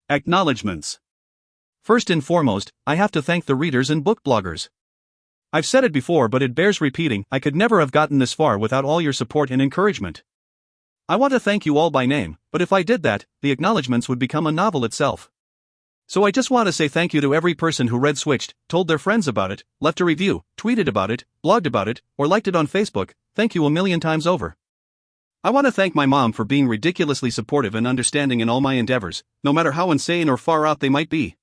Acknowledgements. First and foremost, I have to thank the readers and book bloggers. I've said it before, but it bears repeating, I could never have gotten this far without all your support and encouragement. I want to thank you all by name, but if I did that, the acknowledgements would become a novel itself. So I just want to say thank you to every person who read Switched, told their friends about it, left a review, tweeted about it, blogged about it, or liked it on Facebook. Thank you a million times over. I want to thank my mom for being ridiculously supportive and understanding in all my endeavors, no matter how insane or far out they might be.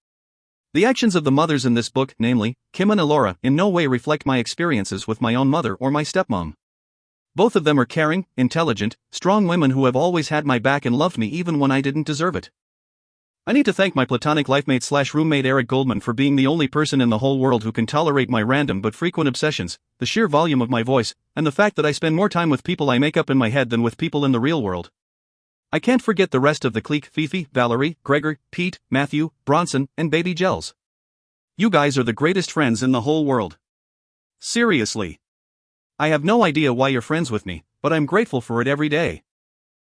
The actions of the mothers in this book, namely, Kim and Elora, in no way reflect my experiences with my own mother or my stepmom. Both of them are caring, intelligent, strong women who have always had my back and loved me even when I didn't deserve it. I need to thank my platonic lifemate/roommate Eric Goldman for being the only person in the whole world who can tolerate my random but frequent obsessions, the sheer volume of my voice, and the fact that I spend more time with people I make up in my head than with people in the real world. I can't forget the rest of the clique: Fifi, Valerie, Gregor, Pete, Matthew, Bronson, and Baby Gels. You guys are the greatest friends in the whole world. Seriously. I have no idea why you're friends with me, but I'm grateful for it every day.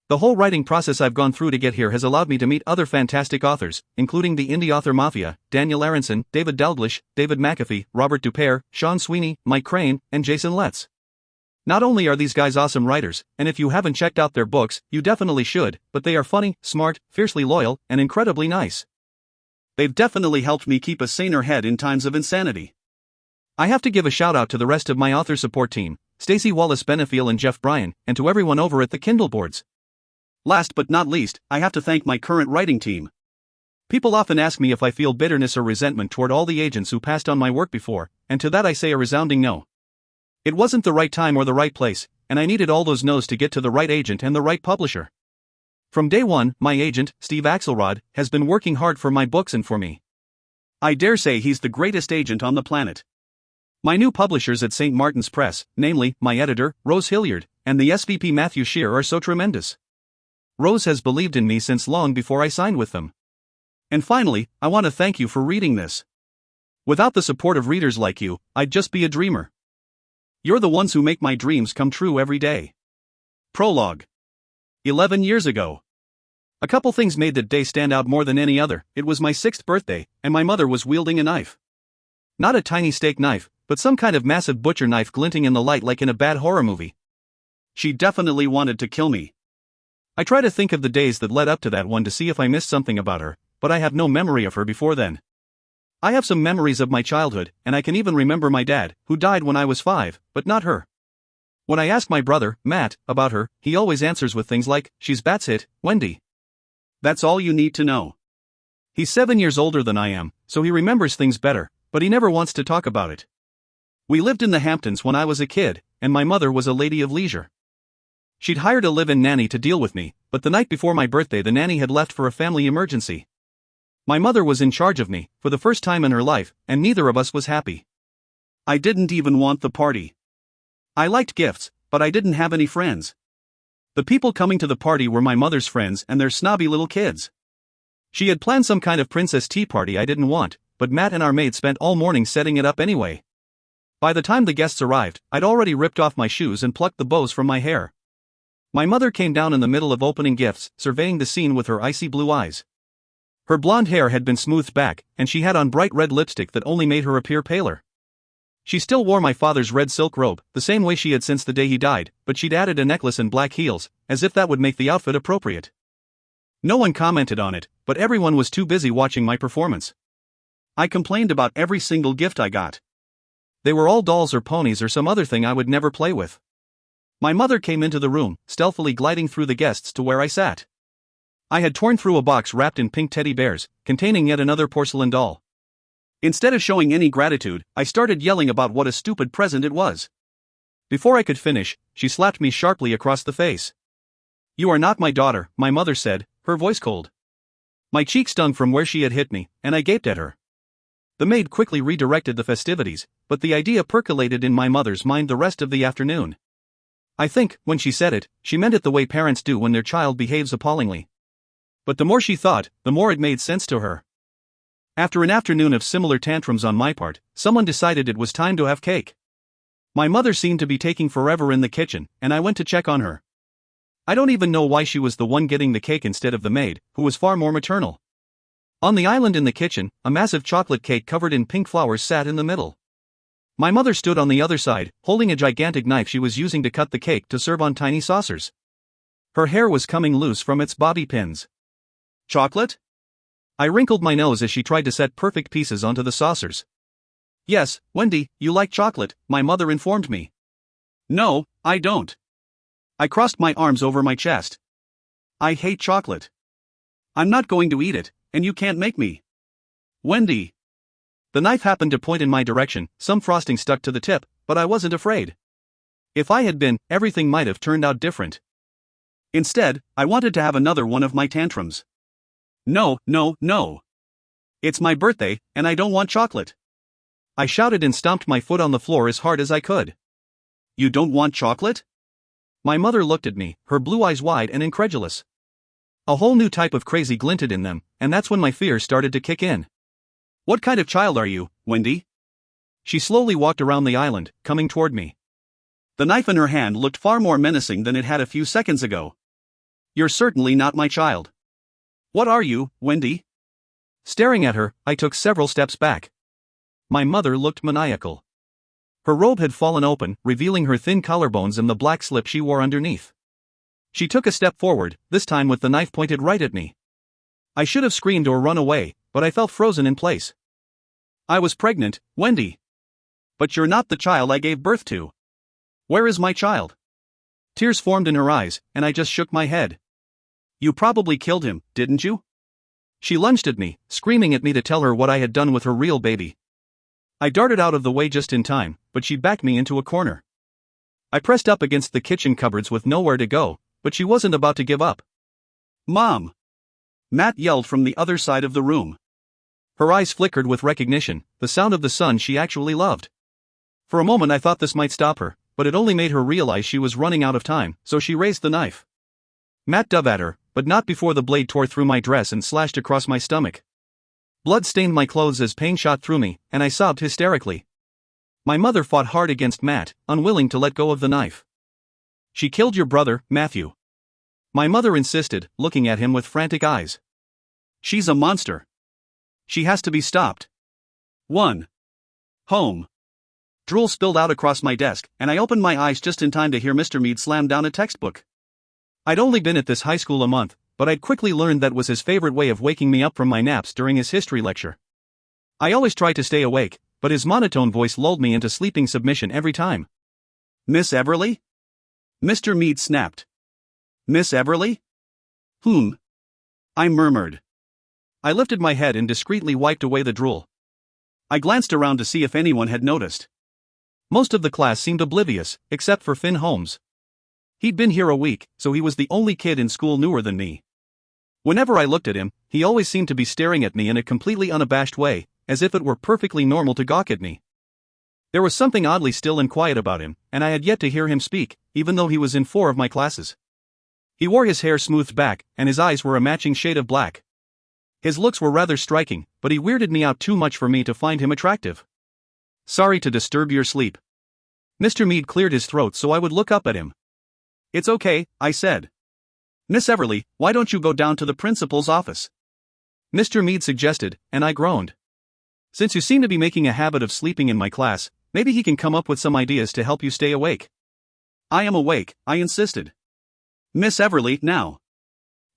The whole writing process I've gone through to get here has allowed me to meet other fantastic authors, including the indie author mafia, Daniel Aronson, David Dalglish, David McAfee, Robert Dupere, Sean Sweeney, Mike Crane, and Jason Letts. Not only are these guys awesome writers, and if you haven't checked out their books, you definitely should, but they are funny, smart, fiercely loyal, and incredibly nice. They've definitely helped me keep a saner head in times of insanity. I have to give a shout out to the rest of my author support team, Stacey Wallace Benefiel and Jeff Bryan, and to everyone over at the Kindle boards. Last but not least, I have to thank my current writing team. People often ask me if I feel bitterness or resentment toward all the agents who passed on my work before, and to that I say a resounding no. It wasn't the right time or the right place, and I needed all those no's to get to the right agent and the right publisher. From day one, my agent, Steve Axelrod, has been working hard for my books and for me. I dare say he's the greatest agent on the planet. My new publishers at St. Martin's Press, namely, my editor, Rose Hilliard, and the SVP Matthew Shear, are so tremendous. Rose has believed in me since long before I signed with them. And finally, I want to thank you for reading this. Without the support of readers like you, I'd just be a dreamer. You're the ones who make my dreams come true every day. Prologue. 11 years ago. A couple things made that day stand out more than any other. It was my 6th birthday, and my mother was wielding a knife. Not a tiny steak knife, but some kind of massive butcher knife glinting in the light like in a bad horror movie. She definitely wanted to kill me. I try to think of the days that led up to that one to see if I missed something about her, but I have no memory of her before then. I have some memories of my childhood, and I can even remember my dad, who died when I was 5, but not her. When I ask my brother, Matt, about her, he always answers with things like, "She's batshit, Wendy." That's all you need to know. He's 7 years older than I am, so he remembers things better, but he never wants to talk about it. We lived in the Hamptons when I was a kid, and my mother was a lady of leisure. She'd hired a live-in nanny to deal with me, but the night before my birthday the nanny had left for a family emergency. My mother was in charge of me, for the first time in her life, and neither of us was happy. I didn't even want the party. I liked gifts, but I didn't have any friends. The people coming to the party were my mother's friends and their snobby little kids. She had planned some kind of princess tea party I didn't want, but Matt and our maid spent all morning setting it up anyway. By the time the guests arrived, I'd already ripped off my shoes and plucked the bows from my hair. My mother came down in the middle of opening gifts, surveying the scene with her icy blue eyes. Her blonde hair had been smoothed back, and she had on bright red lipstick that only made her appear paler. She still wore my father's red silk robe, the same way she had since the day he died, but she'd added a necklace and black heels, as if that would make the outfit appropriate. No one commented on it, but everyone was too busy watching my performance. I complained about every single gift I got. They were all dolls or ponies or some other thing I would never play with. My mother came into the room, stealthily gliding through the guests to where I sat. I had torn through a box wrapped in pink teddy bears, containing yet another porcelain doll. Instead of showing any gratitude, I started yelling about what a stupid present it was. Before I could finish, she slapped me sharply across the face. "You are not my daughter," my mother said, her voice cold. My cheek stung from where she had hit me, and I gaped at her. The maid quickly redirected the festivities, but the idea percolated in my mother's mind the rest of the afternoon. I think, when she said it, she meant it the way parents do when their child behaves appallingly. But the more she thought, the more it made sense to her. After an afternoon of similar tantrums on my part, someone decided it was time to have cake. My mother seemed to be taking forever in the kitchen, and I went to check on her. I don't even know why she was the one getting the cake instead of the maid, who was far more maternal. On the island in the kitchen, a massive chocolate cake covered in pink flowers sat in the middle. My mother stood on the other side, holding a gigantic knife she was using to cut the cake to serve on tiny saucers. Her hair was coming loose from its bobby pins. Chocolate? I wrinkled my nose as she tried to set perfect pieces onto the saucers. Yes, Wendy, you like chocolate, my mother informed me. No, I don't. I crossed my arms over my chest. I hate chocolate. I'm not going to eat it, and you can't make me. Wendy. The knife happened to point in my direction, some frosting stuck to the tip, but I wasn't afraid. If I had been, everything might have turned out different. Instead, I wanted to have another one of my tantrums. No, no, no. It's my birthday, and I don't want chocolate. I shouted and stomped my foot on the floor as hard as I could. You don't want chocolate? My mother looked at me, her blue eyes wide and incredulous. A whole new type of crazy glinted in them, and that's when my fear started to kick in. What kind of child are you, Wendy? She slowly walked around the island, coming toward me. The knife in her hand looked far more menacing than it had a few seconds ago. You're certainly not my child. What are you, Wendy? Staring at her, I took several steps back. My mother looked maniacal. Her robe had fallen open, revealing her thin collarbones and the black slip she wore underneath. She took a step forward, this time with the knife pointed right at me. I should have screamed or run away, but I felt frozen in place. I was pregnant, Wendy. But you're not the child I gave birth to. Where is my child? Tears formed in her eyes, and I just shook my head. You probably killed him, didn't you? She lunged at me, screaming at me to tell her what I had done with her real baby. I darted out of the way just in time, but she backed me into a corner. I pressed up against the kitchen cupboards with nowhere to go, but she wasn't about to give up. Mom! Matt yelled from the other side of the room. Her eyes flickered with recognition, the sound of the son she actually loved. For a moment I thought this might stop her, but it only made her realize she was running out of time, so she raised the knife. Matt dove at her, but not before the blade tore through my dress and slashed across my stomach. Blood stained my clothes as pain shot through me, and I sobbed hysterically. My mother fought hard against Matt, unwilling to let go of the knife. She killed your brother, Matthew. My mother insisted, looking at him with frantic eyes. She's a monster. She has to be stopped. 1. Home. Drool spilled out across my desk, and I opened my eyes just in time to hear Mr. Mead slam down a textbook. I'd only been at this high school a month, but I'd quickly learned that was his favorite way of waking me up from my naps during his history lecture. I always tried to stay awake, but his monotone voice lulled me into sleeping submission every time. Miss Everly? Mr. Mead snapped. Miss Everly? Whom? I murmured. I lifted my head and discreetly wiped away the drool. I glanced around to see if anyone had noticed. Most of the class seemed oblivious, except for Finn Holmes. He'd been here a week, so he was the only kid in school newer than me. Whenever I looked at him, he always seemed to be staring at me in a completely unabashed way, as if it were perfectly normal to gawk at me. There was something oddly still and quiet about him, and I had yet to hear him speak, even though he was in 4 of my classes. He wore his hair smoothed back, and his eyes were a matching shade of black. His looks were rather striking, but he weirded me out too much for me to find him attractive. Sorry to disturb your sleep. Mr. Mead cleared his throat so I would look up at him. It's okay, I said. Miss Everly, why don't you go down to the principal's office? Mr. Mead suggested, and I groaned. Since you seem to be making a habit of sleeping in my class, maybe he can come up with some ideas to help you stay awake. I am awake, I insisted. Miss Everly, now.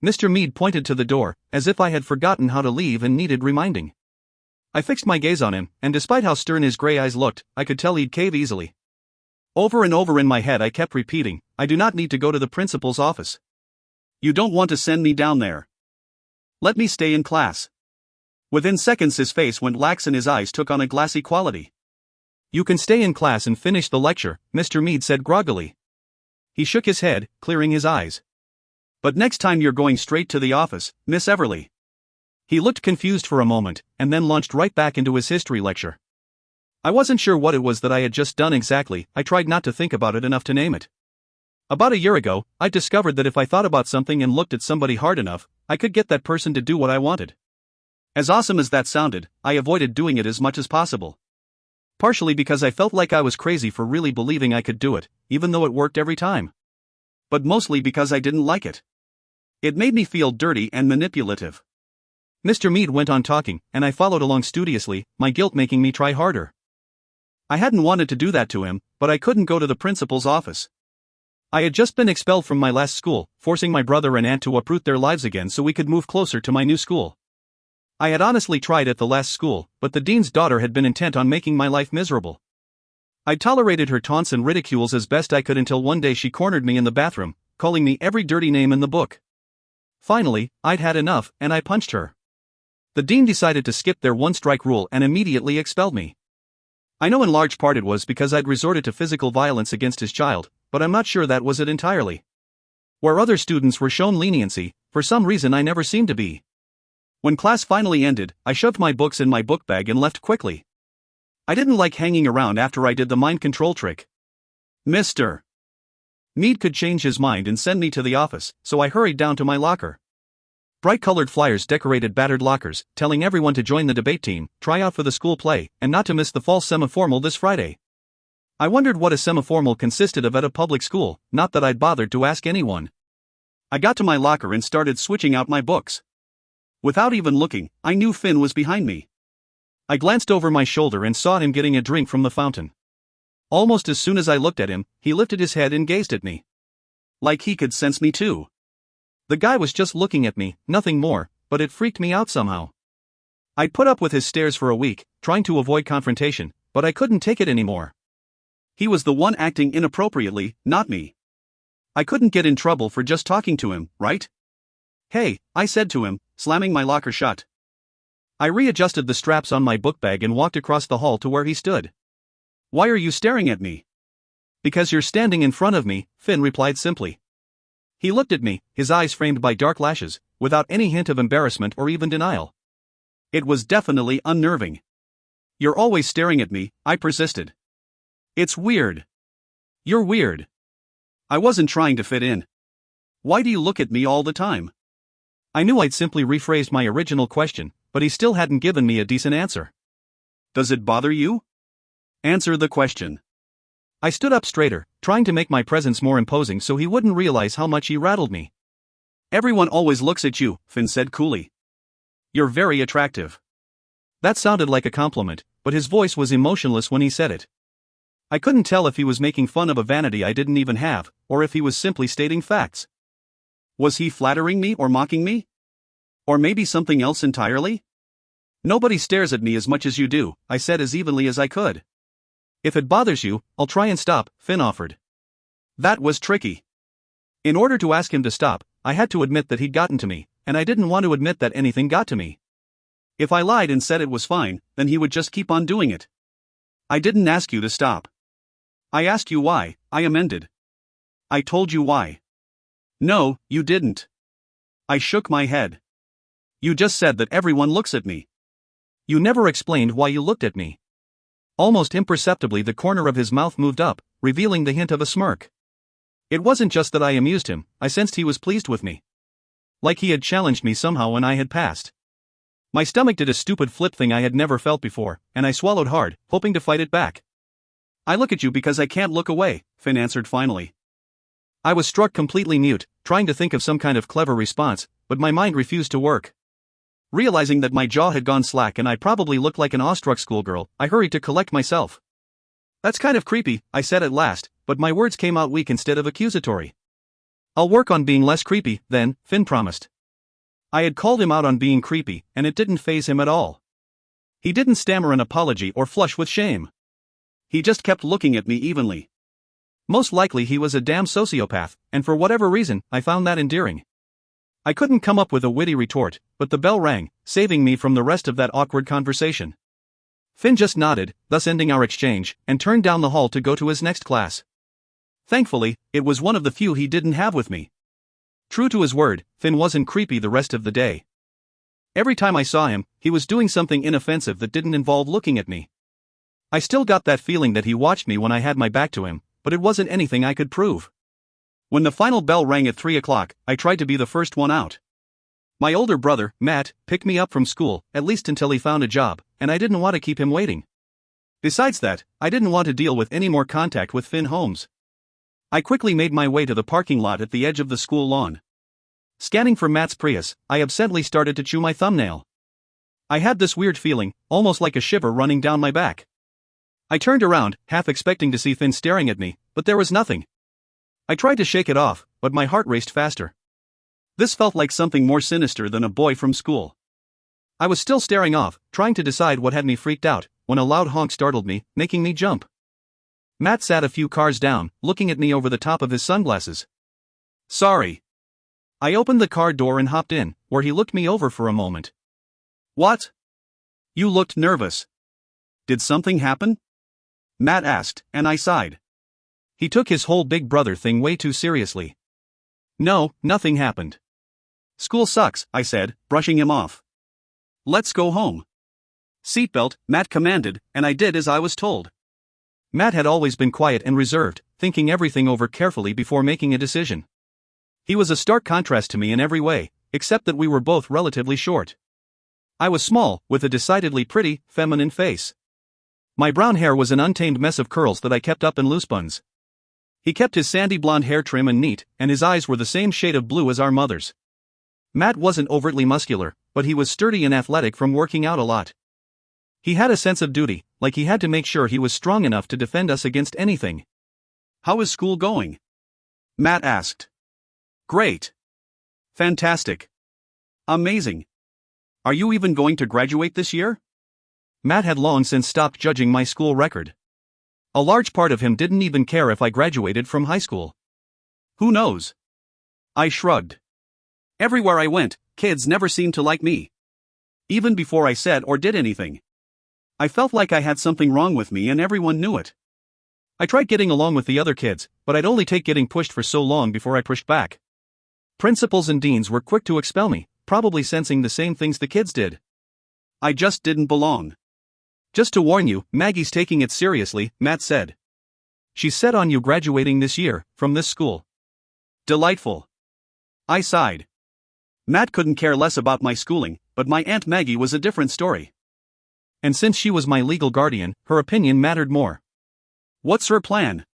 Mr. Mead pointed to the door, as if I had forgotten how to leave and needed reminding. I fixed my gaze on him, and despite how stern his gray eyes looked, I could tell he'd cave easily. Over and over in my head I kept repeating, I do not need to go to the principal's office. You don't want to send me down there. Let me stay in class. Within seconds his face went lax and his eyes took on a glassy quality. You can stay in class and finish the lecture, Mr. Mead said groggily. He shook his head, clearing his eyes. But next time you're going straight to the office, Miss Everly. He looked confused for a moment, and then launched right back into his history lecture. I wasn't sure what it was that I had just done exactly, I tried not to think about it enough to name it. About a year ago, I discovered that if I thought about something and looked at somebody hard enough, I could get that person to do what I wanted. As awesome as that sounded, I avoided doing it as much as possible. Partially because I felt like I was crazy for really believing I could do it, even though it worked every time. But mostly because I didn't like it. It made me feel dirty and manipulative. Mr. Mead went on talking, and I followed along studiously, my guilt making me try harder. I hadn't wanted to do that to him, but I couldn't go to the principal's office. I had just been expelled from my last school, forcing my brother and aunt to uproot their lives again so we could move closer to my new school. I had honestly tried at the last school, but the dean's daughter had been intent on making my life miserable. I tolerated her taunts and ridicules as best I could until one day she cornered me in the bathroom, calling me every dirty name in the book. Finally, I'd had enough, and I punched her. The dean decided to skip their one-strike rule and immediately expelled me. I know in large part it was because I'd resorted to physical violence against his child, but I'm not sure that was it entirely. Where other students were shown leniency, for some reason I never seemed to be. When class finally ended, I shoved my books in my book bag and left quickly. I didn't like hanging around after I did the mind control trick. Mr. Mead could change his mind and send me to the office, so I hurried down to my locker. Bright-colored flyers decorated battered lockers, telling everyone to join the debate team, try out for the school play, and not to miss the fall semiformal this Friday. I wondered what a semiformal consisted of at a public school, not that I'd bothered to ask anyone. I got to my locker and started switching out my books. Without even looking, I knew Finn was behind me. I glanced over my shoulder and saw him getting a drink from the fountain. Almost as soon as I looked at him, he lifted his head and gazed at me. Like he could sense me too. The guy was just looking at me, nothing more, but it freaked me out somehow. I'd put up with his stares for a week, trying to avoid confrontation, but I couldn't take it anymore. He was the one acting inappropriately, not me. I couldn't get in trouble for just talking to him, right? Hey, I said to him, slamming my locker shut. I readjusted the straps on my book bag and walked across the hall to where he stood. Why are you staring at me? Because you're standing in front of me, Finn replied simply. He looked at me, his eyes framed by dark lashes, without any hint of embarrassment or even denial. It was definitely unnerving. You're always staring at me, I persisted. It's weird. You're weird. I wasn't trying to fit in. Why do you look at me all the time? I knew I'd simply rephrased my original question, but he still hadn't given me a decent answer. Does it bother you? Answer the question. I stood up straighter, trying to make my presence more imposing so he wouldn't realize how much he rattled me. Everyone always looks at you, Finn said coolly. You're very attractive. That sounded like a compliment, but his voice was emotionless when he said it. I couldn't tell if he was making fun of a vanity I didn't even have, or if he was simply stating facts. Was he flattering me or mocking me? Or maybe something else entirely? Nobody stares at me as much as you do, I said as evenly as I could. If it bothers you, I'll try and stop, Finn offered. That was tricky. In order to ask him to stop, I had to admit that he'd gotten to me, and I didn't want to admit that anything got to me. If I lied and said it was fine, then he would just keep on doing it. I didn't ask you to stop. I asked you why, I amended. I told you why. No, you didn't. I shook my head. You just said that everyone looks at me. You never explained why you looked at me. Almost imperceptibly the corner of his mouth moved up, revealing the hint of a smirk. It wasn't just that I amused him, I sensed he was pleased with me. Like he had challenged me somehow and I had passed. My stomach did a stupid flip thing I had never felt before, and I swallowed hard, hoping to fight it back. I look at you because I can't look away, Finn answered finally. I was struck completely mute, trying to think of some kind of clever response, but my mind refused to work. Realizing that my jaw had gone slack and I probably looked like an awestruck schoolgirl, I hurried to collect myself. That's kind of creepy, I said at last, but my words came out weak instead of accusatory. I'll work on being less creepy, then, Finn promised. I had called him out on being creepy, and it didn't faze him at all. He didn't stammer an apology or flush with shame. He just kept looking at me evenly. Most likely he was a damn sociopath, and for whatever reason, I found that endearing. I couldn't come up with a witty retort, but the bell rang, saving me from the rest of that awkward conversation. Finn just nodded, thus ending our exchange, and turned down the hall to go to his next class. Thankfully, it was one of the few he didn't have with me. True to his word, Finn wasn't creepy the rest of the day. Every time I saw him, he was doing something inoffensive that didn't involve looking at me. I still got that feeling that he watched me when I had my back to him, but it wasn't anything I could prove. When the final bell rang at 3 o'clock, I tried to be the first one out. My older brother, Matt, picked me up from school, at least until he found a job, and I didn't want to keep him waiting. Besides that, I didn't want to deal with any more contact with Finn Holmes. I quickly made my way to the parking lot at the edge of the school lawn. Scanning for Matt's Prius, I absently started to chew my thumbnail. I had this weird feeling, almost like a shiver running down my back. I turned around, half expecting to see Finn staring at me, but there was nothing. I tried to shake it off, but my heart raced faster. This felt like something more sinister than a boy from school. I was still staring off, trying to decide what had me freaked out, when a loud honk startled me, making me jump. Matt sat a few cars down, looking at me over the top of his sunglasses. Sorry. I opened the car door and hopped in, where he looked me over for a moment. What? You looked nervous. Did something happen? Matt asked, and I sighed. He took his whole big brother thing way too seriously. No, nothing happened. School sucks, I said, brushing him off. Let's go home. Seatbelt, Matt commanded, and I did as I was told. Matt had always been quiet and reserved, thinking everything over carefully before making a decision. He was a stark contrast to me in every way, except that we were both relatively short. I was small, with a decidedly pretty, feminine face. My brown hair was an untamed mess of curls that I kept up in loose buns. He kept his sandy blonde hair trim and neat, and his eyes were the same shade of blue as our mother's. Matt wasn't overtly muscular, but he was sturdy and athletic from working out a lot. He had a sense of duty, like he had to make sure he was strong enough to defend us against anything. How is school going? Matt asked. Great. Fantastic. Amazing. Are you even going to graduate this year? Matt had long since stopped judging my school record. A large part of him didn't even care if I graduated from high school. Who knows? I shrugged. Everywhere I went, kids never seemed to like me. Even before I said or did anything. I felt like I had something wrong with me and everyone knew it. I tried getting along with the other kids, but I'd only take getting pushed for so long before I pushed back. Principals and deans were quick to expel me, probably sensing the same things the kids did. I just didn't belong. Just to warn you, Maggie's taking it seriously, Matt said. She's set on you graduating this year, from this school. Delightful. I sighed. Matt couldn't care less about my schooling, but my Aunt Maggie was a different story. And since she was my legal guardian, her opinion mattered more. What's her plan?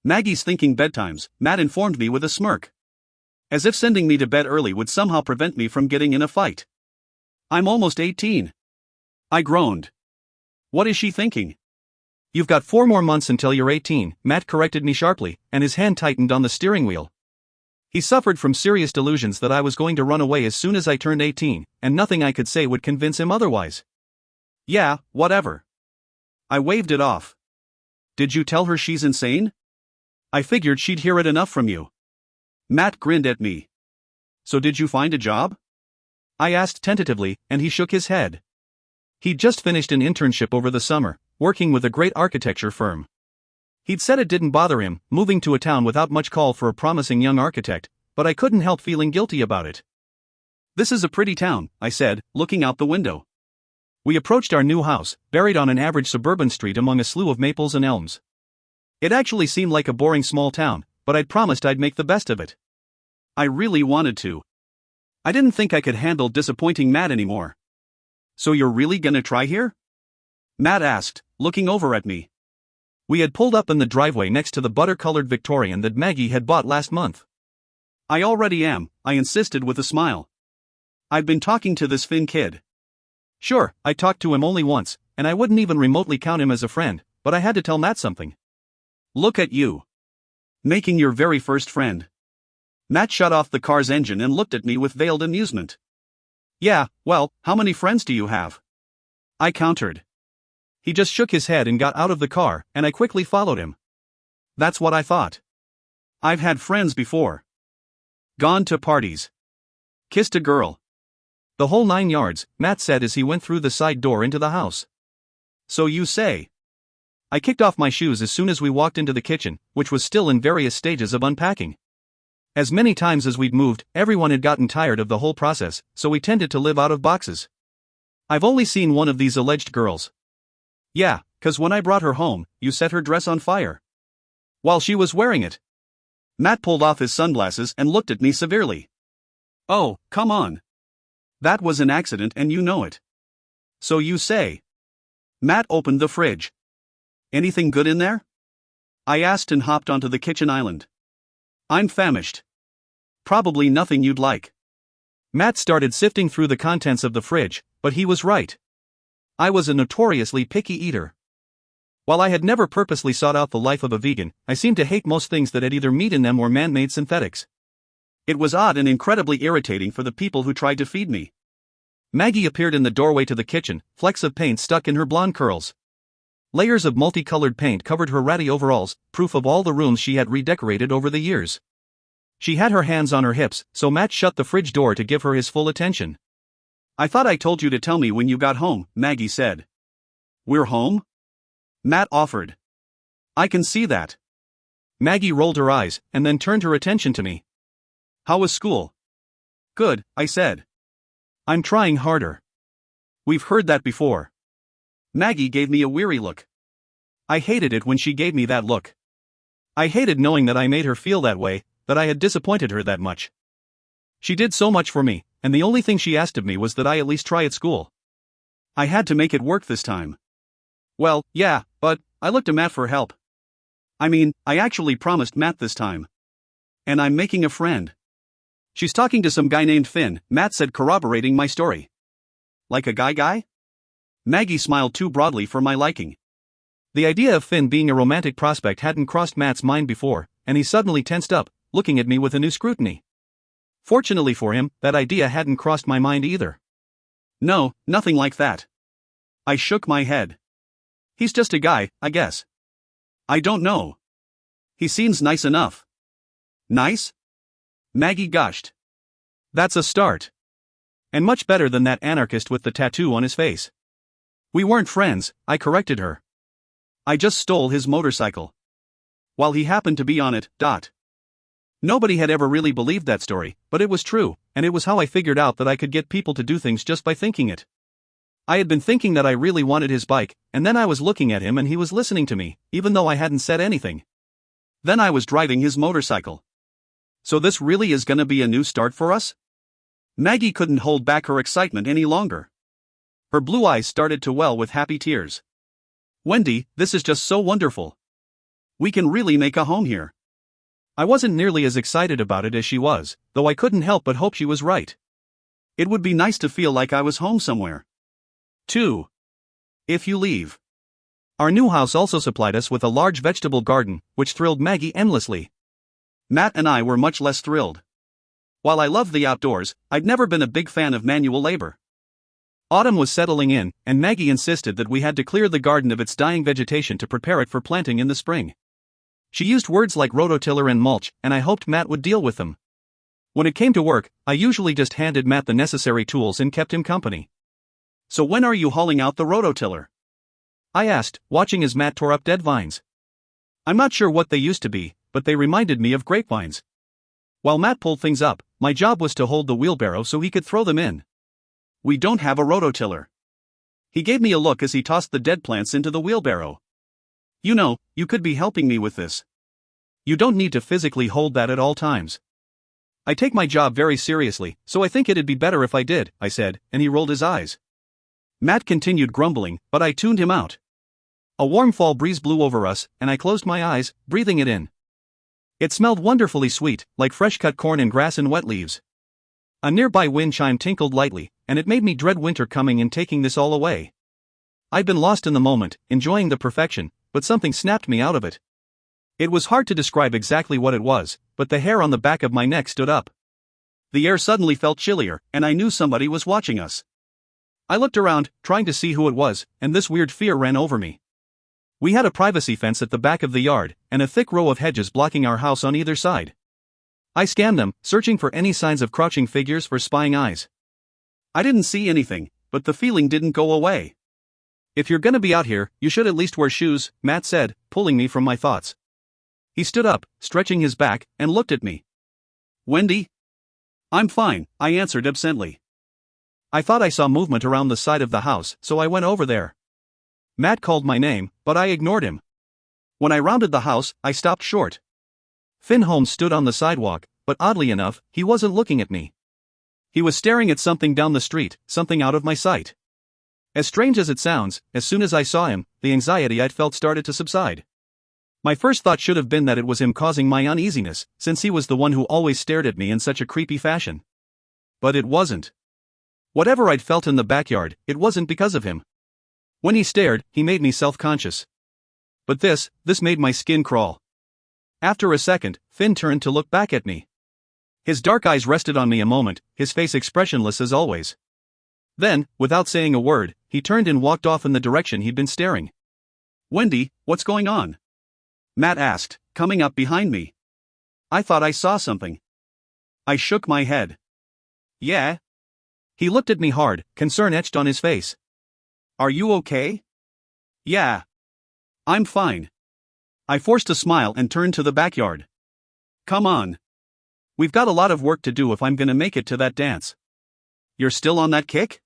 Maggie's thinking bedtimes, Matt informed me with a smirk. As if sending me to bed early would somehow prevent me from getting in a fight. I'm almost 18. I groaned. What is she thinking? You've got 4 more months until you're 18, Matt corrected me sharply, and his hand tightened on the steering wheel. He suffered from serious delusions that I was going to run away as soon as I turned 18, and nothing I could say would convince him otherwise. Yeah, whatever. I waved it off. Did you tell her she's insane? I figured she'd hear it enough from you. Matt grinned at me. So did you find a job? I asked tentatively, and he shook his head. He'd just finished an internship over the summer, working with a great architecture firm. He'd said it didn't bother him, moving to a town without much call for a promising young architect, but I couldn't help feeling guilty about it. This is a pretty town, I said, looking out the window. We approached our new house, buried on an average suburban street among a slew of maples and elms. It actually seemed like a boring small town, but I'd promised I'd make the best of it. I really wanted to. I didn't think I could handle disappointing Matt anymore. So you're really gonna try here? Matt asked, looking over at me. We had pulled up in the driveway next to the butter-colored Victorian that Maggie had bought last month. I already am, I insisted with a smile. I've been talking to this Finn kid. Sure, I talked to him only once, and I wouldn't even remotely count him as a friend, but I had to tell Matt something. Look at you. Making your very first friend. Matt shut off the car's engine and looked at me with veiled amusement. Yeah, well, how many friends do you have? I countered. He just shook his head and got out of the car, and I quickly followed him. That's what I thought. I've had friends before. Gone to parties. Kissed a girl. The whole 9 yards, Matt said as he went through the side door into the house. So you say. I kicked off my shoes as soon as we walked into the kitchen, which was still in various stages of unpacking. As many times as we'd moved, everyone had gotten tired of the whole process, so we tended to live out of boxes. I've only seen one of these alleged girls. Yeah, 'cause when I brought her home, you set her dress on fire. While she was wearing it. Matt pulled off his sunglasses and looked at me severely. Oh, come on. That was an accident and you know it. So you say. Matt opened the fridge. Anything good in there? I asked and hopped onto the kitchen island. I'm famished. Probably nothing you'd like. Matt started sifting through the contents of the fridge, But he was right. I was a notoriously picky eater. While I had never purposely sought out the life of a vegan, I seemed to hate most things that had either meat in them or man-made synthetics. It was odd and incredibly irritating for the people who tried to feed me. Maggie appeared in the doorway to the kitchen, flecks of paint stuck in her blonde curls. Layers of multicolored paint covered her ratty overalls, proof of all the rooms she had redecorated over the years. She had her hands on her hips, so Matt shut the fridge door to give her his full attention. "I thought I told you to tell me when you got home," Maggie said. "We're home?" Matt offered. "I can see that." Maggie rolled her eyes, and then turned her attention to me. "How was school?" "Good," I said. "I'm trying harder." "We've heard that before." Maggie gave me a weary look. I hated it when she gave me that look. I hated knowing that I made her feel that way, that I had disappointed her that much. She did so much for me, and the only thing she asked of me was that I at least try at school. I had to make it work this time. "Well, yeah, but," I looked to Matt for help. I actually promised Matt this time. "And I'm making a friend." "She's talking to some guy named Finn," Matt said, corroborating my story. "Like a guy?" Maggie smiled too broadly for my liking. The idea of Finn being a romantic prospect hadn't crossed Matt's mind before, and he suddenly tensed up, looking at me with a new scrutiny. Fortunately for him, that idea hadn't crossed my mind either. "No, nothing like that." I shook my head. "He's just a guy, I guess." "I don't know. He seems nice enough." "Nice?" Maggie gushed. "That's a start. And much better than that anarchist with the tattoo on his face." "We weren't friends," I corrected her. "I just stole his motorcycle. While he happened to be on it. Nobody had ever really believed that story, but it was true, and it was how I figured out that I could get people to do things just by thinking it. I had been thinking that I really wanted his bike, and then I was looking at him and he was listening to me, even though I hadn't said anything. Then I was driving his motorcycle. "So this really is gonna be a new start for us?" Maggie couldn't hold back her excitement any longer. Her blue eyes started to well with happy tears. "Wendy, this is just so wonderful. We can really make a home here." I wasn't nearly as excited about it as she was, though I couldn't help but hope she was right. It would be nice to feel like I was home somewhere. 2. If you leave. Our new house also supplied us with a large vegetable garden, which thrilled Maggie endlessly. Matt and I were much less thrilled. While I loved the outdoors, I'd never been a big fan of manual labor. Autumn was settling in, and Maggie insisted that we had to clear the garden of its dying vegetation to prepare it for planting in the spring. She used words like rototiller and mulch, and I hoped Matt would deal with them. When it came to work, I usually just handed Matt the necessary tools and kept him company. "So when are you hauling out the rototiller?" I asked, watching as Matt tore up dead vines. I'm not sure what they used to be, but they reminded me of grapevines. While Matt pulled things up, my job was to hold the wheelbarrow so he could throw them in. "We don't have a rototiller." He gave me a look as he tossed the dead plants into the wheelbarrow. "You know, you could be helping me with this. You don't need to physically hold that at all times." "I take my job very seriously, so I think it'd be better if I did," I said, and he rolled his eyes. Matt continued grumbling, but I tuned him out. A warm fall breeze blew over us, and I closed my eyes, breathing it in. It smelled wonderfully sweet, like fresh-cut corn and grass and wet leaves. A nearby wind chime tinkled lightly, and it made me dread winter coming and taking this all away. I'd been lost in the moment, enjoying the perfection, but something snapped me out of it. It was hard to describe exactly what it was, but the hair on the back of my neck stood up. The air suddenly felt chillier, and I knew somebody was watching us. I looked around, trying to see who it was, and this weird fear ran over me. We had a privacy fence at the back of the yard, and a thick row of hedges blocking our house on either side. I scanned them, searching for any signs of crouching figures or spying eyes. I didn't see anything, but the feeling didn't go away. "If you're gonna be out here, you should at least wear shoes," Matt said, pulling me from my thoughts. He stood up, stretching his back, and looked at me. "Wendy?" "I'm fine," I answered absently. I thought I saw movement around the side of the house, so I went over there. Matt called my name, but I ignored him. When I rounded the house, I stopped short. Finn Holmes stood on the sidewalk, but oddly enough, he wasn't looking at me. He was staring at something down the street, something out of my sight. As strange as it sounds, as soon as I saw him, the anxiety I'd felt started to subside. My first thought should have been that it was him causing my uneasiness, since he was the one who always stared at me in such a creepy fashion. But it wasn't. Whatever I'd felt in the backyard, it wasn't because of him. When he stared, he made me self-conscious. But this made my skin crawl. After a second, Finn turned to look back at me. His dark eyes rested on me a moment, his face expressionless as always. Then, without saying a word, he turned and walked off in the direction he'd been staring. "Wendy, what's going on?" Matt asked, coming up behind me. I thought I saw something. I shook my head. "Yeah?" He looked at me hard, concern etched on his face. "Are you okay?" "Yeah. I'm fine." I forced a smile and turned to the backyard. "Come on. We've got a lot of work to do if I'm gonna make it to that dance." "You're still on that kick?"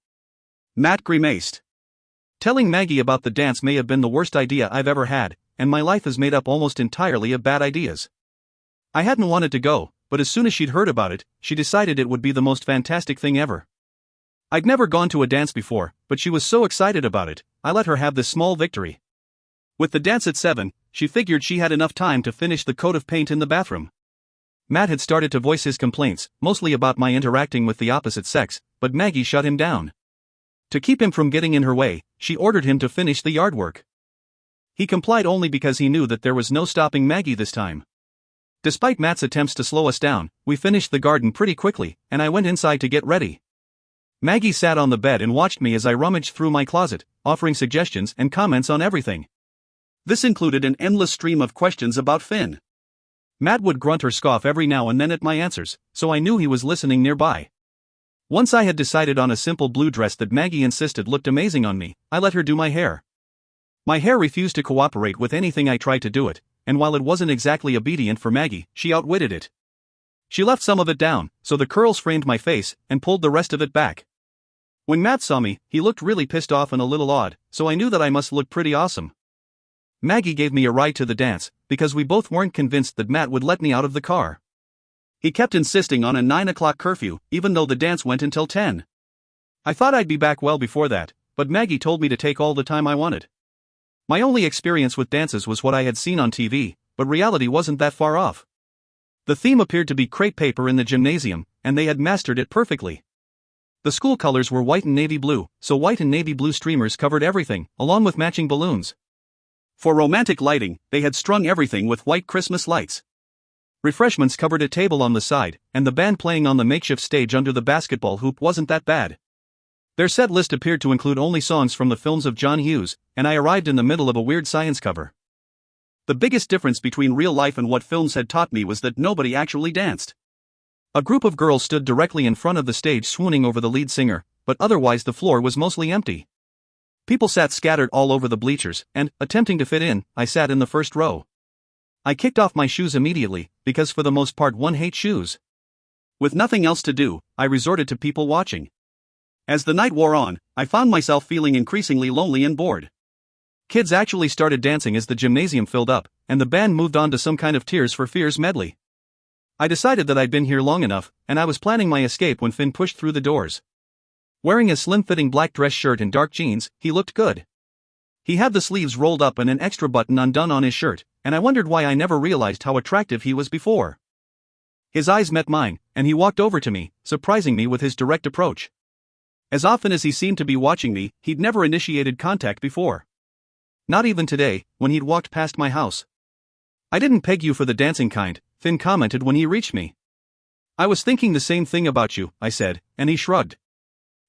Matt grimaced. Telling Maggie about the dance may have been the worst idea I've ever had, and my life is made up almost entirely of bad ideas. I hadn't wanted to go, but as soon as she'd heard about it, she decided it would be the most fantastic thing ever. I'd never gone to a dance before, but she was so excited about it, I let her have this small victory. With the dance at 7, she figured she had enough time to finish the coat of paint in the bathroom. Matt had started to voice his complaints, mostly about my interacting with the opposite sex, but Maggie shut him down. To keep him from getting in her way, she ordered him to finish the yard work. He complied only because he knew that there was no stopping Maggie this time. Despite Matt's attempts to slow us down, we finished the garden pretty quickly, and I went inside to get ready. Maggie sat on the bed and watched me as I rummaged through my closet, offering suggestions and comments on everything. This included an endless stream of questions about Finn. Matt would grunt or scoff every now and then at my answers, so I knew he was listening nearby. Once I had decided on a simple blue dress that Maggie insisted looked amazing on me, I let her do my hair. My hair refused to cooperate with anything I tried to do it, and while it wasn't exactly obedient for Maggie, she outwitted it. She left some of it down, so the curls framed my face, and pulled the rest of it back. When Matt saw me, he looked really pissed off and a little odd, so I knew that I must look pretty awesome. Maggie gave me a ride to the dance, because we both weren't convinced that Matt would let me out of the car. He kept insisting on a 9 o'clock curfew, even though the dance went until 10. I thought I'd be back well before that, but Maggie told me to take all the time I wanted. My only experience with dances was what I had seen on TV, but reality wasn't that far off. The theme appeared to be crepe paper in the gymnasium, and they had mastered it perfectly. The school colors were white and navy blue, so white and navy blue streamers covered everything, along with matching balloons. For romantic lighting, they had strung everything with white Christmas lights. Refreshments covered a table on the side, and the band playing on the makeshift stage under the basketball hoop wasn't that bad. Their set list appeared to include only songs from the films of John Hughes, and I arrived in the middle of a weird science cover. The biggest difference between real life and what films had taught me was that nobody actually danced. A group of girls stood directly in front of the stage swooning over the lead singer, but otherwise the floor was mostly empty. People sat scattered all over the bleachers, and, attempting to fit in, I sat in the first row. I kicked off my shoes immediately, because for the most part one hates shoes. With nothing else to do, I resorted to people watching. As the night wore on, I found myself feeling increasingly lonely and bored. Kids actually started dancing as the gymnasium filled up, and the band moved on to some kind of Tears for Fears medley. I decided that I'd been here long enough, and I was planning my escape when Finn pushed through the doors. Wearing a slim-fitting black dress shirt and dark jeans, he looked good. He had the sleeves rolled up and an extra button undone on his shirt, and I wondered why I never realized how attractive he was before. His eyes met mine, and he walked over to me, surprising me with his direct approach. As often as he seemed to be watching me, he'd never initiated contact before. Not even today, when he'd walked past my house. "I didn't peg you for the dancing kind," Finn commented when he reached me. "I was thinking the same thing about you," I said, and he shrugged.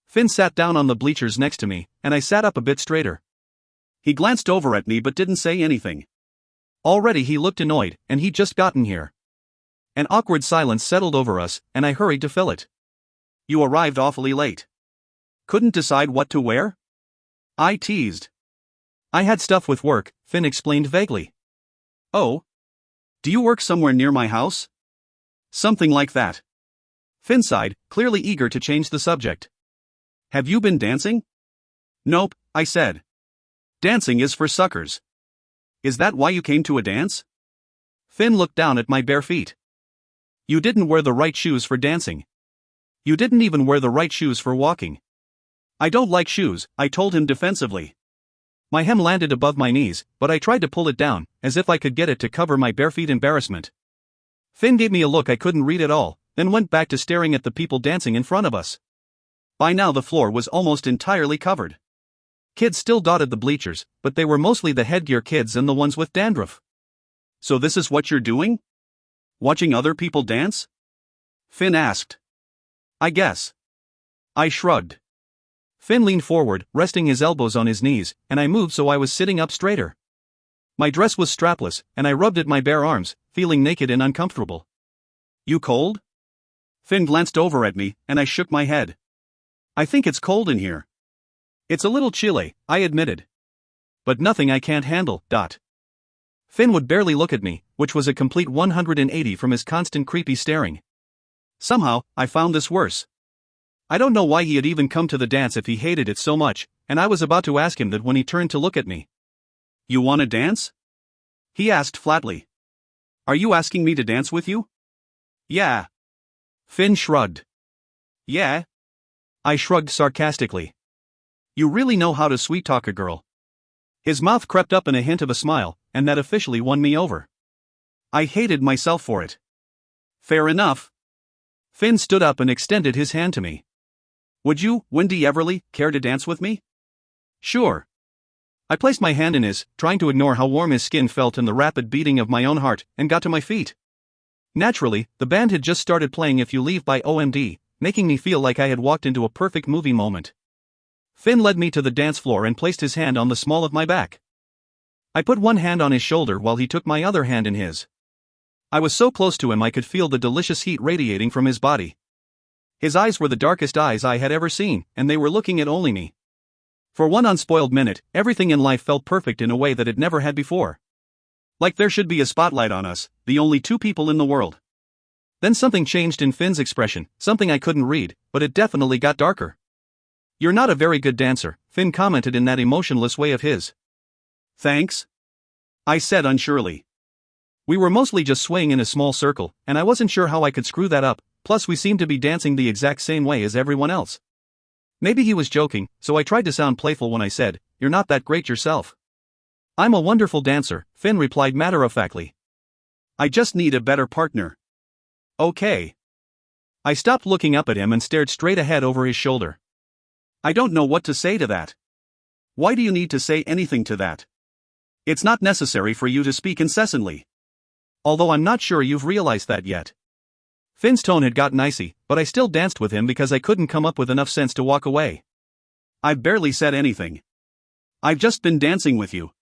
Finn sat down on the bleachers next to me, and I sat up a bit straighter. He glanced over at me but didn't say anything. Already he looked annoyed, and he'd just gotten here. An awkward silence settled over us, and I hurried to fill it. "You arrived awfully late. Couldn't decide what to wear?" I teased. "I had stuff with work," Finn explained vaguely. "Oh? Do you work somewhere near my house?" "Something like that." Finn sighed, clearly eager to change the subject. "Have you been dancing?" "Nope," I said. "Dancing is for suckers." "Is that why you came to a dance?" Finn looked down at my bare feet. "You didn't wear the right shoes for dancing. You didn't even wear the right shoes for walking." "I don't like shoes," I told him defensively. My hem landed above my knees, but I tried to pull it down, as if I could get it to cover my bare feet embarrassment. Finn gave me a look I couldn't read at all, then went back to staring at the people dancing in front of us. By now the floor was almost entirely covered. Kids still dotted the bleachers, but they were mostly the headgear kids and the ones with dandruff. So this is what you're doing? Watching other people dance? Finn asked. I guess. I shrugged. Finn leaned forward, resting his elbows on his knees, and I moved so I was sitting up straighter. My dress was strapless, and I rubbed at my bare arms, feeling naked and uncomfortable. You cold? Finn glanced over at me, and I shook my head. I think it's cold in here. It's a little chilly, I admitted. But nothing I can't handle. Finn would barely look at me, which was a complete 180 from his constant creepy staring. Somehow, I found this worse. I don't know why he had even come to the dance if he hated it so much, and I was about to ask him that when he turned to look at me. You want to dance? He asked flatly. Are you asking me to dance with you? Yeah. Finn shrugged. Yeah? I shrugged sarcastically. You really know how to sweet-talk a girl. His mouth crept up in a hint of a smile, and that officially won me over. I hated myself for it. Fair enough. Finn stood up and extended his hand to me. Would you, Wendy Everly, care to dance with me? Sure. I placed my hand in his, trying to ignore how warm his skin felt and the rapid beating of my own heart, and got to my feet. Naturally, the band had just started playing If You Leave by OMD, making me feel like I had walked into a perfect movie moment. Finn led me to the dance floor and placed his hand on the small of my back. I put one hand on his shoulder while he took my other hand in his. I was so close to him I could feel the delicious heat radiating from his body. His eyes were the darkest eyes I had ever seen, and they were looking at only me. For one unspoiled minute, everything in life felt perfect in a way that it never had before. Like there should be a spotlight on us, the only two people in the world. Then something changed in Finn's expression, something I couldn't read, but it definitely got darker. You're not a very good dancer, Finn commented in that emotionless way of his. Thanks? I said unsurely. We were mostly just swaying in a small circle, and I wasn't sure how I could screw that up, plus we seemed to be dancing the exact same way as everyone else. Maybe he was joking, so I tried to sound playful when I said, You're not that great yourself. I'm a wonderful dancer, Finn replied matter-of-factly. I just need a better partner. Okay. I stopped looking up at him and stared straight ahead over his shoulder. I don't know what to say to that. Why do you need to say anything to that? It's not necessary for you to speak incessantly. Although I'm not sure you've realized that yet. Finn's tone had gotten icy, but I still danced with him because I couldn't come up with enough sense to walk away. I've barely said anything. I've just been dancing with you.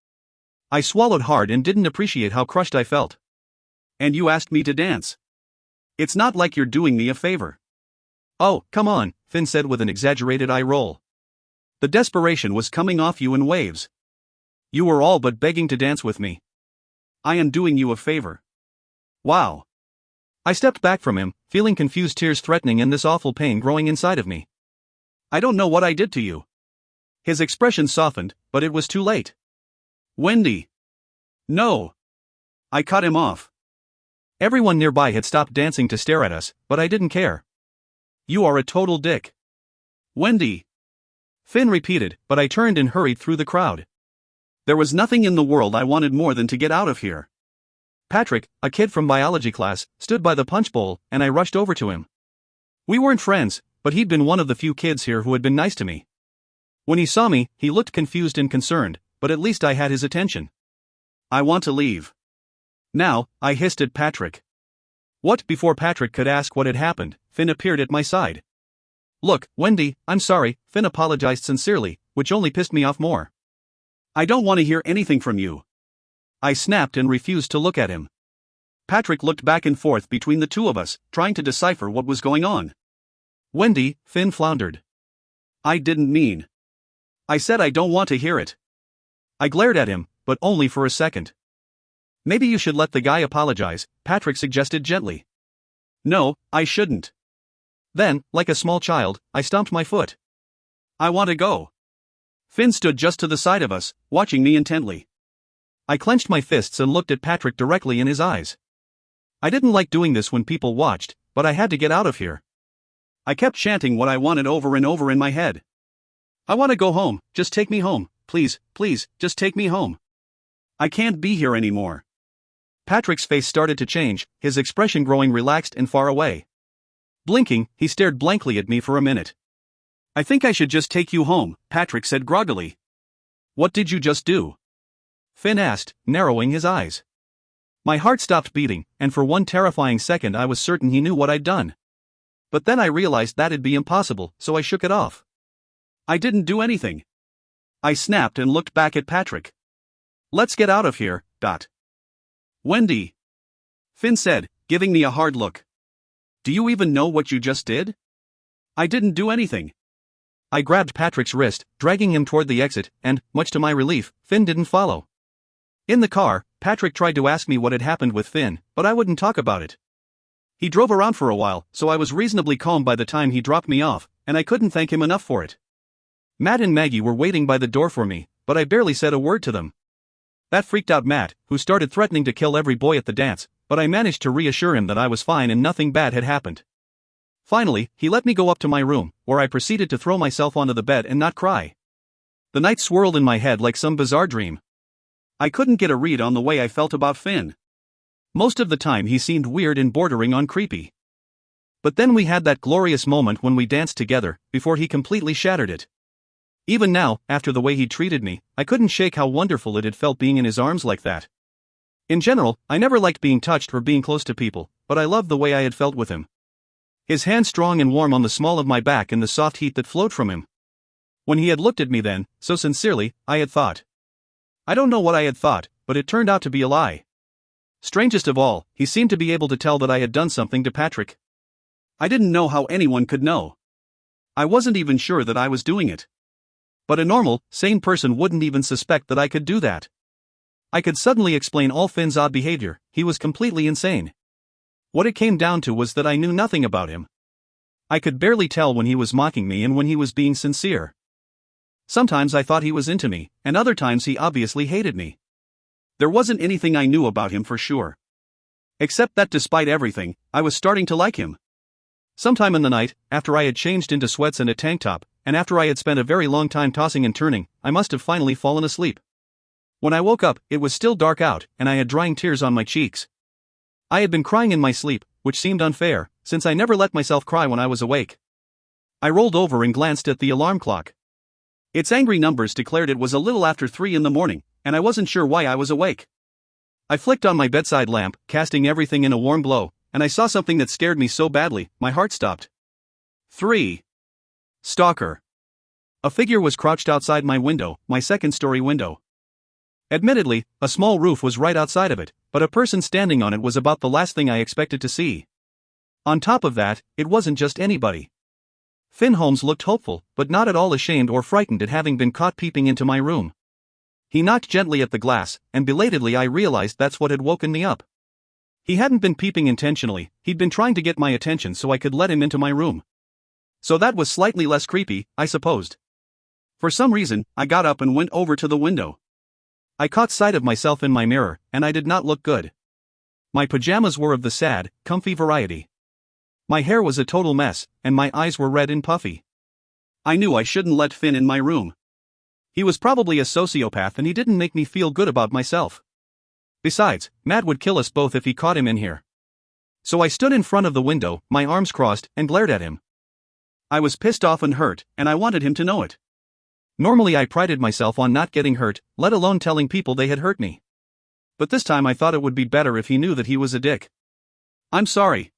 I swallowed hard and didn't appreciate how crushed I felt. And you asked me to dance. It's not like you're doing me a favor. Oh, come on, Finn said with an exaggerated eye roll. The desperation was coming off you in waves. You were all but begging to dance with me. I am doing you a favor. Wow. I stepped back from him, feeling confused tears threatening and this awful pain growing inside of me. I don't know what I did to you. His expression softened, but it was too late. Wendy. No. I cut him off. Everyone nearby had stopped dancing to stare at us, but I didn't care. You are a total dick. Wendy. Finn repeated, but I turned and hurried through the crowd. There was nothing in the world I wanted more than to get out of here. Patrick, a kid from biology class, stood by the punch bowl, and I rushed over to him. We weren't friends, but he'd been one of the few kids here who had been nice to me. When he saw me, he looked confused and concerned, but at least I had his attention. I want to leave. Now, I hissed at Patrick. What? Before Patrick could ask what had happened, Finn appeared at my side. Look, Wendy, I'm sorry, Finn apologized sincerely, which only pissed me off more. I don't want to hear anything from you. I snapped and refused to look at him. Patrick looked back and forth between the two of us, trying to decipher what was going on. Wendy, Finn floundered. I didn't mean. I said I don't want to hear it. I glared at him, but only for a second. Maybe you should let the guy apologize, Patrick suggested gently. No, I shouldn't. Then, like a small child, I stomped my foot. I want to go. Finn stood just to the side of us, watching me intently. I clenched my fists and looked at Patrick directly in his eyes. I didn't like doing this when people watched, but I had to get out of here. I kept chanting what I wanted over and over in my head. I want to go home, just take me home, please, please, just take me home. I can't be here anymore. Patrick's face started to change, his expression growing relaxed and far away. Blinking, he stared blankly at me for a minute. I think I should just take you home, Patrick said groggily. What did you just do? Finn asked, narrowing his eyes. My heart stopped beating, and for one terrifying second I was certain he knew what I'd done. But then I realized that'd be impossible, so I shook it off. I didn't do anything. I snapped and looked back at Patrick. Let's get out of here, Dot. Wendy. Finn said, giving me a hard look. Do you even know what you just did? I didn't do anything. I grabbed Patrick's wrist, dragging him toward the exit, and, much to my relief, Finn didn't follow. In the car, Patrick tried to ask me what had happened with Finn, but I wouldn't talk about it. He drove around for a while, so I was reasonably calm by the time he dropped me off, and I couldn't thank him enough for it. Matt and Maggie were waiting by the door for me, but I barely said a word to them. That freaked out Matt, who started threatening to kill every boy at the dance, but I managed to reassure him that I was fine and nothing bad had happened. Finally, he let me go up to my room, where I proceeded to throw myself onto the bed and not cry. The night swirled in my head like some bizarre dream. I couldn't get a read on the way I felt about Finn. Most of the time he seemed weird and bordering on creepy. But then we had that glorious moment when we danced together, before he completely shattered it. Even now, after the way he treated me, I couldn't shake how wonderful it had felt being in his arms like that. In general, I never liked being touched or being close to people, but I loved the way I had felt with him. His hand strong and warm on the small of my back and the soft heat that flowed from him. When he had looked at me then, so sincerely, I had thought. I don't know what I had thought, but it turned out to be a lie. Strangest of all, he seemed to be able to tell that I had done something to Patrick. I didn't know how anyone could know. I wasn't even sure that I was doing it. But a normal, sane person wouldn't even suspect that I could do that. I could suddenly explain all Finn's odd behavior. He was completely insane. What it came down to was that I knew nothing about him. I could barely tell when he was mocking me and when he was being sincere. Sometimes I thought he was into me, and other times he obviously hated me. There wasn't anything I knew about him for sure. Except that despite everything, I was starting to like him. Sometime in the night, after I had changed into sweats and a tank top, and after I had spent a very long time tossing and turning, I must have finally fallen asleep. When I woke up, it was still dark out, and I had drying tears on my cheeks. I had been crying in my sleep, which seemed unfair, since I never let myself cry when I was awake. I rolled over and glanced at the alarm clock. Its angry numbers declared it was a little after 3 in the morning, and I wasn't sure why I was awake. I flicked on my bedside lamp, casting everything in a warm glow, and I saw something that scared me so badly, my heart stopped. 3. Stalker. A figure was crouched outside my window, my second-story window. Admittedly, a small roof was right outside of it, but a person standing on it was about the last thing I expected to see. On top of that, it wasn't just anybody. Finn Holmes looked hopeful, but not at all ashamed or frightened at having been caught peeping into my room. He knocked gently at the glass, and belatedly I realized that's what had woken me up. He hadn't been peeping intentionally, he'd been trying to get my attention so I could let him into my room. So that was slightly less creepy, I supposed. For some reason, I got up and went over to the window. I caught sight of myself in my mirror, and I did not look good. My pajamas were of the sad, comfy variety. My hair was a total mess, and my eyes were red and puffy. I knew I shouldn't let Finn in my room. He was probably a sociopath and he didn't make me feel good about myself. Besides, Matt would kill us both if he caught him in here. So I stood in front of the window, my arms crossed, and glared at him. I was pissed off and hurt, and I wanted him to know it. Normally I prided myself on not getting hurt, let alone telling people they had hurt me. But this time I thought it would be better if he knew that he was a dick. I'm sorry.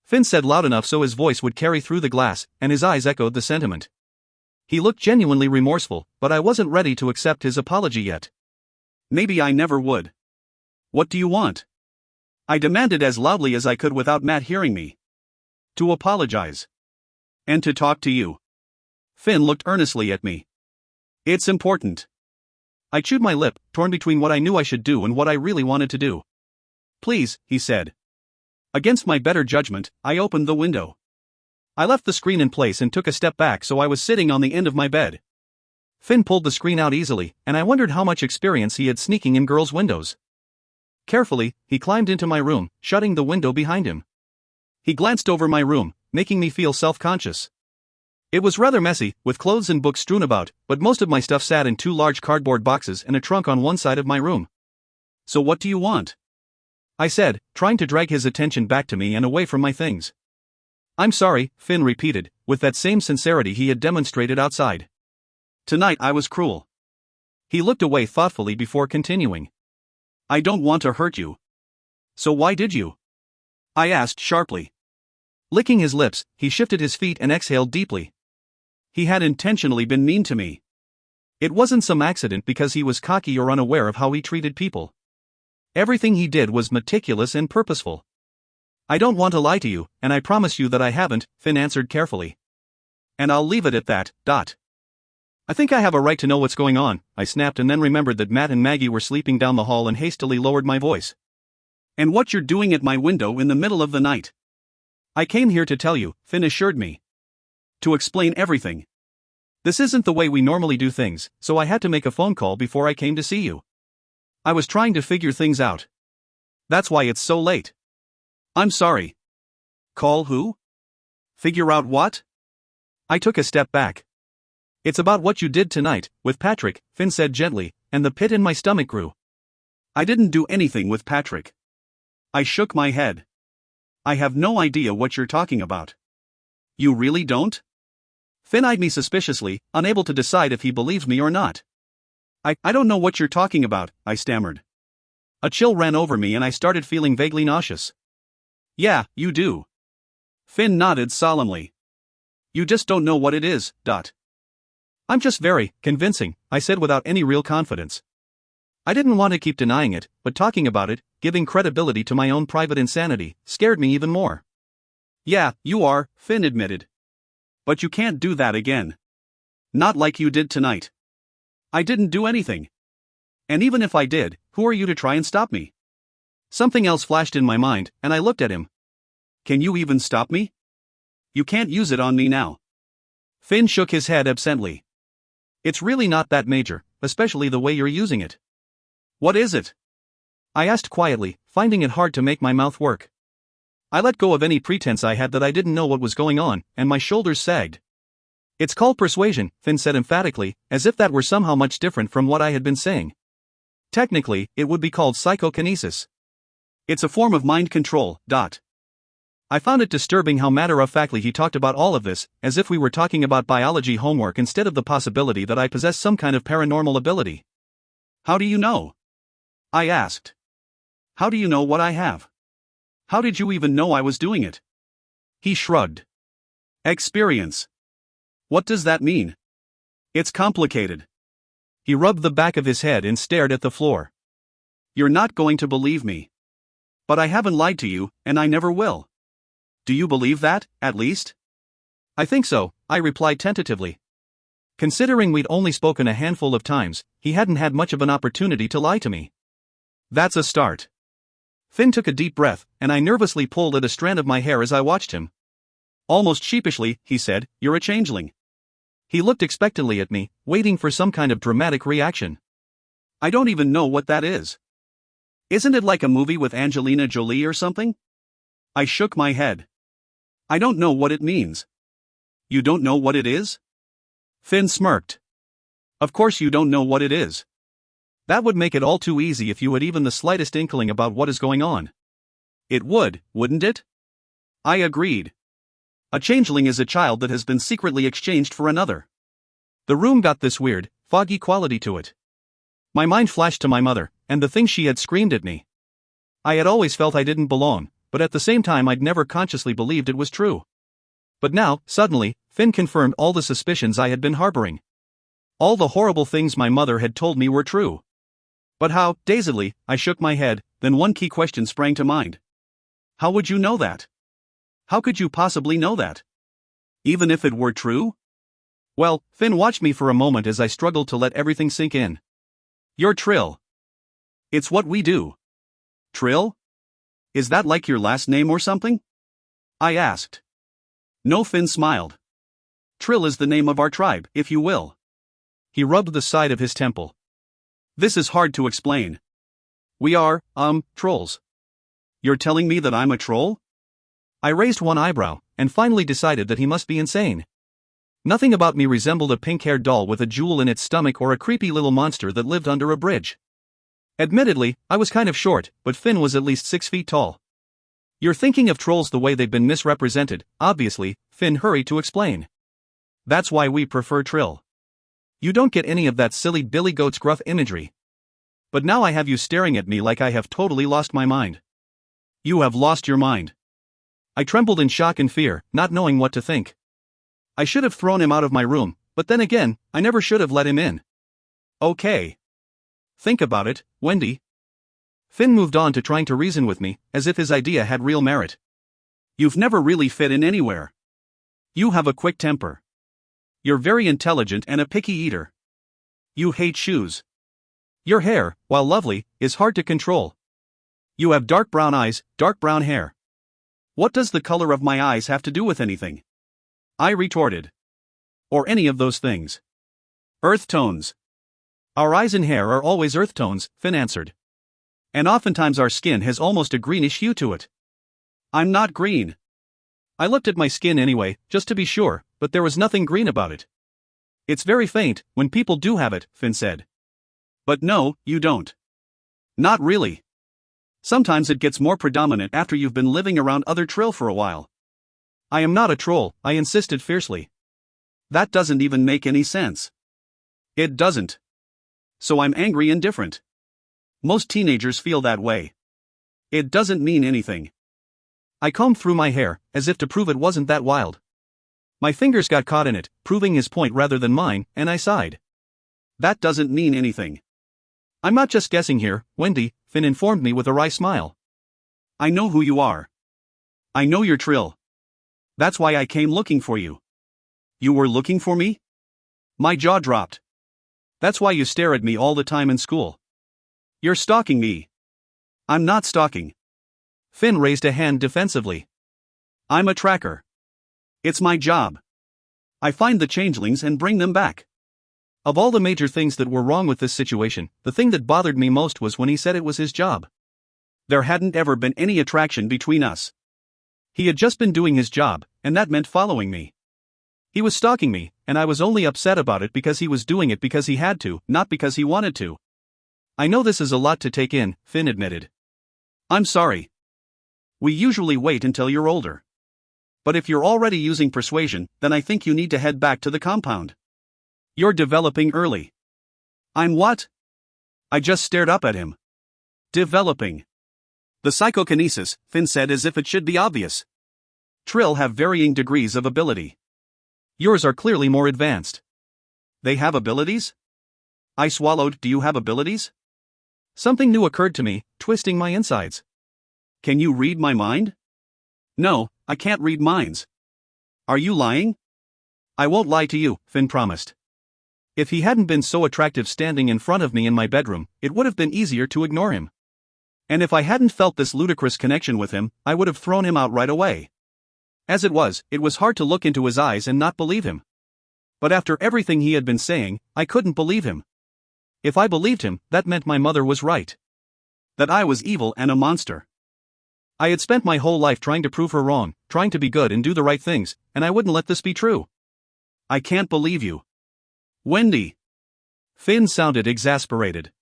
Finn said loud enough so his voice would carry through the glass, and his eyes echoed the sentiment. He looked genuinely remorseful, but I wasn't ready to accept his apology yet. Maybe I never would. What do you want? I demanded as loudly as I could without Matt hearing me. To apologize. And to talk to you. Finn looked earnestly at me. It's important. I chewed my lip, torn between what I knew I should do and what I really wanted to do. Please, he said. Against my better judgment, I opened the window. I left the screen in place and took a step back so I was sitting on the end of my bed. Finn pulled the screen out easily, and I wondered how much experience he had sneaking in girls' windows. Carefully, he climbed into my room, shutting the window behind him. He glanced over my room, making me feel self-conscious. It was rather messy, with clothes and books strewn about, but most of my stuff sat in 2 large cardboard boxes and a trunk on one side of my room. So what do you want? I said, trying to drag his attention back to me and away from my things. I'm sorry, Finn repeated, with that same sincerity he had demonstrated outside. Tonight I was cruel. He looked away thoughtfully before continuing. I don't want to hurt you. So why did you? I asked sharply. Licking his lips, he shifted his feet and exhaled deeply. He had intentionally been mean to me. It wasn't some accident because he was cocky or unaware of how he treated people. Everything he did was meticulous and purposeful. I don't want to lie to you, and I promise you that I haven't, Finn answered carefully. And I'll leave it at that, I think I have a right to know what's going on, I snapped and then remembered that Matt and Maggie were sleeping down the hall and hastily lowered my voice. And what you're doing at my window in the middle of the night. I came here to tell you, Finn assured me. To explain everything. This isn't the way we normally do things, so I had to make a phone call before I came to see you. I was trying to figure things out. That's why it's so late. I'm sorry. Call who? Figure out what? I took a step back. It's about what you did tonight, with Patrick, Finn said gently, and the pit in my stomach grew. I didn't do anything with Patrick. I shook my head. I have no idea what you're talking about. You really don't? Finn eyed me suspiciously, unable to decide if he believed me or not. I don't know what you're talking about, I stammered. A chill ran over me and I started feeling vaguely nauseous. Yeah, you do. Finn nodded solemnly. You just don't know what it is, I'm just very convincing, I said without any real confidence. I didn't want to keep denying it, but talking about it, giving credibility to my own private insanity, scared me even more. Yeah, you are, Finn admitted. But you can't do that again. Not like you did tonight. I didn't do anything. And even if I did, who are you to try and stop me? Something else flashed in my mind, and I looked at him. Can you even stop me? You can't use it on me now. Finn shook his head absently. It's really not that major, especially the way you're using it. What is it? I asked quietly, finding it hard to make my mouth work. I let go of any pretense I had that I didn't know what was going on, and my shoulders sagged. It's called persuasion, Finn said emphatically, as if that were somehow much different from what I had been saying. Technically, it would be called psychokinesis. It's a form of mind control, I found it disturbing how matter-of-factly he talked about all of this, as if we were talking about biology homework instead of the possibility that I possess some kind of paranormal ability. How do you know? I asked. How do you know what I have? How did you even know I was doing it? He shrugged. Experience. What does that mean? It's complicated. He rubbed the back of his head and stared at the floor. You're not going to believe me. But I haven't lied to you, and I never will. Do you believe that, at least? I think so, I replied tentatively. Considering we'd only spoken a handful of times, he hadn't had much of an opportunity to lie to me. That's a start. Finn took a deep breath, and I nervously pulled at a strand of my hair as I watched him. Almost sheepishly, he said, You're a changeling. He looked expectantly at me, waiting for some kind of dramatic reaction. I don't even know what that is. Isn't it like a movie with Angelina Jolie or something? I shook my head. I don't know what it means. You don't know what it is? Finn smirked. Of course you don't know what it is. That would make it all too easy if you had even the slightest inkling about what is going on. It would, wouldn't it? I agreed. A changeling is a child that has been secretly exchanged for another. The room got this weird, foggy quality to it. My mind flashed to my mother, and the things she had screamed at me. I had always felt I didn't belong, but at the same time I'd never consciously believed it was true. But now, suddenly, Finn confirmed all the suspicions I had been harboring. All the horrible things my mother had told me were true. But how, dazedly, I shook my head, then one key question sprang to mind. How would you know that? How could you possibly know that? Even if it were true? Well, Finn watched me for a moment as I struggled to let everything sink in. You're Trill. It's what we do. Trill? Is that like your last name or something? I asked. No, Finn smiled. Trill is the name of our tribe, if you will. He rubbed the side of his temple. This is hard to explain. We are, trolls. You're telling me that I'm a troll? I raised one eyebrow, and finally decided that he must be insane. Nothing about me resembled a pink-haired doll with a jewel in its stomach or a creepy little monster that lived under a bridge. Admittedly, I was kind of short, but Finn was at least 6 feet tall. You're thinking of trolls the way they've been misrepresented, obviously, Finn hurried to explain. That's why we prefer Trill. You don't get any of that silly Billy Goat's gruff imagery. But now I have you staring at me like I have totally lost my mind. You have lost your mind. I trembled in shock and fear, not knowing what to think. I should have thrown him out of my room, but then again, I never should have let him in. Okay. Think about it, Wendy. Finn moved on to trying to reason with me, as if his idea had real merit. You've never really fit in anywhere. You have a quick temper. You're very intelligent and a picky eater. You hate shoes. Your hair, while lovely, is hard to control. You have dark brown eyes, dark brown hair. What does the color of my eyes have to do with anything? I retorted. Or any of those things. Earth tones. Our eyes and hair are always earth tones, Finn answered. And oftentimes our skin has almost a greenish hue to it. I'm not green. I looked at my skin anyway, just to be sure, but there was nothing green about it. It's very faint, when people do have it, Finn said. But no, you don't. Not really. Sometimes it gets more predominant after you've been living around other Trill for a while. I am not a troll, I insisted fiercely. That doesn't even make any sense. It doesn't. So I'm angry and different. Most teenagers feel that way. It doesn't mean anything. I combed through my hair, as if to prove it wasn't that wild. My fingers got caught in it, proving his point rather than mine, and I sighed. That doesn't mean anything. I'm not just guessing here, Wendy, Finn informed me with a wry smile. I know who you are. I know you're Trill. That's why I came looking for you. You were looking for me? My jaw dropped. That's why you stare at me all the time in school. You're stalking me. I'm not stalking. Finn raised a hand defensively. I'm a tracker. It's my job. I find the changelings and bring them back. Of all the major things that were wrong with this situation, the thing that bothered me most was when he said it was his job. There hadn't ever been any attraction between us. He had just been doing his job, and that meant following me. He was stalking me, and I was only upset about it because he was doing it because he had to, not because he wanted to. I know this is a lot to take in, Finn admitted. I'm sorry. We usually wait until you're older. But if you're already using persuasion, then I think you need to head back to the compound. You're developing early. I'm what? I just stared up at him. Developing. The psychokinesis, Finn said as if it should be obvious. Trill have varying degrees of ability. Yours are clearly more advanced. They have abilities? I swallowed. Do you have abilities? Something new occurred to me, twisting my insides. Can you read my mind? No, I can't read minds. Are you lying? I won't lie to you, Finn promised. If he hadn't been so attractive standing in front of me in my bedroom, it would have been easier to ignore him. And if I hadn't felt this ludicrous connection with him, I would have thrown him out right away. As it was hard to look into his eyes and not believe him. But after everything he had been saying, I couldn't believe him. If I believed him, that meant my mother was right. That I was evil and a monster. I had spent my whole life trying to prove her wrong, trying to be good and do the right things, and I wouldn't let this be true. I can't believe you. Wendy. Finn sounded exasperated.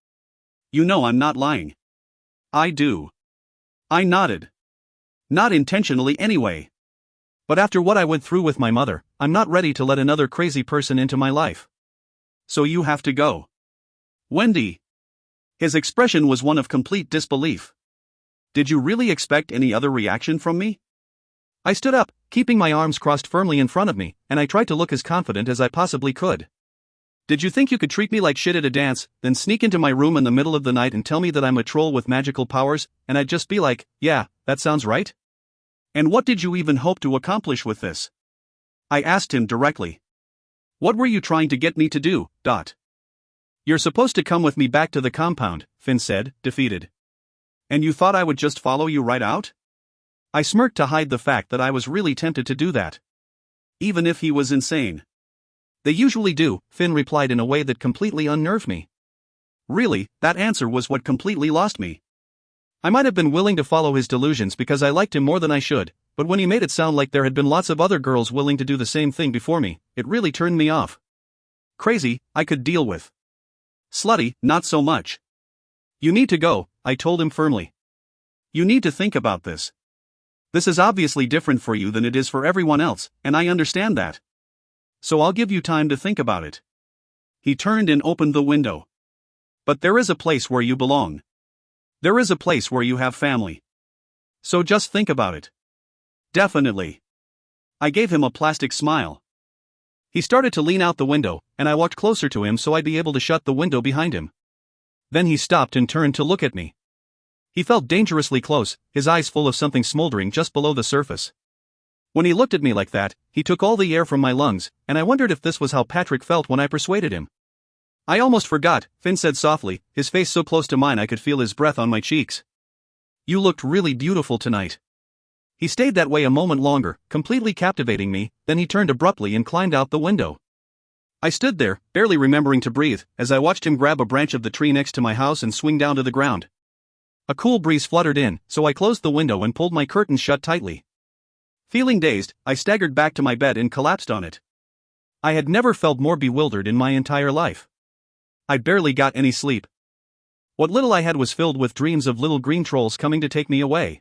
You know I'm not lying. I do. I nodded. Not intentionally anyway. But after what I went through with my mother, I'm not ready to let another crazy person into my life. So you have to go. Wendy. His expression was one of complete disbelief. Did you really expect any other reaction from me? I stood up, keeping my arms crossed firmly in front of me, and I tried to look as confident as I possibly could. Did you think you could treat me like shit at a dance, then sneak into my room in the middle of the night and tell me that I'm a troll with magical powers, and I'd just be like, yeah, that sounds right? And what did you even hope to accomplish with this? I asked him directly. What were you trying to get me to do, Dot? You're supposed to come with me back to the compound, Finn said, defeated. And you thought I would just follow you right out? I smirked to hide the fact that I was really tempted to do that. Even if he was insane. They usually do, Finn replied in a way that completely unnerved me. Really, that answer was what completely lost me. I might have been willing to follow his delusions because I liked him more than I should, but when he made it sound like there had been lots of other girls willing to do the same thing before me, it really turned me off. Crazy, I could deal with. Slutty, not so much. You need to go, I told him firmly. You need to think about this. This is obviously different for you than it is for everyone else, and I understand that. So I'll give you time to think about it. He turned and opened the window. But there is a place where you belong. There is a place where you have family. So just think about it. Definitely. I gave him a plastic smile. He started to lean out the window, and I walked closer to him so I'd be able to shut the window behind him. Then he stopped and turned to look at me. He felt dangerously close, his eyes full of something smoldering just below the surface. When he looked at me like that, he took all the air from my lungs, and I wondered if this was how Patrick felt when I persuaded him. I almost forgot, Finn said softly, his face so close to mine I could feel his breath on my cheeks. You looked really beautiful tonight. He stayed that way a moment longer, completely captivating me, then he turned abruptly and climbed out the window. I stood there, barely remembering to breathe, as I watched him grab a branch of the tree next to my house and swing down to the ground. A cool breeze fluttered in, so I closed the window and pulled my curtains shut tightly. Feeling dazed, I staggered back to my bed and collapsed on it. I had never felt more bewildered in my entire life. I barely got any sleep. What little I had was filled with dreams of little green trolls coming to take me away.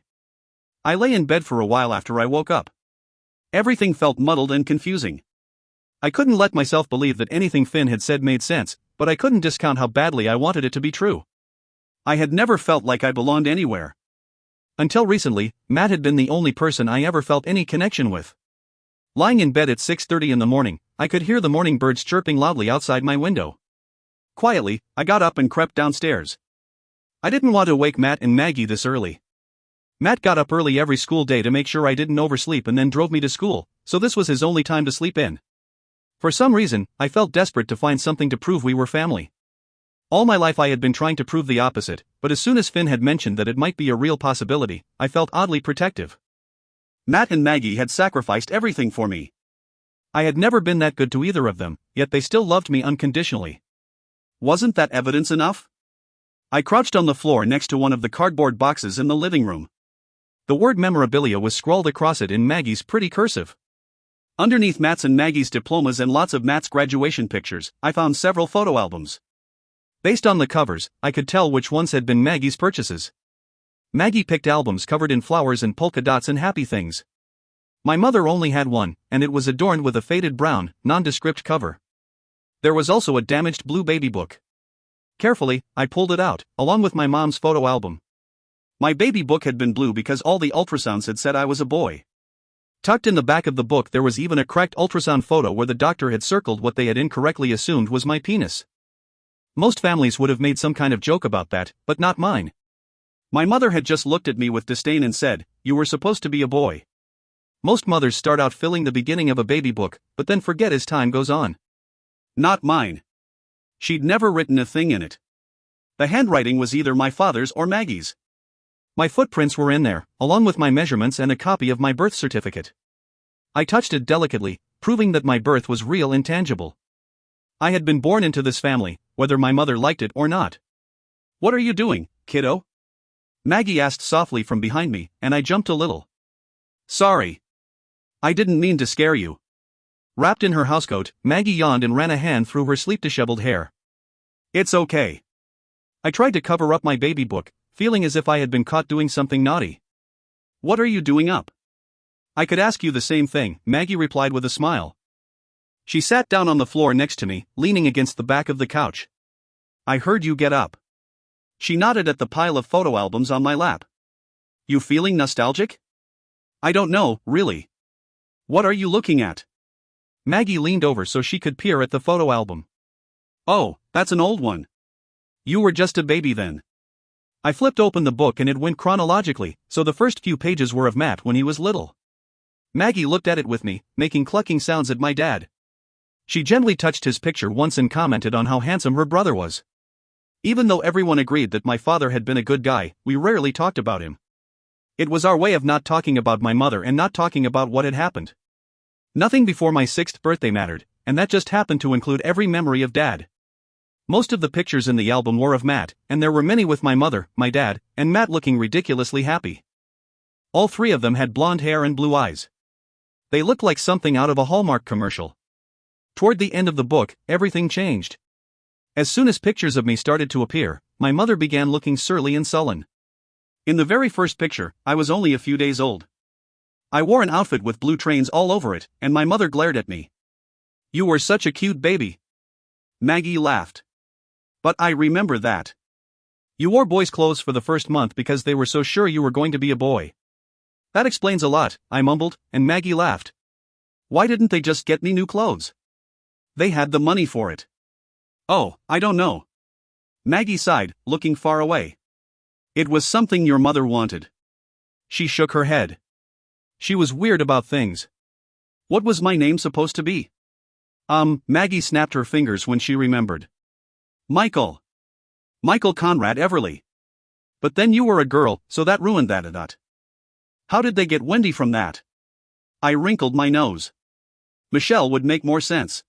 I lay in bed for a while after I woke up. Everything felt muddled and confusing. I couldn't let myself believe that anything Finn had said made sense, but I couldn't discount how badly I wanted it to be true. I had never felt like I belonged anywhere. Until recently, Matt had been the only person I ever felt any connection with. Lying in bed at 6:30 in the morning, I could hear the morning birds chirping loudly outside my window. Quietly, I got up and crept downstairs. I didn't want to wake Matt and Maggie this early. Matt got up early every school day to make sure I didn't oversleep and then drove me to school, so this was his only time to sleep in. For some reason, I felt desperate to find something to prove we were family. All my life I had been trying to prove the opposite, but as soon as Finn had mentioned that it might be a real possibility, I felt oddly protective. Matt and Maggie had sacrificed everything for me. I had never been that good to either of them, yet they still loved me unconditionally. Wasn't that evidence enough? I crouched on the floor next to one of the cardboard boxes in the living room. The word memorabilia was scrawled across it in Maggie's pretty cursive. Underneath Matt's and Maggie's diplomas and lots of Matt's graduation pictures, I found several photo albums. Based on the covers, I could tell which ones had been Maggie's purchases. Maggie picked albums covered in flowers and polka dots and happy things. My mother only had one, and it was adorned with a faded brown, nondescript cover. There was also a damaged blue baby book. Carefully, I pulled it out, along with my mom's photo album. My baby book had been blue because all the ultrasounds had said I was a boy. Tucked in the back of the book there was even a cracked ultrasound photo where the doctor had circled what they had incorrectly assumed was my penis. Most families would have made some kind of joke about that, but not mine. My mother had just looked at me with disdain and said, "You were supposed to be a boy." Most mothers start out filling the beginning of a baby book, but then forget as time goes on. Not mine. She'd never written a thing in it. The handwriting was either my father's or Maggie's. My footprints were in there, along with my measurements and a copy of my birth certificate. I touched it delicately, proving that my birth was real and tangible. I had been born into this family, whether my mother liked it or not. "What are you doing, kiddo?" Maggie asked softly from behind me, and I jumped a little. "Sorry. I didn't mean to scare you." Wrapped in her housecoat, Maggie yawned and ran a hand through her sleep-disheveled hair. "It's okay." I tried to cover up my baby book, feeling as if I had been caught doing something naughty. "What are you doing up?" "I could ask you the same thing," Maggie replied with a smile. She sat down on the floor next to me, leaning against the back of the couch. "I heard you get up." She nodded at the pile of photo albums on my lap. "You feeling nostalgic?" "I don't know, really." "What are you looking at?" Maggie leaned over so she could peer at the photo album. "Oh, that's an old one. You were just a baby then." I flipped open the book and it went chronologically, so the first few pages were of Matt when he was little. Maggie looked at it with me, making clucking sounds at my dad. She gently touched his picture once and commented on how handsome her brother was. Even though everyone agreed that my father had been a good guy, we rarely talked about him. It was our way of not talking about my mother and not talking about what had happened. Nothing before my 6th birthday mattered, and that just happened to include every memory of Dad. Most of the pictures in the album were of Matt, and there were many with my mother, my dad, and Matt looking ridiculously happy. All three of them had blonde hair and blue eyes. They looked like something out of a Hallmark commercial. Toward the end of the book, everything changed. As soon as pictures of me started to appear, my mother began looking surly and sullen. In the very first picture, I was only a few days old. I wore an outfit with blue trains all over it, and my mother glared at me. You were such a cute baby. Maggie laughed. But I remember that. You wore boys' clothes for the first month because they were so sure you were going to be a boy. That explains a lot, I mumbled, and Maggie laughed. Why didn't they just get me new clothes? They had the money for it. Oh, I don't know. Maggie sighed, looking far away. It was something your mother wanted. She shook her head. She was weird about things. What was my name supposed to be? Maggie snapped her fingers when she remembered. Michael. Michael Conrad Everly. But then you were a girl, so that ruined that. How did they get Wendy from that? I wrinkled my nose. Michelle would make more sense.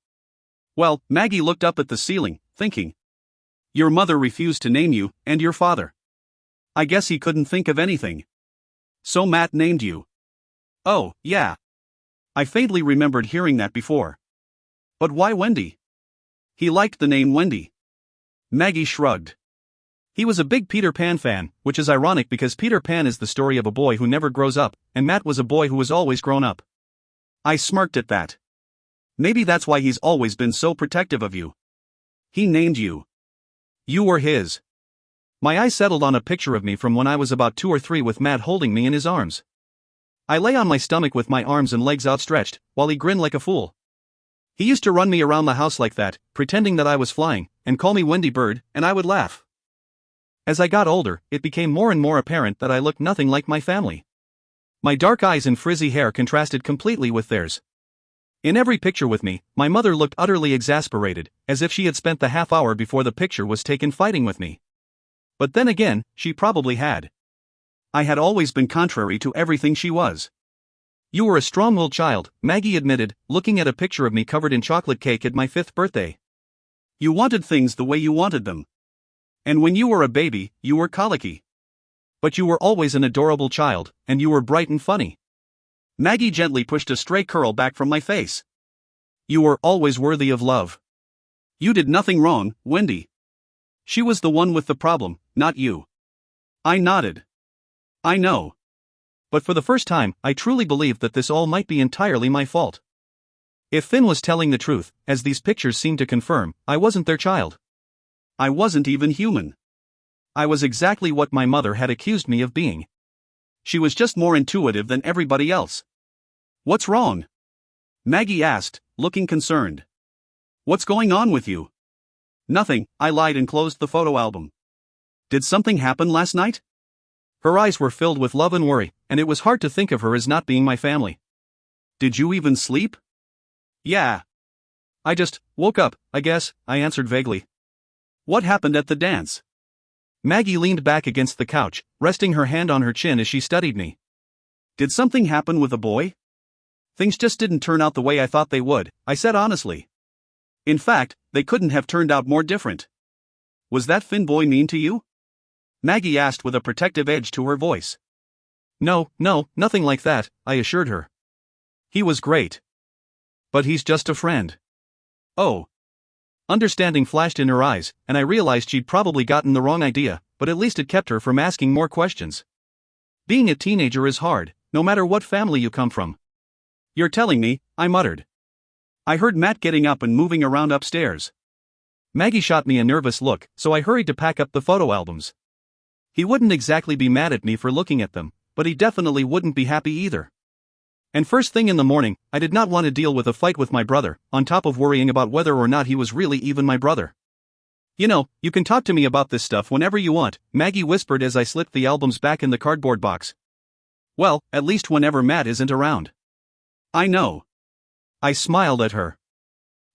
Well, Maggie looked up at the ceiling, thinking. Your mother refused to name you, and your father. I guess he couldn't think of anything. So Matt named you. Oh, yeah. I faintly remembered hearing that before. But why Wendy? He liked the name Wendy. Maggie shrugged. He was a big Peter Pan fan, which is ironic because Peter Pan is the story of a boy who never grows up, and Matt was a boy who was always grown up. I smirked at that. Maybe that's why he's always been so protective of you. He named you. You were his. My eyes settled on a picture of me from when I was about 2 or 3 with Matt holding me in his arms. I lay on my stomach with my arms and legs outstretched, while he grinned like a fool. He used to run me around the house like that, pretending that I was flying, and call me Wendy Bird, and I would laugh. As I got older, it became more and more apparent that I looked nothing like my family. My dark eyes and frizzy hair contrasted completely with theirs. In every picture with me, my mother looked utterly exasperated, as if she had spent the half hour before the picture was taken fighting with me. But then again, she probably had. I had always been contrary to everything she was. You were a strong-willed child, Maggie admitted, looking at a picture of me covered in chocolate cake at my 5th birthday. You wanted things the way you wanted them. And when you were a baby, you were colicky. But you were always an adorable child, and you were bright and funny. Maggie gently pushed a stray curl back from my face. You were always worthy of love. You did nothing wrong, Wendy. She was the one with the problem, not you. I nodded. I know. But for the first time, I truly believed that this all might be entirely my fault. If Finn was telling the truth, as these pictures seemed to confirm, I wasn't their child. I wasn't even human. I was exactly what my mother had accused me of being. She was just more intuitive than everybody else. What's wrong? Maggie asked, looking concerned. What's going on with you? Nothing, I lied and closed the photo album. Did something happen last night? Her eyes were filled with love and worry, and it was hard to think of her as not being my family. Did you even sleep? Yeah. I just woke up, I guess, I answered vaguely. What happened at the dance? Maggie leaned back against the couch, resting her hand on her chin as she studied me. Did something happen with a boy? Things just didn't turn out the way I thought they would, I said honestly. In fact, they couldn't have turned out more different. Was that Finn boy mean to you? Maggie asked with a protective edge to her voice. No, nothing like that, I assured her. He was great. But he's just a friend. Oh. Understanding flashed in her eyes, and I realized she'd probably gotten the wrong idea, but at least it kept her from asking more questions. Being a teenager is hard, no matter what family you come from. You're telling me, I muttered. I heard Matt getting up and moving around upstairs. Maggie shot me a nervous look, so I hurried to pack up the photo albums. He wouldn't exactly be mad at me for looking at them, but he definitely wouldn't be happy either. And first thing in the morning, I did not want to deal with a fight with my brother, on top of worrying about whether or not he was really even my brother. You know, you can talk to me about this stuff whenever you want, Maggie whispered as I slipped the albums back in the cardboard box. Well, at least whenever Matt isn't around. I know. I smiled at her.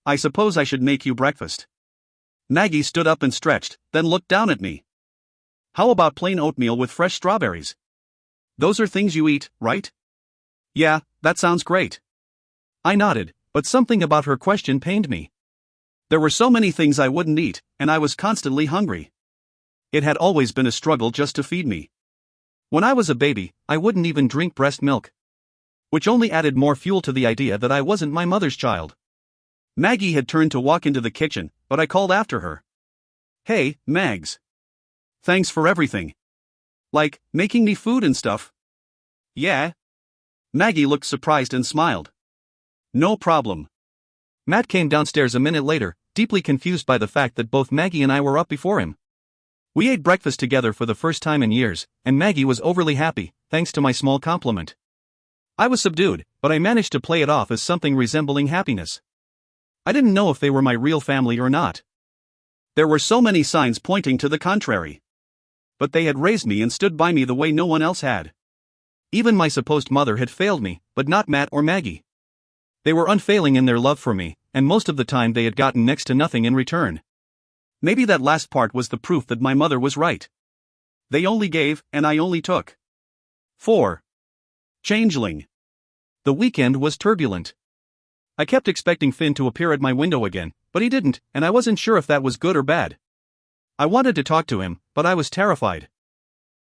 I suppose I should make you breakfast. Maggie stood up and stretched, then looked down at me. How about plain oatmeal with fresh strawberries? Those are things you eat, right? Yeah, that sounds great. I nodded, but something about her question pained me. There were so many things I wouldn't eat, and I was constantly hungry. It had always been a struggle just to feed me. When I was a baby, I wouldn't even drink breast milk. Which only added more fuel to the idea that I wasn't my mother's child. Maggie had turned to walk into the kitchen, but I called after her. Hey, Mags. Thanks for everything. Like, making me food and stuff. Yeah. Maggie looked surprised and smiled. No problem. Matt came downstairs a minute later, deeply confused by the fact that both Maggie and I were up before him. We ate breakfast together for the first time in years, and Maggie was overly happy, thanks to my small compliment. I was subdued, but I managed to play it off as something resembling happiness. I didn't know if they were my real family or not. There were so many signs pointing to the contrary. But they had raised me and stood by me the way no one else had. Even my supposed mother had failed me, but not Matt or Maggie. They were unfailing in their love for me, and most of the time they had gotten next to nothing in return. Maybe that last part was the proof that my mother was right. They only gave, and I only took. 4. Changeling. The weekend was turbulent. I kept expecting Finn to appear at my window again, but he didn't, and I wasn't sure if that was good or bad. I wanted to talk to him, but I was terrified.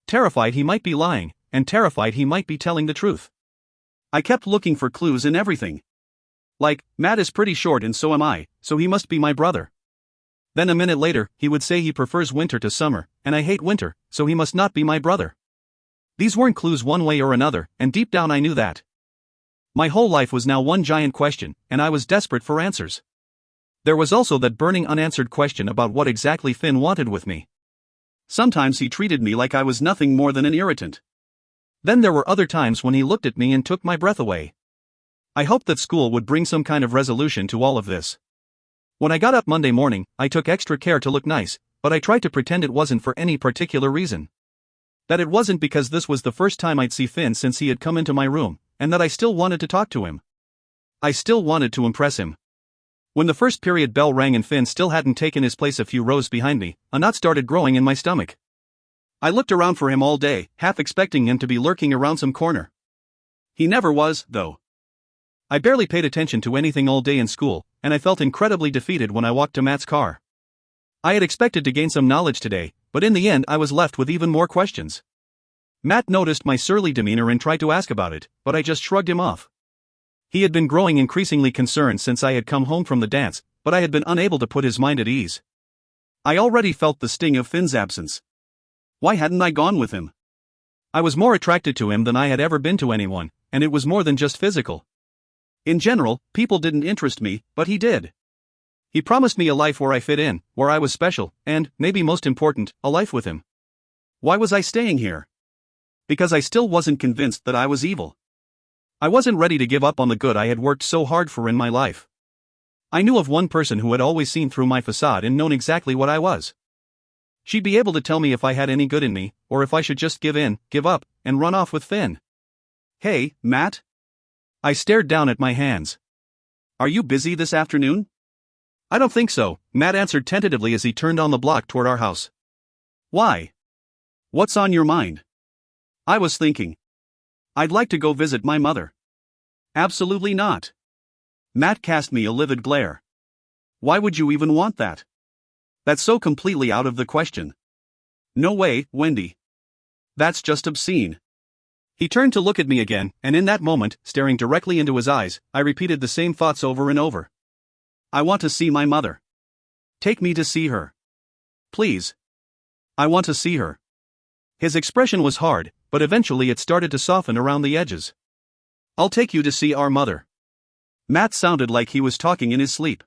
Terrified he might be lying, and terrified he might be telling the truth. I kept looking for clues in everything. Like, Matt is pretty short and so am I, so he must be my brother. Then a minute later, he would say he prefers winter to summer, and I hate winter, so he must not be my brother. These weren't clues one way or another, and deep down I knew that. My whole life was now one giant question, and I was desperate for answers. There was also that burning unanswered question about what exactly Finn wanted with me. Sometimes he treated me like I was nothing more than an irritant. Then there were other times when he looked at me and took my breath away. I hoped that school would bring some kind of resolution to all of this. When I got up Monday morning, I took extra care to look nice, but I tried to pretend it wasn't for any particular reason. That it wasn't because this was the first time I'd see Finn since he had come into my room, and that I still wanted to talk to him. I still wanted to impress him. When the first period bell rang and Finn still hadn't taken his place a few rows behind me, a knot started growing in my stomach. I looked around for him all day, half expecting him to be lurking around some corner. He never was, though. I barely paid attention to anything all day in school, and I felt incredibly defeated when I walked to Matt's car. I had expected to gain some knowledge today, but in the end I was left with even more questions. Matt noticed my surly demeanor and tried to ask about it, but I just shrugged him off. He had been growing increasingly concerned since I had come home from the dance, but I had been unable to put his mind at ease. I already felt the sting of Finn's absence. Why hadn't I gone with him? I was more attracted to him than I had ever been to anyone, and it was more than just physical. In general, people didn't interest me, but he did. He promised me a life where I fit in, where I was special, and, maybe most important, a life with him. Why was I staying here? Because I still wasn't convinced that I was evil. I wasn't ready to give up on the good I had worked so hard for in my life. I knew of one person who had always seen through my facade and known exactly what I was. She'd be able to tell me if I had any good in me, or if I should just give in, give up, and run off with Finn. Hey, Matt? I stared down at my hands. Are you busy this afternoon? I don't think so, Matt answered tentatively as he turned on the block toward our house. Why? What's on your mind? I was thinking. I'd like to go visit my mother. Absolutely not. Matt cast me a livid glare. Why would you even want that? That's so completely out of the question. No way, Wendy. That's just obscene. He turned to look at me again, and in that moment, staring directly into his eyes, I repeated the same thoughts over and over. I want to see my mother. Take me to see her. Please. I want to see her. His expression was hard, but eventually it started to soften around the edges. I'll take you to see our mother. Matt sounded like he was talking in his sleep.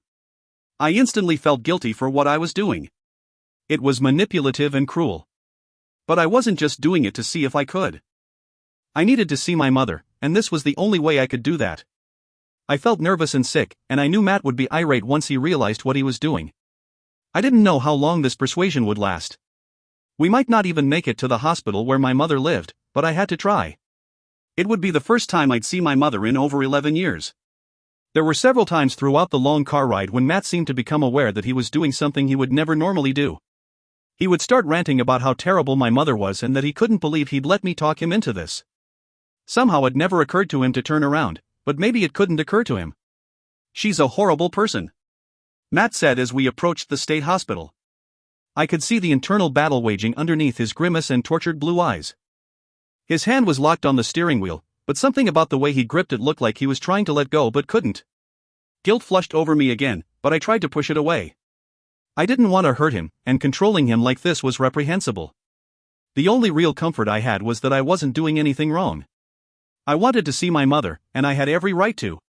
I instantly felt guilty for what I was doing. It was manipulative and cruel. But I wasn't just doing it to see if I could. I needed to see my mother, and this was the only way I could do that. I felt nervous and sick, and I knew Matt would be irate once he realized what he was doing. I didn't know how long this persuasion would last. We might not even make it to the hospital where my mother lived, but I had to try. It would be the first time I'd see my mother in over 11 years. There were several times throughout the long car ride when Matt seemed to become aware that he was doing something he would never normally do. He would start ranting about how terrible my mother was and that he couldn't believe he'd let me talk him into this. Somehow it never occurred to him to turn around, but maybe it couldn't occur to him. She's a horrible person, Matt said as we approached the state hospital. I could see the internal battle waging underneath his grimace and tortured blue eyes. His hand was locked on the steering wheel, but something about the way he gripped it looked like he was trying to let go but couldn't. Guilt flushed over me again, but I tried to push it away. I didn't want to hurt him, and controlling him like this was reprehensible. The only real comfort I had was that I wasn't doing anything wrong. I wanted to see my mother, and I had every right to.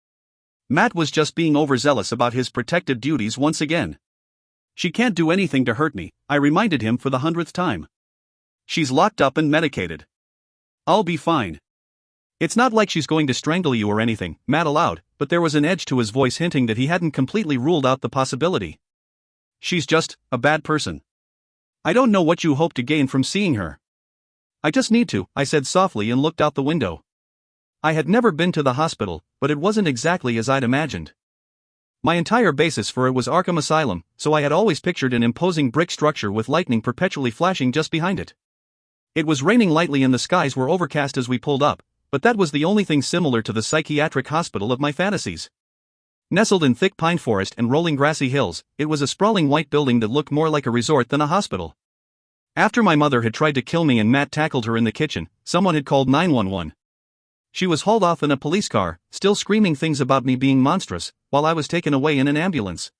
Matt was just being overzealous about his protective duties once again. She can't do anything to hurt me, I reminded him for the 100th time. She's locked up and medicated. I'll be fine. It's not like she's going to strangle you or anything, Matt allowed, but there was an edge to his voice hinting that he hadn't completely ruled out the possibility. She's just a bad person. I don't know what you hope to gain from seeing her. I just need to, I said softly and looked out the window. I had never been to the hospital, but it wasn't exactly as I'd imagined. My entire basis for it was Arkham Asylum, so I had always pictured an imposing brick structure with lightning perpetually flashing just behind it. It was raining lightly and the skies were overcast as we pulled up, but that was the only thing similar to the psychiatric hospital of my fantasies. Nestled in thick pine forest and rolling grassy hills, it was a sprawling white building that looked more like a resort than a hospital. After my mother had tried to kill me and Matt tackled her in the kitchen, someone had called 911. She was hauled off in a police car, still screaming things about me being monstrous, while I was taken away in an ambulance.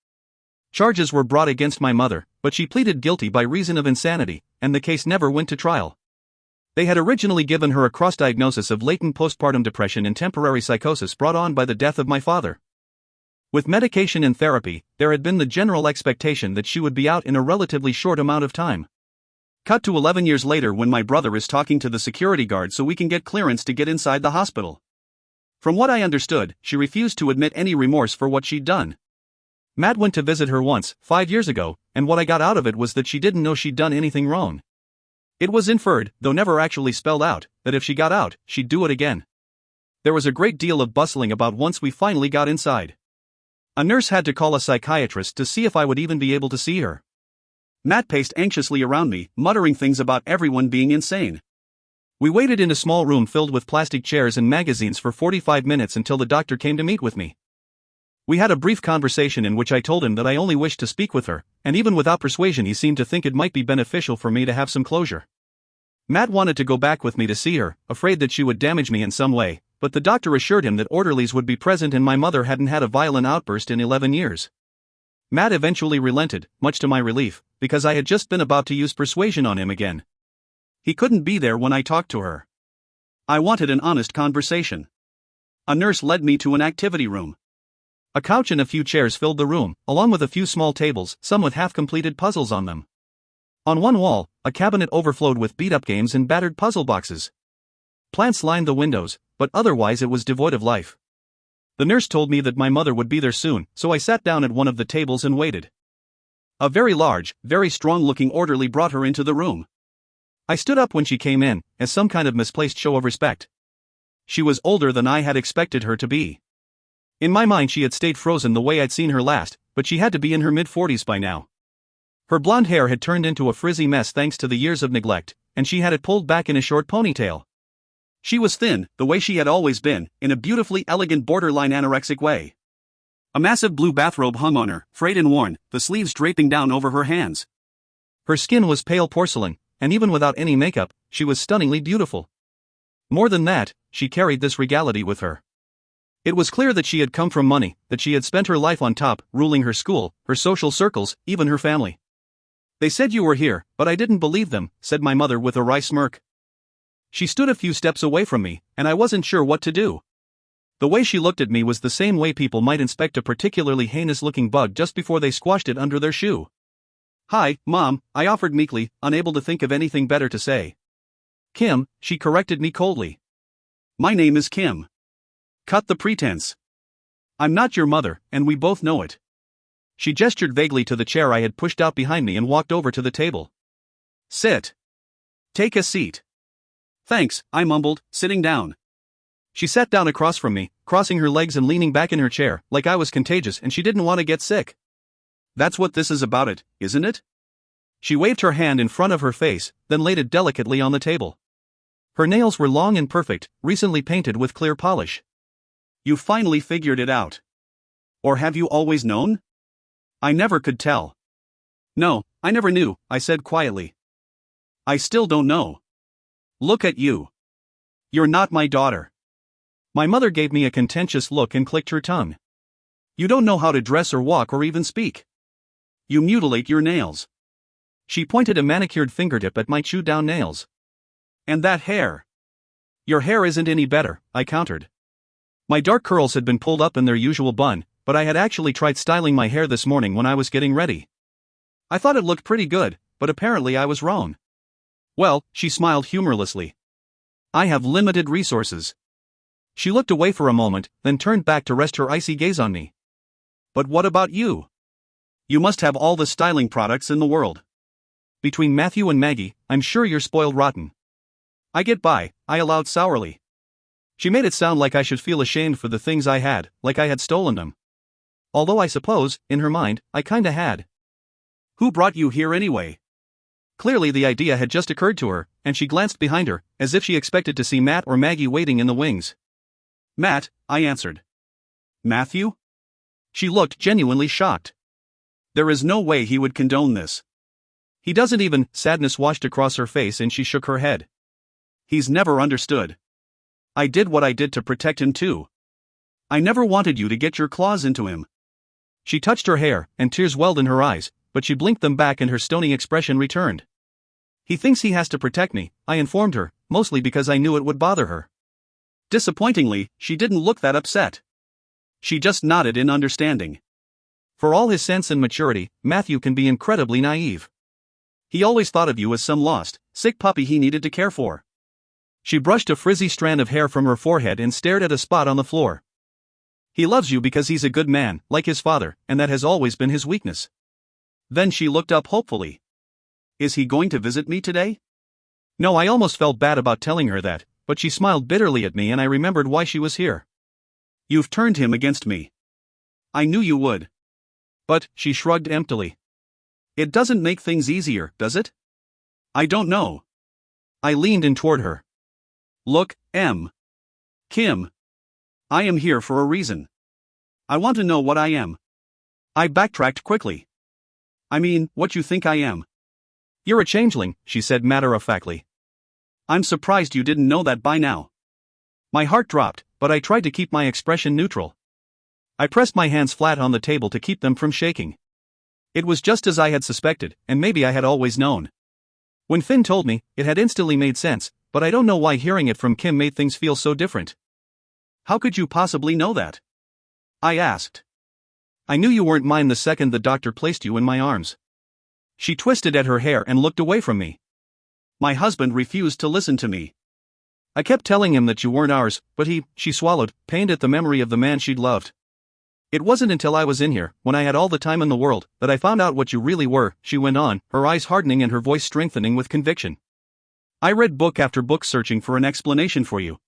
Charges were brought against my mother, but she pleaded guilty by reason of insanity, and the case never went to trial. They had originally given her a cross-diagnosis of latent postpartum depression and temporary psychosis brought on by the death of my father. With medication and therapy, there had been the general expectation that she would be out in a relatively short amount of time. Cut to 11 years later when my brother is talking to the security guard so we can get clearance to get inside the hospital. From what I understood, she refused to admit any remorse for what she'd done. Matt went to visit her once, 5 years ago, and what I got out of it was that she didn't know she'd done anything wrong. It was inferred, though never actually spelled out, that if she got out, she'd do it again. There was a great deal of bustling about once we finally got inside. A nurse had to call a psychiatrist to see if I would even be able to see her. Matt paced anxiously around me, muttering things about everyone being insane. We waited in a small room filled with plastic chairs and magazines for 45 minutes until the doctor came to meet with me. We had a brief conversation in which I told him that I only wished to speak with her, and even without persuasion he seemed to think it might be beneficial for me to have some closure. Matt wanted to go back with me to see her, afraid that she would damage me in some way, but the doctor assured him that orderlies would be present and my mother hadn't had a violent outburst in 11 years. Matt eventually relented, much to my relief, because I had just been about to use persuasion on him again. He couldn't be there when I talked to her. I wanted an honest conversation. A nurse led me to an activity room. A couch and a few chairs filled the room, along with a few small tables, some with half-completed puzzles on them. On one wall, a cabinet overflowed with beat-up games and battered puzzle boxes. Plants lined the windows, but otherwise it was devoid of life. The nurse told me that my mother would be there soon, so I sat down at one of the tables and waited. A very large, very strong-looking orderly brought her into the room. I stood up when she came in, as some kind of misplaced show of respect. She was older than I had expected her to be. In my mind she had stayed frozen the way I'd seen her last, but she had to be in her mid-40s by now. Her blonde hair had turned into a frizzy mess thanks to the years of neglect, and she had it pulled back in a short ponytail. She was thin, the way she had always been, in a beautifully elegant borderline anorexic way. A massive blue bathrobe hung on her, frayed and worn, the sleeves draping down over her hands. Her skin was pale porcelain, and even without any makeup, she was stunningly beautiful. More than that, she carried this regality with her. It was clear that she had come from money, that she had spent her life on top, ruling her school, her social circles, even her family. "They said you were here, but I didn't believe them," said my mother with a wry smirk. She stood a few steps away from me, and I wasn't sure what to do. The way she looked at me was the same way people might inspect a particularly heinous-looking bug just before they squashed it under their shoe. "Hi, Mom," I offered meekly, unable to think of anything better to say. "Kim," she corrected me coldly. "My name is Kim. Cut the pretense. I'm not your mother, and we both know it." She gestured vaguely to the chair I had pushed out behind me and walked over to the table. "Sit. Take a seat." "Thanks," I mumbled, sitting down. She sat down across from me, crossing her legs and leaning back in her chair, like I was contagious and she didn't want to get sick. "That's what this is about it, isn't it?" She waved her hand in front of her face, then laid it delicately on the table. Her nails were long and perfect, recently painted with clear polish. "You finally figured it out. Or have you always known?" I never could tell. "No, I never knew," I said quietly. "I still don't know. Look at you. You're not my daughter." My mother gave me a contentious look and clicked her tongue. "You don't know how to dress or walk or even speak. You mutilate your nails." She pointed a manicured fingertip at my chewed-down nails. "And that hair. Your hair isn't any better, I countered. My dark curls had been pulled up in their usual bun, but I had actually tried styling my hair this morning when I was getting ready. I thought it looked pretty good, but apparently I was wrong. Well, she smiled humorlessly. I have limited resources. She looked away for a moment, then turned back to rest her icy gaze on me. But what about you? You must have all the styling products in the world. Between Matthew and Maggie, I'm sure you're spoiled rotten. I get by, I allowed sourly. She made it sound like I should feel ashamed for the things I had, like I had stolen them. Although I suppose, in her mind, I kinda had. Who brought you here anyway? Clearly the idea had just occurred to her, and she glanced behind her, as if she expected to see Matt or Maggie waiting in the wings. Matt, I answered. Matthew? She looked genuinely shocked. There is no way he would condone this. He doesn't even. Sadness washed across her face and she shook her head. He's never understood. I did what I did to protect him too. I never wanted you to get your claws into him. She touched her hair, and tears welled in her eyes, but she blinked them back and her stony expression returned. He thinks he has to protect me, I informed her, mostly because I knew it would bother her. Disappointingly, she didn't look that upset. She just nodded in understanding. For all his sense and maturity, Matthew can be incredibly naive. He always thought of you as some lost, sick puppy he needed to care for. She brushed a frizzy strand of hair from her forehead and stared at a spot on the floor. He loves you because he's a good man, like his father, and that has always been his weakness. Then she looked up hopefully. Is he going to visit me today? No, I almost felt bad about telling her that, but she smiled bitterly at me and I remembered why she was here. You've turned him against me. I knew you would. But, she shrugged emptily. It doesn't make things easier, does it? I don't know. I leaned in toward her. Look, Kim. I am here for a reason. I want to know what I am. I backtracked quickly. I mean, what you think I am. You're a changeling, she said matter-of-factly. I'm surprised you didn't know that by now. My heart dropped, but I tried to keep my expression neutral. I pressed my hands flat on the table to keep them from shaking. It was just as I had suspected, and maybe I had always known. When Finn told me, it had instantly made sense, but I don't know why hearing it from Kim made things feel so different. How could you possibly know that? I asked. I knew you weren't mine the second the doctor placed you in my arms. She twisted at her hair and looked away from me. My husband refused to listen to me. I kept telling him that you weren't ours, but she swallowed, pained at the memory of the man she'd loved. It wasn't until I was in here, when I had all the time in the world, that I found out what you really were, she went on, her eyes hardening and her voice strengthening with conviction. I read book after book searching for an explanation for you.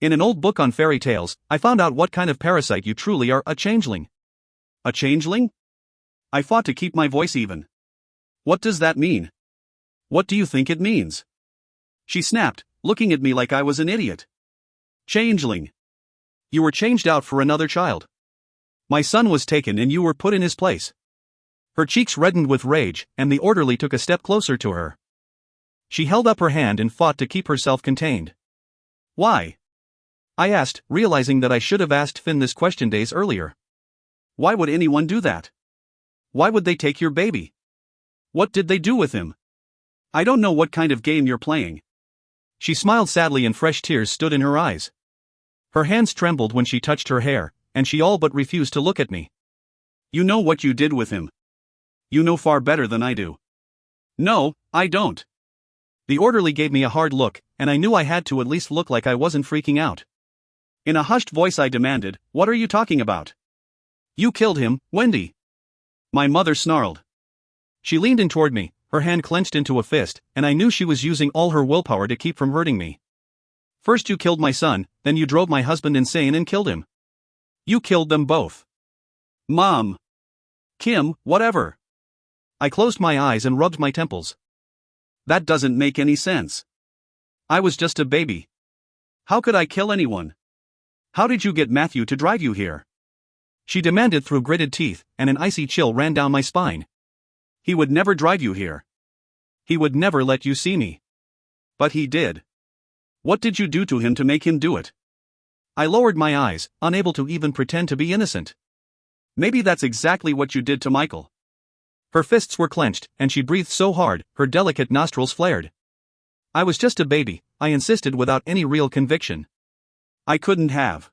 In an old book on fairy tales, I found out what kind of parasite you truly are, a changeling. A changeling? I fought to keep my voice even. What does that mean? What do you think it means? She snapped, looking at me like I was an idiot. Changeling. You were changed out for another child. My son was taken and you were put in his place. Her cheeks reddened with rage, and the orderly took a step closer to her. She held up her hand and fought to keep herself contained. Why? I asked, realizing that I should have asked Finn this question days earlier. Why would anyone do that? Why would they take your baby? What did they do with him? I don't know what kind of game you're playing. She smiled sadly and fresh tears stood in her eyes. Her hands trembled when she touched her hair, and she all but refused to look at me. You know what you did with him. You know far better than I do. No, I don't. The orderly gave me a hard look, and I knew I had to at least look like I wasn't freaking out. In a hushed voice I demanded, what are you talking about? You killed him, Wendy. My mother snarled. She leaned in toward me, her hand clenched into a fist, and I knew she was using all her willpower to keep from hurting me. First you killed my son, then you drove my husband insane and killed him. You killed them both. Mom. Kim, whatever. I closed my eyes and rubbed my temples. That doesn't make any sense. I was just a baby. How could I kill anyone? How did you get Matthew to drive you here? She demanded through gritted teeth, and an icy chill ran down my spine. He would never drive you here. He would never let you see me. But he did. What did you do to him to make him do it? I lowered my eyes, unable to even pretend to be innocent. Maybe that's exactly what you did to Michael. Her fists were clenched, and she breathed so hard, her delicate nostrils flared. I was just a baby, I insisted without any real conviction. I couldn't have.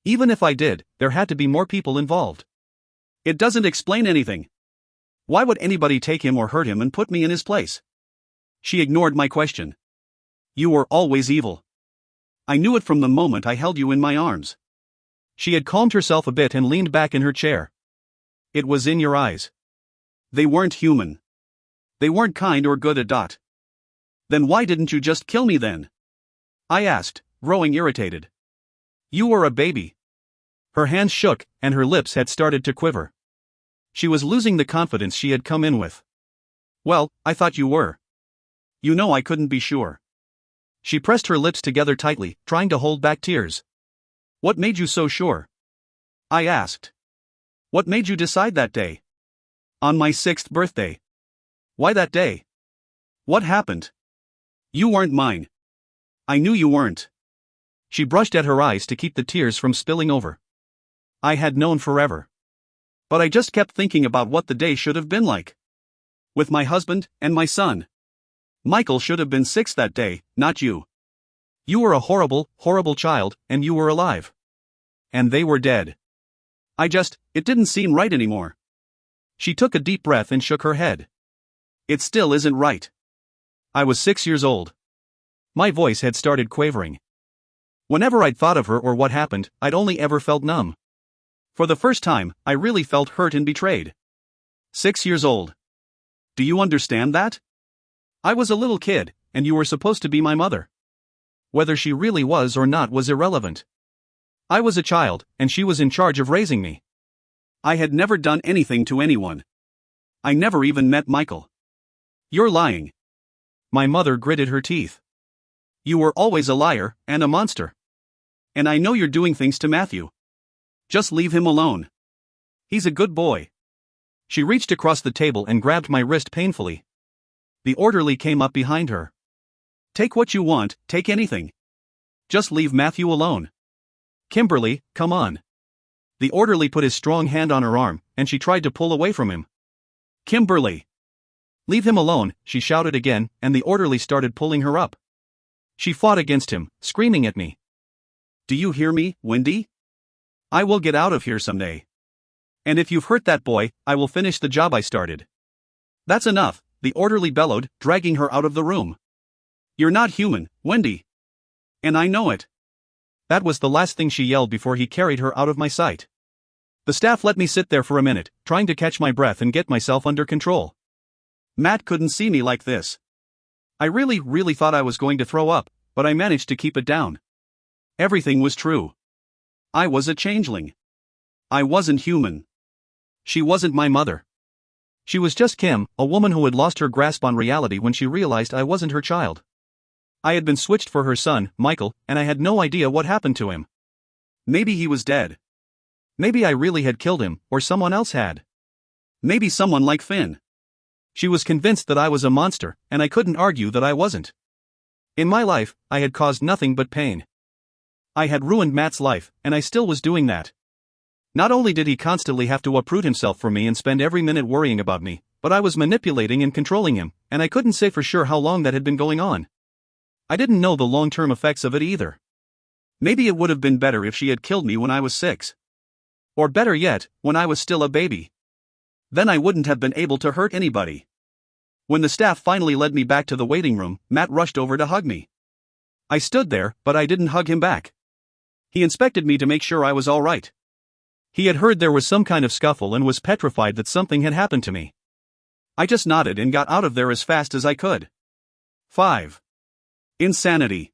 Even if I did, there had to be more people involved. It doesn't explain anything. Why would anybody take him or hurt him and put me in his place? She ignored my question. You were always evil. I knew it from the moment I held you in my arms. She had calmed herself a bit and leaned back in her chair. It was in your eyes. They weren't human. They weren't kind or good. Then why didn't you just kill me then? I asked, growing irritated. You were a baby. Her hands shook, and her lips had started to quiver. She was losing the confidence she had come in with. Well, I thought you were. You know I couldn't be sure. She pressed her lips together tightly, trying to hold back tears. What made you so sure? I asked. What made you decide that day? On my 6th birthday. Why that day? What happened? You weren't mine. I knew you weren't. She brushed at her eyes to keep the tears from spilling over. I had known forever. But I just kept thinking about what the day should have been like. With my husband and my son. Michael should have been 6 that day, not you. You were a horrible, horrible child, and you were alive. And they were dead. It didn't seem right anymore. She took a deep breath and shook her head. It still isn't right. I was 6 years old. My voice had started quavering. Whenever I'd thought of her or what happened, I'd only ever felt numb. For the first time, I really felt hurt and betrayed. 6 years old. Do you understand that? I was a little kid, and you were supposed to be my mother. Whether she really was or not was irrelevant. I was a child, and she was in charge of raising me. I had never done anything to anyone. I never even met Michael. You're lying. My mother gritted her teeth. You were always a liar, and a monster. And I know you're doing things to Matthew. Just leave him alone. He's a good boy. She reached across the table and grabbed my wrist painfully. The orderly came up behind her. Take what you want, take anything. Just leave Matthew alone. Kimberly, come on. The orderly put his strong hand on her arm, and she tried to pull away from him. Kimberly! Leave him alone, she shouted again, and the orderly started pulling her up. She fought against him, screaming at me. Do you hear me, Wendy? I will get out of here someday. And if you've hurt that boy, I will finish the job I started. That's enough, the orderly bellowed, dragging her out of the room. You're not human, Wendy. And I know it. That was the last thing she yelled before he carried her out of my sight. The staff let me sit there for a minute, trying to catch my breath and get myself under control. Matt couldn't see me like this. I really thought I was going to throw up, but I managed to keep it down. Everything was true. I was a changeling. I wasn't human. She wasn't my mother. She was just Kim, a woman who had lost her grasp on reality when she realized I wasn't her child. I had been switched for her son, Michael, and I had no idea what happened to him. Maybe he was dead. Maybe I really had killed him, or someone else had. Maybe someone like Finn. She was convinced that I was a monster, and I couldn't argue that I wasn't. In my life, I had caused nothing but pain. I had ruined Matt's life, and I still was doing that. Not only did he constantly have to uproot himself for me and spend every minute worrying about me, but I was manipulating and controlling him, and I couldn't say for sure how long that had been going on. I didn't know the long-term effects of it either. Maybe it would have been better if she had killed me when I was 6. Or better yet, when I was still a baby. Then I wouldn't have been able to hurt anybody. When the staff finally led me back to the waiting room, Matt rushed over to hug me. I stood there, but I didn't hug him back. He inspected me to make sure I was all right. He had heard there was some kind of scuffle and was petrified that something had happened to me. I just nodded and got out of there as fast as I could. 5. Insanity.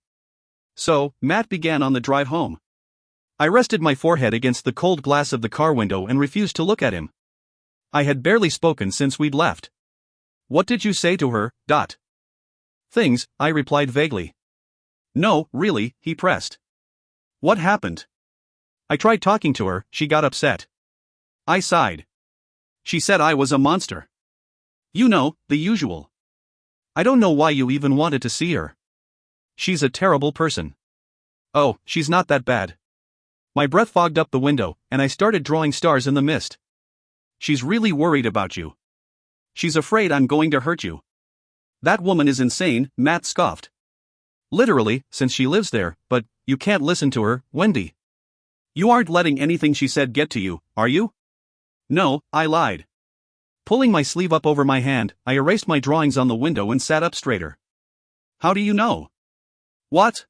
So, Matt began on the drive home. I rested my forehead against the cold glass of the car window and refused to look at him. I had barely spoken since we'd left. What did you say to her, Dot? Things, I replied vaguely. No, really, he pressed. What happened? I tried talking to her, she got upset. I sighed. She said I was a monster. You know, the usual. I don't know why you even wanted to see her. She's a terrible person. Oh, she's not that bad. My breath fogged up the window, and I started drawing stars in the mist. She's really worried about you. She's afraid I'm going to hurt you. That woman is insane, Matt scoffed. Literally, since she lives there, but you can't listen to her, Wendy. You aren't letting anything she said get to you, are you? No, I lied. Pulling my sleeve up over my hand, I erased my drawings on the window and sat up straighter. How do you know? What?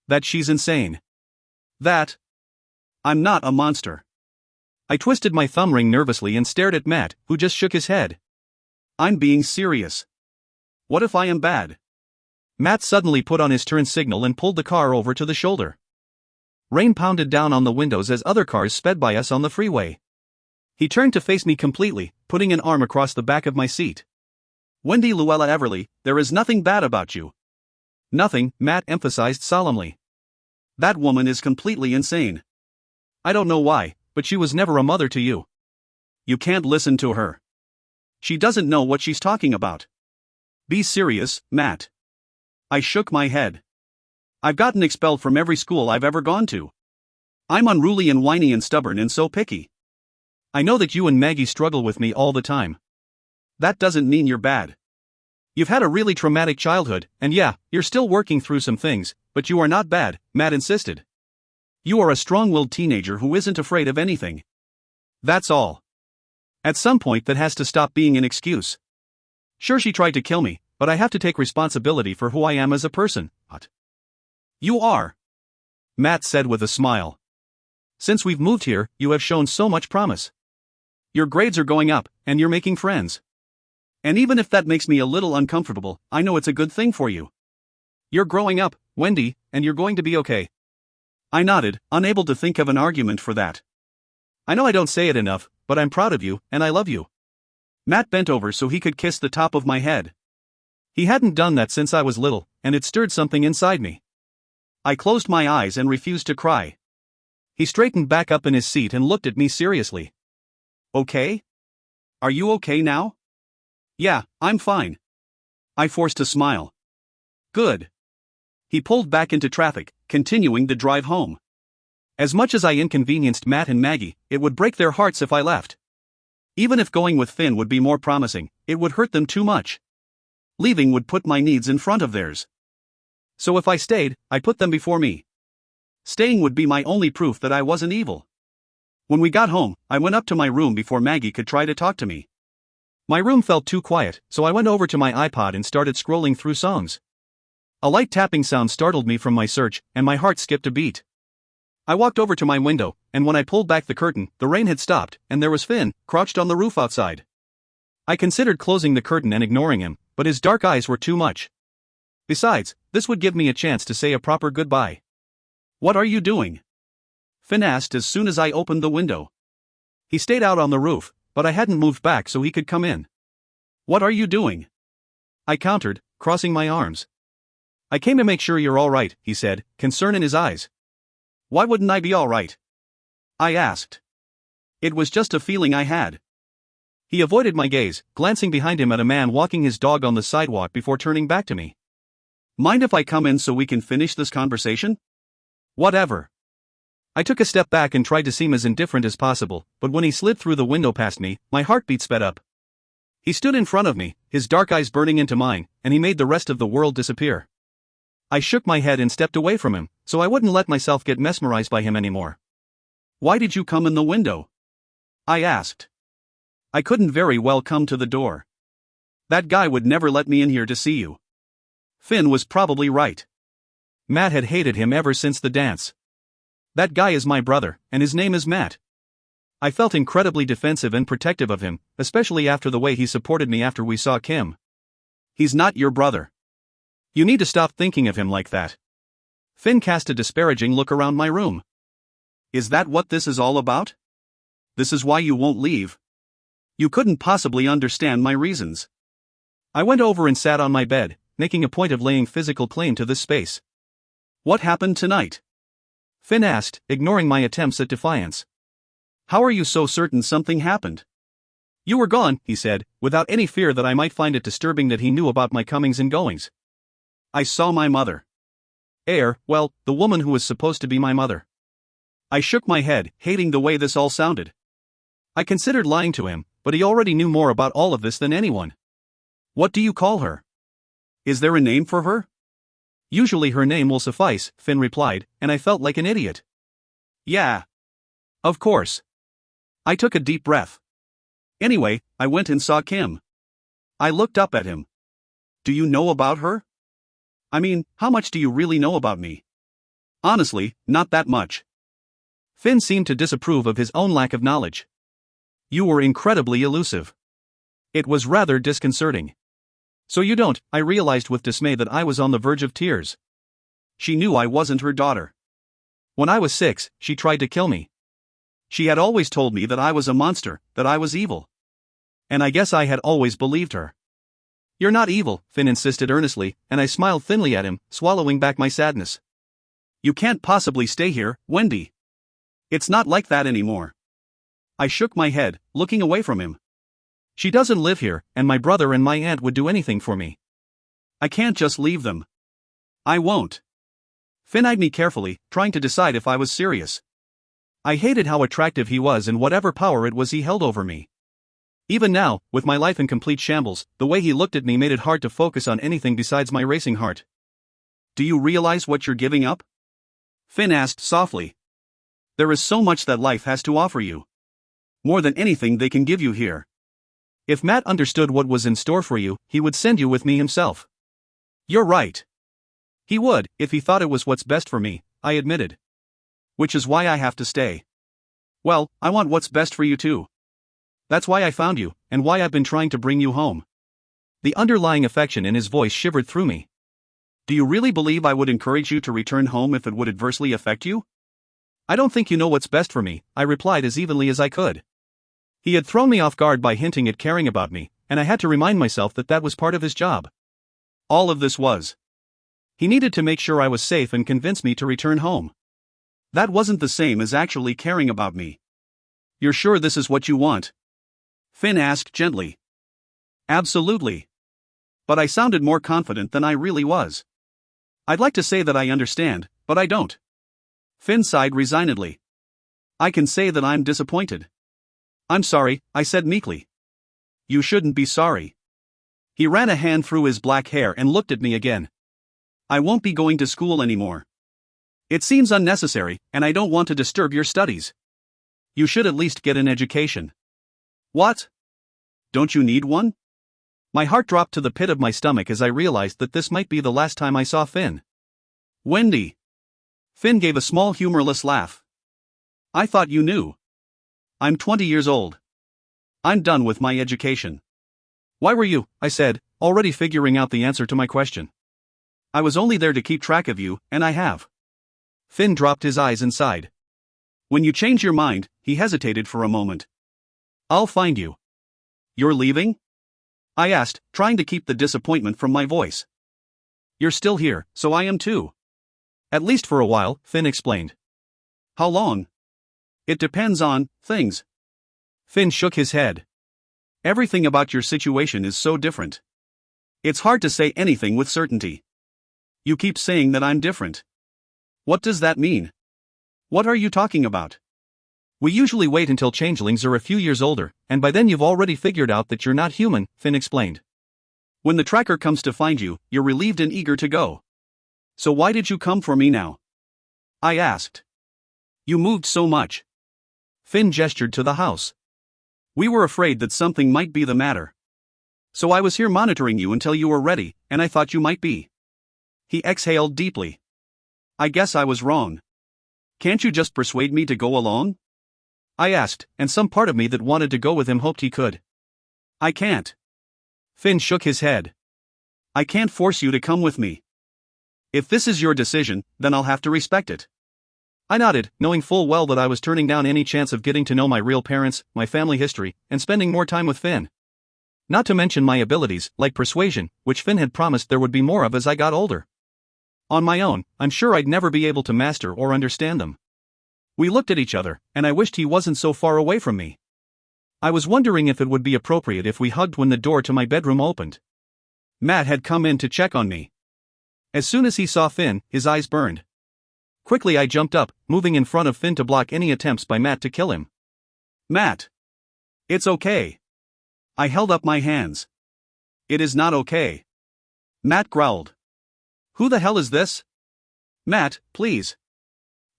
That she's insane. That. I'm not a monster. I twisted my thumb ring nervously and stared at Matt, who just shook his head. I'm being serious. What if I am bad? Matt suddenly put on his turn signal and pulled the car over to the shoulder. Rain pounded down on the windows as other cars sped by us on the freeway. He turned to face me completely, putting an arm across the back of my seat. Wendy Luella Everly, there is nothing bad about you. Nothing, Matt emphasized solemnly. That woman is completely insane. I don't know why, but she was never a mother to you. You can't listen to her. She doesn't know what she's talking about. Be serious, Matt. I shook my head. I've gotten expelled from every school I've ever gone to. I'm unruly and whiny and stubborn and so picky. I know that you and Maggie struggle with me all the time. That doesn't mean you're bad. You've had a really traumatic childhood, and yeah, you're still working through some things, but you are not bad, Matt insisted. You are a strong-willed teenager who isn't afraid of anything. That's all. At some point that has to stop being an excuse. Sure, she tried to kill me, but I have to take responsibility for who I am as a person. What? You are. Matt said with a smile. Since we've moved here, you have shown so much promise. Your grades are going up, and you're making friends. And even if that makes me a little uncomfortable, I know it's a good thing for you. You're growing up, Wendy, and you're going to be okay. I nodded, unable to think of an argument for that. I know I don't say it enough, but I'm proud of you, and I love you. Matt bent over so he could kiss the top of my head. He hadn't done that since I was little, and it stirred something inside me. I closed my eyes and refused to cry. He straightened back up in his seat and looked at me seriously. Okay? Are you okay now? Yeah, I'm fine. I forced a smile. Good. He pulled back into traffic, continuing the drive home. As much as I inconvenienced Matt and Maggie, it would break their hearts if I left. Even if going with Finn would be more promising, it would hurt them too much. Leaving would put my needs in front of theirs. So if I stayed, I put them before me. Staying would be my only proof that I wasn't evil. When we got home, I went up to my room before Maggie could try to talk to me. My room felt too quiet, so I went over to my iPod and started scrolling through songs. A light tapping sound startled me from my search, and my heart skipped a beat. I walked over to my window, and when I pulled back the curtain, the rain had stopped, and there was Finn, crouched on the roof outside. I considered closing the curtain and ignoring him, but his dark eyes were too much. Besides, this would give me a chance to say a proper goodbye. What are you doing? Finn asked as soon as I opened the window. He stayed out on the roof, but I hadn't moved back so he could come in. What are you doing? I countered, crossing my arms. I came to make sure you're all right, he said, concern in his eyes. Why wouldn't I be all right? I asked. It was just a feeling I had. He avoided my gaze, glancing behind him at a man walking his dog on the sidewalk before turning back to me. Mind if I come in so we can finish this conversation? Whatever. I took a step back and tried to seem as indifferent as possible, but when he slid through the window past me, my heartbeat sped up. He stood in front of me, his dark eyes burning into mine, and he made the rest of the world disappear. I shook my head and stepped away from him, so I wouldn't let myself get mesmerized by him anymore. Why did you come in the window? I asked. I couldn't very well come to the door. That guy would never let me in here to see you. Finn was probably right. Matt had hated him ever since the dance. That guy is my brother, and his name is Matt. I felt incredibly defensive and protective of him, especially after the way he supported me after we saw Kim. He's not your brother. You need to stop thinking of him like that. Finn cast a disparaging look around my room. Is that what this is all about? This is why you won't leave? You couldn't possibly understand my reasons. I went over and sat on my bed, making a point of laying physical claim to this space. What happened tonight? Finn asked, ignoring my attempts at defiance. How are you so certain something happened? You were gone, he said, without any fear that I might find it disturbing that he knew about my comings and goings. I saw my mother. Well, the woman who was supposed to be my mother. I shook my head, hating the way this all sounded. I considered lying to him, but he already knew more about all of this than anyone. What do you call her? Is there a name for her? Usually her name will suffice, Finn replied, and I felt like an idiot. Yeah. Of course. I took a deep breath. Anyway, I went and saw Kim. I looked up at him. Do you know about her? I mean, how much do you really know about me? Honestly, not that much. Finn seemed to disapprove of his own lack of knowledge. You were incredibly elusive. It was rather disconcerting. So you don't, I realized with dismay that I was on the verge of tears. She knew I wasn't her daughter. When I was 6, she tried to kill me. She had always told me that I was a monster, that I was evil. And I guess I had always believed her. You're not evil, Finn insisted earnestly, and I smiled thinly at him, swallowing back my sadness. You can't possibly stay here, Wendy. It's not like that anymore. I shook my head, looking away from him. She doesn't live here, and my brother and my aunt would do anything for me. I can't just leave them. I won't. Finn eyed me carefully, trying to decide if I was serious. I hated how attractive he was and whatever power it was he held over me. Even now, with my life in complete shambles, the way he looked at me made it hard to focus on anything besides my racing heart. Do you realize what you're giving up? Finn asked softly. There is so much that life has to offer you. More than anything they can give you here. If Matt understood what was in store for you, he would send you with me himself. You're right. He would, if he thought it was what's best for me, I admitted. Which is why I have to stay. Well, I want what's best for you too. That's why I found you, and why I've been trying to bring you home. The underlying affection in his voice shivered through me. Do you really believe I would encourage you to return home if it would adversely affect you? I don't think you know what's best for me, I replied as evenly as I could. He had thrown me off guard by hinting at caring about me, and I had to remind myself that that was part of his job. All of this was. He needed to make sure I was safe and convince me to return home. That wasn't the same as actually caring about me. You're sure this is what you want? Finn asked gently. Absolutely. But I sounded more confident than I really was. I'd like to say that I understand, but I don't. Finn sighed resignedly. I can say that I'm disappointed. I'm sorry, I said meekly. You shouldn't be sorry. He ran a hand through his black hair and looked at me again. I won't be going to school anymore. It seems unnecessary, and I don't want to disturb your studies. You should at least get an education. What? Don't you need one? My heart dropped to the pit of my stomach as I realized that this might be the last time I saw Finn. Wendy. Finn gave a small humorless laugh. I thought you knew. I'm 20 years old. I'm done with my education. Why were you? I said, already figuring out the answer to my question. I was only there to keep track of you, and I have. Finn dropped his eyes and sighed. When you change your mind, he hesitated for a moment. I'll find you. You're leaving? I asked, trying to keep the disappointment from my voice. You're still here, so I am too. At least for a while, Finn explained. How long? It depends on things. Finn shook his head. Everything about your situation is so different. It's hard to say anything with certainty. You keep saying that I'm different. What does that mean? What are you talking about? We usually wait until changelings are a few years older, and by then you've already figured out that you're not human, Finn explained. When the tracker comes to find you, you're relieved and eager to go. So why did you come for me now? I asked. You moved so much. Finn gestured to the house. We were afraid that something might be the matter. So I was here monitoring you until you were ready, and I thought you might be. He exhaled deeply. I guess I was wrong. Can't you just persuade me to go along? I asked, and some part of me that wanted to go with him hoped he could. I can't. Finn shook his head. I can't force you to come with me. If this is your decision, then I'll have to respect it. I nodded, knowing full well that I was turning down any chance of getting to know my real parents, my family history, and spending more time with Finn. Not to mention my abilities, like persuasion, which Finn had promised there would be more of as I got older. On my own, I'm sure I'd never be able to master or understand them. We looked at each other, and I wished he wasn't so far away from me. I was wondering if it would be appropriate if we hugged when the door to my bedroom opened. Matt had come in to check on me. As soon as he saw Finn, his eyes burned. Quickly I jumped up, moving in front of Finn to block any attempts by Matt to kill him. Matt! It's okay. I held up my hands. It is not okay. Matt growled. Who the hell is this? Matt, please.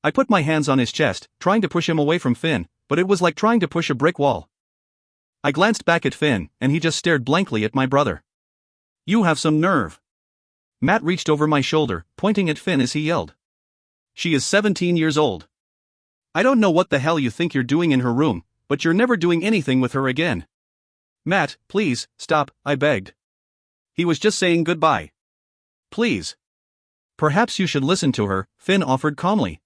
I put my hands on his chest, trying to push him away from Finn, but it was like trying to push a brick wall. I glanced back at Finn, and he just stared blankly at my brother. You have some nerve. Matt reached over my shoulder, pointing at Finn as he yelled. She is 17 years old. I don't know what the hell you think you're doing in her room, but you're never doing anything with her again. Matt, please, stop, I begged. He was just saying goodbye. Please. Perhaps you should listen to her, Finn offered calmly.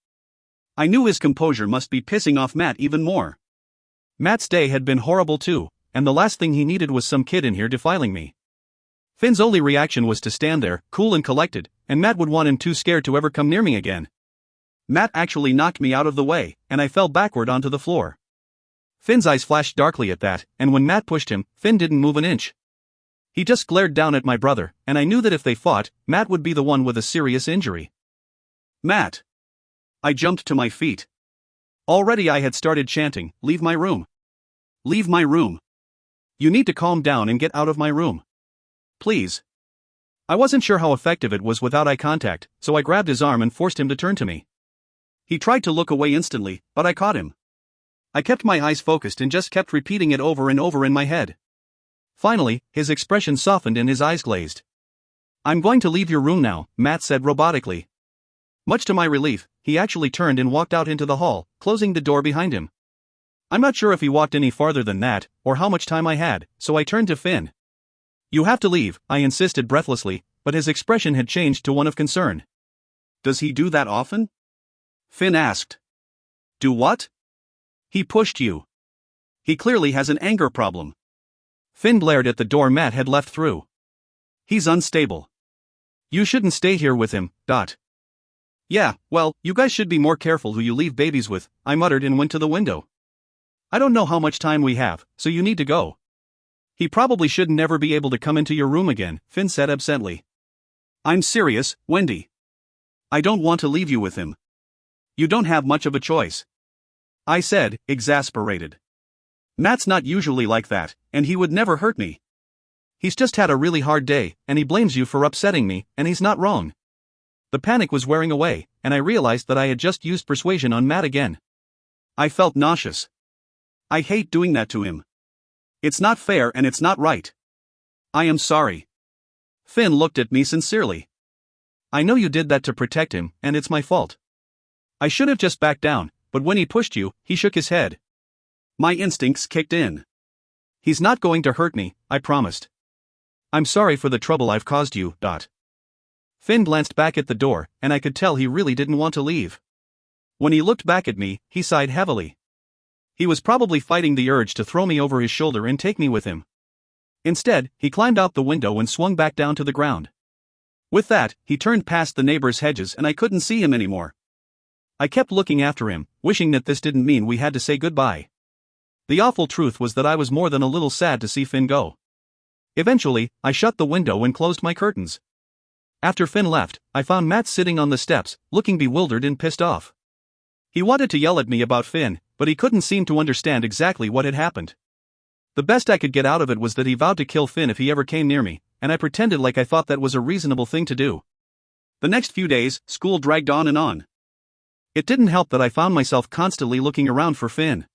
I knew his composure must be pissing off Matt even more. Matt's day had been horrible too, and the last thing he needed was some kid in here defiling me. Finn's only reaction was to stand there, cool and collected, and Matt would want him too scared to ever come near me again. Matt actually knocked me out of the way, and I fell backward onto the floor. Finn's eyes flashed darkly at that, and when Matt pushed him, Finn didn't move an inch. He just glared down at my brother, and I knew that if they fought, Matt would be the one with a serious injury. Matt! I jumped to my feet. Already I had started chanting, "Leave my room. Leave my room. You need to calm down and get out of my room. Please." I wasn't sure how effective it was without eye contact, so I grabbed his arm and forced him to turn to me. He tried to look away instantly, but I caught him. I kept my eyes focused and just kept repeating it over and over in my head. Finally, his expression softened and his eyes glazed. "I'm going to leave your room now," Matt said robotically. Much to my relief, he actually turned and walked out into the hall, closing the door behind him. I'm not sure if he walked any farther than that, or how much time I had, so I turned to Finn. "You have to leave," I insisted breathlessly, but his expression had changed to one of concern. "Does he do that often?" Finn asked. "Do what?" "He pushed you. He clearly has an anger problem." Finn glared at the door Matt had left through. "He's unstable. You shouldn't stay here with him, Dot." "Yeah, well, you guys should be more careful who you leave babies with," I muttered and went to the window. "I don't know how much time we have, so you need to go." "He probably should never be able to come into your room again," Finn said absently. "I'm serious, Wendy. I don't want to leave you with him. You don't have much of a choice," I said, exasperated. "Matt's not usually like that, and he would never hurt me. He's just had a really hard day, and he blames you for upsetting me, and he's not wrong." The panic was wearing away, and I realized that I had just used persuasion on Matt again. I felt nauseous. I hate doing that to him. It's not fair and it's not right. I am sorry. Finn looked at me sincerely. "I know you did that to protect him, and it's my fault. I should have just backed down, but when he pushed you, he shook his head. My instincts kicked in. He's not going to hurt me, I promised. I'm sorry for the trouble I've caused you, Dot." Finn glanced back at the door, and I could tell he really didn't want to leave. When he looked back at me, he sighed heavily. He was probably fighting the urge to throw me over his shoulder and take me with him. Instead, he climbed out the window and swung back down to the ground. With that, he turned past the neighbor's hedges and I couldn't see him anymore. I kept looking after him, wishing that this didn't mean we had to say goodbye. The awful truth was that I was more than a little sad to see Finn go. Eventually, I shut the window and closed my curtains. After Finn left, I found Matt sitting on the steps, looking bewildered and pissed off. He wanted to yell at me about Finn, but he couldn't seem to understand exactly what had happened. The best I could get out of it was that he vowed to kill Finn if he ever came near me, and I pretended like I thought that was a reasonable thing to do. The next few days, school dragged on and on. It didn't help that I found myself constantly looking around for Finn.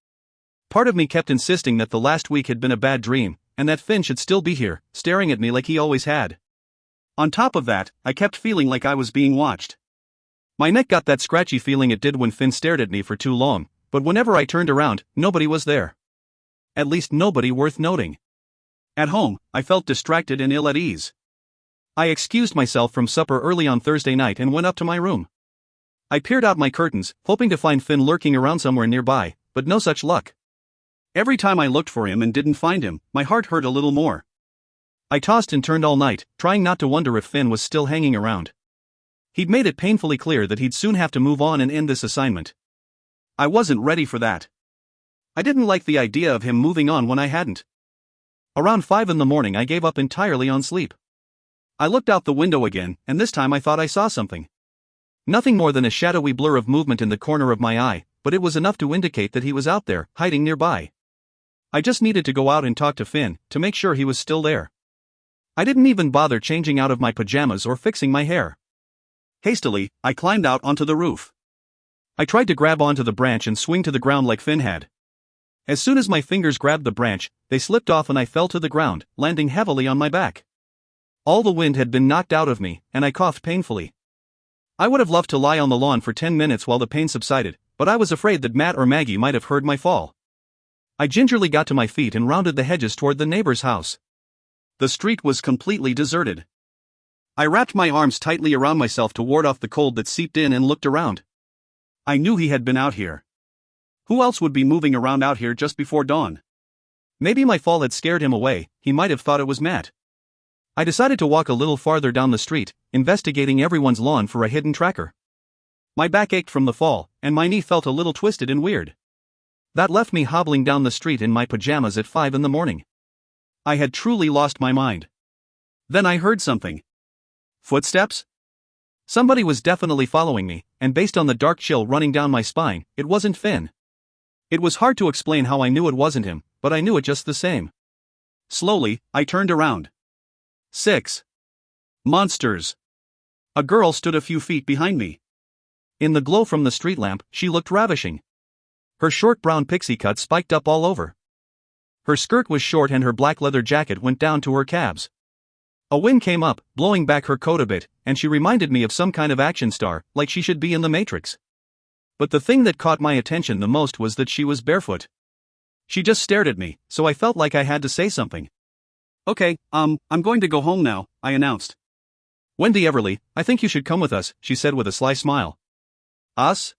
Part of me kept insisting that the last week had been a bad dream, and that Finn should still be here, staring at me like he always had. On top of that, I kept feeling like I was being watched. My neck got that scratchy feeling it did when Finn stared at me for too long, but whenever I turned around, nobody was there. At least nobody worth noting. At home, I felt distracted and ill at ease. I excused myself from supper early on Thursday night and went up to my room. I peered out my curtains, hoping to find Finn lurking around somewhere nearby, but no such luck. Every time I looked for him and didn't find him, my heart hurt a little more. I tossed and turned all night, trying not to wonder if Finn was still hanging around. He'd made it painfully clear that he'd soon have to move on and end this assignment. I wasn't ready for that. I didn't like the idea of him moving on when I hadn't. Around 5 in the morning I gave up entirely on sleep. I looked out the window again, and this time I thought I saw something. Nothing more than a shadowy blur of movement in the corner of my eye, but it was enough to indicate that he was out there, hiding nearby. I just needed to go out and talk to Finn, to make sure he was still there. I didn't even bother changing out of my pajamas or fixing my hair. Hastily, I climbed out onto the roof. I tried to grab onto the branch and swing to the ground like Finn had. As soon as my fingers grabbed the branch, they slipped off and I fell to the ground, landing heavily on my back. All the wind had been knocked out of me, and I coughed painfully. I would have loved to lie on the lawn for 10 minutes while the pain subsided, but I was afraid that Matt or Maggie might have heard my fall. I gingerly got to my feet and rounded the hedges toward the neighbor's house. The street was completely deserted. I wrapped my arms tightly around myself to ward off the cold that seeped in and looked around. I knew he had been out here. Who else would be moving around out here just before dawn? Maybe my fall had scared him away. He might have thought it was Matt. I decided to walk a little farther down the street, investigating everyone's lawn for a hidden tracker. My back ached from the fall, and my knee felt a little twisted and weird. That left me hobbling down the street in my pajamas at 5 in the morning. I had truly lost my mind. Then I heard something. Footsteps? Somebody was definitely following me, and based on the dark chill running down my spine, it wasn't Finn. It was hard to explain how I knew it wasn't him, but I knew it just the same. Slowly, I turned around. 6. Monsters. A girl stood a few feet behind me. In the glow from the street lamp, she looked ravishing. Her short brown pixie cut spiked up all over. Her skirt was short and her black leather jacket went down to her calves. A wind came up, blowing back her coat a bit, and she reminded me of some kind of action star, like she should be in the Matrix. But the thing that caught my attention the most was that she was barefoot. She just stared at me, so I felt like I had to say something. Okay, I'm going to go home now, I announced. Wendy Everly, I think you should come with us, she said with a sly smile. Us?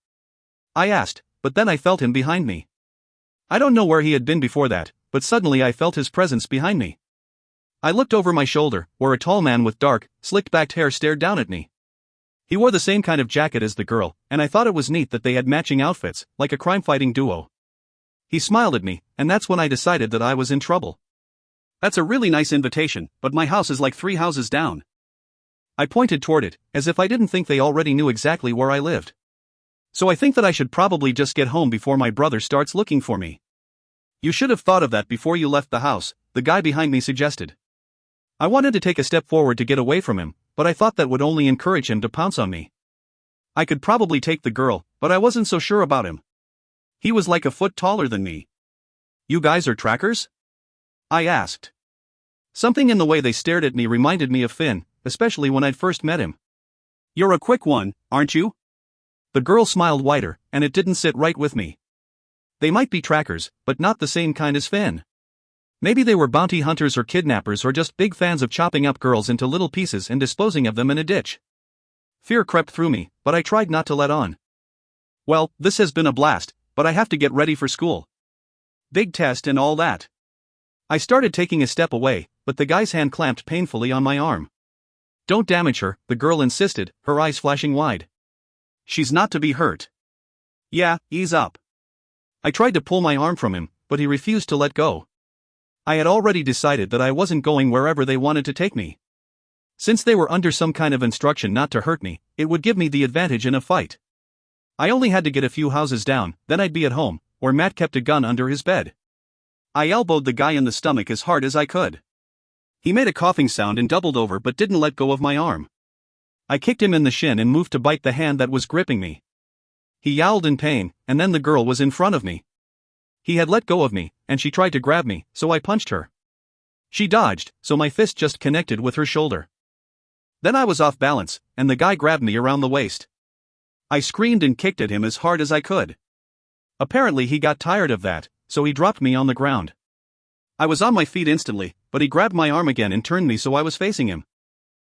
I asked, but then I felt him behind me. I don't know where he had been before that, but suddenly I felt his presence behind me. I looked over my shoulder, where a tall man with dark, slicked-backed hair stared down at me. He wore the same kind of jacket as the girl, and I thought it was neat that they had matching outfits, like a crime-fighting duo. He smiled at me, and that's when I decided that I was in trouble. That's a really nice invitation, but my house is like 3 houses down. I pointed toward it, as if I didn't think they already knew exactly where I lived. So I think that I should probably just get home before my brother starts looking for me. You should have thought of that before you left the house, the guy behind me suggested. I wanted to take a step forward to get away from him, but I thought that would only encourage him to pounce on me. I could probably take the girl, but I wasn't so sure about him. He was like a foot taller than me. You guys are trackers? I asked. Something in the way they stared at me reminded me of Finn, especially when I'd first met him. You're a quick one, aren't you? The girl smiled wider, and it didn't sit right with me. They might be trackers, but not the same kind as Finn. Maybe they were bounty hunters or kidnappers or just big fans of chopping up girls into little pieces and disposing of them in a ditch. Fear crept through me, but I tried not to let on. Well, this has been a blast, but I have to get ready for school. Big test and all that. I started taking a step away, but the guy's hand clamped painfully on my arm. Don't damage her, the girl insisted, her eyes flashing wide. She's not to be hurt. Yeah, ease up. I tried to pull my arm from him, but he refused to let go. I had already decided that I wasn't going wherever they wanted to take me. Since they were under some kind of instruction not to hurt me, it would give me the advantage in a fight. I only had to get a few houses down, then I'd be at home, where Matt kept a gun under his bed. I elbowed the guy in the stomach as hard as I could. He made a coughing sound and doubled over but didn't let go of my arm. I kicked him in the shin and moved to bite the hand that was gripping me. He yowled in pain, and then the girl was in front of me. He had let go of me, and she tried to grab me, so I punched her. She dodged, so my fist just connected with her shoulder. Then I was off balance, and the guy grabbed me around the waist. I screamed and kicked at him as hard as I could. Apparently he got tired of that, so he dropped me on the ground. I was on my feet instantly, but he grabbed my arm again and turned me so I was facing him.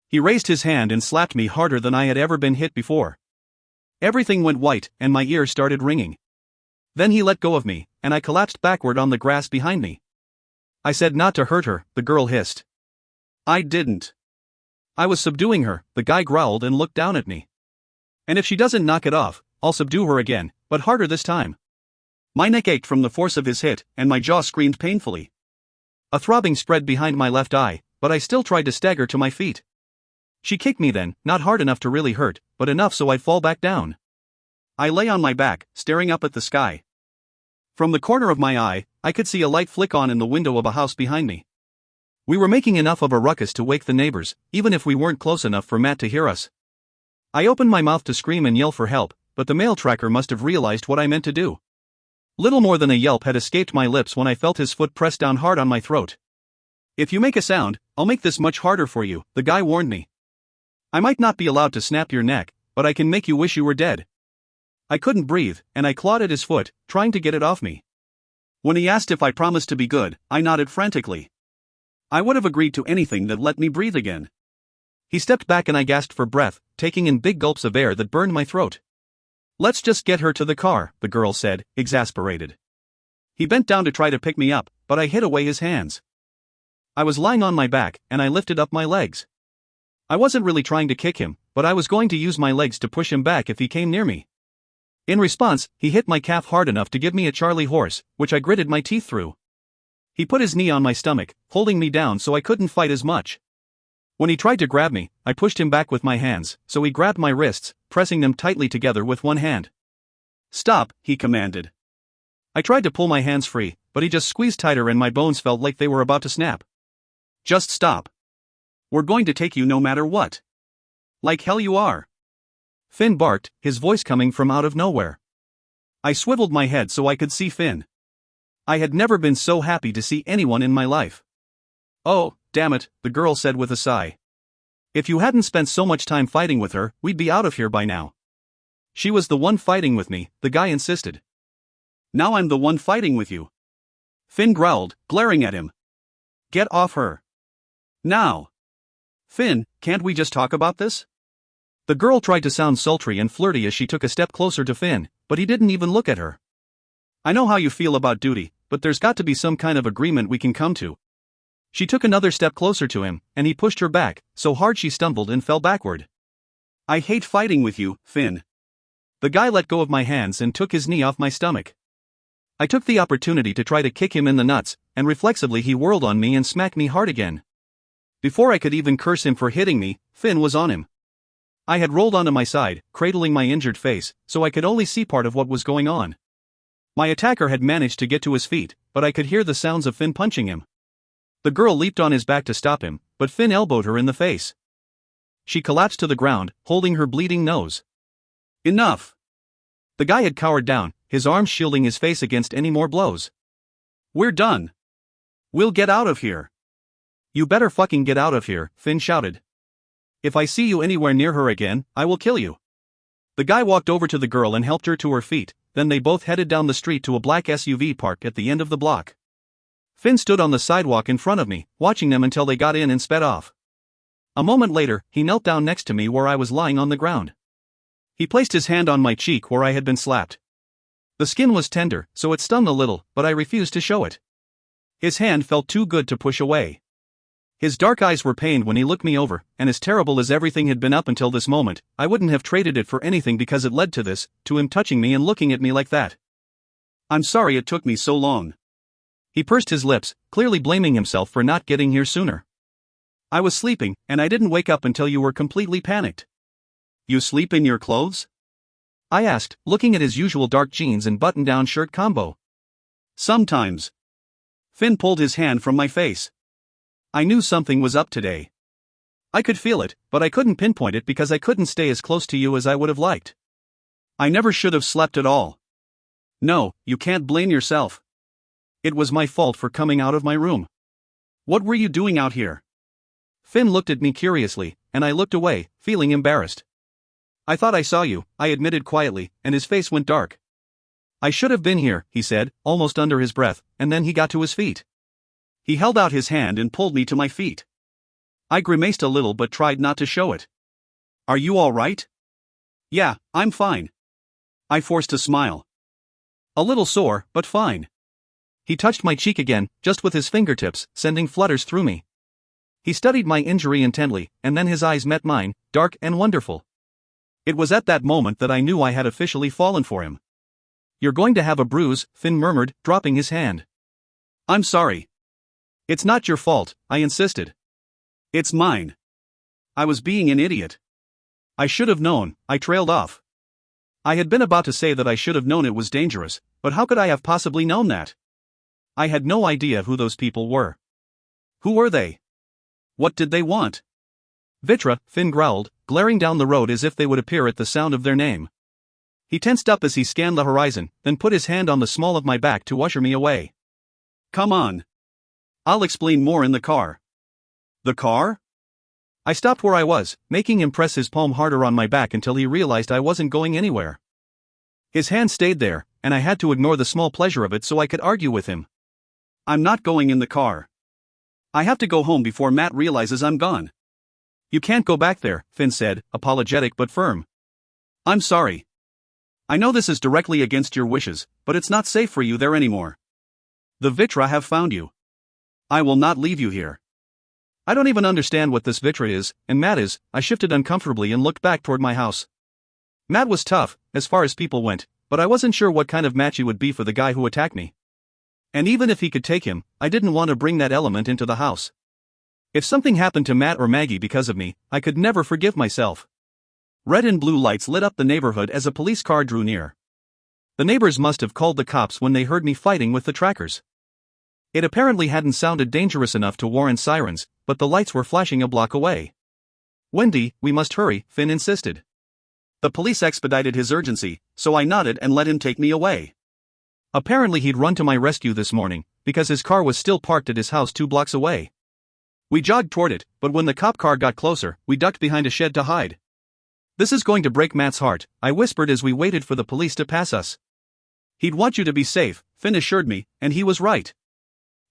He raised his hand and slapped me harder than I had ever been hit before. Everything went white, and my ears started ringing. Then he let go of me, and I collapsed backward on the grass behind me. I said not to hurt her, the girl hissed. I didn't. I was subduing her, the guy growled and looked down at me. And if she doesn't knock it off, I'll subdue her again, but harder this time. My neck ached from the force of his hit, and my jaw screamed painfully. A throbbing spread behind my left eye, but I still tried to stagger to my feet. She kicked me then, not hard enough to really hurt, but enough so I'd fall back down. I lay on my back, staring up at the sky. From the corner of my eye, I could see a light flick on in the window of a house behind me. We were making enough of a ruckus to wake the neighbors, even if we weren't close enough for Matt to hear us. I opened my mouth to scream and yell for help, but the mail tracker must have realized what I meant to do. Little more than a yelp had escaped my lips when I felt his foot press down hard on my throat. "If you make a sound, I'll make this much harder for you," the guy warned me. "I might not be allowed to snap your neck, but I can make you wish you were dead." I couldn't breathe, and I clawed at his foot, trying to get it off me. When he asked if I promised to be good, I nodded frantically. I would have agreed to anything that let me breathe again. He stepped back and I gasped for breath, taking in big gulps of air that burned my throat. "Let's just get her to the car," the girl said, exasperated. He bent down to try to pick me up, but I hid away his hands. I was lying on my back, and I lifted up my legs. I wasn't really trying to kick him, but I was going to use my legs to push him back if he came near me. In response, he hit my calf hard enough to give me a Charlie horse, which I gritted my teeth through. He put his knee on my stomach, holding me down so I couldn't fight as much. When he tried to grab me, I pushed him back with my hands, so he grabbed my wrists, pressing them tightly together with one hand. "Stop," he commanded. I tried to pull my hands free, but he just squeezed tighter and my bones felt like they were about to snap. "Just stop. We're going to take you no matter what. Like hell you are." Finn barked, his voice coming from out of nowhere. I swiveled my head so I could see Finn. I had never been so happy to see anyone in my life. "Oh, damn it," the girl said with a sigh. "If you hadn't spent so much time fighting with her, we'd be out of here by now." "She was the one fighting with me," the guy insisted. "Now I'm the one fighting with you." Finn growled, glaring at him. "Get off her. Now." "Finn, can't we just talk about this?" The girl tried to sound sultry and flirty as she took a step closer to Finn, but he didn't even look at her. "I know how you feel about duty, but there's got to be some kind of agreement we can come to." She took another step closer to him, and he pushed her back, so hard she stumbled and fell backward. "I hate fighting with you, Finn." The guy let go of my hands and took his knee off my stomach. I took the opportunity to try to kick him in the nuts, and reflexively he whirled on me and smacked me hard again. Before I could even curse him for hitting me, Finn was on him. I had rolled onto my side, cradling my injured face, so I could only see part of what was going on. My attacker had managed to get to his feet, but I could hear the sounds of Finn punching him. The girl leaped on his back to stop him, but Finn elbowed her in the face. She collapsed to the ground, holding her bleeding nose. "Enough!" The guy had cowered down, his arms shielding his face against any more blows. "We're done. We'll get out of here." "You better fucking get out of here," Finn shouted. "If I see you anywhere near her again, I will kill you." The guy walked over to the girl and helped her to her feet, then they both headed down the street to a black SUV parked at the end of the block. Finn stood on the sidewalk in front of me, watching them until they got in and sped off. A moment later, he knelt down next to me where I was lying on the ground. He placed his hand on my cheek where I had been slapped. The skin was tender, so it stung a little, but I refused to show it. His hand felt too good to push away. His dark eyes were pained when he looked me over, and as terrible as everything had been up until this moment, I wouldn't have traded it for anything because it led to this, to him touching me and looking at me like that. "I'm sorry it took me so long." He pursed his lips, clearly blaming himself for not getting here sooner. "I was sleeping, and I didn't wake up until you were completely panicked." "You sleep in your clothes?" I asked, looking at his usual dark jeans and button-down shirt combo. "Sometimes." Finn pulled his hand from my face. I knew something was up today. I could feel it, but I couldn't pinpoint it because I couldn't stay as close to you as I would have liked. I never should have slept at all. No, you can't blame yourself. It was my fault for coming out of my room. What were you doing out here? Finn looked at me curiously, and I looked away, feeling embarrassed. I thought I saw you, I admitted quietly, and his face went dark. I should have been here, he said, almost under his breath, and then he got to his feet. He held out his hand and pulled me to my feet. I grimaced a little but tried not to show it. Are you all right? Yeah, I'm fine. I forced a smile. A little sore, but fine. He touched my cheek again, just with his fingertips, sending flutters through me. He studied my injury intently, and then his eyes met mine, dark and wonderful. It was at that moment that I knew I had officially fallen for him. You're going to have a bruise, Finn murmured, dropping his hand. I'm sorry. It's not your fault, I insisted. It's mine. I was being an idiot. I should have known, I trailed off. I had been about to say that I should have known it was dangerous, but how could I have possibly known that? I had no idea who those people were. Who were they? What did they want? Vitra, Finn growled, glaring down the road as if they would appear at the sound of their name. He tensed up as he scanned the horizon, then put his hand on the small of my back to usher me away. Come on. I'll explain more in the car. The car? I stopped where I was, making him press his palm harder on my back until he realized I wasn't going anywhere. His hand stayed there, and I had to ignore the small pleasure of it so I could argue with him. I'm not going in the car. I have to go home before Matt realizes I'm gone. You can't go back there, Finn said, apologetic but firm. I'm sorry. I know this is directly against your wishes, but it's not safe for you there anymore. The Vitra have found you. I will not leave you here. I don't even understand what this Vitra is, and Matt is. I shifted uncomfortably and looked back toward my house. Matt was tough, as far as people went, but I wasn't sure what kind of match he would be for the guy who attacked me. And even if he could take him, I didn't want to bring that element into the house. If something happened to Matt or Maggie because of me, I could never forgive myself. Red and blue lights lit up the neighborhood as a police car drew near. The neighbors must have called the cops when they heard me fighting with the trackers. It apparently hadn't sounded dangerous enough to warrant sirens, but the lights were flashing a block away. Wendy, we must hurry, Finn insisted. The police expedited his urgency, so I nodded and let him take me away. Apparently he'd run to my rescue this morning, because his car was still parked at his house 2 blocks away. We jogged toward it, but when the cop car got closer, we ducked behind a shed to hide. This is going to break Matt's heart, I whispered as we waited for the police to pass us. He'd want you to be safe, Finn assured me, and he was right.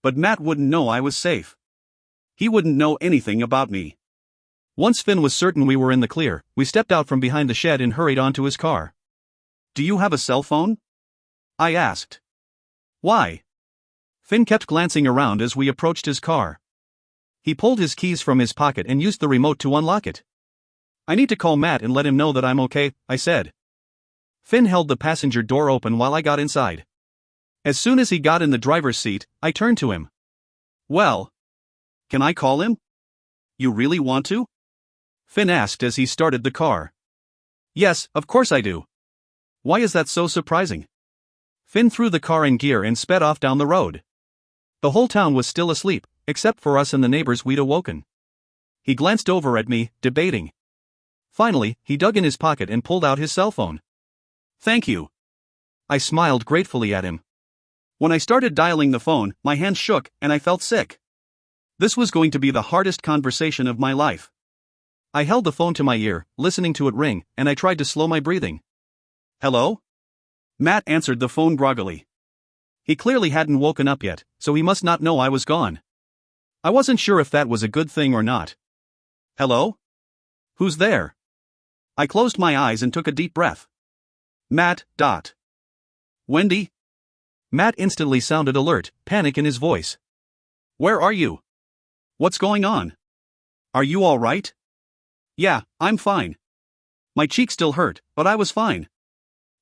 But Matt wouldn't know I was safe. He wouldn't know anything about me. Once Finn was certain we were in the clear, we stepped out from behind the shed and hurried onto his car. Do you have a cell phone? I asked. Why? Finn kept glancing around as we approached his car. He pulled his keys from his pocket and used the remote to unlock it. I need to call Matt and let him know that I'm okay, I said. Finn held the passenger door open while I got inside. As soon as he got in the driver's seat, I turned to him. Well, can I call him? You really want to? Finn asked as he started the car. Yes, of course I do. Why is that so surprising? Finn threw the car in gear and sped off down the road. The whole town was still asleep, except for us and the neighbors we'd awoken. He glanced over at me, debating. Finally, he dug in his pocket and pulled out his cell phone. Thank you. I smiled gratefully at him. When I started dialing the phone, my hands shook and I felt sick. This was going to be the hardest conversation of my life. I held the phone to my ear, listening to it ring, and I tried to slow my breathing. Hello? Matt answered the phone groggily. He clearly hadn't woken up yet, so he must not know I was gone. I wasn't sure if that was a good thing or not. Hello? Who's there? I closed my eyes and took a deep breath. Matt. Wendy? Matt instantly sounded alert, panic in his voice. Where are you? What's going on? Are you all right? Yeah, I'm fine. My cheek still hurt, but I was fine.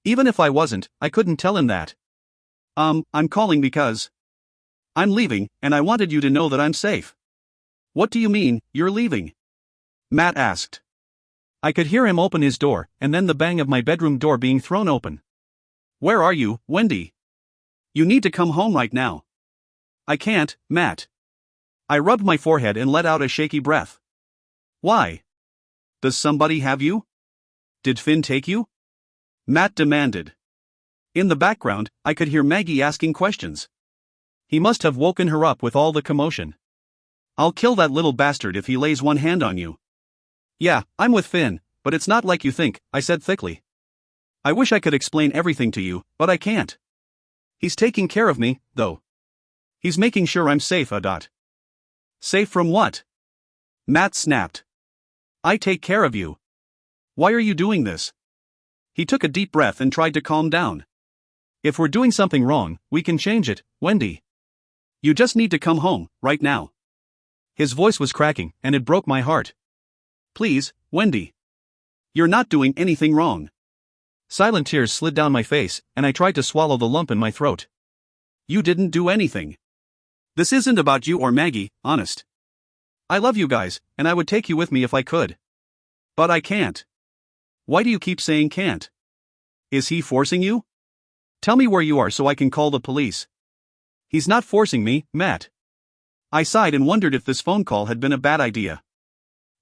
Even if I wasn't, I couldn't tell him that. I'm calling because I'm leaving, and I wanted you to know that I'm safe. What do you mean, you're leaving? Matt asked. I could hear him open his door, and then the bang of my bedroom door being thrown open. Where are you, Wendy? You need to come home right now. I can't, Matt. I rubbed my forehead and let out a shaky breath. Why? Does somebody have you? Did Finn take you? Matt demanded. In the background, I could hear Maggie asking questions. He must have woken her up with all the commotion. I'll kill that little bastard if he lays one hand on you. Yeah, I'm with Finn, but it's not like you think, I said thickly. I wish I could explain everything to you, but I can't. He's taking care of me, though. He's making sure I'm safe. Safe from what? Matt snapped. I take care of you. Why are you doing this? He took a deep breath and tried to calm down. If we're doing something wrong, we can change it, Wendy. You just need to come home, right now. His voice was cracking, and it broke my heart. Please, Wendy. You're not doing anything wrong. Silent tears slid down my face, and I tried to swallow the lump in my throat. You didn't do anything. This isn't about you or Maggie, honest. I love you guys, and I would take you with me if I could. But I can't. Why do you keep saying can't? Is he forcing you? Tell me where you are so I can call the police. He's not forcing me, Matt. I sighed and wondered if this phone call had been a bad idea.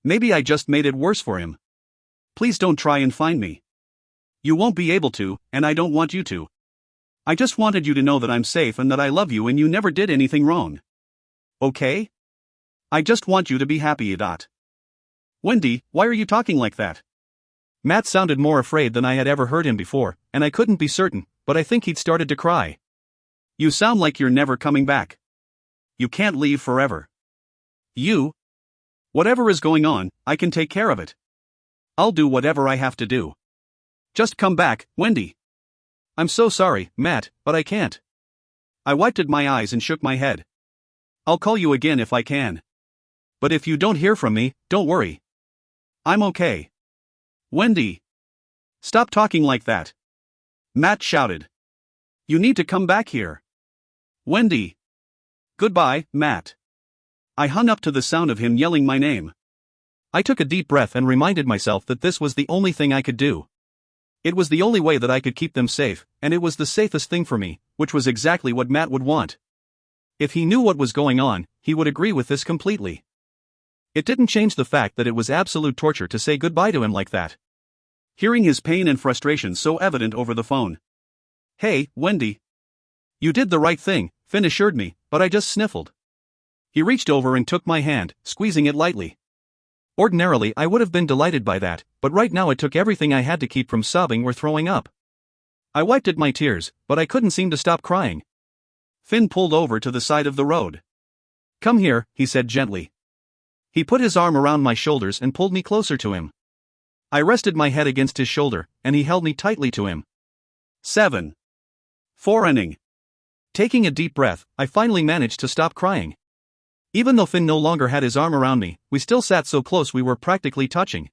Maybe I just made it worse for him. Please don't try and find me. You won't be able to, and I don't want you to. I just wanted you to know that I'm safe and that I love you and you never did anything wrong. Okay? I just want you to be happy. Wendy, why are you talking like that? Matt sounded more afraid than I had ever heard him before, and I couldn't be certain, but I think he'd started to cry. You sound like you're never coming back. You can't leave forever. Whatever is going on, I can take care of it. I'll do whatever I have to do. Just come back, Wendy. I'm so sorry, Matt, but I can't. I wiped at my eyes and shook my head. I'll call you again if I can. But if you don't hear from me, don't worry. I'm okay. Wendy. Stop talking like that. Matt shouted. You need to come back here. Wendy. Goodbye, Matt. I hung up to the sound of him yelling my name. I took a deep breath and reminded myself that this was the only thing I could do. It was the only way that I could keep them safe, and it was the safest thing for me, which was exactly what Matt would want. If he knew what was going on, he would agree with this completely. It didn't change the fact that it was absolute torture to say goodbye to him like that. Hearing his pain and frustration so evident over the phone. Hey, Wendy. You did the right thing, Finn assured me, but I just sniffled. He reached over and took my hand, squeezing it lightly. Ordinarily I would have been delighted by that, but right now it took everything I had to keep from sobbing or throwing up. I wiped at my tears, but I couldn't seem to stop crying. Finn pulled over to the side of the road. Come here, he said gently. He put his arm around my shoulders and pulled me closer to him. I rested my head against his shoulder, and he held me tightly to him. 7. Forehanding. Taking a deep breath, I finally managed to stop crying. Even though Finn no longer had his arm around me, we still sat so close we were practically touching.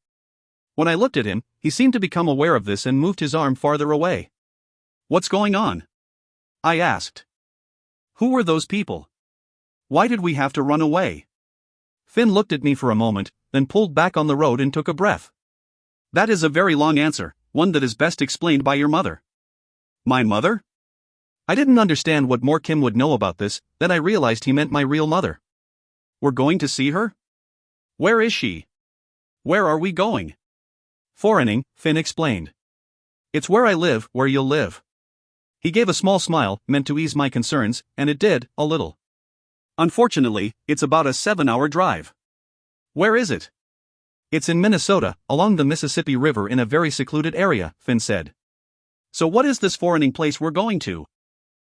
When I looked at him, he seemed to become aware of this and moved his arm farther away. What's going on? I asked. Who were those people? Why did we have to run away? Finn looked at me for a moment, then pulled back on the road and took a breath. That is a very long answer, one that is best explained by your mother. My mother? I didn't understand what more Kim would know about this, then I realized he meant my real mother. We're going to see her? Where is she? Where are we going? Foreigning, Finn explained. It's where I live, where you'll live. He gave a small smile, meant to ease my concerns, and it did, a little. Unfortunately, it's about a 7-hour drive. Where is it? It's in Minnesota, along the Mississippi River in a very secluded area, Finn said. So what is this foreigning place we're going to?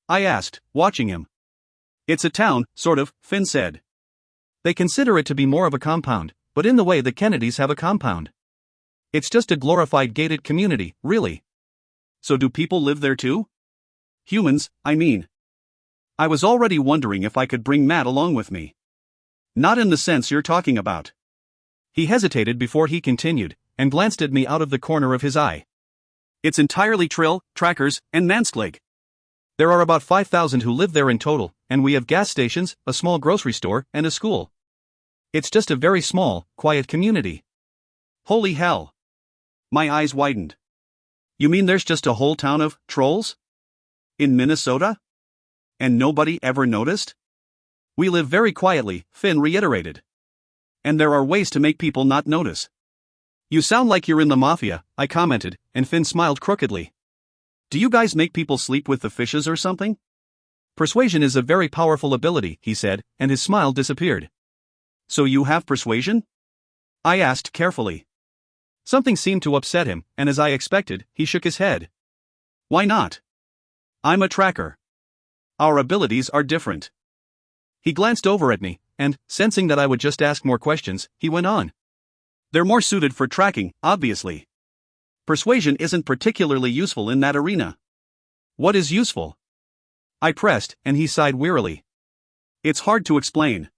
I asked, watching him. It's a town, sort of, Finn said. They consider it to be more of a compound, but in the way the Kennedys have a compound. It's just a glorified gated community, really. So do people live there too? Humans, I mean. I was already wondering if I could bring Matt along with me. Not in the sense you're talking about. He hesitated before he continued, and glanced at me out of the corner of his eye. It's entirely Trill, Trackers, and Manskleg. There are about 5,000 who live there in total, and we have gas stations, a small grocery store, and a school. It's just a very small, quiet community. Holy hell. My eyes widened. You mean there's just a whole town of trolls? In Minnesota? And nobody ever noticed? We live very quietly, Finn reiterated. And there are ways to make people not notice. You sound like you're in the mafia, I commented, and Finn smiled crookedly. Do you guys make people sleep with the fishes or something? Persuasion is a very powerful ability, he said, and his smile disappeared. So you have persuasion? I asked carefully. Something seemed to upset him, and as I expected, he shook his head. Why not? I'm a tracker. Our abilities are different. He glanced over at me, and, sensing that I would just ask more questions, he went on. They're more suited for tracking, obviously. Persuasion isn't particularly useful in that arena. What is useful? I pressed, and he sighed wearily. It's hard to explain.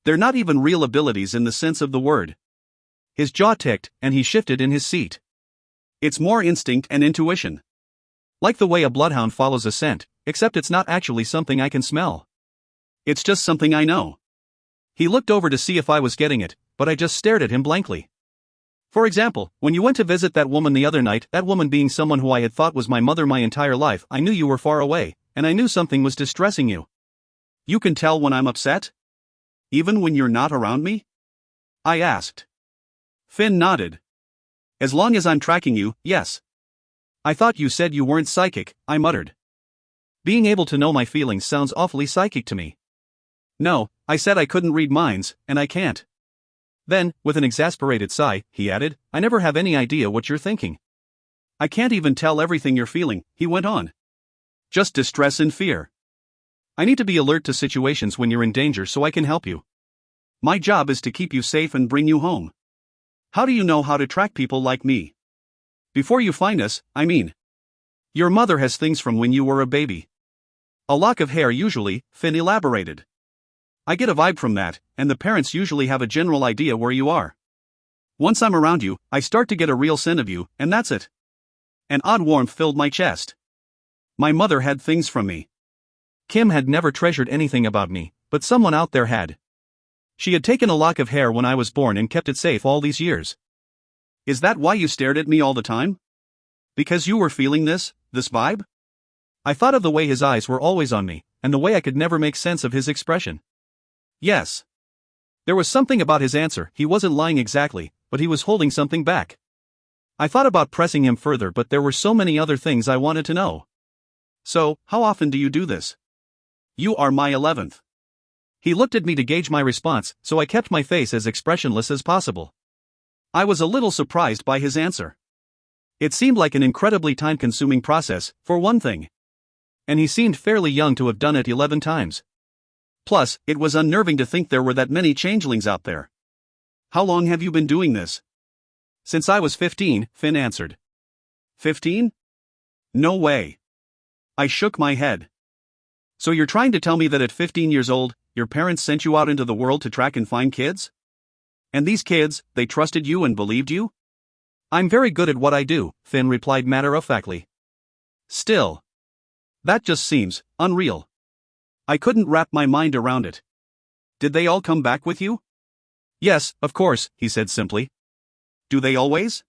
They're not even real abilities in the sense of the word. His jaw ticked, and he shifted in his seat. It's more instinct and intuition. Like the way a bloodhound follows a scent, except it's not actually something I can smell. It's just something I know. He looked over to see if I was getting it, but I just stared at him blankly. For example, when you went to visit that woman the other night, that woman being someone who I had thought was my mother my entire life, I knew you were far away, and I knew something was distressing you. You can tell when I'm upset? Even when you're not around me? I asked. Finn nodded. As long as I'm tracking you, yes. I thought you said you weren't psychic, I muttered. Being able to know my feelings sounds awfully psychic to me. No, I said I couldn't read minds, and I can't. Then, with an exasperated sigh, he added, I never have any idea what you're thinking. I can't even tell everything you're feeling, he went on. Just distress and fear. I need to be alert to situations when you're in danger so I can help you. My job is to keep you safe and bring you home. How do you know how to track people like me? Before you find us, I mean. Your mother has things from when you were a baby. A lock of hair usually, Finn elaborated. I get a vibe from that, and the parents usually have a general idea where you are. Once I'm around you, I start to get a real sense of you, and that's it. An odd warmth filled my chest. My mother had things from me. Kim had never treasured anything about me, but someone out there had. She had taken a lock of hair when I was born and kept it safe all these years. Is that why you stared at me all the time? Because you were feeling this vibe? I thought of the way his eyes were always on me, and the way I could never make sense of his expression. Yes. There was something about his answer, he wasn't lying exactly, but he was holding something back. I thought about pressing him further, but there were so many other things I wanted to know. So, how often do you do this? You are my 11th. He looked at me to gauge my response, so I kept my face as expressionless as possible. I was a little surprised by his answer. It seemed like an incredibly time-consuming process, for one thing. And he seemed fairly young to have done it 11 times. Plus, it was unnerving to think there were that many changelings out there. How long have you been doing this? Since I was 15, Finn answered. 15? No way. I shook my head. So you're trying to tell me that at 15 years old, your parents sent you out into the world to track and find kids? And these kids, they trusted you and believed you? I'm very good at what I do, Finn replied matter-of-factly. Still. That just seems unreal. I couldn't wrap my mind around it. Did they all come back with you? Yes, of course, he said simply. Do they always?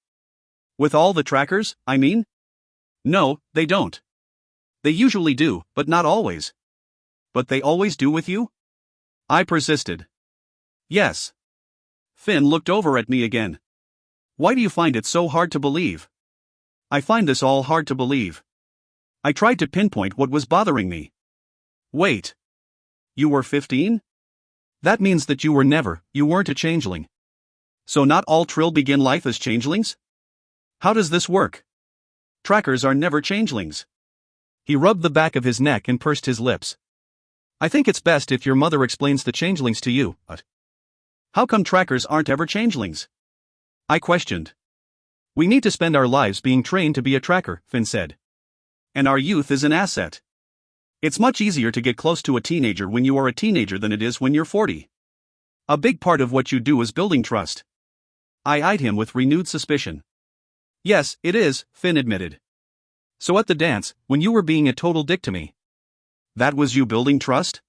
With all the trackers, I mean? No, they don't. They usually do, but not always. But they always do with you? I persisted. Yes. Finn looked over at me again. Why do you find it so hard to believe? I find this all hard to believe. I tried to pinpoint what was bothering me. Wait. You were 15? That means that you weren't a changeling. So not all Trill begin life as changelings? How does this work? Trackers are never changelings. He rubbed the back of his neck and pursed his lips. I think it's best if your mother explains the changelings to you, but how come trackers aren't ever changelings? I questioned. We need to spend our lives being trained to be a tracker, Finn said. And our youth is an asset. It's much easier to get close to a teenager when you are a teenager than it is when you're 40. A big part of what you do is building trust. I eyed him with renewed suspicion. Yes, it is, Finn admitted. So at the dance, when you were being a total dick to me, that was you building trust?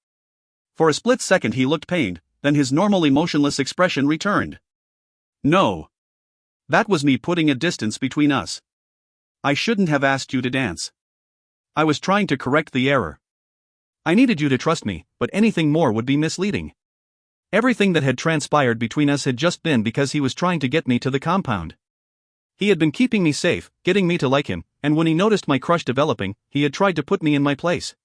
For a split second he looked pained, then his normally motionless expression returned. No. That was me putting a distance between us. I shouldn't have asked you to dance. I was trying to correct the error. I needed you to trust me, but anything more would be misleading. Everything that had transpired between us had just been because he was trying to get me to the compound. He had been keeping me safe, getting me to like him, and when he noticed my crush developing, he had tried to put me in my place.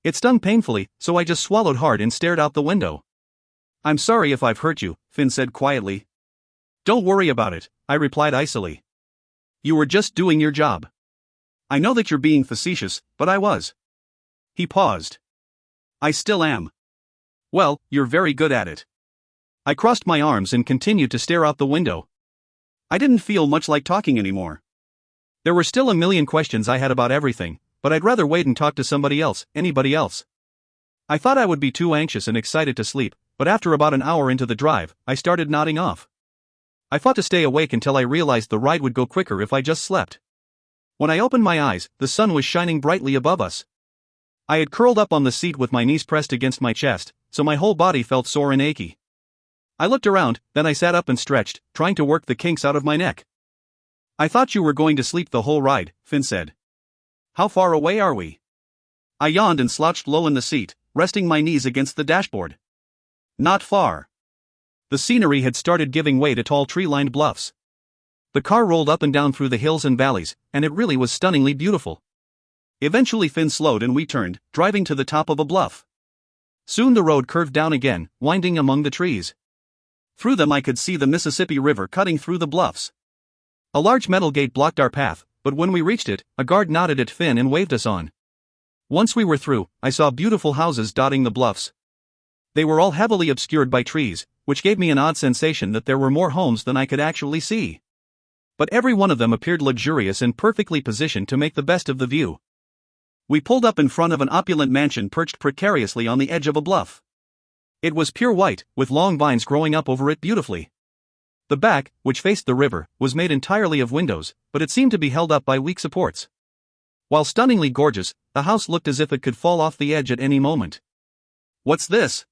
It stung painfully, so I just swallowed hard and stared out the window. I'm sorry if I've hurt you, Finn said quietly. Don't worry about it, I replied icily. You were just doing your job. I know that you're being facetious, but I was. He paused. I still am. Well, you're very good at it. I crossed my arms and continued to stare out the window. I didn't feel much like talking anymore. There were still a million questions I had about everything, but I'd rather wait and talk to somebody else, anybody else. I thought I would be too anxious and excited to sleep, but after about an hour into the drive, I started nodding off. I fought to stay awake until I realized the ride would go quicker if I just slept. When I opened my eyes, the sun was shining brightly above us. I had curled up on the seat with my knees pressed against my chest, so my whole body felt sore and achy. I looked around, then I sat up and stretched, trying to work the kinks out of my neck. I thought you were going to sleep the whole ride, Finn said. How far away are we? I yawned and slouched low in the seat, resting my knees against the dashboard. Not far. The scenery had started giving way to tall tree-lined bluffs. The car rolled up and down through the hills and valleys, and it really was stunningly beautiful. Eventually Finn slowed and we turned, driving to the top of a bluff. Soon the road curved down again, winding among the trees. Through them I could see the Mississippi River cutting through the bluffs. A large metal gate blocked our path, but when we reached it, a guard nodded at Finn and waved us on. Once we were through, I saw beautiful houses dotting the bluffs. They were all heavily obscured by trees, which gave me an odd sensation that there were more homes than I could actually see. But every one of them appeared luxurious and perfectly positioned to make the best of the view. We pulled up in front of an opulent mansion perched precariously on the edge of a bluff. It was pure white, with long vines growing up over it beautifully. The back, which faced the river, was made entirely of windows, but it seemed to be held up by weak supports. While stunningly gorgeous, the house looked as if it could fall off the edge at any moment. "What's this?"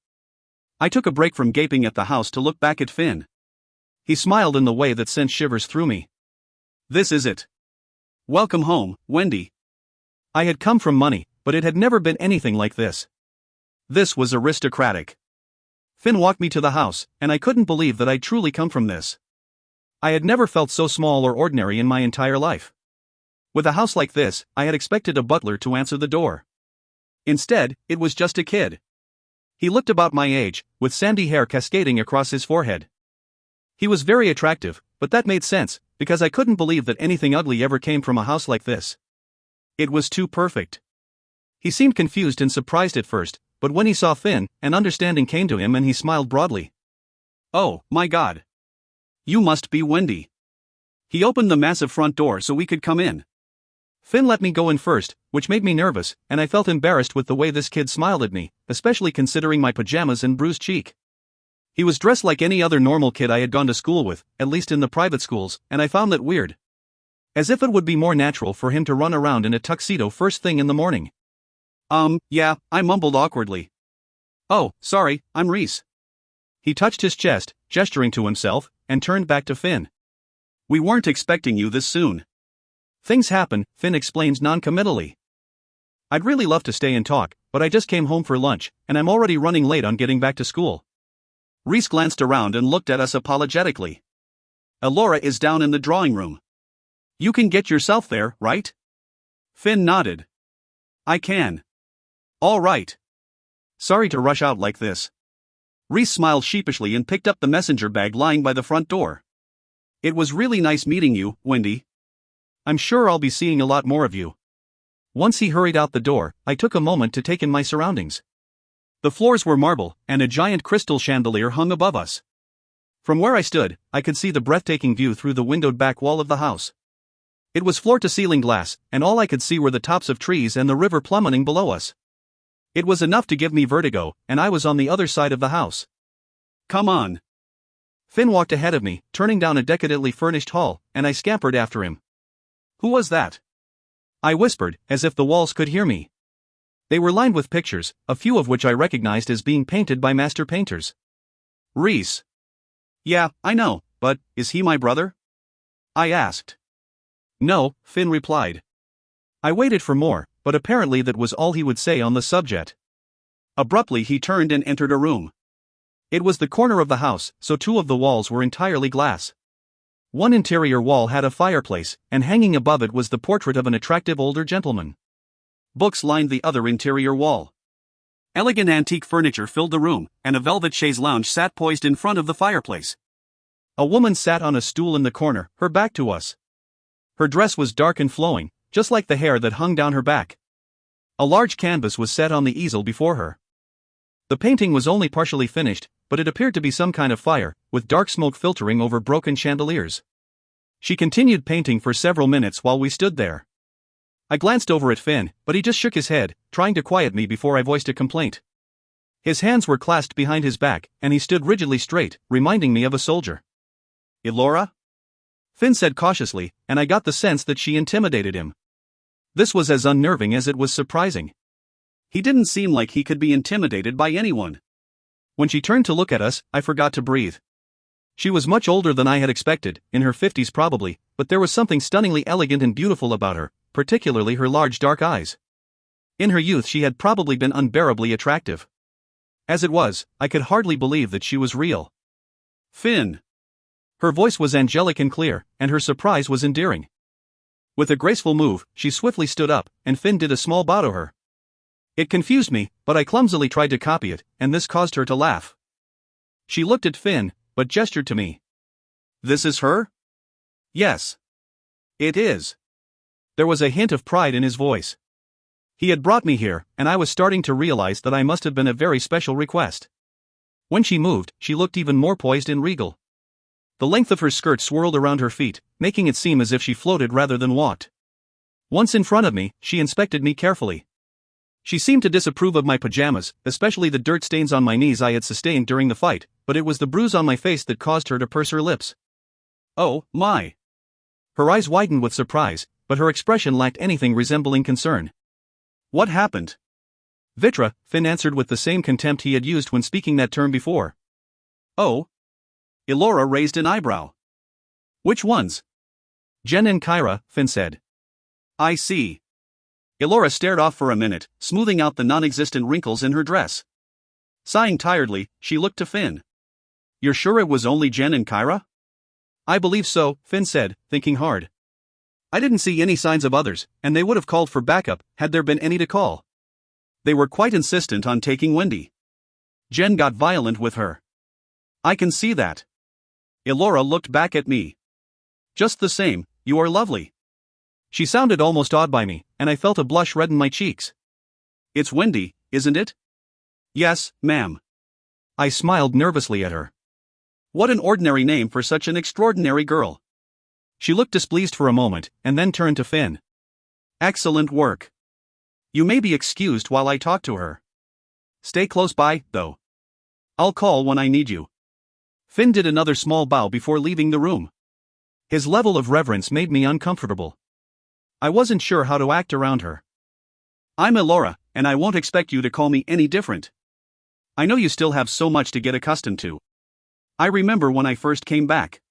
I took a break from gaping at the house to look back at Finn. He smiled in the way that sent shivers through me. "This is it. Welcome home, Wendy." I had come from money, but it had never been anything like this. This was aristocratic. Finn walked me to the house, and I couldn't believe that I'd truly come from this. I had never felt so small or ordinary in my entire life. With a house like this, I had expected a butler to answer the door. Instead, it was just a kid. He looked about my age, with sandy hair cascading across his forehead. He was very attractive, but that made sense, because I couldn't believe that anything ugly ever came from a house like this. It was too perfect. He seemed confused and surprised at first, but when he saw Finn, an understanding came to him and he smiled broadly. "Oh, my God. You must be Wendy." He opened the massive front door so we could come in. Finn let me go in first, which made me nervous, and I felt embarrassed with the way this kid smiled at me, especially considering my pajamas and bruised cheek. He was dressed like any other normal kid I had gone to school with, at least in the private schools, and I found that weird. As if it would be more natural for him to run around in a tuxedo first thing in the morning. Yeah, I mumbled awkwardly. "Oh, sorry, I'm Reese." He touched his chest, gesturing to himself, and turned back to Finn. "We weren't expecting you this soon." "Things happen," Finn explained non-committally. "I'd really love to stay and talk, but I just came home for lunch, and I'm already running late on getting back to school." Reese glanced around and looked at us apologetically. "Elora is down in the drawing room. You can get yourself there, right?" Finn nodded. "I can." "All right. Sorry to rush out like this." Reese smiled sheepishly and picked up the messenger bag lying by the front door. "It was really nice meeting you, Wendy. I'm sure I'll be seeing a lot more of you." Once he hurried out the door, I took a moment to take in my surroundings. The floors were marble, and a giant crystal chandelier hung above us. From where I stood, I could see the breathtaking view through the windowed back wall of the house. It was floor-to-ceiling glass, and all I could see were the tops of trees and the river plummeting below us. It was enough to give me vertigo, and I was on the other side of the house. "Come on." Finn walked ahead of me, turning down a decadently furnished hall, and I scampered after him. "Who was that?" I whispered, as if the walls could hear me. They were lined with pictures, a few of which I recognized as being painted by master painters. "Reese." "Yeah, I know, but is he my brother?" I asked. "No," Finn replied. I waited for more, but apparently that was all he would say on the subject. Abruptly he turned and entered a room. It was the corner of the house, so two of the walls were entirely glass. One interior wall had a fireplace, and hanging above it was the portrait of an attractive older gentleman. Books lined the other interior wall. Elegant antique furniture filled the room, and a velvet chaise lounge sat poised in front of the fireplace. A woman sat on a stool in the corner, her back to us. Her dress was dark and flowing, just like the hair that hung down her back. A large canvas was set on the easel before her. The painting was only partially finished, but it appeared to be some kind of fire, with dark smoke filtering over broken chandeliers. She continued painting for several minutes while we stood there. I glanced over at Finn, but he just shook his head, trying to quiet me before I voiced a complaint. His hands were clasped behind his back, and he stood rigidly straight, reminding me of a soldier. "Elora?" Finn said cautiously, and I got the sense that she intimidated him. This was as unnerving as it was surprising. He didn't seem like he could be intimidated by anyone. When she turned to look at us, I forgot to breathe. She was much older than I had expected, in her 50s probably, but there was something stunningly elegant and beautiful about her, particularly her large dark eyes. In her youth she had probably been unbearably attractive. As it was, I could hardly believe that she was real. Finn. Her voice was angelic and clear, and her surprise was endearing. With a graceful move, she swiftly stood up, and Finn did a small bow to her. It confused me, but I clumsily tried to copy it, and this caused her to laugh. She looked at Finn, but gestured to me. This is her? Yes. It is. There was a hint of pride in his voice. He had brought me here, and I was starting to realize that I must have been a very special request. When she moved, she looked even more poised and regal. The length of her skirt swirled around her feet, making it seem as if she floated rather than walked. Once in front of me, she inspected me carefully. She seemed to disapprove of my pajamas, especially the dirt stains on my knees I had sustained during the fight, but it was the bruise on my face that caused her to purse her lips. Oh, my! Her eyes widened with surprise, but her expression lacked anything resembling concern. What happened? Vitra, Finn answered with the same contempt he had used when speaking that term before. Oh? Elora raised an eyebrow. Which ones? Jen and Kyra, Finn said. I see. Elora stared off for a minute, smoothing out the non-existent wrinkles in her dress. Sighing tiredly, she looked to Finn. You're sure it was only Jen and Kyra? I believe so, Finn said, thinking hard. I didn't see any signs of others, and they would have called for backup, had there been any to call. They were quite insistent on taking Wendy. Jen got violent with her. I can see that. Elora looked back at me. Just the same, you are lovely. She sounded almost awed by me, and I felt a blush redden my cheeks. It's Wendy, isn't it? Yes, ma'am. I smiled nervously at her. What an ordinary name for such an extraordinary girl. She looked displeased for a moment, and then turned to Finn. Excellent work. You may be excused while I talk to her. Stay close by, though. I'll call when I need you. Finn did another small bow before leaving the room. His level of reverence made me uncomfortable. I wasn't sure how to act around her. I'm Elora, and I won't expect you to call me any different. I know you still have so much to get accustomed to. I remember when I first came back.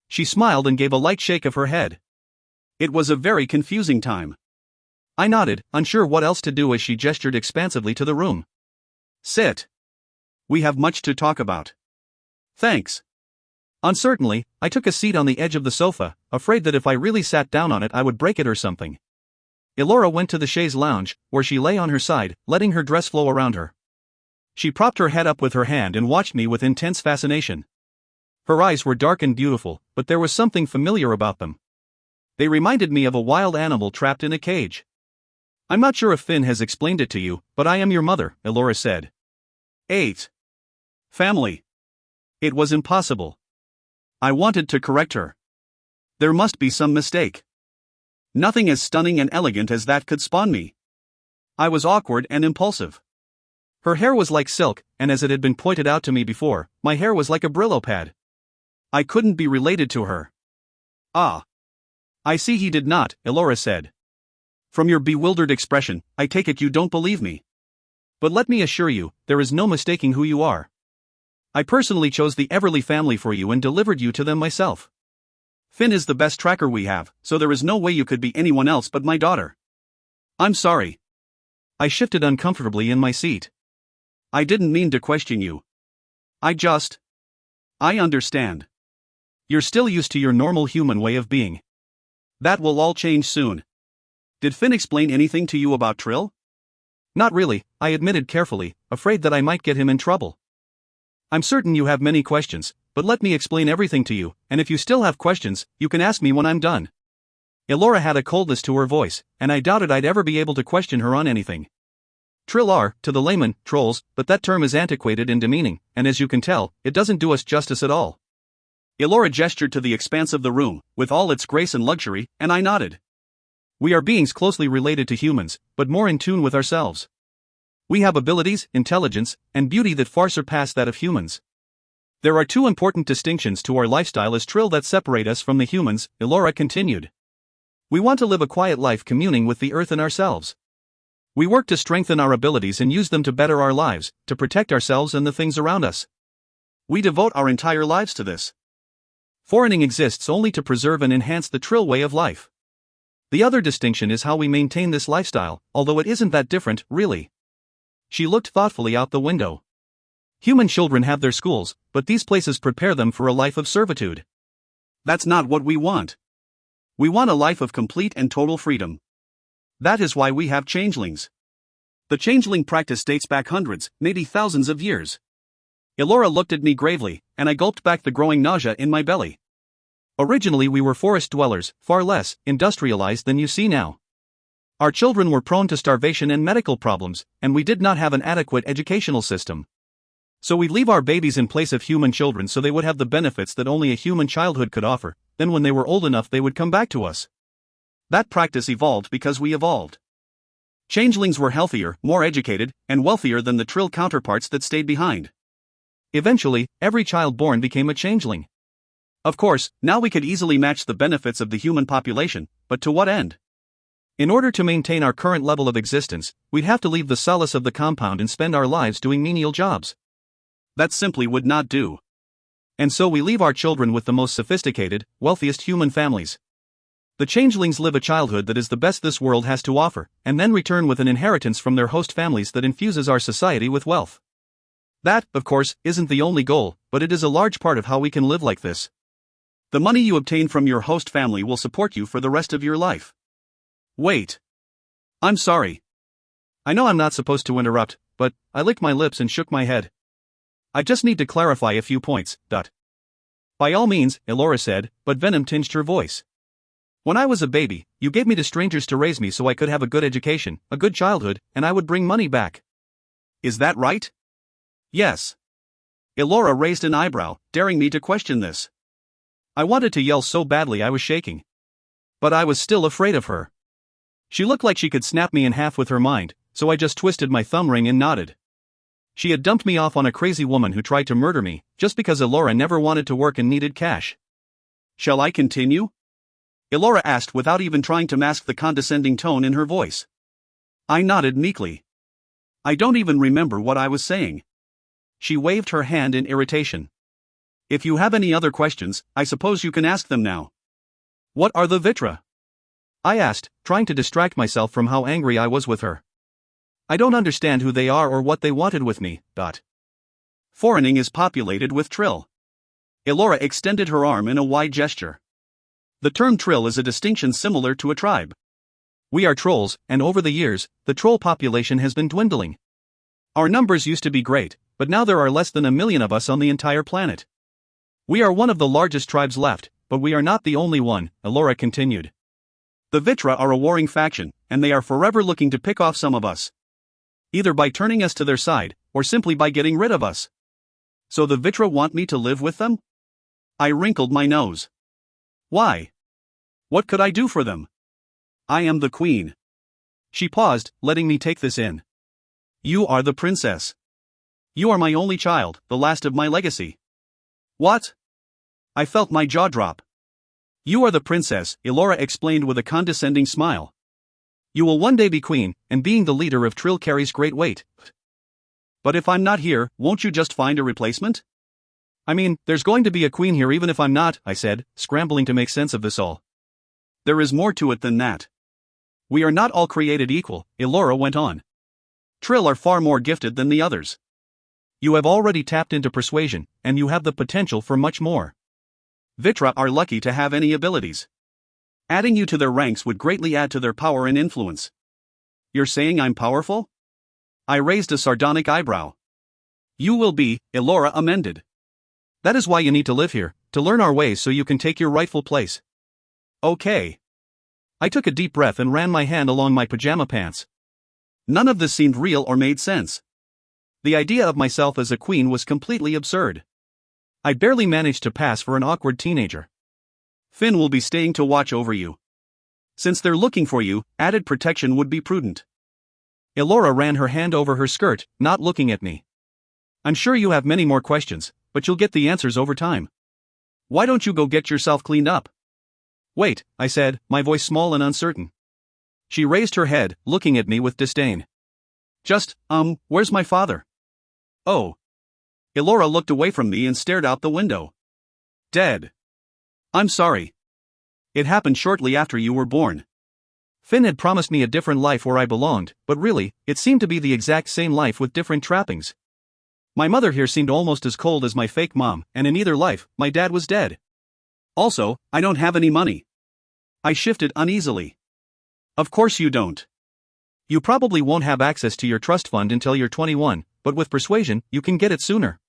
She smiled and gave a light shake of her head. It was a very confusing time. I nodded, unsure what else to do as she gestured expansively to the room. Sit. We have much to talk about. Thanks. Uncertainly, I took a seat on the edge of the sofa, afraid that if I really sat down on it I would break it or something. Elora went to the chaise lounge, where she lay on her side, letting her dress flow around her. She propped her head up with her hand and watched me with intense fascination. Her eyes were dark and beautiful, but there was something familiar about them. They reminded me of a wild animal trapped in a cage. I'm not sure if Finn has explained it to you, but I am your mother, Elora said. 8. Family. It was impossible. I wanted to correct her. There must be some mistake. Nothing as stunning and elegant as that could spawn me. I was awkward and impulsive. Her hair was like silk, and as it had been pointed out to me before, my hair was like a Brillo pad. I couldn't be related to her. Ah. I see he did not, Elora said. From your bewildered expression, I take it you don't believe me. But let me assure you, there is no mistaking who you are. I personally chose the Everly family for you and delivered you to them myself. Finn is the best tracker we have, so there is no way you could be anyone else but my daughter. I'm sorry. I shifted uncomfortably in my seat. I didn't mean to question you. I understand. You're still used to your normal human way of being. That will all change soon. Did Finn explain anything to you about Trill? Not really, I admitted carefully, afraid that I might get him in trouble. I'm certain you have many questions, but let me explain everything to you, and if you still have questions, you can ask me when I'm done. Elora had a coldness to her voice, and I doubted I'd ever be able to question her on anything. Trill are, to the layman, trolls, but that term is antiquated and demeaning, and as you can tell, it doesn't do us justice at all. Elora gestured to the expanse of the room, with all its grace and luxury, and I nodded. We are beings closely related to humans, but more in tune with ourselves. We have abilities, intelligence, and beauty that far surpass that of humans. There are two important distinctions to our lifestyle as Trill that separate us from the humans, Elora continued. We want to live a quiet life communing with the earth and ourselves. We work to strengthen our abilities and use them to better our lives, to protect ourselves and the things around us. We devote our entire lives to this. Foreigning exists only to preserve and enhance the Trill way of life. The other distinction is how we maintain this lifestyle, although it isn't that different, really. She looked thoughtfully out the window. Human children have their schools, but these places prepare them for a life of servitude. That's not what we want. We want a life of complete and total freedom. That is why we have changelings. The changeling practice dates back hundreds, maybe thousands of years. Elora looked at me gravely, and I gulped back the growing nausea in my belly. Originally we were forest dwellers, far less industrialized than you see now. Our children were prone to starvation and medical problems, and we did not have an adequate educational system. So we'd leave our babies in place of human children so they would have the benefits that only a human childhood could offer, then when they were old enough they would come back to us. That practice evolved because we evolved. Changelings were healthier, more educated, and wealthier than the Trill counterparts that stayed behind. Eventually, every child born became a changeling. Of course, now we could easily match the benefits of the human population, but to what end? In order to maintain our current level of existence, we'd have to leave the solace of the compound and spend our lives doing menial jobs. That simply would not do. And so we leave our children with the most sophisticated, wealthiest human families. The changelings live a childhood that is the best this world has to offer, and then return with an inheritance from their host families that infuses our society with wealth. That, of course, isn't the only goal, but it is a large part of how we can live like this. The money you obtain from your host family will support you for the rest of your life. Wait. I'm sorry. I know I'm not supposed to interrupt, but I licked my lips and shook my head. I just need to clarify a few points. By all means, Elora said, but venom tinged her voice. When I was a baby, you gave me to strangers to raise me so I could have a good education, a good childhood, and I would bring money back. Is that right? Yes. Elora raised an eyebrow, daring me to question this. I wanted to yell so badly I was shaking. But I was still afraid of her. She looked like she could snap me in half with her mind, so I just twisted my thumb ring and nodded. She had dumped me off on a crazy woman who tried to murder me, just because Elora never wanted to work and needed cash. Shall I continue? Elora asked without even trying to mask the condescending tone in her voice. I nodded meekly. I don't even remember what I was saying. She waved her hand in irritation. If you have any other questions, I suppose you can ask them now. What are the Vitra? I asked, trying to distract myself from how angry I was with her. I don't understand who they are or what they wanted with me. Foreigning is populated with Trill. Elora extended her arm in a wide gesture. The term Trill is a distinction similar to a tribe. We are trolls, and over the years, the troll population has been dwindling. Our numbers used to be great, but now there are less than 1 million of us on the entire planet. We are one of the largest tribes left, but we are not the only one, Elora continued. The Vitra are a warring faction, and they are forever looking to pick off some of us. Either by turning us to their side, or simply by getting rid of us. So the Vitra want me to live with them? I wrinkled my nose. Why? What could I do for them? I am the queen. She paused, letting me take this in. You are the princess. You are my only child, the last of my legacy. What? I felt my jaw drop. You are the princess, Elora explained with a condescending smile. You will one day be queen, and being the leader of Trill carries great weight. But if I'm not here, won't you just find a replacement? I mean, there's going to be a queen here even if I'm not, I said, scrambling to make sense of this all. There is more to it than that. We are not all created equal, Elora went on. Trill are far more gifted than the others. You have already tapped into persuasion, and you have the potential for much more. Vitra are lucky to have any abilities. Adding you to their ranks would greatly add to their power and influence. You're saying I'm powerful? I raised a sardonic eyebrow. You will be, Elora amended. That is why you need to live here, to learn our ways so you can take your rightful place. Okay. I took a deep breath and ran my hand along my pajama pants. None of this seemed real or made sense. The idea of myself as a queen was completely absurd. I barely managed to pass for an awkward teenager. Finn will be staying to watch over you. Since they're looking for you, added protection would be prudent. Elora ran her hand over her skirt, not looking at me. I'm sure you have many more questions, but you'll get the answers over time. Why don't you go get yourself cleaned up? Wait, I said, my voice small and uncertain. She raised her head, looking at me with disdain. Where's my father? Oh. Elora looked away from me and stared out the window. Dead. I'm sorry. It happened shortly after you were born. Finn had promised me a different life where I belonged, but really, it seemed to be the exact same life with different trappings. My mother here seemed almost as cold as my fake mom, and in either life, my dad was dead. Also, I don't have any money. I shifted uneasily. Of course you don't. You probably won't have access to your trust fund until you're 21, but with persuasion, you can get it sooner.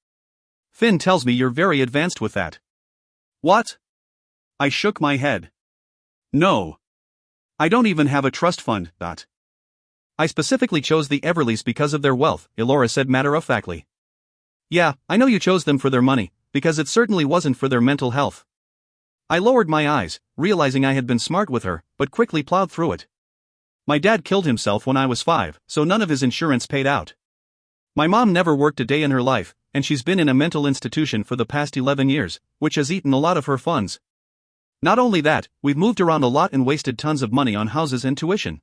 Finn tells me you're very advanced with that. What? I shook my head. No. I don't even have a trust fund. I specifically chose the Everleys because of their wealth, Elora said matter-of-factly. Yeah, I know you chose them for their money, because it certainly wasn't for their mental health. I lowered my eyes, realizing I had been smart with her, but quickly plowed through it. My dad killed himself when I was 5, so none of his insurance paid out. My mom never worked a day in her life, and she's been in a mental institution for the past 11 years, which has eaten a lot of her funds. Not only that, we've moved around a lot and wasted tons of money on houses and tuition.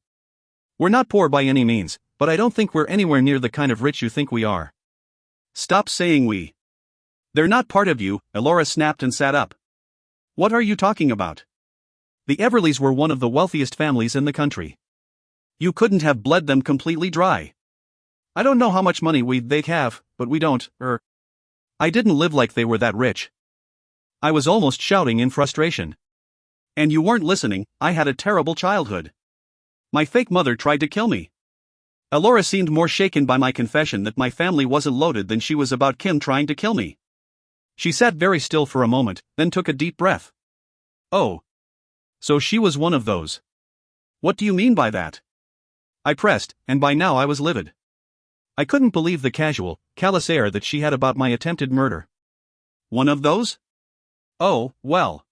We're not poor by any means, but I don't think we're anywhere near the kind of rich you think we are. Stop saying we. They're not part of you, Elora snapped and sat up. What are you talking about? The Everleys were one of the wealthiest families in the country. You couldn't have bled them completely dry. I don't know how much money they have, but we don't, I didn't live like they were that rich. I was almost shouting in frustration. And you weren't listening, I had a terrible childhood. My fake mother tried to kill me. Elora seemed more shaken by my confession that my family wasn't loaded than she was about Kim trying to kill me. She sat very still for a moment, then took a deep breath. Oh. So she was one of those. What do you mean by that? I pressed, and by now I was livid. I couldn't believe the casual, callous air that she had about my attempted murder. One of those? Oh, well.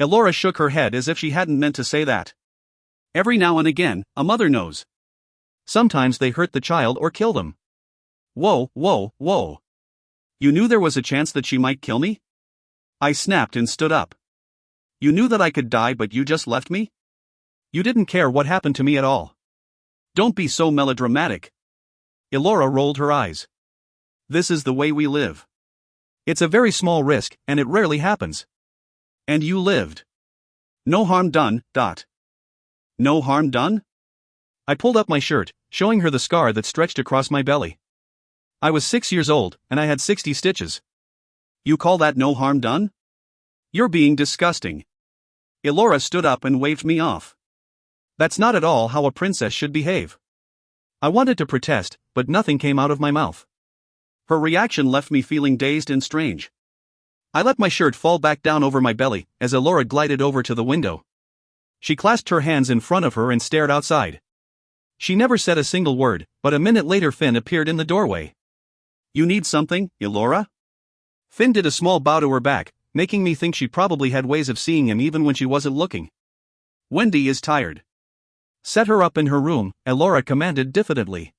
Elora shook her head as if she hadn't meant to say that. Every now and again, a mother knows. Sometimes they hurt the child or kill them. Whoa, whoa, whoa. You knew there was a chance that she might kill me? I snapped and stood up. You knew that I could die but you just left me? You didn't care what happened to me at all. Don't be so melodramatic. Elora rolled her eyes. This is the way we live. It's a very small risk, and it rarely happens. And you lived. No harm done, . No harm done? I pulled up my shirt, showing her the scar that stretched across my belly. I was 6 years old, and I had 60 stitches. You call that no harm done? You're being disgusting. Elora stood up and waved me off. That's not at all how a princess should behave. I wanted to protest, but nothing came out of my mouth. Her reaction left me feeling dazed and strange. I let my shirt fall back down over my belly as Elora glided over to the window. She clasped her hands in front of her and stared outside. She never said a single word, but a minute later Finn appeared in the doorway. You need something, Elora? Finn did a small bow to her back, making me think she probably had ways of seeing him even when she wasn't looking. Wendy is tired. Set her up in her room, Elora commanded diffidently.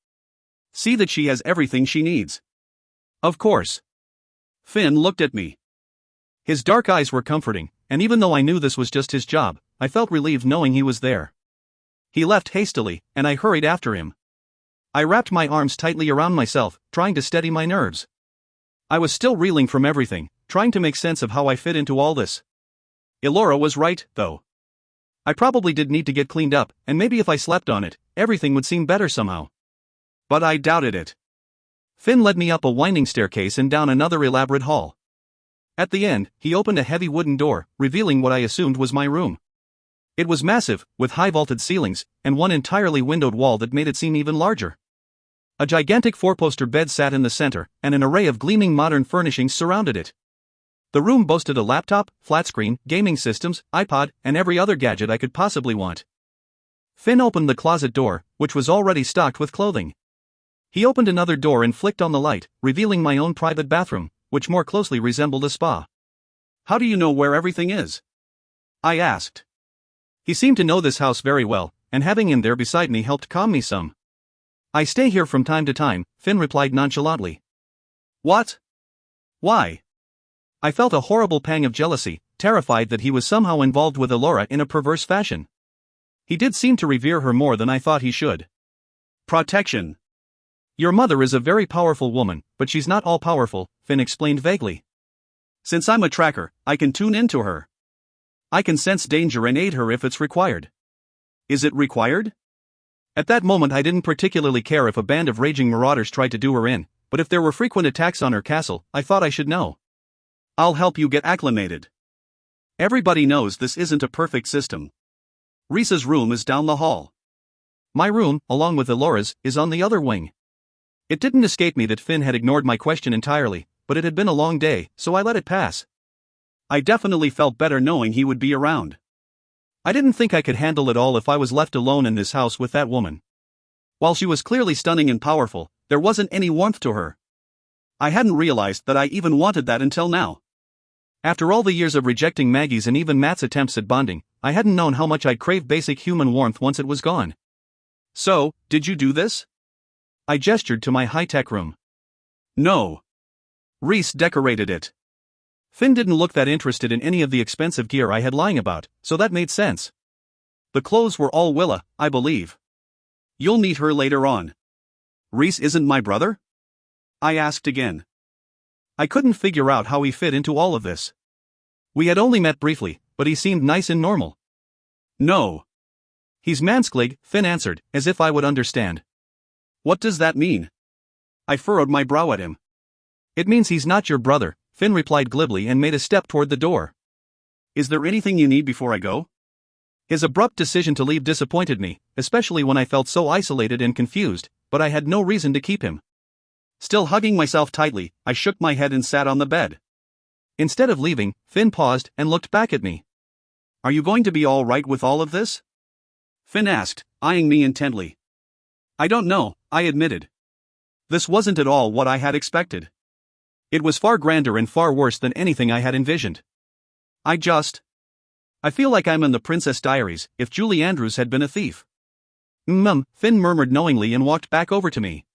See that she has everything she needs. Of course. Finn looked at me. His dark eyes were comforting, and even though I knew this was just his job, I felt relieved knowing he was there. He left hastily, and I hurried after him. I wrapped my arms tightly around myself, trying to steady my nerves. I was still reeling from everything, trying to make sense of how I fit into all this. Elora was right, though. I probably did need to get cleaned up, and maybe if I slept on it, everything would seem better somehow. But I doubted it. Finn led me up a winding staircase and down another elaborate hall. At the end, he opened a heavy wooden door, revealing what I assumed was my room. It was massive, with high vaulted ceilings, and one entirely windowed wall that made it seem even larger. A gigantic four-poster bed sat in the center, and an array of gleaming modern furnishings surrounded it. The room boasted a laptop, flat screen, gaming systems, iPod, and every other gadget I could possibly want. Finn opened the closet door, which was already stocked with clothing. He opened another door and flicked on the light, revealing my own private bathroom, which more closely resembled a spa. How do you know where everything is? I asked. He seemed to know this house very well, and having him there beside me helped calm me some. I stay here from time to time, Finn replied nonchalantly. What? Why? I felt a horrible pang of jealousy, terrified that he was somehow involved with Elora in a perverse fashion. He did seem to revere her more than I thought he should. Protection. Your mother is a very powerful woman, but she's not all-powerful, Finn explained vaguely. Since I'm a tracker, I can tune into her. I can sense danger and aid her if it's required. Is it required? At that moment I didn't particularly care if a band of raging marauders tried to do her in, but if there were frequent attacks on her castle, I thought I should know. I'll help you get acclimated. Everybody knows this isn't a perfect system. Reese's room is down the hall. My room, along with Elora's, is on the other wing. It didn't escape me that Finn had ignored my question entirely, but it had been a long day, so I let it pass. I definitely felt better knowing he would be around. I didn't think I could handle it all if I was left alone in this house with that woman. While she was clearly stunning and powerful, there wasn't any warmth to her. I hadn't realized that I even wanted that until now. After all the years of rejecting Maggie's and even Matt's attempts at bonding, I hadn't known how much I'd crave basic human warmth once it was gone. So, did you do this? I gestured to my high-tech room. No. Reese decorated it. Finn didn't look that interested in any of the expensive gear I had lying about, so that made sense. The clothes were all Willa, I believe. You'll meet her later on. Reese isn't my brother? I asked again. I couldn't figure out how he fit into all of this. We had only met briefly, but he seemed nice and normal. No. He's Mansklig, Finn answered, as if I would understand. What does that mean? I furrowed my brow at him. It means he's not your brother, Finn replied glibly and made a step toward the door. Is there anything you need before I go? His abrupt decision to leave disappointed me, especially when I felt so isolated and confused, but I had no reason to keep him. Still hugging myself tightly, I shook my head and sat on the bed. Instead of leaving, Finn paused and looked back at me. Are you going to be all right with all of this? Finn asked, eyeing me intently. I don't know, I admitted. This wasn't at all what I had expected. It was far grander and far worse than anything I had envisioned. I feel like I'm in the Princess Diaries, if Julie Andrews had been a thief. Finn murmured knowingly and walked back over to me.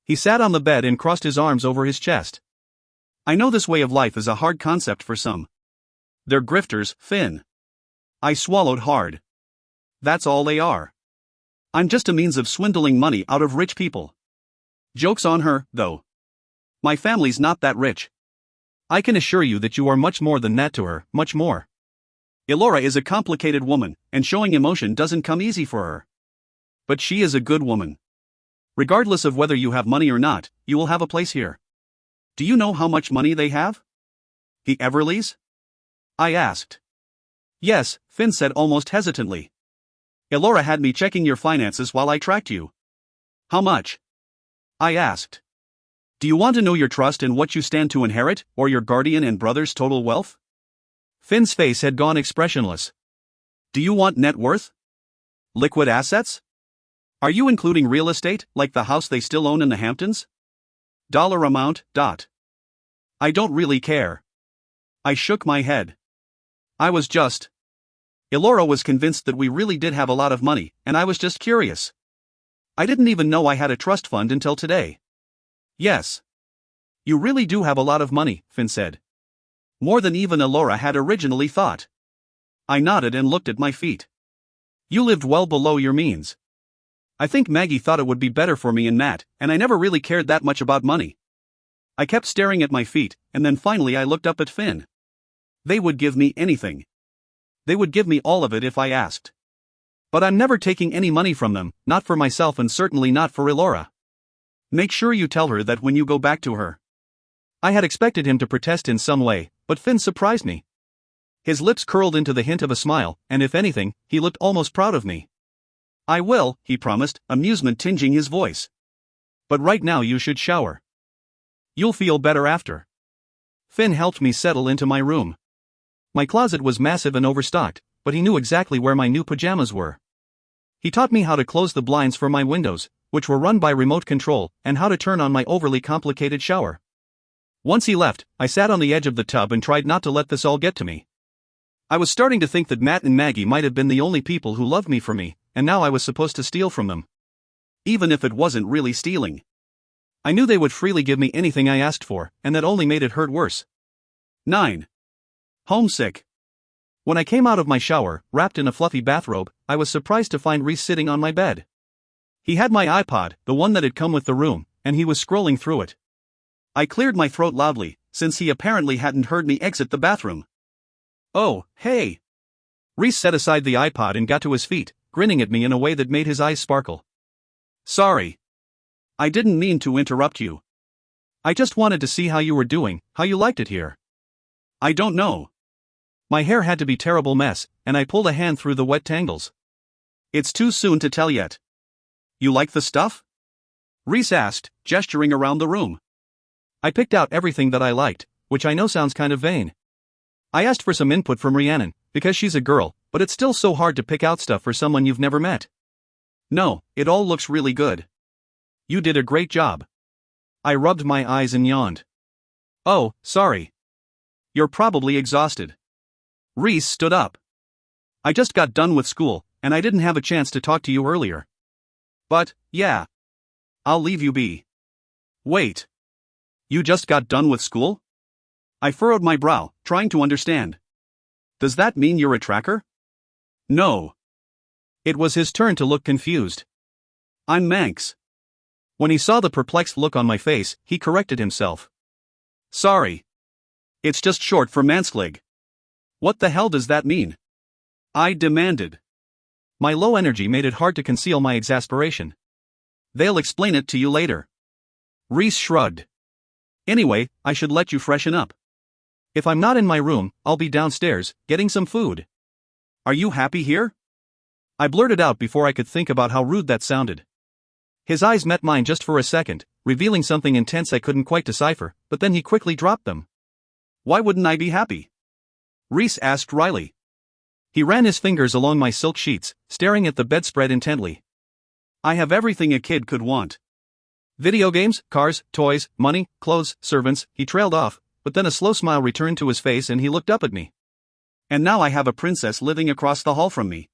He sat on the bed and crossed his arms over his chest. I know this way of life is a hard concept for some. They're grifters, Finn. I swallowed hard. That's all they are. I'm just a means of swindling money out of rich people. Joke's on her, though. My family's not that rich. I can assure you that you are much more than that to her, much more. Elora is a complicated woman, and showing emotion doesn't come easy for her. But she is a good woman. Regardless of whether you have money or not, you will have a place here. Do you know how much money they have? The Everleys? I asked. Yes, Finn said almost hesitantly. Elora had me checking your finances while I tracked you. How much? I asked. Do you want to know your trust and what you stand to inherit, or your guardian and brother's total wealth? Finn's face had gone expressionless. Do you want net worth? Liquid assets? Are you including real estate, like the house they still own in the Hamptons? Dollar amount, I don't really care. I shook my head. Elora was convinced that we really did have a lot of money, and I was just curious. I didn't even know I had a trust fund until today. Yes. You really do have a lot of money, Finn said. More than even Elora had originally thought. I nodded and looked at my feet. You lived well below your means. I think Maggie thought it would be better for me and Matt, and I never really cared that much about money. I kept staring at my feet, and then finally I looked up at Finn. They would give me anything. They would give me all of it if I asked. But I'm never taking any money from them, not for myself and certainly not for Elora. Make sure you tell her that when you go back to her. I had expected him to protest in some way, but Finn surprised me. His lips curled into the hint of a smile, and if anything, he looked almost proud of me. I will, he promised, amusement tinging his voice. But right now you should shower. You'll feel better after. Finn helped me settle into my room. My closet was massive and overstocked, but he knew exactly where my new pajamas were. He taught me how to close the blinds for my windows, which were run by remote control, and how to turn on my overly complicated shower. Once he left, I sat on the edge of the tub and tried not to let this all get to me. I was starting to think that Matt and Maggie might have been the only people who loved me for me, and now I was supposed to steal from them. Even if it wasn't really stealing. I knew they would freely give me anything I asked for, and that only made it hurt worse. 9. Homesick. When I came out of my shower, wrapped in a fluffy bathrobe, I was surprised to find Reese sitting on my bed. He had my iPod, the one that had come with the room, and he was scrolling through it. I cleared my throat loudly, since he apparently hadn't heard me exit the bathroom. Oh, hey! Reese set aside the iPod and got to his feet, grinning at me in a way that made his eyes sparkle. Sorry. I didn't mean to interrupt you. I just wanted to see how you were doing, how you liked it here. I don't know. My hair had to be a terrible mess, and I pulled a hand through the wet tangles. It's too soon to tell yet. You like the stuff? Reese asked, gesturing around the room. I picked out everything that I liked, which I know sounds kind of vain. I asked for some input from Rhiannon, because she's a girl, but it's still so hard to pick out stuff for someone you've never met. No, it all looks really good. You did a great job. I rubbed my eyes and yawned. Oh, sorry. You're probably exhausted. Reese stood up. I just got done with school, and I didn't have a chance to talk to you earlier. But, yeah. I'll leave you be. Wait. You just got done with school? I furrowed my brow, trying to understand. Does that mean you're a tracker? No. It was his turn to look confused. I'm Manx. When he saw the perplexed look on my face, he corrected himself. Sorry. It's just short for Mansklig. What the hell does that mean? I demanded. My low energy made it hard to conceal my exasperation. They'll explain it to you later. Reese shrugged. Anyway, I should let you freshen up. If I'm not in my room, I'll be downstairs, getting some food. Are you happy here? I blurted out before I could think about how rude that sounded. His eyes met mine just for a second, revealing something intense I couldn't quite decipher, but then he quickly dropped them. Why wouldn't I be happy? Reese asked wryly. He ran his fingers along my silk sheets, staring at the bedspread intently. I have everything a kid could want. Video games, cars, toys, money, clothes, servants, he trailed off, but then a slow smile returned to his face and he looked up at me. And now I have a princess living across the hall from me.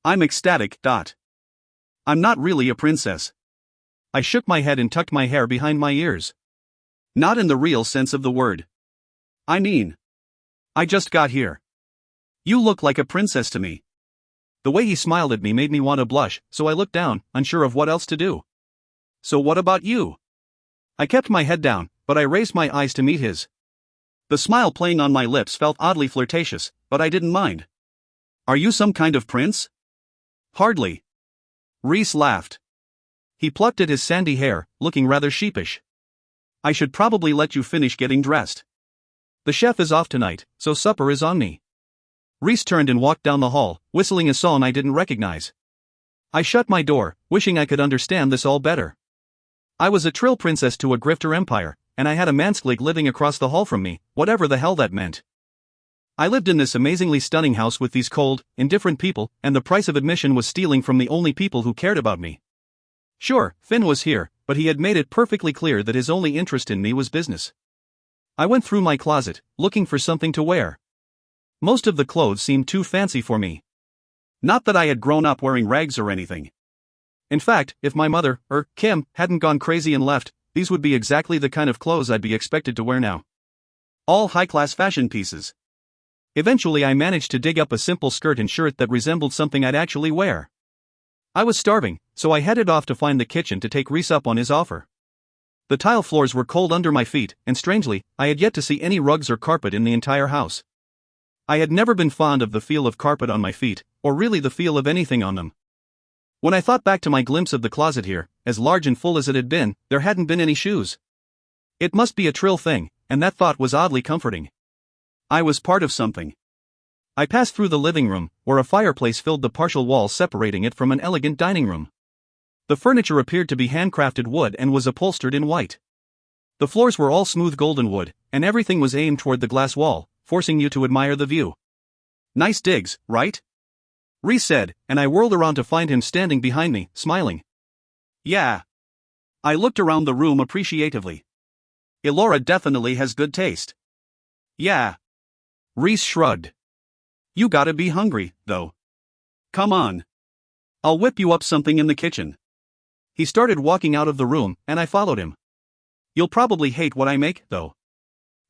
I'm ecstatic. I'm not really a princess. I shook my head and tucked my hair behind my ears. Not in the real sense of the word. I mean, I just got here. You look like a princess to me. The way he smiled at me made me want to blush, so I looked down, unsure of what else to do. So what about you? I kept my head down, but I raised my eyes to meet his. The smile playing on my lips felt oddly flirtatious, but I didn't mind. Are you some kind of prince? Hardly. Reese laughed. He plucked at his sandy hair, looking rather sheepish. I should probably let you finish getting dressed. The chef is off tonight, so supper is on me. Reese turned and walked down the hall, whistling a song I didn't recognize. I shut my door, wishing I could understand this all better. I was a trill princess to a grifter empire, and I had a Mansklig living across the hall from me, whatever the hell that meant. I lived in this amazingly stunning house with these cold, indifferent people, and the price of admission was stealing from the only people who cared about me. Sure, Finn was here, but he had made it perfectly clear that his only interest in me was business. I went through my closet, looking for something to wear. Most of the clothes seemed too fancy for me. Not that I had grown up wearing rags or anything. In fact, if my mother, Kim, hadn't gone crazy and left, these would be exactly the kind of clothes I'd be expected to wear now. All high-class fashion pieces. Eventually I managed to dig up a simple skirt and shirt that resembled something I'd actually wear. I was starving, so I headed off to find the kitchen to take Reese up on his offer. The tile floors were cold under my feet, and strangely, I had yet to see any rugs or carpet in the entire house. I had never been fond of the feel of carpet on my feet, or really the feel of anything on them. When I thought back to my glimpse of the closet here, as large and full as it had been, there hadn't been any shoes. It must be a trill thing, and that thought was oddly comforting. I was part of something. I passed through the living room, where a fireplace filled the partial wall separating it from an elegant dining room. The furniture appeared to be handcrafted wood and was upholstered in white. The floors were all smooth golden wood, and everything was aimed toward the glass wall, forcing you to admire the view. Nice digs, right? Reese said, and I whirled around to find him standing behind me, smiling. Yeah. I looked around the room appreciatively. Elora definitely has good taste. Yeah. Reese shrugged. You gotta be hungry, though. Come on. I'll whip you up something in the kitchen. He started walking out of the room, and I followed him. You'll probably hate what I make, though.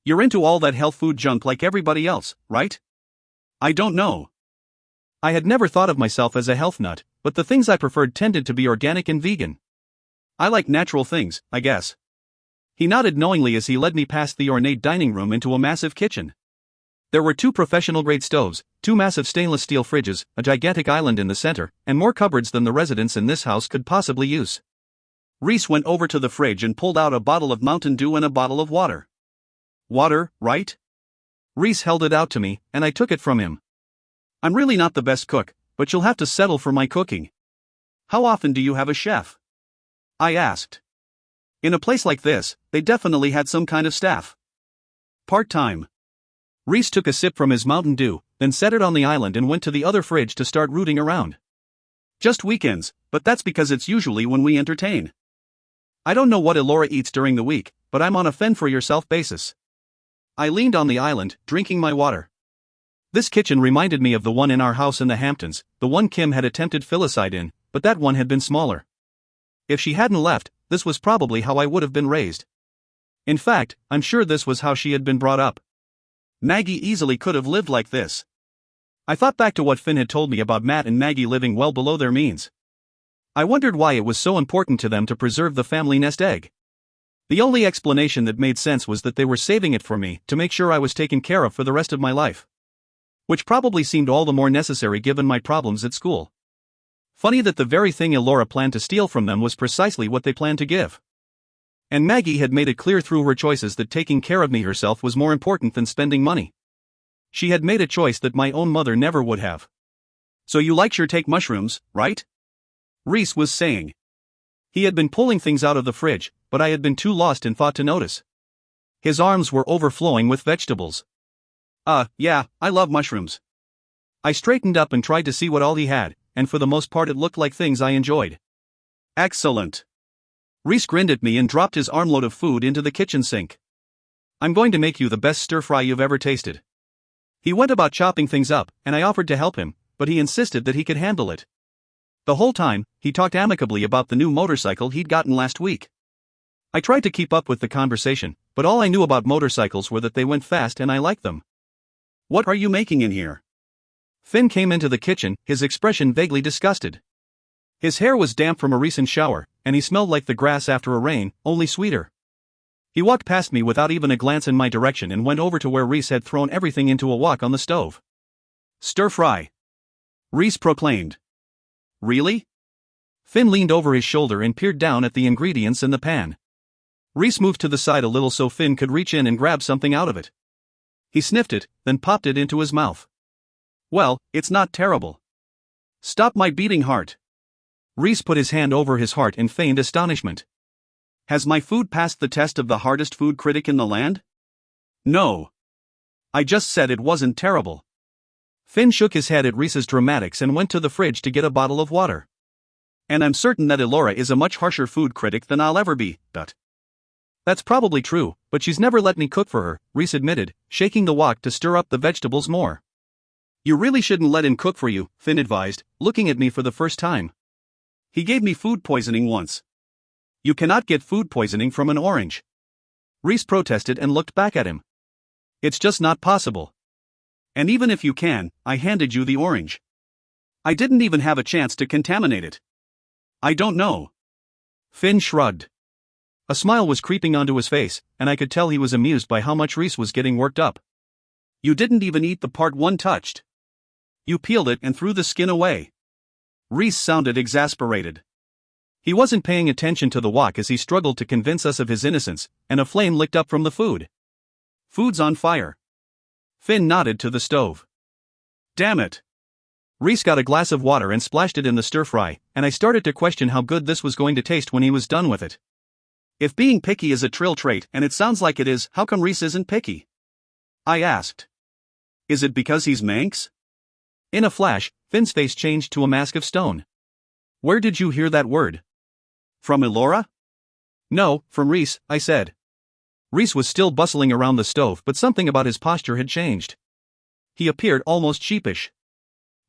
You're into all that health food junk like everybody else, right? I don't know. I had never thought of myself as a health nut, but the things I preferred tended to be organic and vegan. I like natural things, I guess. He nodded knowingly as he led me past the ornate dining room into a massive kitchen. There were 2 professional-grade stoves, 2 massive stainless steel fridges, a gigantic island in the center, and more cupboards than the residents in this house could possibly use. Reese went over to the fridge and pulled out a bottle of Mountain Dew and a bottle of water. Water, right? Reese held it out to me, and I took it from him. I'm really not the best cook, but you'll have to settle for my cooking. How often do you have a chef? I asked. In a place like this, they definitely had some kind of staff. Part-time. Reese took a sip from his Mountain Dew, then set it on the island and went to the other fridge to start rooting around. Just weekends, but that's because it's usually when we entertain. I don't know what Elora eats during the week, but I'm on a fend-for-yourself basis. I leaned on the island, drinking my water. This kitchen reminded me of the one in our house in the Hamptons, the one Kim had attempted filicide in, but that one had been smaller. If she hadn't left, this was probably how I would have been raised. In fact, I'm sure this was how she had been brought up. Maggie easily could have lived like this. I thought back to what Finn had told me about Matt and Maggie living well below their means. I wondered why it was so important to them to preserve the family nest egg. The only explanation that made sense was that they were saving it for me to make sure I was taken care of for the rest of my life. Which probably seemed all the more necessary given my problems at school. Funny that the very thing Elora planned to steal from them was precisely what they planned to give. And Maggie had made it clear through her choices that taking care of me herself was more important than spending money. She had made a choice that my own mother never would have. So you like your take mushrooms, right? Reese was saying. He had been pulling things out of the fridge, but I had been too lost in thought to notice. His arms were overflowing with vegetables. Yeah, I love mushrooms. I straightened up and tried to see what all he had, and for the most part it looked like things I enjoyed. Excellent. Reese grinned at me and dropped his armload of food into the kitchen sink. I'm going to make you the best stir-fry you've ever tasted. He went about chopping things up, and I offered to help him, but he insisted that he could handle it. The whole time, he talked amicably about the new motorcycle he'd gotten last week. I tried to keep up with the conversation, but all I knew about motorcycles were that they went fast and I liked them. What are you making in here? Finn came into the kitchen, his expression vaguely disgusted. His hair was damp from a recent shower, and he smelled like the grass after a rain, only sweeter. He walked past me without even a glance in my direction and went over to where Reese had thrown everything into a wok on the stove. Stir-fry. Reese proclaimed. Really? Finn leaned over his shoulder and peered down at the ingredients in the pan. Reese moved to the side a little so Finn could reach in and grab something out of it. He sniffed it, then popped it into his mouth. Well, it's not terrible. Stop my beating heart. Reese put his hand over his heart and feigned astonishment. Has my food passed the test of the hardest food critic in the land? No. I just said it wasn't terrible. Finn shook his head at Reese's dramatics and went to the fridge to get a bottle of water. And I'm certain that Elora is a much harsher food critic than I'll ever be, That's probably true, but she's never let me cook for her, Reese admitted, shaking the wok to stir up the vegetables more. You really shouldn't let him cook for you, Finn advised, looking at me for the first time. He gave me food poisoning once. You cannot get food poisoning from an orange. Reese protested and looked back at him. It's just not possible. And even if you can, I handed you the orange. I didn't even have a chance to contaminate it. I don't know. Finn shrugged. A smile was creeping onto his face, and I could tell he was amused by how much Reese was getting worked up. You didn't even eat the part one touched. You peeled it and threw the skin away. Reese sounded exasperated. He wasn't paying attention to the wok as he struggled to convince us of his innocence, and a flame licked up from the food. Food's on fire. Finn nodded to the stove. Damn it. Reese got a glass of water and splashed it in the stir-fry, and I started to question how good this was going to taste when he was done with it. If being picky is a Trill trait, and it sounds like it is, how come Reese isn't picky? I asked. Is it because he's Manx? In a flash, Finn's face changed to a mask of stone. Where did you hear that word? From Elora? No, from Reese, I said. Reese was still bustling around the stove, but something about his posture had changed. He appeared almost sheepish.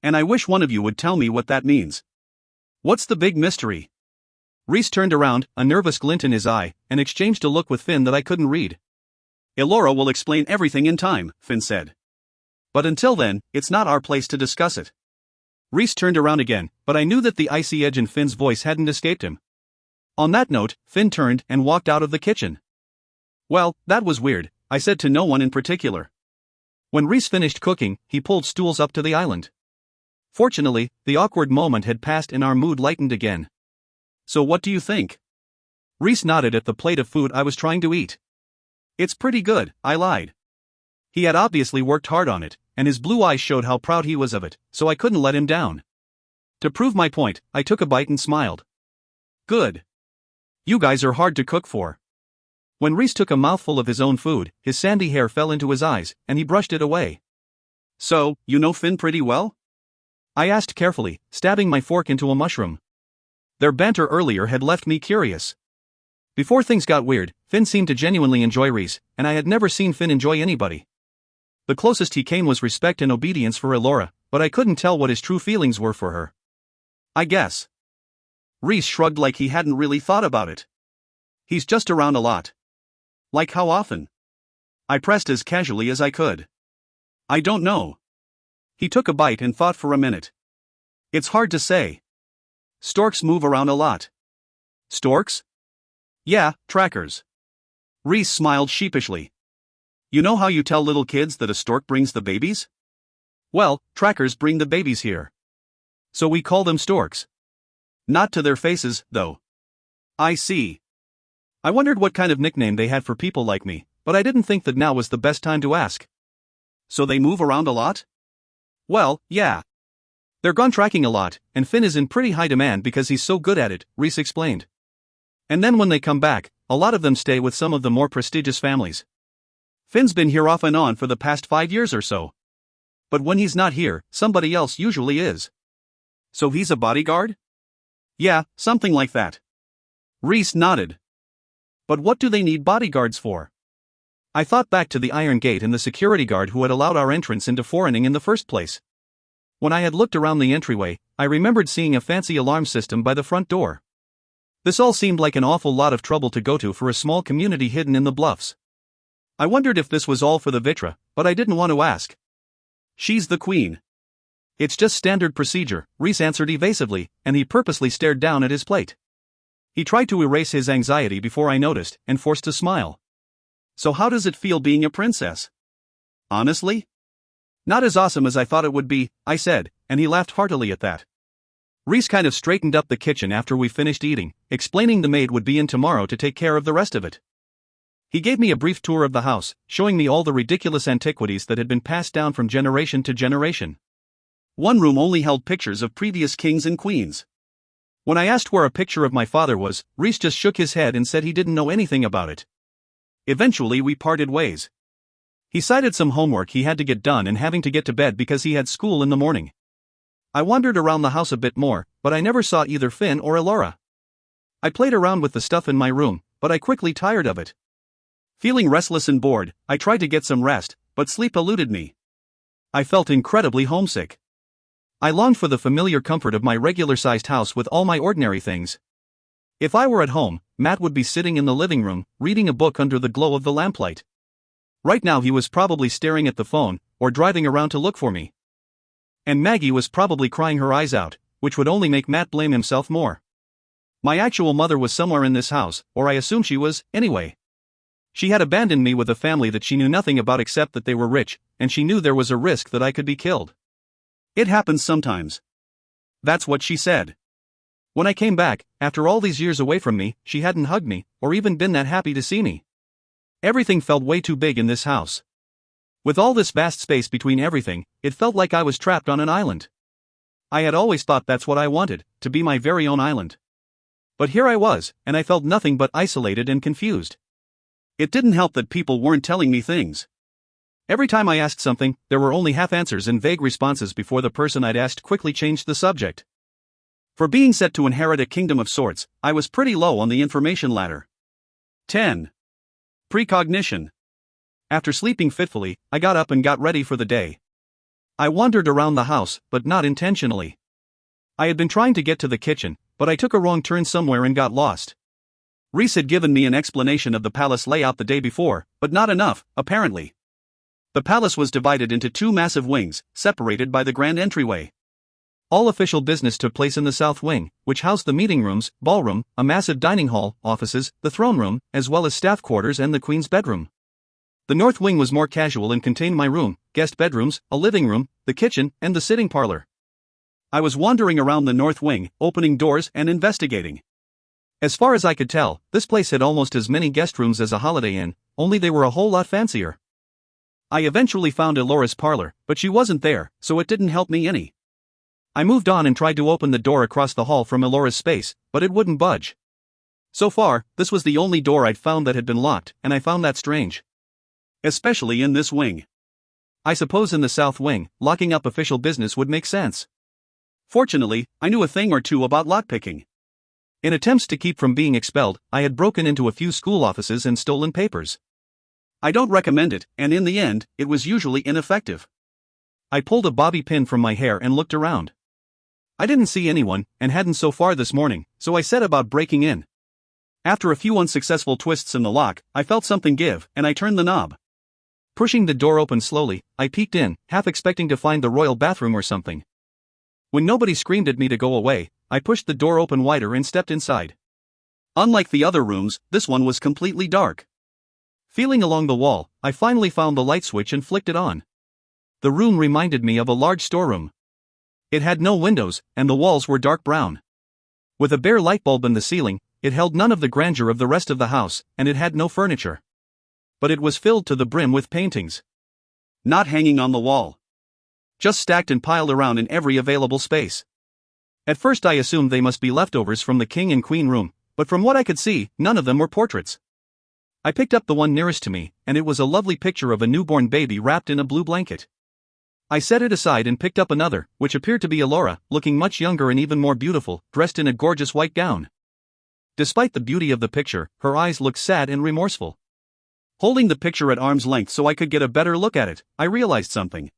And I wish one of you would tell me what that means. What's the big mystery? Reese turned around, a nervous glint in his eye, and exchanged a look with Finn that I couldn't read. Elora will explain everything in time, Finn said. But until then, it's not our place to discuss it. Reese turned around again, but I knew that the icy edge in Finn's voice hadn't escaped him. On that note, Finn turned and walked out of the kitchen. Well, that was weird, I said to no one in particular. When Reese finished cooking, he pulled stools up to the island. Fortunately, the awkward moment had passed and our mood lightened again. So what do you think? Rhys nodded at the plate of food I was trying to eat. It's pretty good, I lied. He had obviously worked hard on it, and his blue eyes showed how proud he was of it, so I couldn't let him down. To prove my point, I took a bite and smiled. Good. You guys are hard to cook for. When Rhys took a mouthful of his own food, his sandy hair fell into his eyes, and he brushed it away. So, you know Finn pretty well? I asked carefully, stabbing my fork into a mushroom. Their banter earlier had left me curious. Before things got weird, Finn seemed to genuinely enjoy Rhys, and I had never seen Finn enjoy anybody. The closest he came was respect and obedience for Elora, but I couldn't tell what his true feelings were for her. I guess. Rhys shrugged like he hadn't really thought about it. He's just around a lot. Like how often? I pressed as casually as I could. I don't know. He took a bite and thought for a minute. It's hard to say. Storks move around a lot. Storks? Yeah, trackers. Rhys smiled sheepishly. You know how you tell little kids that a stork brings the babies? Well, trackers bring the babies here. So we call them storks. Not to their faces, though. I see. I wondered what kind of nickname they had for people like me, but I didn't think that now was the best time to ask. So they move around a lot? Well, yeah. They're gone tracking a lot, and Finn is in pretty high demand because he's so good at it, Rhys explained. And then when they come back, a lot of them stay with some of the more prestigious families. Finn's been here off and on for the past 5 years or so. But when he's not here, somebody else usually is. So he's a bodyguard? Yeah, something like that. Rhys nodded. But what do they need bodyguards for? I thought back to the iron gate and the security guard who had allowed our entrance into Foreigning in the first place. When I had looked around the entryway, I remembered seeing a fancy alarm system by the front door. This all seemed like an awful lot of trouble to go to for a small community hidden in the bluffs. I wondered if this was all for the Vitra, but I didn't want to ask. She's the queen. It's just standard procedure, Rhys answered evasively, and he purposely stared down at his plate. He tried to erase his anxiety before I noticed, and forced a smile. So how does it feel being a princess? Honestly? Not as awesome as I thought it would be, I said, and he laughed heartily at that. Rhys kind of straightened up the kitchen after we finished eating, explaining the maid would be in tomorrow to take care of the rest of it. He gave me a brief tour of the house, showing me all the ridiculous antiquities that had been passed down from generation to generation. One room only held pictures of previous kings and queens. When I asked where a picture of my father was, Rhys just shook his head and said he didn't know anything about it. Eventually we parted ways. He cited some homework he had to get done and having to get to bed because he had school in the morning. I wandered around the house a bit more, but I never saw either Finn or Elora. I played around with the stuff in my room, but I quickly tired of it. Feeling restless and bored, I tried to get some rest, but sleep eluded me. I felt incredibly homesick. I longed for the familiar comfort of my regular-sized house with all my ordinary things. If I were at home, Matt would be sitting in the living room, reading a book under the glow of the lamplight. Right now he was probably staring at the phone, or driving around to look for me. And Maggie was probably crying her eyes out, which would only make Matt blame himself more. My actual mother was somewhere in this house, or I assume she was, anyway. She had abandoned me with a family that she knew nothing about except that they were rich, and she knew there was a risk that I could be killed. It happens sometimes. That's what she said. When I came back, after all these years away from me, she hadn't hugged me, or even been that happy to see me. Everything felt way too big in this house. With all this vast space between everything, it felt like I was trapped on an island. I had always thought that's what I wanted, to be my very own island. But here I was, and I felt nothing but isolated and confused. It didn't help that people weren't telling me things. Every time I asked something, there were only half answers and vague responses before the person I'd asked quickly changed the subject. For being set to inherit a kingdom of sorts, I was pretty low on the information ladder. 10. Precognition. After sleeping fitfully, I got up and got ready for the day. I wandered around the house, but not intentionally. I had been trying to get to the kitchen, but I took a wrong turn somewhere and got lost. Rhys had given me an explanation of the palace layout the day before, but not enough, apparently. The palace was divided into 2 massive wings, separated by the grand entryway. All official business took place in the south wing, which housed the meeting rooms, ballroom, a massive dining hall, offices, the throne room, as well as staff quarters and the queen's bedroom. The north wing was more casual and contained my room, guest bedrooms, a living room, the kitchen, and the sitting parlor. I was wandering around the north wing, opening doors and investigating. As far as I could tell, this place had almost as many guest rooms as a Holiday Inn, only they were a whole lot fancier. I eventually found Elora's parlor, but she wasn't there, so it didn't help me any. I moved on and tried to open the door across the hall from Elora's space, but it wouldn't budge. So far, this was the only door I'd found that had been locked, and I found that strange. Especially in this wing. I suppose in the south wing, locking up official business would make sense. Fortunately, I knew a thing or two about lockpicking. In attempts to keep from being expelled, I had broken into a few school offices and stolen papers. I don't recommend it, and in the end, it was usually ineffective. I pulled a bobby pin from my hair and looked around. I didn't see anyone, and hadn't so far this morning, so I set about breaking in. After a few unsuccessful twists in the lock, I felt something give, and I turned the knob. Pushing the door open slowly, I peeked in, half expecting to find the royal bathroom or something. When nobody screamed at me to go away, I pushed the door open wider and stepped inside. Unlike the other rooms, this one was completely dark. Feeling along the wall, I finally found the light switch and flicked it on. The room reminded me of a large storeroom. It had no windows, and the walls were dark brown. With a bare light bulb in the ceiling, it held none of the grandeur of the rest of the house, and it had no furniture. But it was filled to the brim with paintings. Not hanging on the wall. Just stacked and piled around in every available space. At first I assumed they must be leftovers from the king and queen room, but from what I could see, none of them were portraits. I picked up the one nearest to me, and it was a lovely picture of a newborn baby wrapped in a blue blanket. I set it aside and picked up another, which appeared to be Elora, looking much younger and even more beautiful, dressed in a gorgeous white gown. Despite the beauty of the picture, her eyes looked sad and remorseful. Holding the picture at arm's length so I could get a better look at it, I realized something.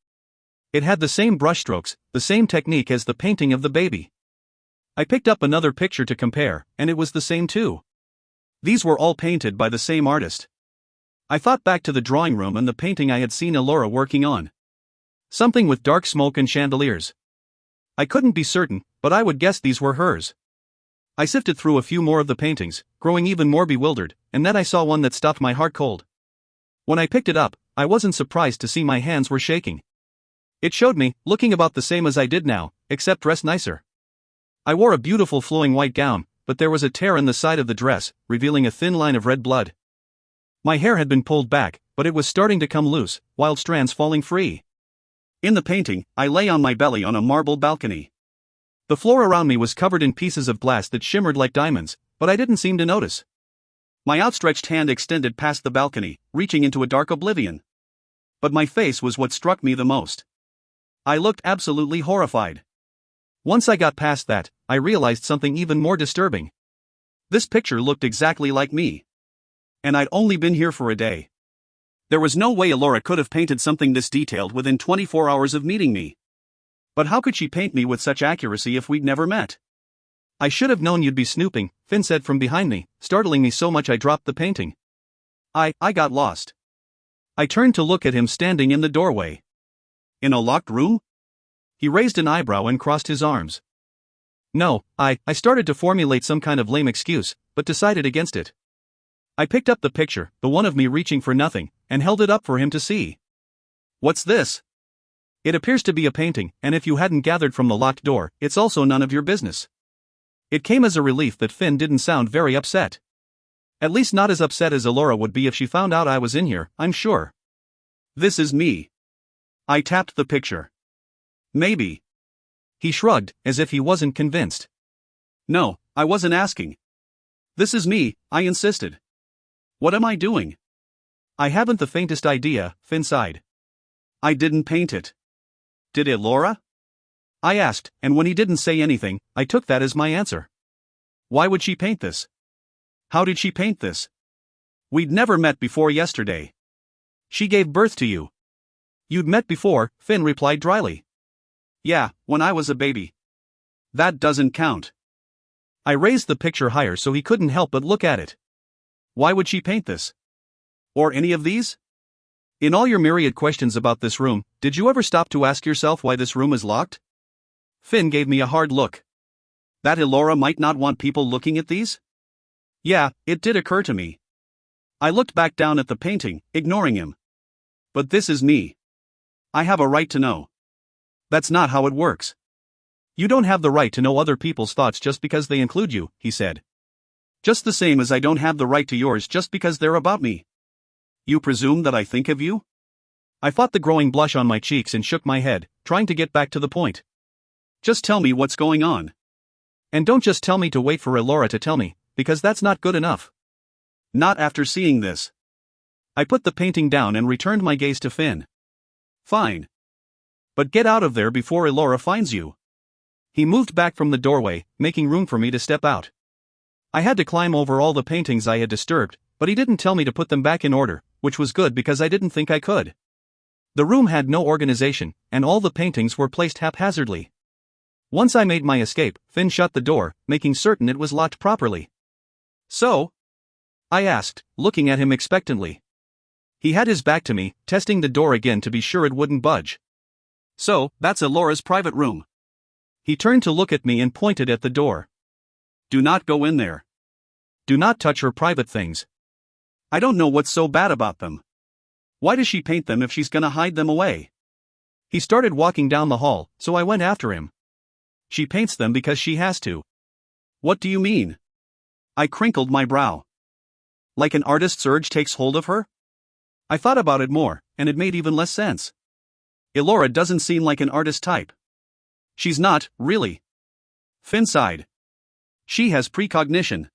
It had the same brushstrokes, the same technique as the painting of the baby. I picked up another picture to compare, and it was the same too. These were all painted by the same artist. I thought back to the drawing room and the painting I had seen Elora working on. Something with dark smoke and chandeliers. I couldn't be certain, but I would guess these were hers. I sifted through a few more of the paintings, growing even more bewildered, and then I saw one that stopped my heart cold. When I picked it up, I wasn't surprised to see my hands were shaking. It showed me, looking about the same as I did now, except dressed nicer. I wore a beautiful flowing white gown, but there was a tear in the side of the dress, revealing a thin line of red blood. My hair had been pulled back, but it was starting to come loose, wild strands falling free. In the painting, I lay on my belly on a marble balcony. The floor around me was covered in pieces of glass that shimmered like diamonds, but I didn't seem to notice. My outstretched hand extended past the balcony, reaching into a dark oblivion. But my face was what struck me the most. I looked absolutely horrified. Once I got past that, I realized something even more disturbing. This picture looked exactly like me. And I'd only been here for a day. There was no way Elora could have painted something this detailed within 24 hours of meeting me. But how could she paint me with such accuracy if we'd never met? I should have known you'd be snooping, Finn said from behind me, startling me so much I dropped the painting. I got lost. I turned to look at him standing in the doorway. In a locked room? He raised an eyebrow and crossed his arms. No, I started to formulate some kind of lame excuse, but decided against it. I picked up the picture, the one of me reaching for nothing, and held it up for him to see. What's this? It appears to be a painting, and if you hadn't gathered from the locked door, it's also none of your business. It came as a relief that Finn didn't sound very upset. At least not as upset as Elora would be if she found out I was in here, I'm sure. This is me. I tapped the picture. Maybe. He shrugged, as if he wasn't convinced. No, I wasn't asking. This is me, I insisted. What am I doing? I haven't the faintest idea, Finn sighed. I didn't paint it. Did Elora? I asked, and when he didn't say anything, I took that as my answer. Why would she paint this? How did she paint this? We'd never met before yesterday. She gave birth to you. You'd met before, Finn replied dryly. Yeah, when I was a baby. That doesn't count. I raised the picture higher so he couldn't help but look at it. Why would she paint this? Or any of these? In all your myriad questions about this room, did you ever stop to ask yourself why this room is locked? Finn gave me a hard look. That Elora might not want people looking at these? Yeah, it did occur to me. I looked back down at the painting, ignoring him. But this is me. I have a right to know. That's not how it works. You don't have the right to know other people's thoughts just because they include you, he said. Just the same as I don't have the right to yours just because they're about me. You presume that I think of you? I fought the growing blush on my cheeks and shook my head, trying to get back to the point. Just tell me what's going on. And don't just tell me to wait for Elora to tell me, because that's not good enough. Not after seeing this. I put the painting down and returned my gaze to Finn. Fine. But get out of there before Elora finds you. He moved back from the doorway, making room for me to step out. I had to climb over all the paintings I had disturbed, but he didn't tell me to put them back in order, which was good because I didn't think I could. The room had no organization, and all the paintings were placed haphazardly. Once I made my escape, Finn shut the door, making certain it was locked properly. So? I asked, looking at him expectantly. He had his back to me, testing the door again to be sure it wouldn't budge. So, that's Elora's private room. He turned to look at me and pointed at the door. Do not go in there. Do not touch her private things. I don't know what's so bad about them. Why does she paint them if she's gonna hide them away? He started walking down the hall, so I went after him. She paints them because she has to. What do you mean? I crinkled my brow. Like an artist's urge takes hold of her? I thought about it more, and it made even less sense. Elora doesn't seem like an artist type. She's not, really. Finn sighed. She has precognition.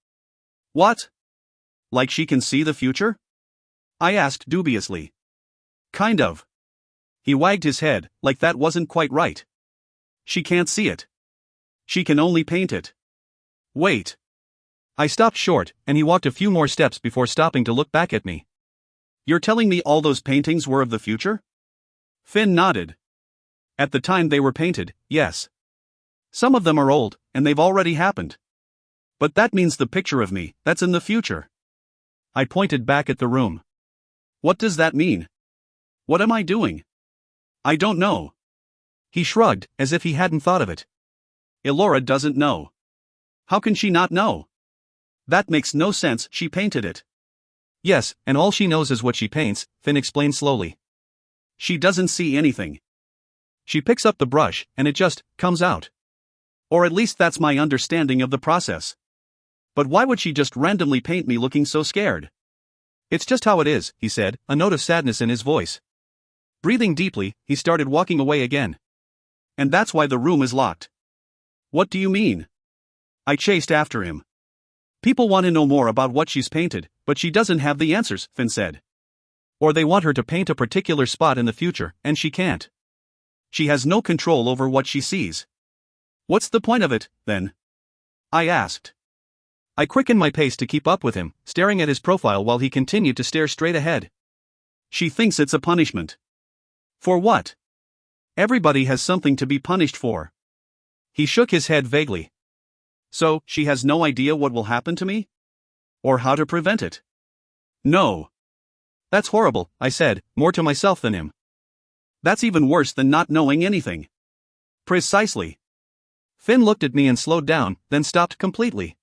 What? Like she can see the future? I asked dubiously. Kind of. He wagged his head, like that wasn't quite right. She can't see it. She can only paint it. Wait. I stopped short, and he walked a few more steps before stopping to look back at me. You're telling me all those paintings were of the future? Finn nodded. At the time they were painted, yes. Some of them are old, and they've already happened. But that means the picture of me, that's in the future. I pointed back at the room. What does that mean? What am I doing? I don't know. He shrugged, as if he hadn't thought of it. Elora doesn't know. How can she not know? That makes no sense, she painted it. Yes, and all she knows is what she paints, Finn explained slowly. She doesn't see anything. She picks up the brush, and it just comes out. Or at least that's my understanding of the process. But why would she just randomly paint me looking so scared? It's just how it is, he said, a note of sadness in his voice. Breathing deeply, he started walking away again. And that's why the room is locked. What do you mean? I chased after him. People want to know more about what she's painted, but she doesn't have the answers, Finn said. Or they want her to paint a particular spot in the future, and she can't. She has no control over what she sees. What's the point of it, then? I asked. I quickened my pace to keep up with him, staring at his profile while he continued to stare straight ahead. She thinks it's a punishment. For what? Everybody has something to be punished for. He shook his head vaguely. So, she has no idea what will happen to me? Or how to prevent it? No. That's horrible, I said, more to myself than him. That's even worse than not knowing anything. Precisely. Finn looked at me and slowed down, then stopped completely.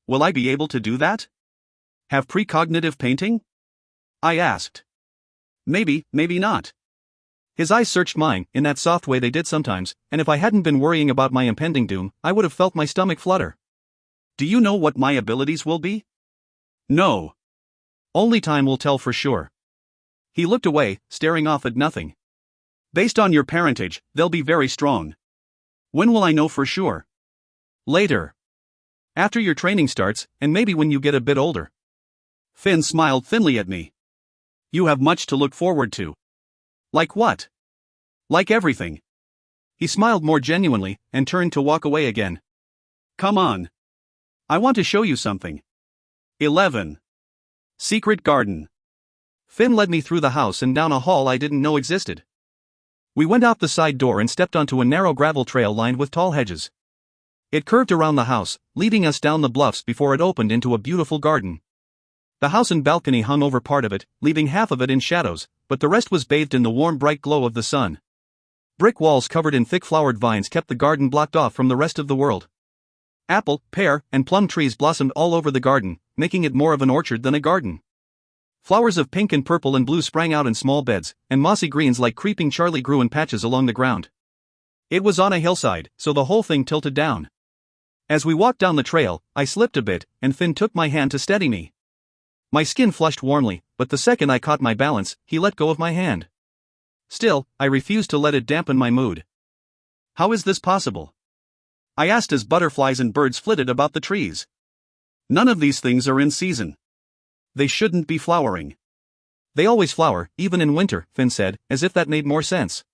Will I be able to do that? Have precognitive painting? I asked. Maybe, maybe not. His eyes searched mine, in that soft way they did sometimes, and if I hadn't been worrying about my impending doom, I would have felt my stomach flutter. Do you know what my abilities will be? No. Only time will tell for sure. He looked away, staring off at nothing. Based on your parentage, they'll be very strong. When will I know for sure? Later. After your training starts, and maybe when you get a bit older. Finn smiled thinly at me. You have much to look forward to. Like what? Like everything. He smiled more genuinely, and turned to walk away again. Come on. I want to show you something. 11. Secret Garden. Finn led me through the house and down a hall I didn't know existed. We went out the side door and stepped onto a narrow gravel trail lined with tall hedges. It curved around the house, leading us down the bluffs before it opened into a beautiful garden. The house and balcony hung over part of it, leaving half of it in shadows, but the rest was bathed in the warm bright glow of the sun. Brick walls covered in thick flowered vines kept the garden blocked off from the rest of the world. Apple, pear, and plum trees blossomed all over the garden, making it more of an orchard than a garden. Flowers of pink and purple and blue sprang out in small beds, and mossy greens like creeping Charlie grew in patches along the ground. It was on a hillside, so the whole thing tilted down. As we walked down the trail, I slipped a bit, and Finn took my hand to steady me. My skin flushed warmly, but the second I caught my balance, he let go of my hand. Still, I refused to let it dampen my mood. How is this possible? I asked as butterflies and birds flitted about the trees. None of these things are in season. They shouldn't be flowering. They always flower, even in winter, Finn said, as if that made more sense.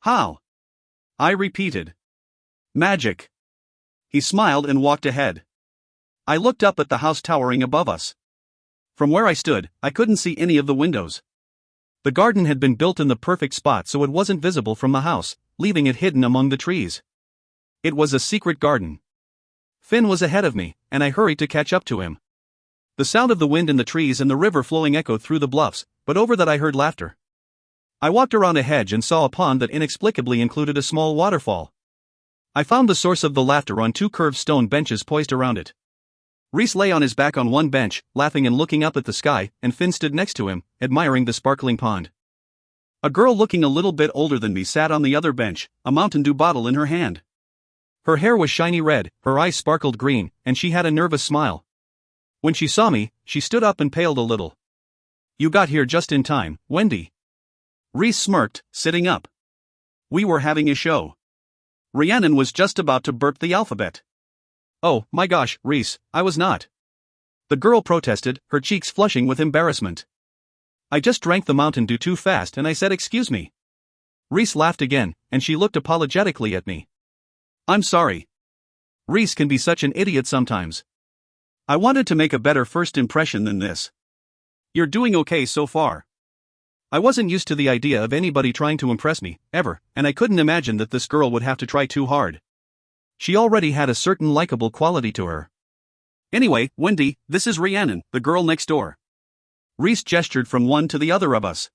How? I repeated. Magic. He smiled and walked ahead. I looked up at the house towering above us. From where I stood, I couldn't see any of the windows. The garden had been built in the perfect spot so it wasn't visible from the house, leaving it hidden among the trees. It was a secret garden. Finn was ahead of me, and I hurried to catch up to him. The sound of the wind in the trees and the river flowing echoed through the bluffs, but over that I heard laughter. I walked around a hedge and saw a pond that inexplicably included a small waterfall. I found the source of the laughter on two curved stone benches poised around it. Reese lay on his back on one bench, laughing and looking up at the sky, and Finn stood next to him, admiring the sparkling pond. A girl looking a little bit older than me sat on the other bench, a Mountain Dew bottle in her hand. Her hair was shiny red, her eyes sparkled green, and she had a nervous smile. When she saw me, she stood up and paled a little. You got here just in time, Wendy. Reese smirked, sitting up. We were having a show. Rhiannon was just about to burp the alphabet. Oh, my gosh, Reese, I was not. The girl protested, her cheeks flushing with embarrassment. I just drank the Mountain Dew too fast and I said excuse me. Reese laughed again, and she looked apologetically at me. I'm sorry. Reese can be such an idiot sometimes. I wanted to make a better first impression than this. You're doing okay so far. I wasn't used to the idea of anybody trying to impress me, ever, and I couldn't imagine that this girl would have to try too hard. She already had a certain likable quality to her. Anyway, Wendy, this is Rhiannon, the girl next door. Reese gestured from one to the other of us.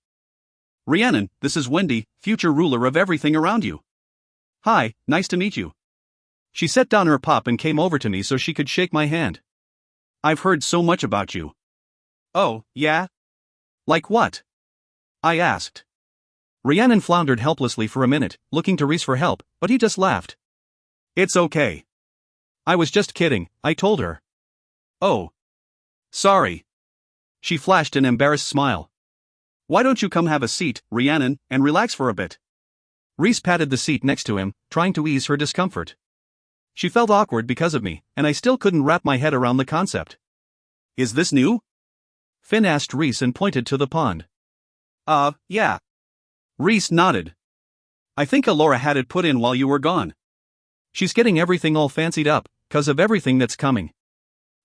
Rhiannon, this is Wendy, future ruler of everything around you. Hi, nice to meet you. She set down her pop and came over to me so she could shake my hand. I've heard so much about you. Oh, yeah? Like what? I asked. Rhiannon floundered helplessly for a minute, looking to Reese for help, but he just laughed. It's okay. I was just kidding, I told her. Oh. Sorry. She flashed an embarrassed smile. Why don't you come have a seat, Rhiannon, and relax for a bit? Reese patted the seat next to him, trying to ease her discomfort. She felt awkward because of me, and I still couldn't wrap my head around the concept. Is this new? Finn asked Reese and pointed to the pond. Yeah. Reese nodded. I think Alora had it put in while you were gone. She's getting everything all fancied up, 'cause of everything that's coming.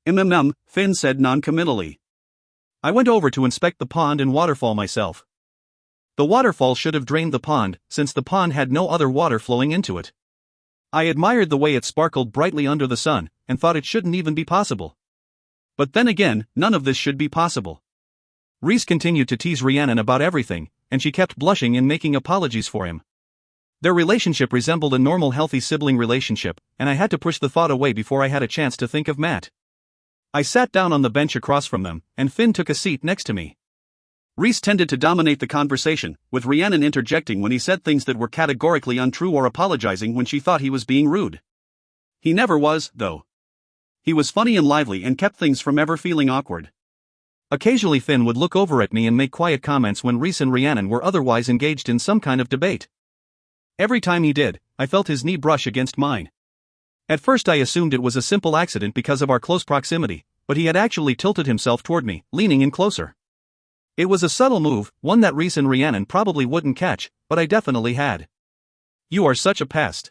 Finn said noncommittally. I went over to inspect the pond and waterfall myself. The waterfall should have drained the pond, since the pond had no other water flowing into it. I admired the way it sparkled brightly under the sun, and thought it shouldn't even be possible. But then again, none of this should be possible. Reese continued to tease Rhiannon about everything, and she kept blushing and making apologies for him. Their relationship resembled a normal healthy sibling relationship, and I had to push the thought away before I had a chance to think of Matt. I sat down on the bench across from them, and Finn took a seat next to me. Reese tended to dominate the conversation, with Rhiannon interjecting when he said things that were categorically untrue or apologizing when she thought he was being rude. He never was, though. He was funny and lively and kept things from ever feeling awkward. Occasionally Finn would look over at me and make quiet comments when Reese and Rhiannon were otherwise engaged in some kind of debate. Every time he did, I felt his knee brush against mine. At first I assumed it was a simple accident because of our close proximity, but he had actually tilted himself toward me, leaning in closer. It was a subtle move, one that Reese and Rhiannon probably wouldn't catch, but I definitely had. You are such a pest.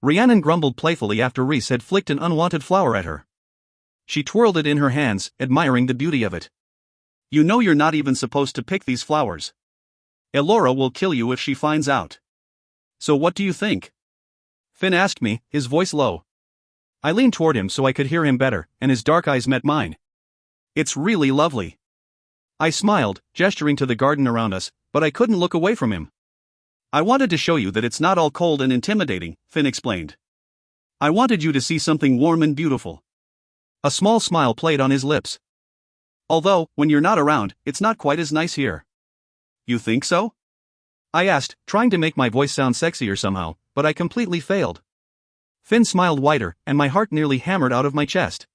Rhiannon grumbled playfully after Reese had flicked an unwanted flower at her. She twirled it in her hands, admiring the beauty of it. You know you're not even supposed to pick these flowers. Elora will kill you if she finds out. So what do you think? Finn asked me, his voice low. I leaned toward him so I could hear him better, and his dark eyes met mine. It's really lovely. I smiled, gesturing to the garden around us, but I couldn't look away from him. I wanted to show you that it's not all cold and intimidating, Finn explained. I wanted you to see something warm and beautiful. A small smile played on his lips. Although, when you're not around, it's not quite as nice here. You think so? I asked, trying to make my voice sound sexier somehow, but I completely failed. Finn smiled wider, and my heart nearly hammered out of my chest.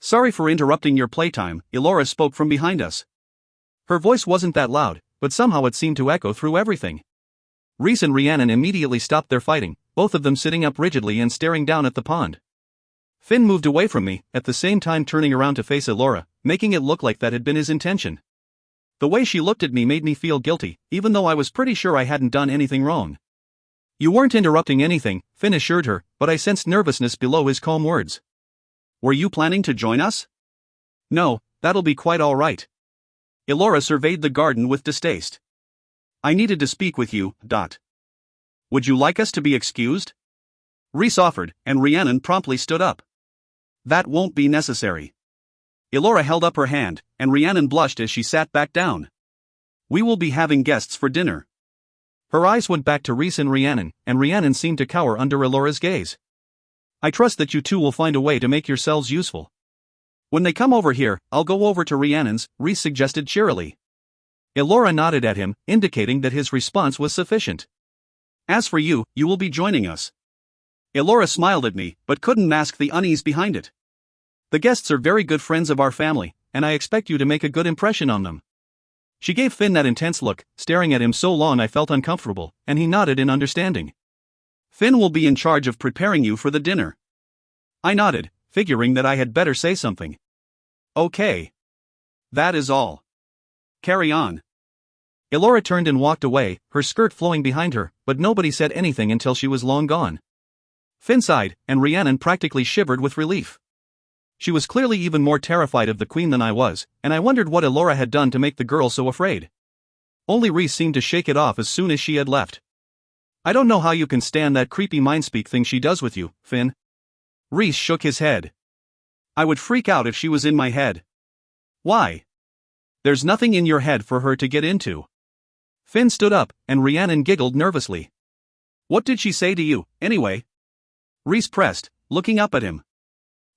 Sorry for interrupting your playtime, Elora spoke from behind us. Her voice wasn't that loud, but somehow it seemed to echo through everything. Rhys and Rhiannon immediately stopped their fighting, both of them sitting up rigidly and staring down at the pond. Finn moved away from me, at the same time turning around to face Elora, making it look like that had been his intention. The way she looked at me made me feel guilty, even though I was pretty sure I hadn't done anything wrong. You weren't interrupting anything, Finn assured her, but I sensed nervousness below his calm words. Were you planning to join us? No, that'll be quite all right. Elora surveyed the garden with distaste. I needed to speak with you. Would you like us to be excused? Rhys offered, and Rhiannon promptly stood up. That won't be necessary. Elora held up her hand, and Rhiannon blushed as she sat back down. We will be having guests for dinner. Her eyes went back to Rhys and Rhiannon seemed to cower under Elora's gaze. I trust that you two will find a way to make yourselves useful. When they come over here, I'll go over to Rhiannon's, Rhys suggested cheerily. Elora nodded at him, indicating that his response was sufficient. As for you, you will be joining us. Elora smiled at me, but couldn't mask the unease behind it. The guests are very good friends of our family, and I expect you to make a good impression on them. She gave Finn that intense look, staring at him so long I felt uncomfortable, and he nodded in understanding. Finn will be in charge of preparing you for the dinner. I nodded, figuring that I had better say something. Okay. That is all. Carry on. Elora turned and walked away, her skirt flowing behind her, but nobody said anything until she was long gone. Finn sighed, and Rhiannon practically shivered with relief. She was clearly even more terrified of the queen than I was, and I wondered what Elora had done to make the girl so afraid. Only Rhys seemed to shake it off as soon as she had left. I don't know how you can stand that creepy mindspeak thing she does with you, Finn. Rhys shook his head. I would freak out if she was in my head. Why? There's nothing in your head for her to get into. Finn stood up, and Rhiannon giggled nervously. What did she say to you, anyway? Rhys pressed, looking up at him.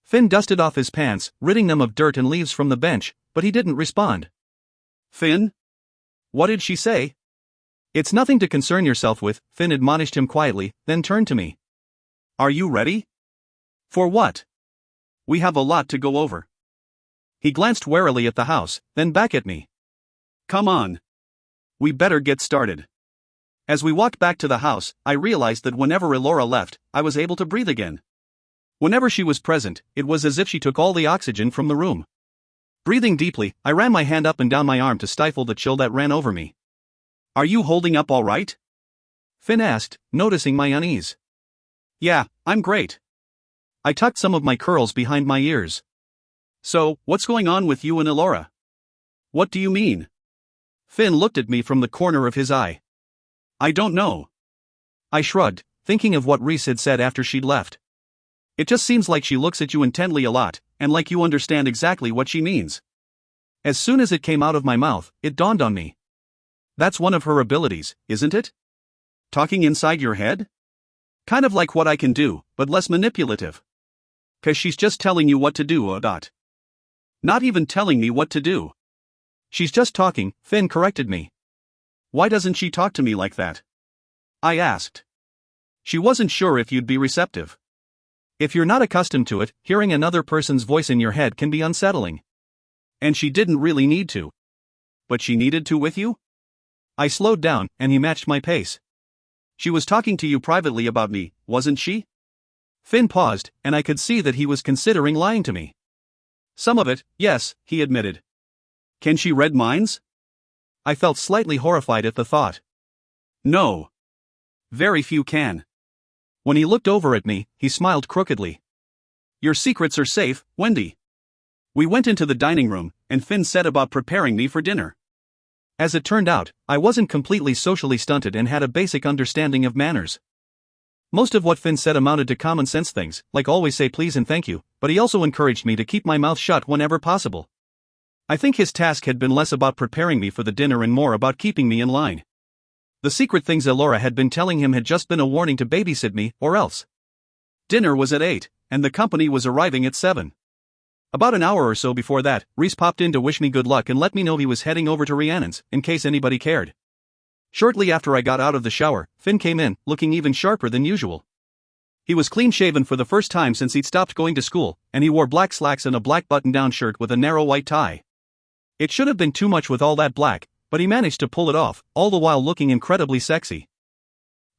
Finn dusted off his pants, ridding them of dirt and leaves from the bench, but he didn't respond. Finn? What did she say? It's nothing to concern yourself with, Finn admonished him quietly, then turned to me. Are you ready? For what? We have a lot to go over. He glanced warily at the house, then back at me. Come on. We better get started. As we walked back to the house, I realized that whenever Elora left, I was able to breathe again. Whenever she was present, it was as if she took all the oxygen from the room. Breathing deeply, I ran my hand up and down my arm to stifle the chill that ran over me. Are you holding up all right? Finn asked, noticing my unease. Yeah, I'm great. I tucked some of my curls behind my ears. So, what's going on with you and Elora? What do you mean? Finn looked at me from the corner of his eye. I don't know. I shrugged, thinking of what Rhys had said after she'd left. It just seems like she looks at you intently a lot, and like you understand exactly what she means. As soon as it came out of my mouth, it dawned on me. That's one of her abilities, isn't it? Talking inside your head? Kind of like what I can do, but less manipulative. 'Cause she's just telling you what to do, Not even telling me what to do. She's just talking, Finn corrected me. Why doesn't she talk to me like that? I asked. She wasn't sure if you'd be receptive. If you're not accustomed to it, hearing another person's voice in your head can be unsettling. And she didn't really need to. But she needed to with you? I slowed down, and he matched my pace. She was talking to you privately about me, wasn't she? Finn paused, and I could see that he was considering lying to me. Some of it, yes, he admitted. Can she read minds? I felt slightly horrified at the thought. No. Very few can. When he looked over at me, he smiled crookedly. Your secrets are safe, Wendy. We went into the dining room, and Finn set about preparing me for dinner. As it turned out, I wasn't completely socially stunted and had a basic understanding of manners. Most of what Finn said amounted to common sense things, like always say please and thank you, but he also encouraged me to keep my mouth shut whenever possible. I think his task had been less about preparing me for the dinner and more about keeping me in line. The secret things Elora had been telling him had just been a warning to babysit me, or else. Dinner was at 8, and the company was arriving at 7. About an hour or so before that, Rhys popped in to wish me good luck and let me know he was heading over to Rhiannon's, in case anybody cared. Shortly after I got out of the shower, Finn came in, looking even sharper than usual. He was clean-shaven for the first time since he'd stopped going to school, and he wore black slacks and a black button-down shirt with a narrow white tie. It should have been too much with all that black, but he managed to pull it off, all the while looking incredibly sexy.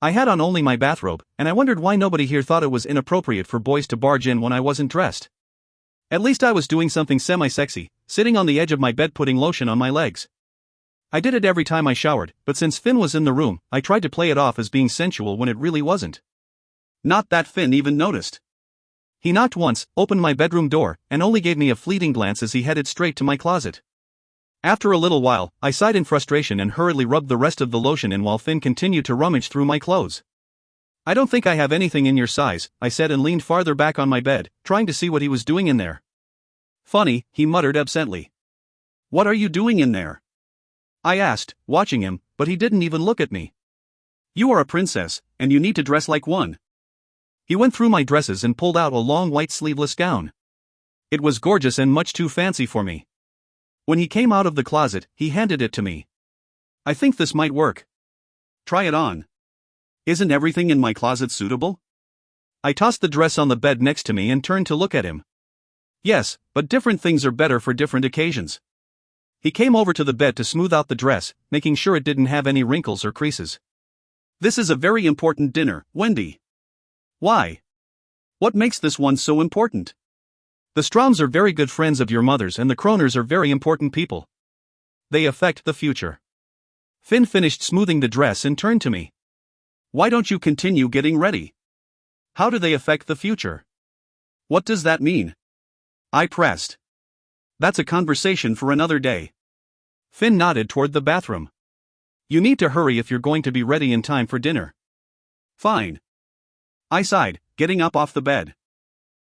I had on only my bathrobe, and I wondered why nobody here thought it was inappropriate for boys to barge in when I wasn't dressed. At least I was doing something semi-sexy, sitting on the edge of my bed putting lotion on my legs. I did it every time I showered, but since Finn was in the room, I tried to play it off as being sensual when it really wasn't. Not that Finn even noticed. He knocked once, opened my bedroom door, and only gave me a fleeting glance as he headed straight to my closet. After a little while, I sighed in frustration and hurriedly rubbed the rest of the lotion in while Finn continued to rummage through my clothes. "I don't think I have anything in your size," I said and leaned farther back on my bed, trying to see what he was doing in there. "Funny," he muttered absently. "What are you doing in there?" I asked, watching him, but he didn't even look at me. "You are a princess, and you need to dress like one." He went through my dresses and pulled out a long white sleeveless gown. It was gorgeous and much too fancy for me. When he came out of the closet, he handed it to me. "I think this might work." "Try it on." "Isn't everything in my closet suitable?" I tossed the dress on the bed next to me and turned to look at him. "Yes, but different things are better for different occasions." He came over to the bed to smooth out the dress, making sure it didn't have any wrinkles or creases. "This is a very important dinner, Wendy." "Why? What makes this one so important?" "The Stroms are very good friends of your mother's and the Kroners are very important people. They affect the future." Finn finished smoothing the dress and turned to me. "Why don't you continue getting ready?" "How do they affect the future?" "What does that mean?" I pressed. "That's a conversation for another day." Finn nodded toward the bathroom. "You need to hurry if you're going to be ready in time for dinner." "Fine." I sighed, getting up off the bed.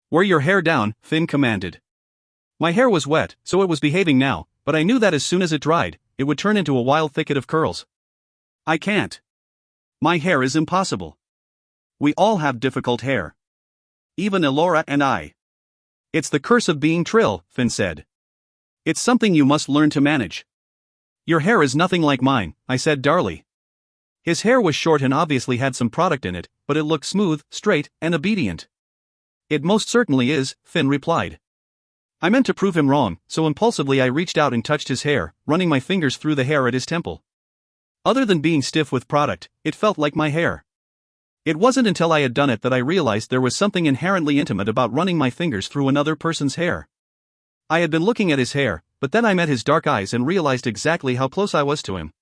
"Wear your hair down," Finn commanded. My hair was wet, so it was behaving now, but I knew that as soon as it dried, it would turn into a wild thicket of curls. "I can't. My hair is impossible. We all have difficult hair. Even Elora and I." "It's the curse of being Trill," Finn said. "It's something you must learn to manage." "Your hair is nothing like mine," I said darkly. His hair was short and obviously had some product in it, but it looked smooth, straight, and obedient. "It most certainly is," Finn replied. I meant to prove him wrong, so impulsively I reached out and touched his hair, running my fingers through the hair at his temple. Other than being stiff with product, it felt like my hair. It wasn't until I had done it that I realized there was something inherently intimate about running my fingers through another person's hair. I had been looking at his hair, but then I met his dark eyes and realized exactly how close I was to him.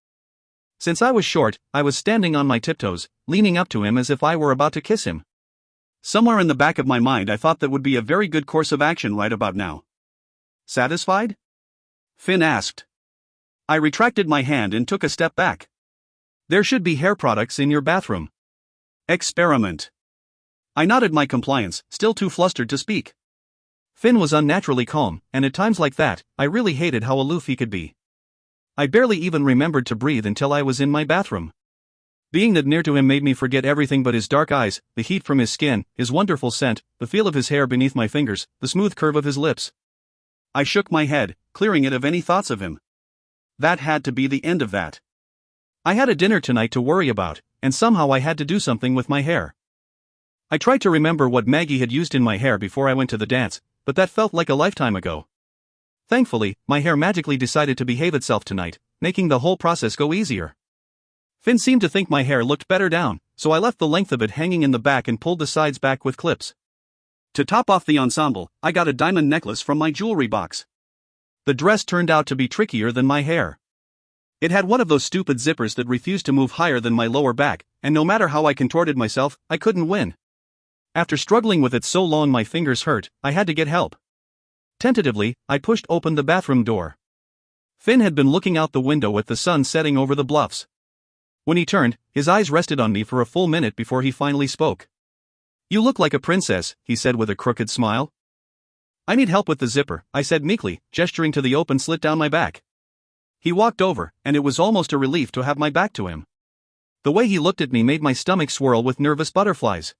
Since I was short, I was standing on my tiptoes, leaning up to him as if I were about to kiss him. Somewhere in the back of my mind I thought that would be a very good course of action right about now. "Satisfied?" Finn asked. I retracted my hand and took a step back. "There should be hair products in your bathroom." "Experiment." I nodded my compliance, still too flustered to speak. Finn was unnaturally calm, and at times like that, I really hated how aloof he could be. I barely even remembered to breathe until I was in my bathroom. Being that near to him made me forget everything but his dark eyes, the heat from his skin, his wonderful scent, the feel of his hair beneath my fingers, the smooth curve of his lips. I shook my head, clearing it of any thoughts of him. That had to be the end of that. I had a dinner tonight to worry about, and somehow I had to do something with my hair. I tried to remember what Maggie had used in my hair before I went to the dance, but that felt like a lifetime ago. Thankfully, my hair magically decided to behave itself tonight, making the whole process go easier. Finn seemed to think my hair looked better down, so I left the length of it hanging in the back and pulled the sides back with clips. To top off the ensemble, I got a diamond necklace from my jewelry box. The dress turned out to be trickier than my hair. It had one of those stupid zippers that refused to move higher than my lower back, and no matter how I contorted myself, I couldn't win. After struggling with it so long my fingers hurt, I had to get help. Tentatively, I pushed open the bathroom door. Finn had been looking out the window at the sun setting over the bluffs. When he turned, his eyes rested on me for a full minute before he finally spoke. "You look like a princess," he said with a crooked smile. "I need help with the zipper," I said meekly, gesturing to the open slit down my back. He walked over, and it was almost a relief to have my back to him. The way he looked at me made my stomach swirl with nervous butterflies.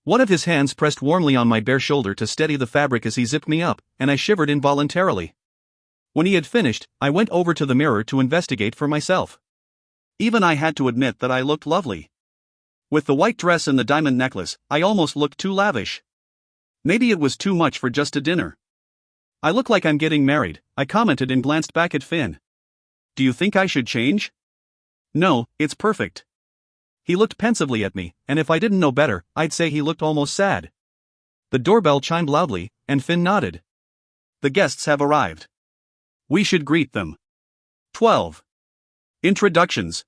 One of his hands pressed warmly on my bare shoulder to steady the fabric as he zipped me up, and I shivered involuntarily. When he had finished, I went over to the mirror to investigate for myself. Even I had to admit that I looked lovely. With the white dress and the diamond necklace, I almost looked too lavish. Maybe it was too much for just a dinner. I look like I'm getting married, I commented and glanced back at Finn. Do you think I should change? No, it's perfect. He looked pensively at me, and if I didn't know better, I'd say he looked almost sad. The doorbell chimed loudly, and Finn nodded. The guests have arrived. We should greet them. 12. Introductions.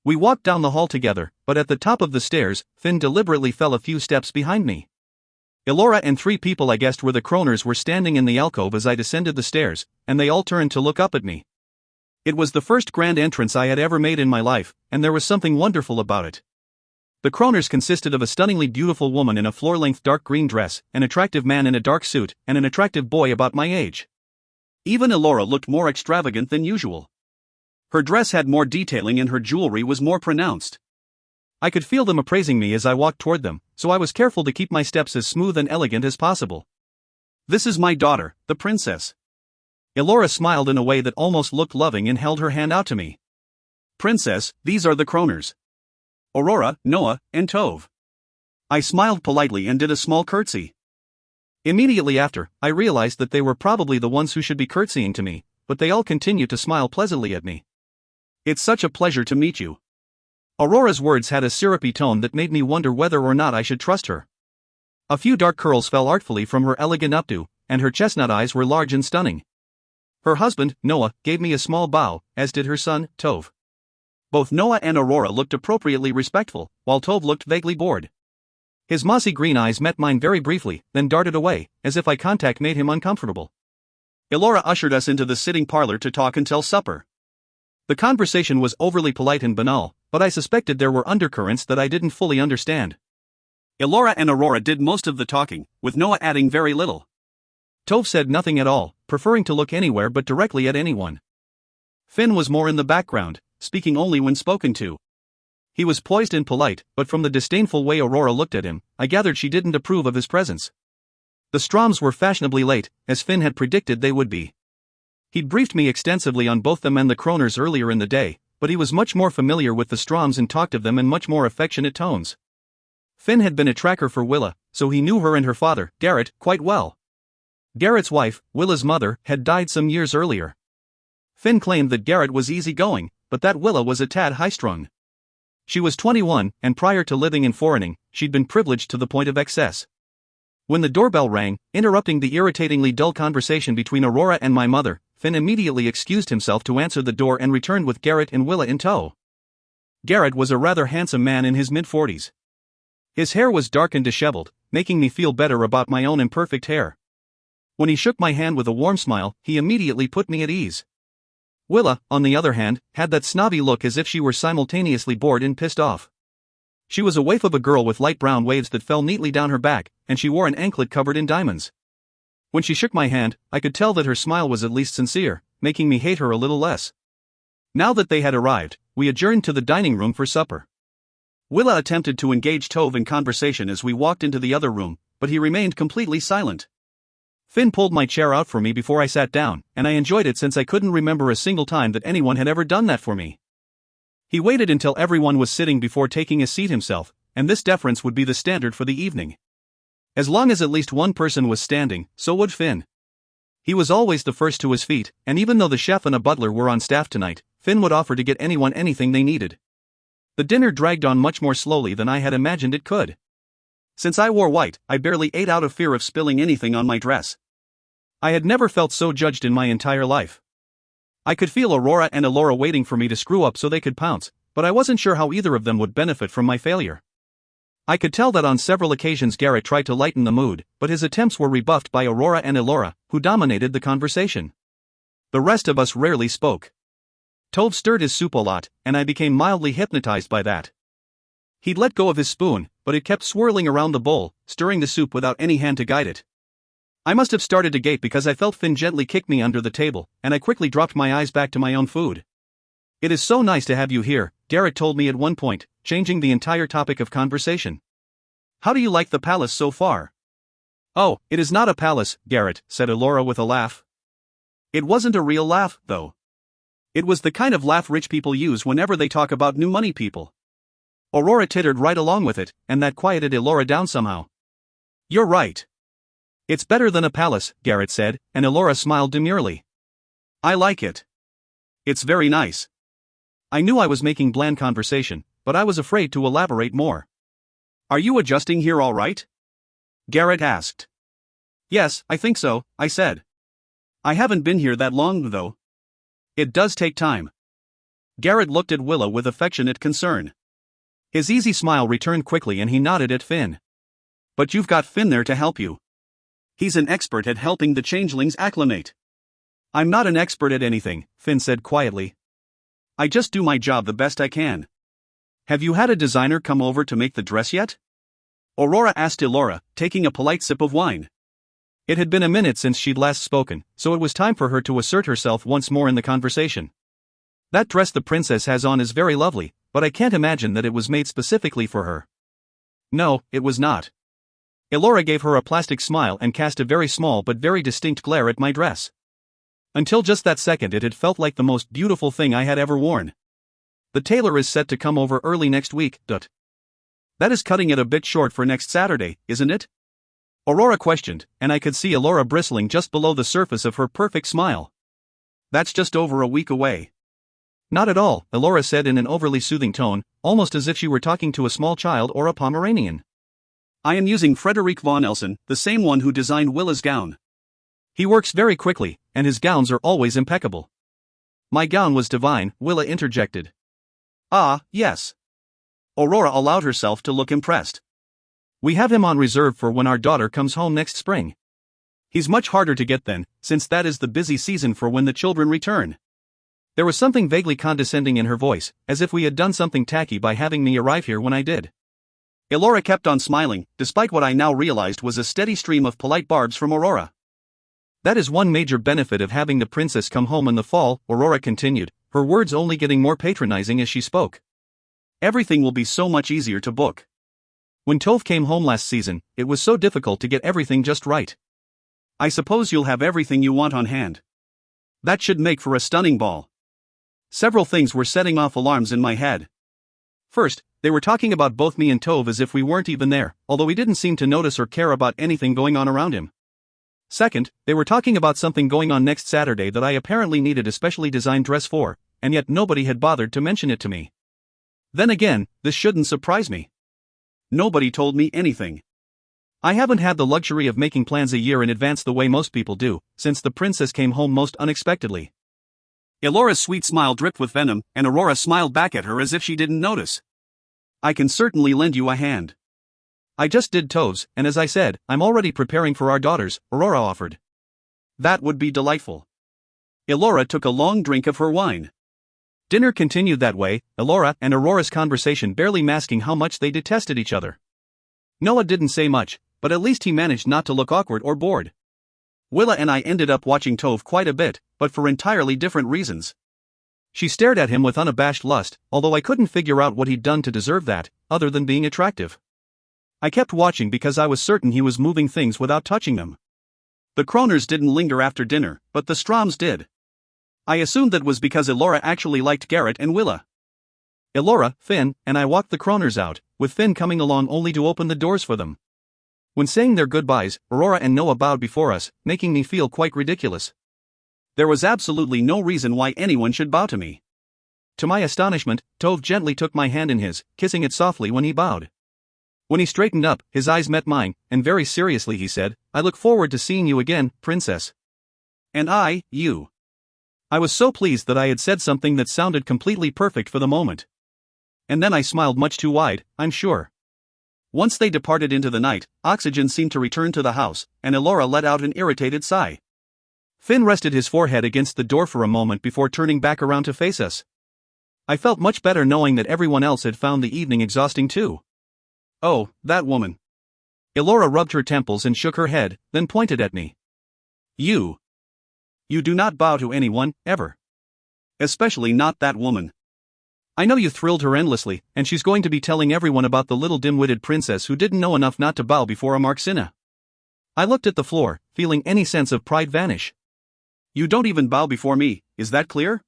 We walked down the hall together, but at the top of the stairs, Finn deliberately fell a few steps behind me. Elora and 3 people I guessed were the Kroners were standing in the alcove as I descended the stairs, and they all turned to look up at me. It was the first grand entrance I had ever made in my life, and there was something wonderful about it. The Kroners consisted of a stunningly beautiful woman in a floor-length dark green dress, an attractive man in a dark suit, and an attractive boy about my age. Even Elora looked more extravagant than usual. Her dress had more detailing and her jewelry was more pronounced. I could feel them appraising me as I walked toward them, so I was careful to keep my steps as smooth and elegant as possible. This is my daughter, the princess. Elora smiled in a way that almost looked loving and held her hand out to me. Princess, these are the Kroners. Aurora, Noah, and Tove. I smiled politely and did a small curtsy. Immediately after, I realized that they were probably the ones who should be curtsying to me, but they all continued to smile pleasantly at me. It's such a pleasure to meet you. Aurora's words had a syrupy tone that made me wonder whether or not I should trust her. A few dark curls fell artfully from her elegant updo, and her chestnut eyes were large and stunning. Her husband, Noah, gave me a small bow, as did her son, Tove. Both Noah and Aurora looked appropriately respectful, while Tove looked vaguely bored. His mossy green eyes met mine very briefly, then darted away, as if eye contact made him uncomfortable. Elora ushered us into the sitting parlor to talk until supper. The conversation was overly polite and banal, but I suspected there were undercurrents that I didn't fully understand. Elora and Aurora did most of the talking, with Noah adding very little. Tove said nothing at all, preferring to look anywhere but directly at anyone. Finn was more in the background, speaking only when spoken to. He was poised and polite, but from the disdainful way Aurora looked at him, I gathered she didn't approve of his presence. The Stroms were fashionably late, as Finn had predicted they would be. He'd briefed me extensively on both them and the Kroners earlier in the day, but he was much more familiar with the Stroms and talked of them in much more affectionate tones. Finn had been a tracker for Willa, so he knew her and her father, Garrett, quite well. Garrett's wife, Willa's mother, had died some years earlier. Finn claimed that Garrett was easygoing, but that Willa was a tad high-strung. She was 21, and prior to living in foreigning, she'd been privileged to the point of excess. When the doorbell rang, interrupting the irritatingly dull conversation between Aurora and my mother, Finn immediately excused himself to answer the door and returned with Garrett and Willa in tow. Garrett was a rather handsome man in his mid-40s. His hair was dark and disheveled, making me feel better about my own imperfect hair. When he shook my hand with a warm smile, he immediately put me at ease. Willa, on the other hand, had that snobby look as if she were simultaneously bored and pissed off. She was a waif of a girl with light brown waves that fell neatly down her back, and she wore an anklet covered in diamonds. When she shook my hand, I could tell that her smile was at least sincere, making me hate her a little less. Now that they had arrived, we adjourned to the dining room for supper. Willa attempted to engage Tove in conversation as we walked into the other room, but he remained completely silent. Finn pulled my chair out for me before I sat down, and I enjoyed it since I couldn't remember a single time that anyone had ever done that for me. He waited until everyone was sitting before taking a seat himself, and this deference would be the standard for the evening. As long as at least one person was standing, so would Finn. He was always the first to his feet, and even though the chef and a butler were on staff tonight, Finn would offer to get anyone anything they needed. The dinner dragged on much more slowly than I had imagined it could. Since I wore white, I barely ate out of fear of spilling anything on my dress. I had never felt so judged in my entire life. I could feel Aurora and Elora waiting for me to screw up so they could pounce, but I wasn't sure how either of them would benefit from my failure. I could tell that on several occasions Garrett tried to lighten the mood, but his attempts were rebuffed by Aurora and Elora, who dominated the conversation. The rest of us rarely spoke. Tove stirred his soup a lot, and I became mildly hypnotized by that. He'd let go of his spoon, but it kept swirling around the bowl, stirring the soup without any hand to guide it. I must have started to gape because I felt Finn gently kick me under the table, and I quickly dropped my eyes back to my own food. "It is so nice to have you here," Garrett told me at one point, changing the entire topic of conversation. "How do you like the palace so far?" "Oh, it is not a palace, Garrett," said Elora with a laugh. It wasn't a real laugh, though. It was the kind of laugh rich people use whenever they talk about new money people. Aurora tittered right along with it, and that quieted Elora down somehow. You're right. It's better than a palace, Garrett said, and Elora smiled demurely. I like it. It's very nice. I knew I was making bland conversation, but I was afraid to elaborate more. Are you adjusting here all right? Garrett asked. Yes, I think so, I said. I haven't been here that long, though. It does take time. Garrett looked at Willa with affectionate concern. His easy smile returned quickly and he nodded at Finn. But you've got Finn there to help you. He's an expert at helping the changelings acclimate. I'm not an expert at anything, Finn said quietly. I just do my job the best I can. Have you had a designer come over to make the dress yet? Aurora asked Elora, taking a polite sip of wine. It had been a minute since she'd last spoken, so it was time for her to assert herself once more in the conversation. That dress the princess has on is very lovely, but I can't imagine that it was made specifically for her. No, it was not. Elora gave her a plastic smile and cast a very small but very distinct glare at my dress. Until just that second it had felt like the most beautiful thing I had ever worn. The tailor is set to come over early next week, That is cutting it a bit short for next Saturday, isn't it? Aurora questioned, and I could see Elora bristling just below the surface of her perfect smile. That's just over a week away. Not at all, Elora said in an overly soothing tone, almost as if she were talking to a small child or a Pomeranian. I am using Frederick von Elsen, the same one who designed Willa's gown. He works very quickly, and his gowns are always impeccable. My gown was divine, Willa interjected. Ah, yes. Aurora allowed herself to look impressed. We have him on reserve for when our daughter comes home next spring. He's much harder to get then, since that is the busy season for when the children return. There was something vaguely condescending in her voice, as if we had done something tacky by having me arrive here when I did. Elora kept on smiling, despite what I now realized was a steady stream of polite barbs from Aurora. That is one major benefit of having the princess come home in the fall, Aurora continued, her words only getting more patronizing as she spoke. Everything will be so much easier to book. When Tove came home last season, it was so difficult to get everything just right. I suppose you'll have everything you want on hand. That should make for a stunning ball. Several things were setting off alarms in my head. First, they were talking about both me and Tove as if we weren't even there, although he didn't seem to notice or care about anything going on around him. Second, they were talking about something going on next Saturday that I apparently needed a specially designed dress for, and yet nobody had bothered to mention it to me. Then again, this shouldn't surprise me. Nobody told me anything. I haven't had the luxury of making plans a year in advance the way most people do, since the princess came home most unexpectedly. Elora's sweet smile dripped with venom, and Aurora smiled back at her as if she didn't notice. I can certainly lend you a hand. I just did Tove's, and as I said, I'm already preparing for our daughters, Aurora offered. That would be delightful. Elora took a long drink of her wine. Dinner continued that way, Elora and Aurora's conversation barely masking how much they detested each other. Noah didn't say much, but at least he managed not to look awkward or bored. Willa and I ended up watching Tove quite a bit, but for entirely different reasons. She stared at him with unabashed lust, although I couldn't figure out what he'd done to deserve that, other than being attractive. I kept watching because I was certain he was moving things without touching them. The Kroners didn't linger after dinner, but the Stroms did. I assumed that was because Elora actually liked Garrett and Willa. Elora, Finn, and I walked the Kroners out, with Finn coming along only to open the doors for them. When saying their goodbyes, Aurora and Noah bowed before us, making me feel quite ridiculous. There was absolutely no reason why anyone should bow to me. To my astonishment, Tove gently took my hand in his, kissing it softly when he bowed. When he straightened up, his eyes met mine, and very seriously he said, I look forward to seeing you again, princess. And I, you. I was so pleased that I had said something that sounded completely perfect for the moment. And then I smiled much too wide, I'm sure. Once they departed into the night, oxygen seemed to return to the house, and Elora let out an irritated sigh. Finn rested his forehead against the door for a moment before turning back around to face us. I felt much better knowing that everyone else had found the evening exhausting too. Oh, that woman. Elora rubbed her temples and shook her head, then pointed at me. You do not bow to anyone, ever. Especially not that woman. I know you thrilled her endlessly, and she's going to be telling everyone about the little dim-witted princess who didn't know enough not to bow before a Marxina. I looked at the floor, feeling any sense of pride vanish. You don't even bow before me, is that clear?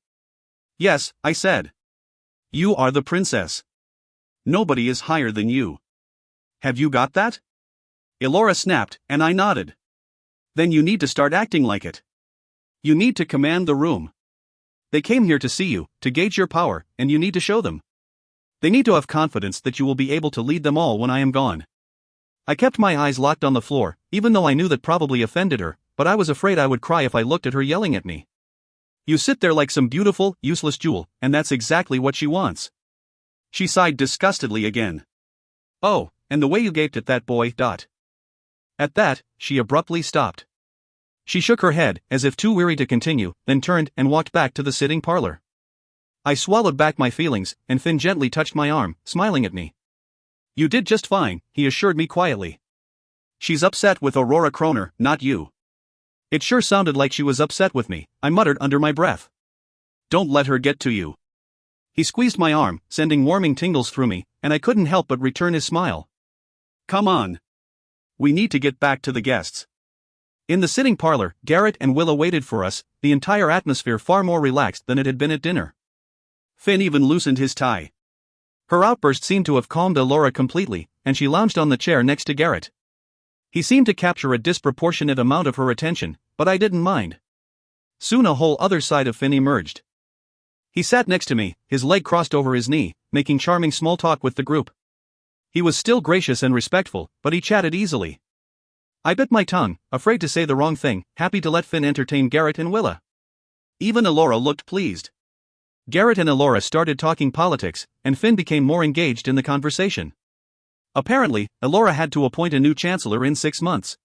Yes, I said. You are the princess. Nobody is higher than you. Have you got that? Elora snapped, and I nodded. Then you need to start acting like it. You need to command the room. They came here to see you, to gauge your power, and you need to show them. They need to have confidence that you will be able to lead them all when I am gone. I kept my eyes locked on the floor, even though I knew that probably offended her, but I was afraid I would cry if I looked at her yelling at me. You sit there like some beautiful, useless jewel, and that's exactly what she wants. She sighed disgustedly again. Oh, and the way you gaped at that boy. At that, she abruptly stopped. She shook her head, as if too weary to continue, then turned and walked back to the sitting parlor. I swallowed back my feelings, and Finn gently touched my arm, smiling at me. You did just fine, he assured me quietly. She's upset with Aurora Kroner, not you. It sure sounded like she was upset with me, I muttered under my breath. Don't let her get to you. He squeezed my arm, sending warming tingles through me, and I couldn't help but return his smile. Come on. We need to get back to the guests. In the sitting parlor, Garrett and Willa waited for us, the entire atmosphere far more relaxed than it had been at dinner. Finn even loosened his tie. Her outburst seemed to have calmed Elora completely, and she lounged on the chair next to Garrett. He seemed to capture a disproportionate amount of her attention, but I didn't mind. Soon a whole other side of Finn emerged. He sat next to me, his leg crossed over his knee, making charming small talk with the group. He was still gracious and respectful, but he chatted easily. I bit my tongue, afraid to say the wrong thing, happy to let Finn entertain Garrett and Willa. Even Elora looked pleased. Garrett and Elora started talking politics, and Finn became more engaged in the conversation. Apparently, Elora had to appoint a new chancellor in 6 months.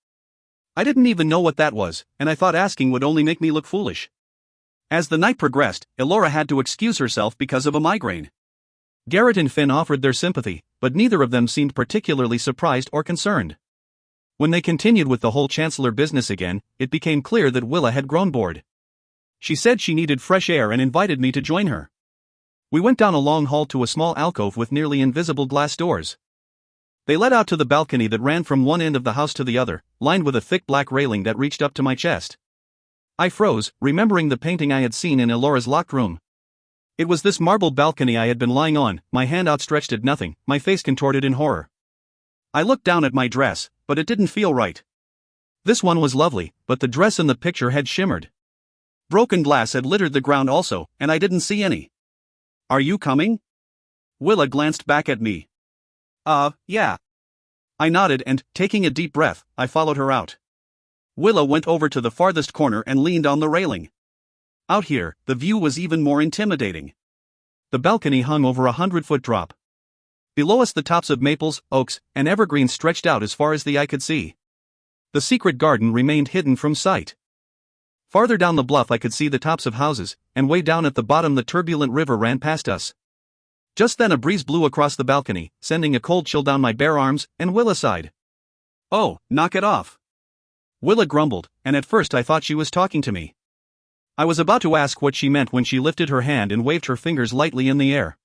I didn't even know what that was, and I thought asking would only make me look foolish. As the night progressed, Elora had to excuse herself because of a migraine. Garrett and Finn offered their sympathy, but neither of them seemed particularly surprised or concerned. When they continued with the whole chancellor business again, it became clear that Willa had grown bored. She said she needed fresh air and invited me to join her. We went down a long hall to a small alcove with nearly invisible glass doors. They led out to the balcony that ran from one end of the house to the other, lined with a thick black railing that reached up to my chest. I froze, remembering the painting I had seen in Elora's locked room. It was this marble balcony I had been lying on, my hand outstretched at nothing, my face contorted in horror. I looked down at my dress, but it didn't feel right. This one was lovely, but the dress in the picture had shimmered. Broken glass had littered the ground also, and I didn't see any. Are you coming? Willa glanced back at me. Yeah. I nodded and, taking a deep breath, I followed her out. Willa went over to the farthest corner and leaned on the railing. Out here, the view was even more intimidating. The balcony hung over 100-foot drop. Below us the tops of maples, oaks, and evergreens stretched out as far as the eye could see. The secret garden remained hidden from sight. Farther down the bluff I could see the tops of houses, and way down at the bottom the turbulent river ran past us. Just then a breeze blew across the balcony, sending a cold chill down my bare arms, and Willa sighed. Oh, knock it off. Willa grumbled, and at first I thought she was talking to me. I was about to ask what she meant when she lifted her hand and waved her fingers lightly in the air.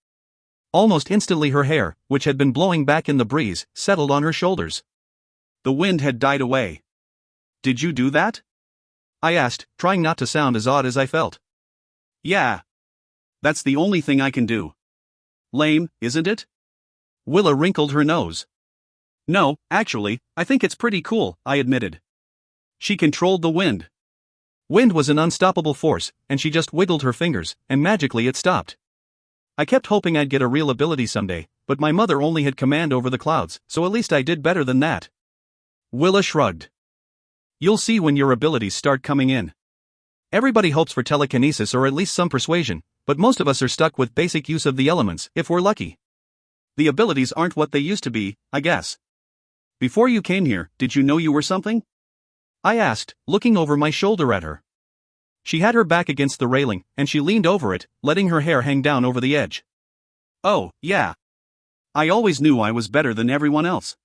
Almost instantly her hair, which had been blowing back in the breeze, settled on her shoulders. The wind had died away. Did you do that? I asked, trying not to sound as odd as I felt. Yeah. That's the only thing I can do. Lame, isn't it? Willa wrinkled her nose. No, actually, I think it's pretty cool, I admitted. She controlled the wind. Wind was an unstoppable force, and she just wiggled her fingers, and magically it stopped. I kept hoping I'd get a real ability someday, but my mother only had command over the clouds, so at least I did better than that. Willa shrugged. You'll see when your abilities start coming in. Everybody hopes for telekinesis or at least some persuasion, but most of us are stuck with basic use of the elements, if we're lucky. The abilities aren't what they used to be, I guess. Before you came here, did you know you were something? I asked, looking over my shoulder at her. She had her back against the railing, and she leaned over it, letting her hair hang down over the edge. Oh, yeah. I always knew I was better than everyone else.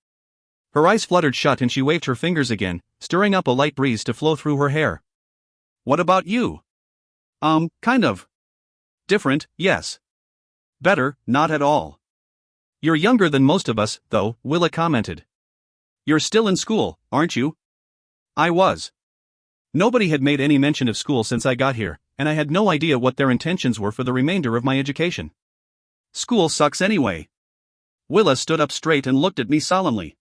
Her eyes fluttered shut and she waved her fingers again, stirring up a light breeze to flow through her hair. What about you? Kind of. Different, yes. Better, not at all. You're younger than most of us, though, Willa commented. You're still in school, aren't you? I was. Nobody had made any mention of school since I got here, and I had no idea what their intentions were for the remainder of my education. School sucks anyway. Willa stood up straight and looked at me solemnly.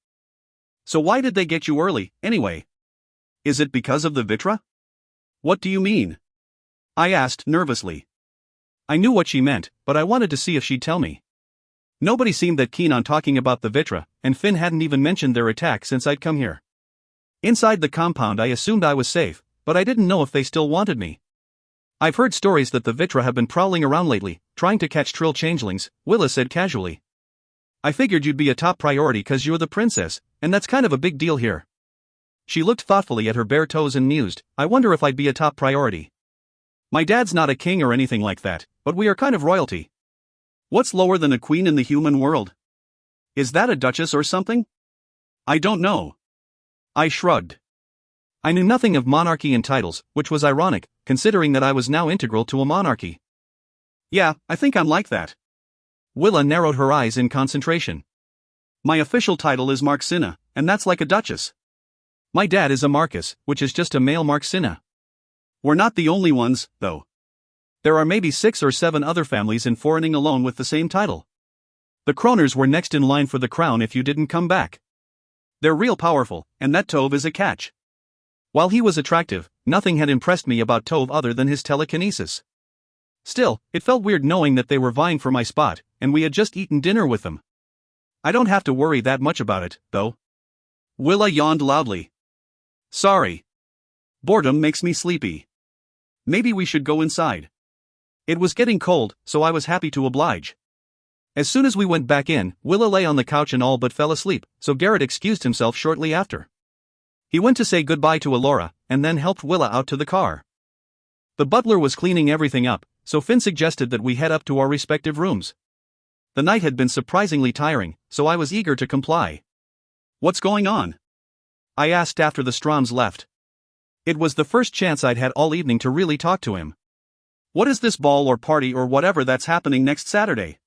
So why did they get you early, anyway? Is it because of the vitra? What do you mean? I asked nervously. I knew what she meant, but I wanted to see if she'd tell me. Nobody seemed that keen on talking about the vitra, and Finn hadn't even mentioned their attack since I'd come here. Inside the compound I assumed I was safe, but I didn't know if they still wanted me. I've heard stories that the vitra have been prowling around lately, trying to catch Trill changelings, Willa said casually. I figured you'd be a top priority 'cause you're the princess, and that's kind of a big deal here. She looked thoughtfully at her bare toes and mused, I wonder if I'd be a top priority. My dad's not a king or anything like that, but we are kind of royalty. What's lower than a queen in the human world? Is that a duchess or something? I don't know. I shrugged. I knew nothing of monarchy and titles, which was ironic, considering that I was now integral to a monarchy. Yeah, I think I'm like that. Willa narrowed her eyes in concentration. My official title is Marxina, and that's like a duchess. My dad is a Marcus, which is just a male Marxina. We're not the only ones, though. There are maybe 6 or 7 other families in foreigning alone with the same title. The Kroners were next in line for the crown if you didn't come back. They're real powerful, and that Tove is a catch. While he was attractive, nothing had impressed me about Tove other than his telekinesis. Still, it felt weird knowing that they were vying for my spot, and we had just eaten dinner with them. I don't have to worry that much about it, though. Willa yawned loudly. Sorry. Boredom makes me sleepy. Maybe we should go inside. It was getting cold, so I was happy to oblige. As soon as we went back in, Willa lay on the couch and all but fell asleep, so Garrett excused himself shortly after. He went to say goodbye to Elora, and then helped Willa out to the car. The butler was cleaning everything up, so Finn suggested that we head up to our respective rooms. The night had been surprisingly tiring, so I was eager to comply. What's going on? I asked after the Stroms left. It was the first chance I'd had all evening to really talk to him. What is this ball or party or whatever that's happening next Saturday?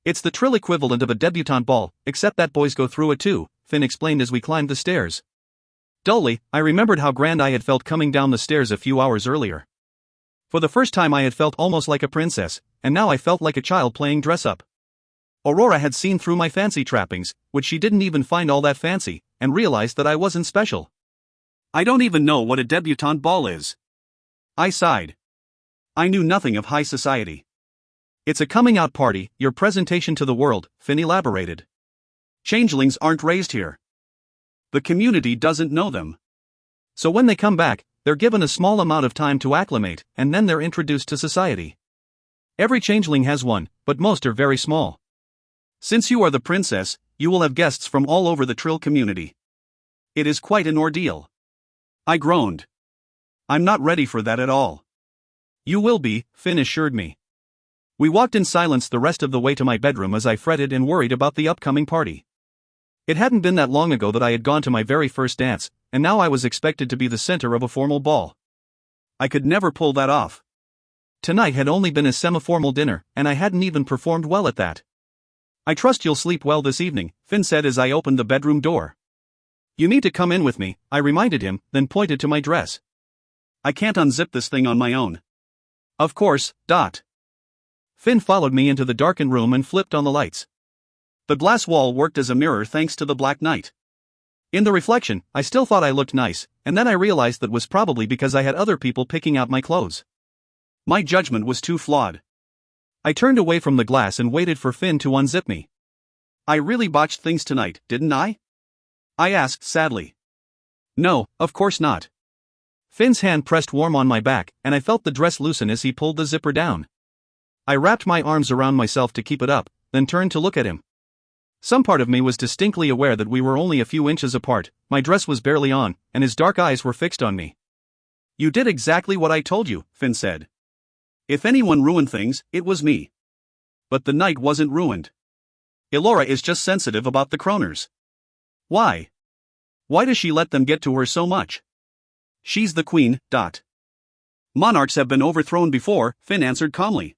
It's the Trill equivalent of a debutante ball, except that boys go through it too, Finn explained as we climbed the stairs. Dully, I remembered how grand I had felt coming down the stairs a few hours earlier. For the first time I had felt almost like a princess, and now I felt like a child playing dress-up. Aurora had seen through my fancy trappings, which she didn't even find all that fancy, and realized that I wasn't special. I don't even know what a debutante ball is. I sighed. I knew nothing of high society. It's a coming-out party, your presentation to the world, Finn elaborated. Changelings aren't raised here. The community doesn't know them. So when they come back, they're given a small amount of time to acclimate, and then they're introduced to society. Every changeling has one, but most are very small. Since you are the princess, you will have guests from all over the Trill community. It is quite an ordeal. I groaned. I'm not ready for that at all. You will be, Finn assured me. We walked in silence the rest of the way to my bedroom as I fretted and worried about the upcoming party. It hadn't been that long ago that I had gone to my very first dance, and now I was expected to be the center of a formal ball. I could never pull that off. Tonight had only been a semi-formal dinner, and I hadn't even performed well at that. I trust you'll sleep well this evening, Finn said as I opened the bedroom door. You need to come in with me, I reminded him, then pointed to my dress. I can't unzip this thing on my own. Of course. Finn followed me into the darkened room and flipped on the lights. The glass wall worked as a mirror thanks to the black night. In the reflection, I still thought I looked nice, and then I realized that was probably because I had other people picking out my clothes. My judgment was too flawed. I turned away from the glass and waited for Finn to unzip me. I really botched things tonight, didn't I? I asked sadly. No, of course not. Finn's hand pressed warm on my back, and I felt the dress loosen as he pulled the zipper down. I wrapped my arms around myself to keep it up, then turned to look at him. Some part of me was distinctly aware that we were only a few inches apart, my dress was barely on, and his dark eyes were fixed on me. You did exactly what I told you, Finn said. If anyone ruined things, it was me. But the night wasn't ruined. Elora is just sensitive about the Kroners. Why? Why does she let them get to her so much? She's the queen. Monarchs have been overthrown before, Finn answered calmly.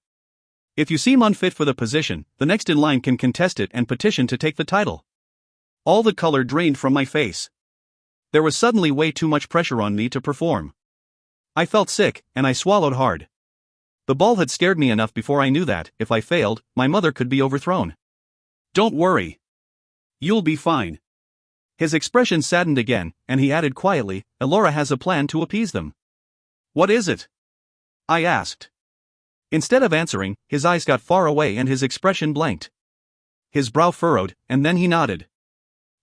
If you seem unfit for the position, the next in line can contest it and petition to take the title. All the color drained from my face. There was suddenly way too much pressure on me to perform. I felt sick, and I swallowed hard. The ball had scared me enough before I knew that, if I failed, my mother could be overthrown. Don't worry. You'll be fine. His expression saddened again, and he added quietly, Elora has a plan to appease them. What is it? I asked. Instead of answering, his eyes got far away and his expression blanked. His brow furrowed, and then he nodded.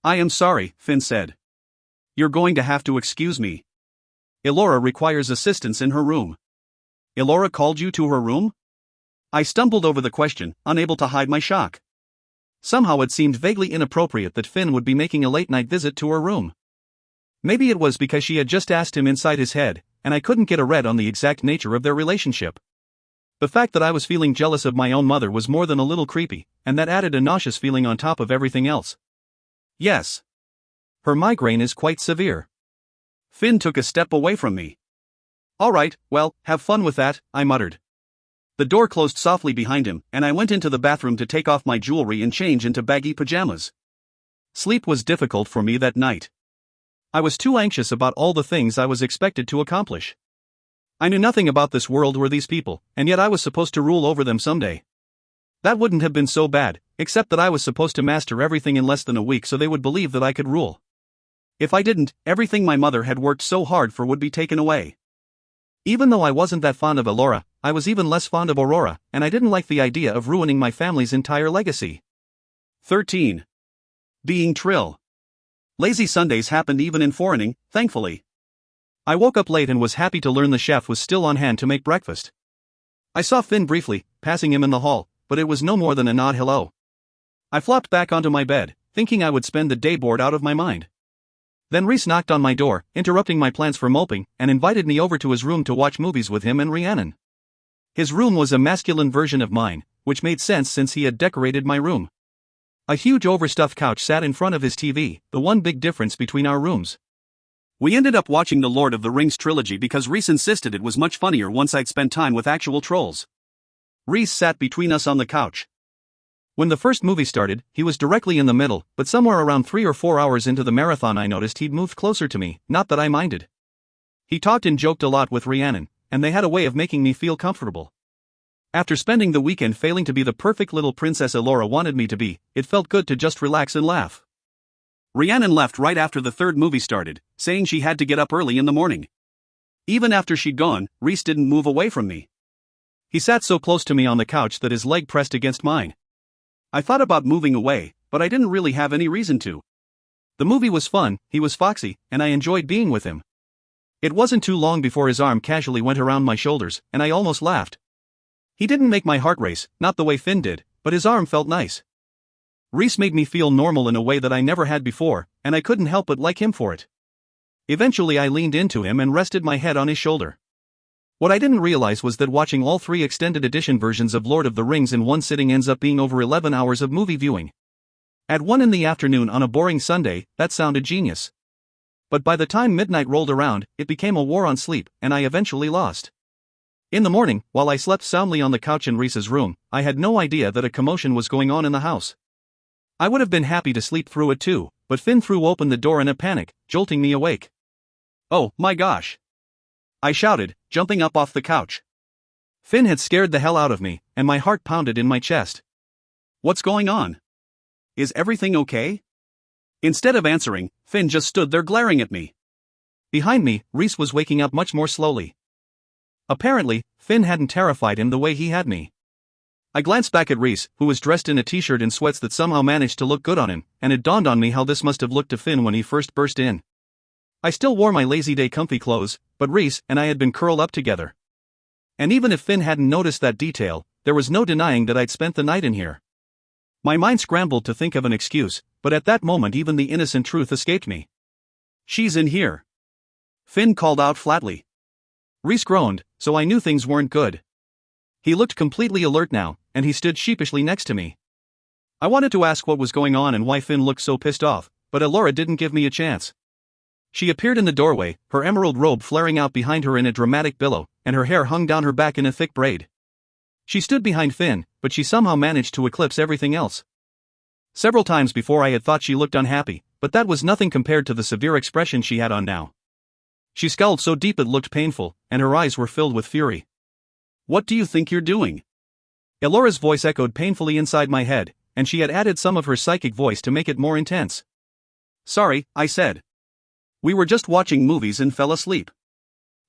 I am sorry, Finn said. You're going to have to excuse me. Elora requires assistance in her room. Elora called you to her room? I stumbled over the question, unable to hide my shock. Somehow it seemed vaguely inappropriate that Finn would be making a late-night visit to her room. Maybe it was because she had just asked him inside his head, and I couldn't get a read on the exact nature of their relationship. The fact that I was feeling jealous of my own mother was more than a little creepy, and that added a nauseous feeling on top of everything else. Yes. Her migraine is quite severe. Finn took a step away from me. All right, well, have fun with that, I muttered. The door closed softly behind him, and I went into the bathroom to take off my jewelry and change into baggy pajamas. Sleep was difficult for me that night. I was too anxious about all the things I was expected to accomplish. I knew nothing about this world or these people, and yet I was supposed to rule over them someday. That wouldn't have been so bad, except that I was supposed to master everything in less than a week so they would believe that I could rule. If I didn't, everything my mother had worked so hard for would be taken away. Even though I wasn't that fond of Elora, I was even less fond of Aurora, and I didn't like the idea of ruining my family's entire legacy. 13. Being Trill. Lazy Sundays happened even in foreigning, thankfully. I woke up late and was happy to learn the chef was still on hand to make breakfast. I saw Finn briefly, passing him in the hall, but it was no more than a nod hello. I flopped back onto my bed, thinking I would spend the day bored out of my mind. Then Reese knocked on my door, interrupting my plans for moping, and invited me over to his room to watch movies with him and Rhiannon. His room was a masculine version of mine, which made sense since he had decorated my room. A huge overstuffed couch sat in front of his TV, the one big difference between our rooms. We ended up watching the Lord of the Rings trilogy because Reese insisted it was much funnier once I'd spent time with actual trolls. Reese sat between us on the couch. When the first movie started, he was directly in the middle, but somewhere around 3 or 4 hours into the marathon I noticed he'd moved closer to me, not that I minded. He talked and joked a lot with Rhiannon, and they had a way of making me feel comfortable. After spending the weekend failing to be the perfect little princess Elora wanted me to be, it felt good to just relax and laugh. Rhiannon left right after the third movie started, saying she had to get up early in the morning. Even after she'd gone, Reese didn't move away from me. He sat so close to me on the couch that his leg pressed against mine. I thought about moving away, but I didn't really have any reason to. The movie was fun, he was foxy, and I enjoyed being with him. It wasn't too long before his arm casually went around my shoulders, and I almost laughed. He didn't make my heart race, not the way Finn did, but his arm felt nice. Reese made me feel normal in a way that I never had before, and I couldn't help but like him for it. Eventually I leaned into him and rested my head on his shoulder. What I didn't realize was that watching all 3 extended edition versions of Lord of the Rings in one sitting ends up being over 11 hours of movie viewing. At 1 in the afternoon on a boring Sunday, that sounded genius. But by the time midnight rolled around, it became a war on sleep, and I eventually lost. In the morning, while I slept soundly on the couch in Reese's room, I had no idea that a commotion was going on in the house. I would have been happy to sleep through it too, but Finn threw open the door in a panic, jolting me awake. Oh, my gosh! I shouted, jumping up off the couch. Finn had scared the hell out of me, and my heart pounded in my chest. What's going on? Is everything okay? Instead of answering, Finn just stood there glaring at me. Behind me, Reese was waking up much more slowly. Apparently, Finn hadn't terrified him the way he had me. I glanced back at Reese, who was dressed in a t-shirt and sweats that somehow managed to look good on him, and it dawned on me how this must have looked to Finn when he first burst in. I still wore my lazy day comfy clothes, but Reese and I had been curled up together. And even if Finn hadn't noticed that detail, there was no denying that I'd spent the night in here. My mind scrambled to think of an excuse, but at that moment even the innocent truth escaped me. She's in here. Finn called out flatly. Reese groaned, so I knew things weren't good. He looked completely alert now, and he stood sheepishly next to me. I wanted to ask what was going on and why Finn looked so pissed off, but Elora didn't give me a chance. She appeared in the doorway, her emerald robe flaring out behind her in a dramatic billow, and her hair hung down her back in a thick braid. She stood behind Finn, but she somehow managed to eclipse everything else. Several times before I had thought she looked unhappy, but that was nothing compared to the severe expression she had on now. She scowled so deep it looked painful, and her eyes were filled with fury. What do you think you're doing? Elora's voice echoed painfully inside my head, and she had added some of her psychic voice to make it more intense. "Sorry," I said. "We were just watching movies and fell asleep."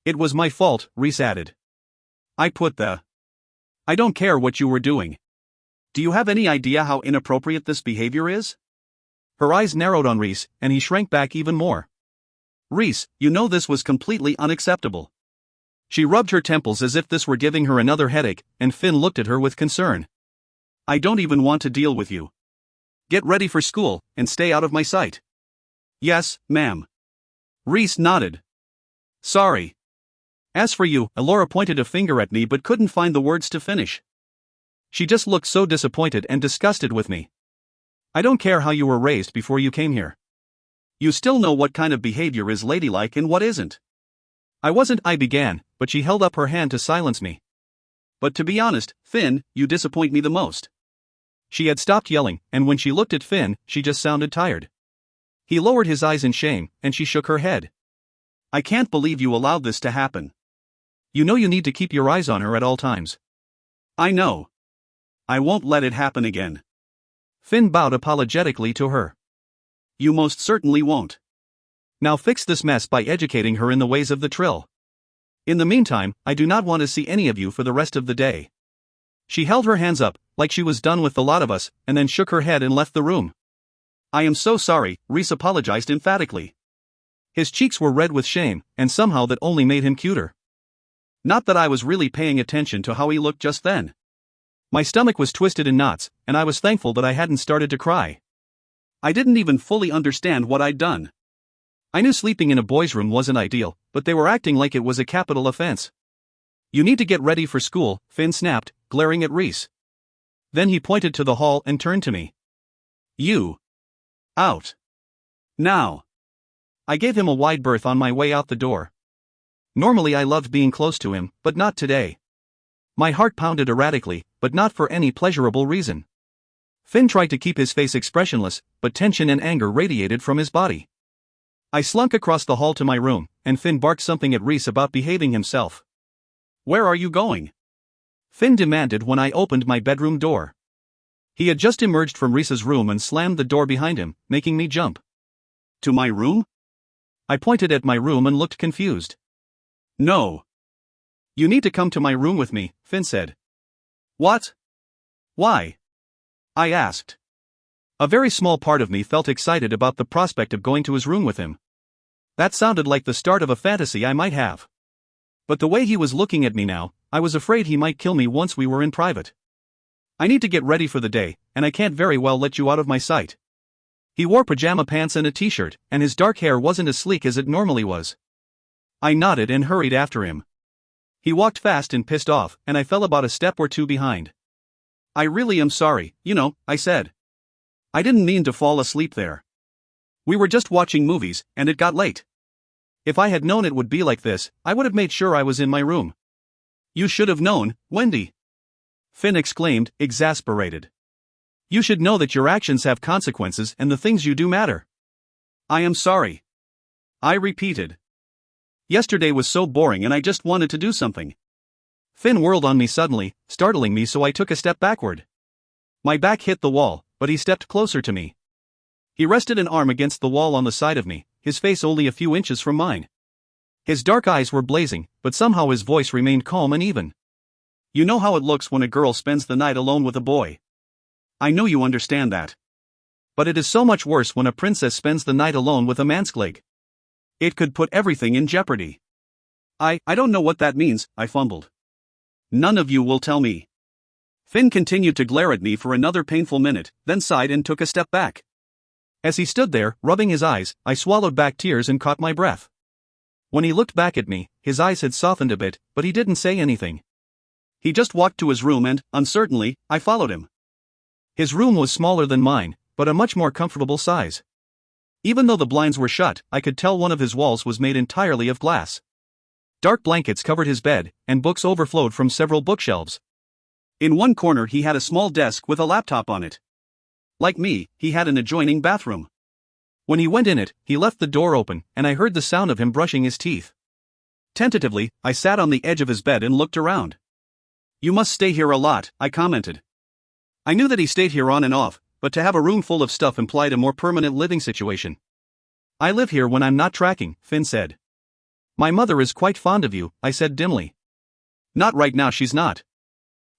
"It was my fault," Reese added. I don't care what you were doing. Do you have any idea how inappropriate this behavior is?" Her eyes narrowed on Reese, and he shrank back even more. "Reese, you know this was completely unacceptable." She rubbed her temples as if this were giving her another headache, and Finn looked at her with concern. "I don't even want to deal with you. Get ready for school, and stay out of my sight." "Yes, ma'am." Reese nodded. "Sorry." "As for you," Elora pointed a finger at me but couldn't find the words to finish. She just looked so disappointed and disgusted with me. "I don't care how you were raised before you came here. You still know what kind of behavior is ladylike and what isn't." I began, but she held up her hand to silence me. "But to be honest, Finn, you disappoint me the most." She had stopped yelling, and when she looked at Finn, she just sounded tired. He lowered his eyes in shame, and she shook her head. "I can't believe you allowed this to happen. You know you need to keep your eyes on her at all times." "I know. I won't let it happen again." Finn bowed apologetically to her. "You most certainly won't. Now fix this mess by educating her in the ways of the trill. In the meantime, I do not want to see any of you for the rest of the day." She held her hands up, like she was done with the lot of us, and then shook her head and left the room. "I am so sorry," Reese apologized emphatically. His cheeks were red with shame, and somehow that only made him cuter. Not that I was really paying attention to how he looked just then. My stomach was twisted in knots, and I was thankful that I hadn't started to cry. I didn't even fully understand what I'd done. I knew sleeping in a boys' room wasn't ideal, but they were acting like it was a capital offense. "You need to get ready for school," Finn snapped, glaring at Reese. Then he pointed to the hall and turned to me. "You. Out. Now." I gave him a wide berth on my way out the door. Normally I loved being close to him, but not today. My heart pounded erratically, but not for any pleasurable reason. Finn tried to keep his face expressionless, but tension and anger radiated from his body. I slunk across the hall to my room, and Finn barked something at Reese about behaving himself. "Where are you going?" Finn demanded when I opened my bedroom door. He had just emerged from Reese's room and slammed the door behind him, making me jump. "To my room?" I pointed at my room and looked confused. "No. You need to come to my room with me," Finn said. "What? Why?" I asked. A very small part of me felt excited about the prospect of going to his room with him. That sounded like the start of a fantasy I might have. But the way he was looking at me now, I was afraid he might kill me once we were in private. "I need to get ready for the day, and I can't very well let you out of my sight." He wore pajama pants and a t-shirt, and his dark hair wasn't as sleek as it normally was. I nodded and hurried after him. He walked fast and pissed off, and I fell about a step or two behind. "I really am sorry, I said. I didn't mean to fall asleep there. We were just watching movies, and it got late. If I had known it would be like this, I would have made sure I was in my room." "You should have known, Wendy," Finn exclaimed, exasperated. "You should know that your actions have consequences and the things you do matter." "I am sorry," I repeated. "Yesterday was so boring and I just wanted to do something." Finn whirled on me suddenly, startling me, so I took a step backward. My back hit the wall, but he stepped closer to me. He rested an arm against the wall on the side of me, his face only a few inches from mine. His dark eyes were blazing, but somehow his voice remained calm and even. "You know how it looks when a girl spends the night alone with a boy. I know you understand that. But it is so much worse when a princess spends the night alone with a manskleg. It could put everything in jeopardy." I don't know what that means," I fumbled. "None of you will tell me." Finn continued to glare at me for another painful minute, then sighed and took a step back. As he stood there, rubbing his eyes, I swallowed back tears and caught my breath. When he looked back at me, his eyes had softened a bit, but he didn't say anything. He just walked to his room and, uncertainly, I followed him. His room was smaller than mine, but a much more comfortable size. Even though the blinds were shut, I could tell one of his walls was made entirely of glass. Dark blankets covered his bed, and books overflowed from several bookshelves. In one corner he had a small desk with a laptop on it. Like me, he had an adjoining bathroom. When he went in it, he left the door open, and I heard the sound of him brushing his teeth. Tentatively, I sat on the edge of his bed and looked around. "You must stay here a lot," I commented. I knew that he stayed here on and off, but to have a room full of stuff implied a more permanent living situation. I live here when I'm not tracking, Finn said. My mother is quite fond of you, I said dimly. Not right now, she's not.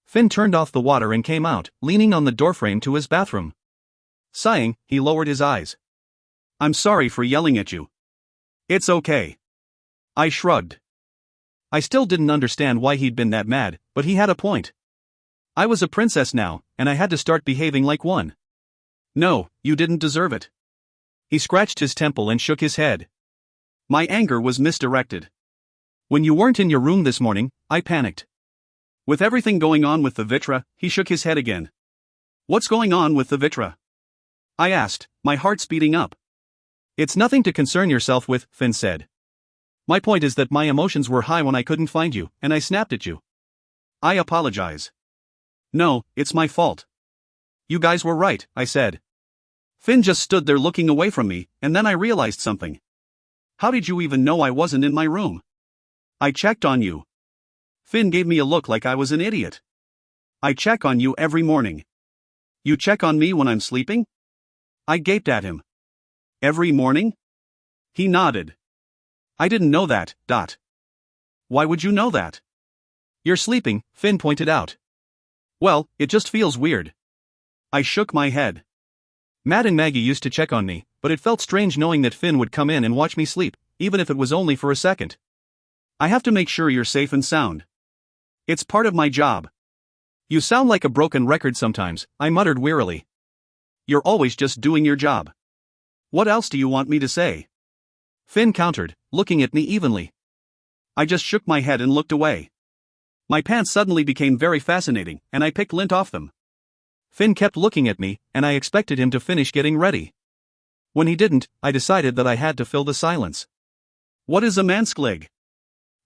Finn turned off the water and came out, leaning on the doorframe to his bathroom. Sighing, he lowered his eyes. I'm sorry for yelling at you. It's okay. I shrugged. I still didn't understand why he'd been that mad, but he had a point. I was a princess now, and I had to start behaving like one. No, you didn't deserve it. He scratched his temple and shook his head. My anger was misdirected. When you weren't in your room this morning, I panicked. With everything going on with the Vitra, he shook his head again. What's going on with the Vitra? I asked, my heart speeding up. It's nothing to concern yourself with, Finn said. My point is that my emotions were high when I couldn't find you, and I snapped at you. I apologize. No, it's my fault. You guys were right, I said. Finn just stood there looking away from me, and then I realized something. How did you even know I wasn't in my room? I checked on you. Finn gave me a look like I was an idiot. I check on you every morning. You check on me when I'm sleeping? I gaped at him. Every morning? He nodded. I didn't know that, Dot. Why would you know that? You're sleeping, Finn pointed out. Well, it just feels weird. I shook my head. Matt and Maggie used to check on me, but it felt strange knowing that Finn would come in and watch me sleep, even if it was only for a second. I have to make sure you're safe and sound. It's part of my job. You sound like a broken record sometimes, I muttered wearily. You're always just doing your job. What else do you want me to say? Finn countered, looking at me evenly. I just shook my head and looked away. My pants suddenly became very fascinating, and I picked lint off them. Finn kept looking at me, and I expected him to finish getting ready. When he didn't, I decided that I had to fill the silence. What is a mansklig?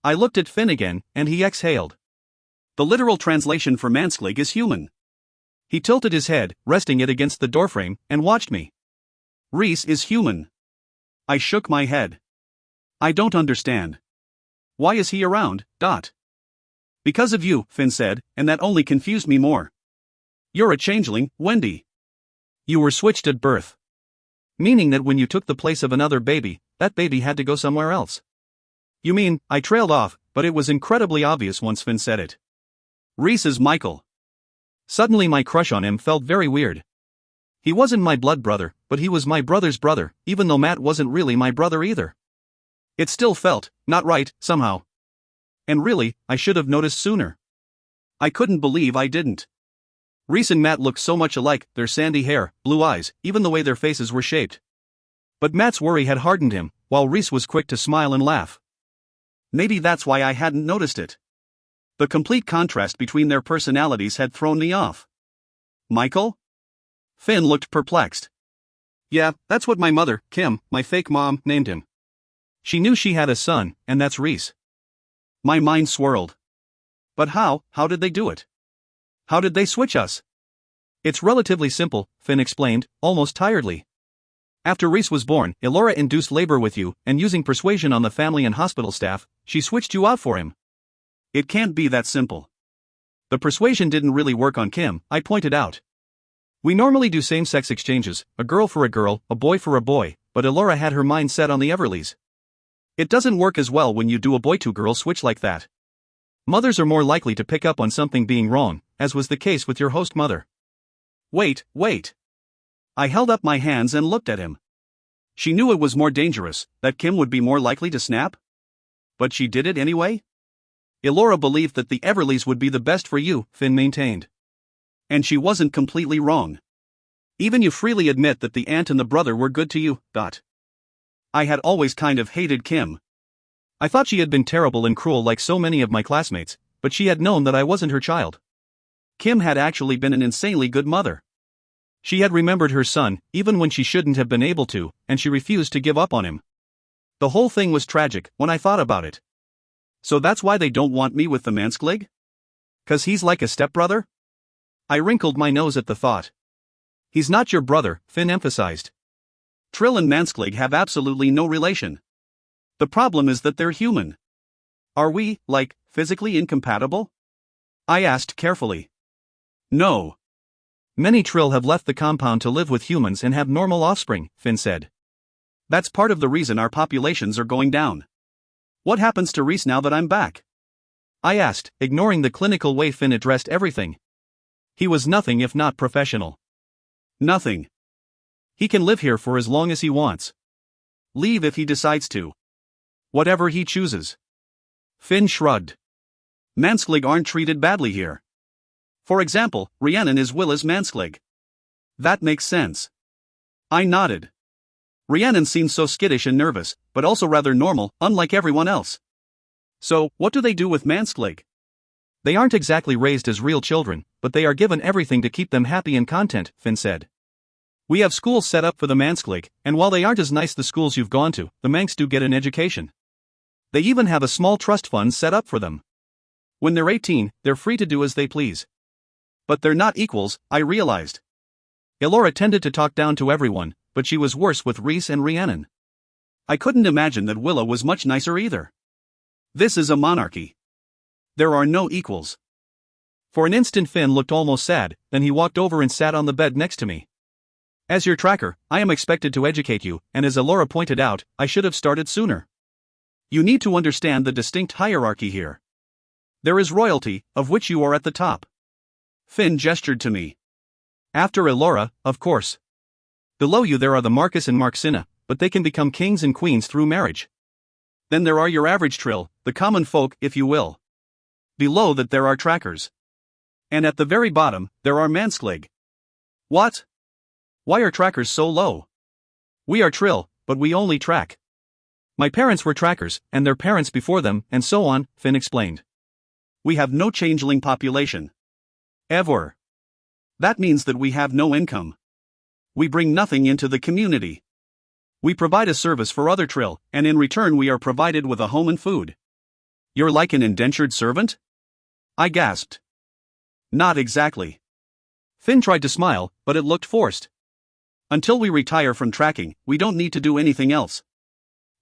I looked at Finn again, and he exhaled. The literal translation for mansklig is human. He tilted his head, resting it against the doorframe, and watched me. Reese is human. I shook my head. I don't understand. Why is he around, Dot? Because of you, Finn said, and that only confused me more. You're a changeling, Wendy. You were switched at birth. Meaning that when you took the place of another baby, that baby had to go somewhere else. You mean, I trailed off, but it was incredibly obvious once Finn said it. Reese is Michael. Suddenly my crush on him felt very weird. He wasn't my blood brother, but he was my brother's brother, even though Matt wasn't really my brother either. It still felt not right, somehow. And really, I should have noticed sooner. I couldn't believe I didn't. Reese and Matt looked so much alike, their sandy hair, blue eyes, even the way their faces were shaped. But Matt's worry had hardened him, while Reese was quick to smile and laugh. Maybe that's why I hadn't noticed it. The complete contrast between their personalities had thrown me off. Michael? Finn looked perplexed. Yeah, that's what my mother, Kim, my fake mom, named him. She knew she had a son, and that's Reese. My mind swirled. But how did they do it? How did they switch us? It's relatively simple, Finn explained, almost tiredly. After Reese was born, Elora induced labor with you, and using persuasion on the family and hospital staff, she switched you out for him. It can't be that simple. The persuasion didn't really work on Kim, I pointed out. We normally do same-sex exchanges, a girl for a girl, a boy for a boy, but Elora had her mind set on the Everleys. It doesn't work as well when you do a boy-to-girl switch like that. Mothers are more likely to pick up on something being wrong, as was the case with your host mother. Wait. I held up my hands and looked at him. She knew it was more dangerous, that Kim would be more likely to snap? But she did it anyway? Elora believed that the Everleys would be the best for you, Finn maintained. And she wasn't completely wrong. Even you freely admit that the aunt and the brother were good to you, Dot. I had always kind of hated Kim. I thought she had been terrible and cruel like so many of my classmates, but she had known that I wasn't her child. Kim had actually been an insanely good mother. She had remembered her son, even when she shouldn't have been able to, and she refused to give up on him. The whole thing was tragic, when I thought about it. So that's why they don't want me with the mansklig? 'Cause he's like a stepbrother? I wrinkled my nose at the thought. He's not your brother, Finn emphasized. Trill and mansklig have absolutely no relation. The problem is that they're human. Are we, physically incompatible? I asked carefully. No. Many Trill have left the compound to live with humans and have normal offspring, Finn said. That's part of the reason our populations are going down. What happens to Reese now that I'm back? I asked, ignoring the clinical way Finn addressed everything. He was nothing if not professional. Nothing. He can live here for as long as he wants. Leave if he decides to. Whatever he chooses. Finn shrugged. Mansklig aren't treated badly here. For example, Rhiannon is Willa's Mansklig. That makes sense. I nodded. Rhiannon seems so skittish and nervous, but also rather normal, unlike everyone else. So, what do they do with Mansklig? They aren't exactly raised as real children, but they are given everything to keep them happy and content, Finn said. We have schools set up for the Mansklig, and while they aren't as nice the schools you've gone to, the Manx do get an education. They even have a small trust fund set up for them. When they're 18, they're free to do as they please. But they're not equals, I realized. Elora tended to talk down to everyone, but she was worse with Reese and Rhiannon. I couldn't imagine that Willa was much nicer either. This is a monarchy. There are no equals. For an instant Finn looked almost sad, then he walked over and sat on the bed next to me. As your tracker, I am expected to educate you, and as Elora pointed out, I should have started sooner. You need to understand the distinct hierarchy here. There is royalty, of which you are at the top. Finn gestured to me. After Elora, of course. Below you there are the Marcus and Marxina, but they can become kings and queens through marriage. Then there are your average Trill, the common folk, if you will. Below that there are trackers. And at the very bottom, there are Mansklig. What? Why are trackers so low? We are Trill, but we only track. My parents were trackers, and their parents before them, and so on, Finn explained. We have no changeling population. Ever. That means that we have no income. We bring nothing into the community. We provide a service for other Trill, and in return we are provided with a home and food. You're like an indentured servant? I gasped. Not exactly. Finn tried to smile, but it looked forced. Until we retire from tracking, we don't need to do anything else.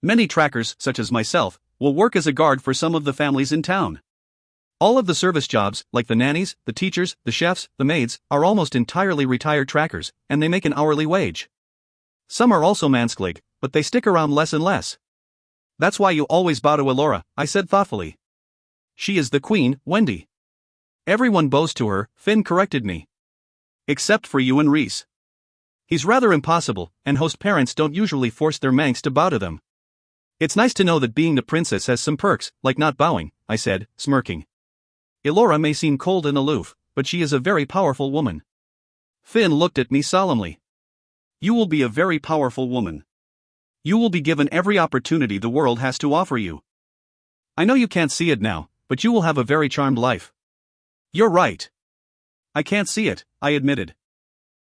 Many trackers, such as myself, will work as a guard for some of the families in town. All of the service jobs, like the nannies, the teachers, the chefs, the maids, are almost entirely retired trackers, and they make an hourly wage. Some are also Mansklig, but they stick around less and less. That's why you always bow to Elora, I said thoughtfully. She is the queen, Wendy. Everyone bows to her, Finn corrected me. Except for you and Reese. He's rather impossible, and host parents don't usually force their Manx to bow to them. It's nice to know that being the princess has some perks, like not bowing, I said, smirking. Elora may seem cold and aloof, but she is a very powerful woman. Finn looked at me solemnly. You will be a very powerful woman. You will be given every opportunity the world has to offer you. I know you can't see it now, but you will have a very charmed life. You're right. I can't see it, I admitted.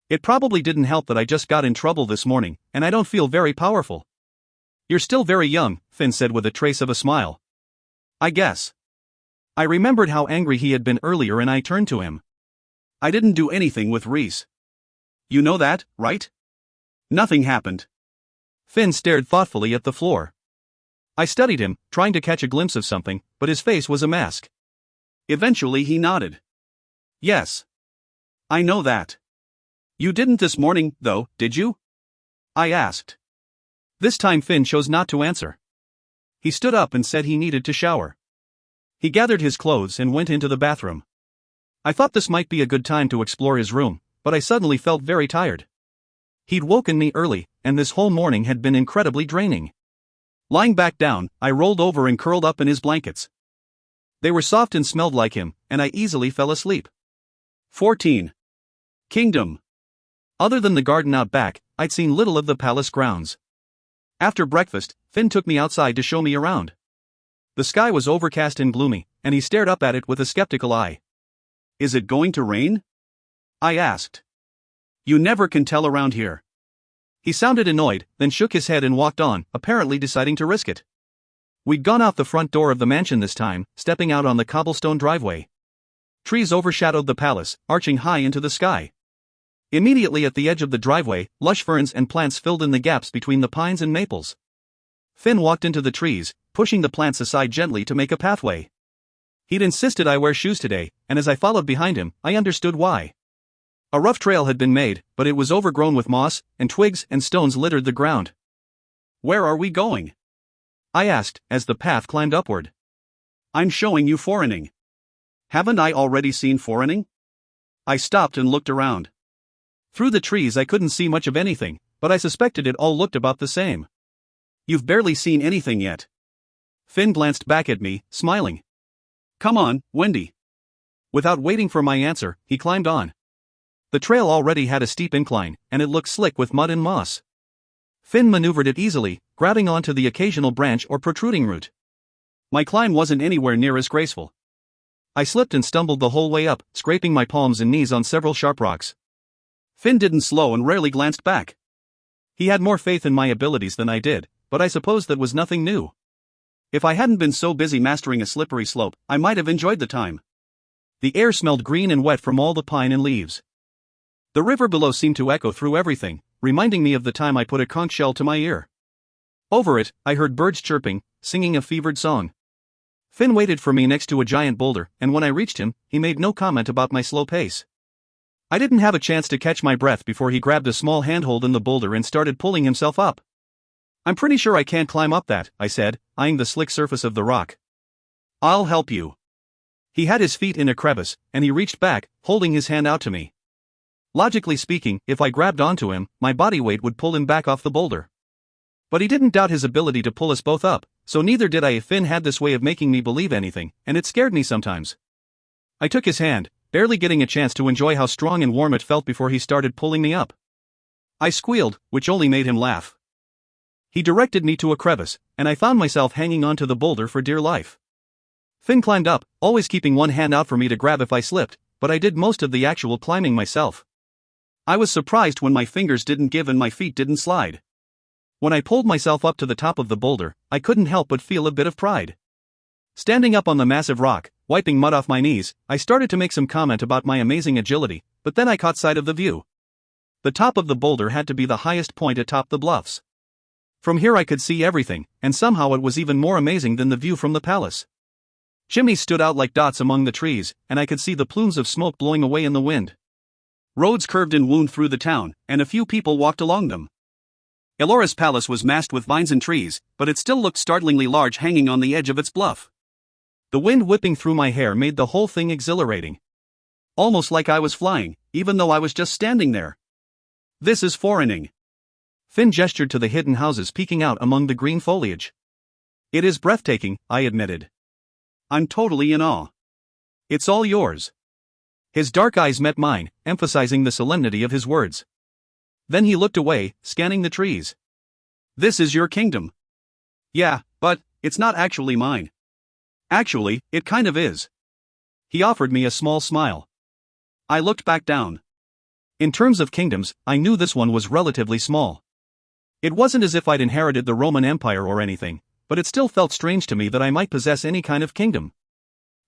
It probably didn't help that I just got in trouble this morning, and I don't feel very powerful. You're still very young, Finn said with a trace of a smile. I guess. I remembered how angry he had been earlier and I turned to him. I didn't do anything with Reese. You know that, right? Nothing happened. Finn stared thoughtfully at the floor. I studied him, trying to catch a glimpse of something, but his face was a mask. Eventually he nodded. Yes. I know that. You didn't this morning, though, did you? I asked. This time Finn chose not to answer. He stood up and said he needed to shower. He gathered his clothes and went into the bathroom. I thought this might be a good time to explore his room, but I suddenly felt very tired. He'd woken me early, and this whole morning had been incredibly draining. Lying back down, I rolled over and curled up in his blankets. They were soft and smelled like him, and I easily fell asleep. 14. Kingdom. Other than the garden out back, I'd seen little of the palace grounds. After breakfast, Finn took me outside to show me around. The sky was overcast and gloomy, and he stared up at it with a skeptical eye. Is it going to rain? I asked. You never can tell around here. He sounded annoyed, then shook his head and walked on, apparently deciding to risk it. We'd gone out the front door of the mansion this time, stepping out on the cobblestone driveway. Trees overshadowed the palace, arching high into the sky. Immediately at the edge of the driveway, lush ferns and plants filled in the gaps between the pines and maples. Finn walked into the trees, pushing the plants aside gently to make a pathway. He'd insisted I wear shoes today, and as I followed behind him, I understood why. A rough trail had been made, but it was overgrown with moss, and twigs and stones littered the ground. Where are we going? I asked, as the path climbed upward. I'm showing you Foreigning. Haven't I already seen Foreigning? I stopped and looked around. Through the trees I couldn't see much of anything, but I suspected it all looked about the same. You've barely seen anything yet. Finn glanced back at me, smiling. Come on, Wendy. Without waiting for my answer, he climbed on. The trail already had a steep incline, and it looked slick with mud and moss. Finn maneuvered it easily, grabbing onto the occasional branch or protruding root. My climb wasn't anywhere near as graceful. I slipped and stumbled the whole way up, scraping my palms and knees on several sharp rocks. Finn didn't slow and rarely glanced back. He had more faith in my abilities than I did, but I suppose that was nothing new. If I hadn't been so busy mastering a slippery slope, I might have enjoyed the time. The air smelled green and wet from all the pine and leaves. The river below seemed to echo through everything, reminding me of the time I put a conch shell to my ear. Over it, I heard birds chirping, singing a fevered song. Finn waited for me next to a giant boulder, and when I reached him, he made no comment about my slow pace. I didn't have a chance to catch my breath before he grabbed a small handhold in the boulder and started pulling himself up. I'm pretty sure I can't climb up that, I said, eyeing the slick surface of the rock. I'll help you. He had his feet in a crevice, and he reached back, holding his hand out to me. Logically speaking, if I grabbed onto him, my body weight would pull him back off the boulder. But he didn't doubt his ability to pull us both up, so neither did I. Finn had this way of making me believe anything, and it scared me sometimes. I took his hand, barely getting a chance to enjoy how strong and warm it felt before he started pulling me up. I squealed, which only made him laugh. He directed me to a crevice, and I found myself hanging onto the boulder for dear life. Finn climbed up, always keeping one hand out for me to grab if I slipped, but I did most of the actual climbing myself. I was surprised when my fingers didn't give and my feet didn't slide. When I pulled myself up to the top of the boulder, I couldn't help but feel a bit of pride. Standing up on the massive rock, wiping mud off my knees, I started to make some comment about my amazing agility, but then I caught sight of the view. The top of the boulder had to be the highest point atop the bluffs. From here I could see everything, and somehow it was even more amazing than the view from the palace. Chimneys stood out like dots among the trees, and I could see the plumes of smoke blowing away in the wind. Roads curved and wound through the town, and a few people walked along them. Elora's palace was masked with vines and trees, but it still looked startlingly large hanging on the edge of its bluff. The wind whipping through my hair made the whole thing exhilarating. Almost like I was flying, even though I was just standing there. This is Foreigning. Finn gestured to the hidden houses peeking out among the green foliage. It is breathtaking, I admitted. I'm totally in awe. It's all yours. His dark eyes met mine, emphasizing the solemnity of his words. Then he looked away, scanning the trees. This is your kingdom. Yeah, but it's not actually mine. Actually, it kind of is. He offered me a small smile. I looked back down. In terms of kingdoms, I knew this one was relatively small. It wasn't as if I'd inherited the Roman Empire or anything, but it still felt strange to me that I might possess any kind of kingdom.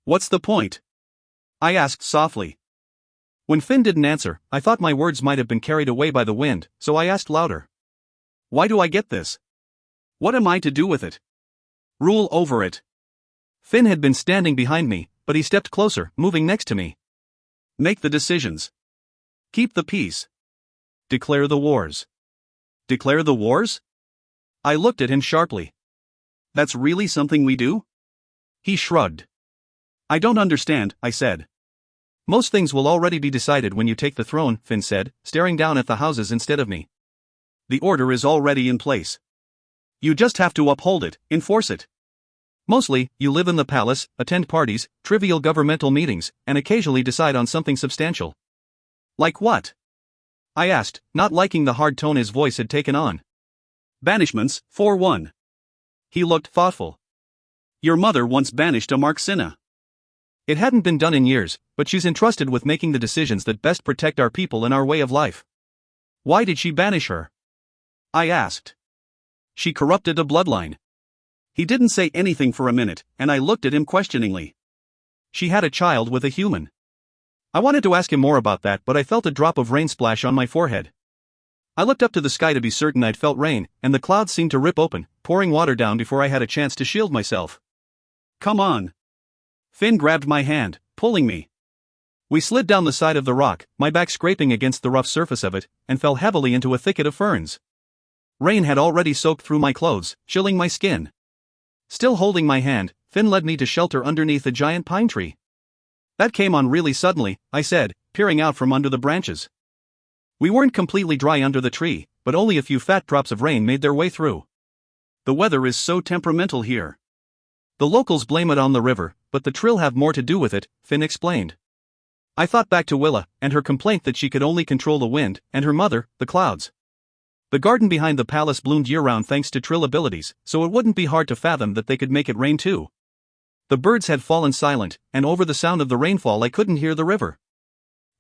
What's the point? I asked softly. When Finn didn't answer, I thought my words might have been carried away by the wind, so I asked louder. Why do I get this? What am I to do with it? Rule over it. Finn had been standing behind me, but he stepped closer, moving next to me. Make the decisions. Keep the peace. Declare the wars. Declare the wars? I looked at him sharply. That's really something we do? He shrugged. I don't understand, I said. Most things will already be decided when you take the throne, Finn said, staring down at the houses instead of me. The order is already in place. You just have to uphold it, enforce it. Mostly, you live in the palace, attend parties, trivial governmental meetings, and occasionally decide on something substantial. Like what? I asked, not liking the hard tone his voice had taken on. Banishments, for one. He looked thoughtful. Your mother once banished a Marxina. It hadn't been done in years, but she's entrusted with making the decisions that best protect our people and our way of life. Why did she banish her? I asked. She corrupted a bloodline. He didn't say anything for a minute, and I looked at him questioningly. She had a child with a human. I wanted to ask him more about that, but I felt a drop of rain splash on my forehead. I looked up to the sky to be certain I'd felt rain, and the clouds seemed to rip open, pouring water down before I had a chance to shield myself. Come on. Finn grabbed my hand, pulling me. We slid down the side of the rock, my back scraping against the rough surface of it, and fell heavily into a thicket of ferns. Rain had already soaked through my clothes, chilling my skin. Still holding my hand, Finn led me to shelter underneath a giant pine tree. That came on really suddenly, I said, peering out from under the branches. We weren't completely dry under the tree, but only a few fat drops of rain made their way through. The weather is so temperamental here. The locals blame it on the river, but the Trill have more to do with it, Finn explained. I thought back to Willa, and her complaint that she could only control the wind, and her mother, the clouds. The garden behind the palace bloomed year-round thanks to Trill abilities, so it wouldn't be hard to fathom that they could make it rain too. The birds had fallen silent, and over the sound of the rainfall I couldn't hear the river.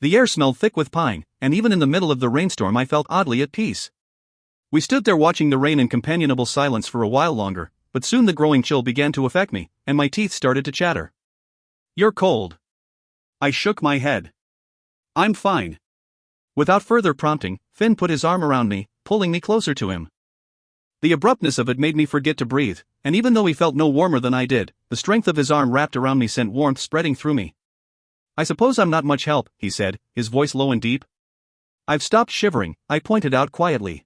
The air smelled thick with pine, and even in the middle of the rainstorm I felt oddly at peace. We stood there watching the rain in companionable silence for a while longer, but soon the growing chill began to affect me, and my teeth started to chatter. You're cold. I shook my head. I'm fine. Without further prompting, Finn put his arm around me, pulling me closer to him. The abruptness of it made me forget to breathe, and even though he felt no warmer than I did, the strength of his arm wrapped around me sent warmth spreading through me. I suppose I'm not much help, he said, his voice low and deep. I've stopped shivering, I pointed out quietly.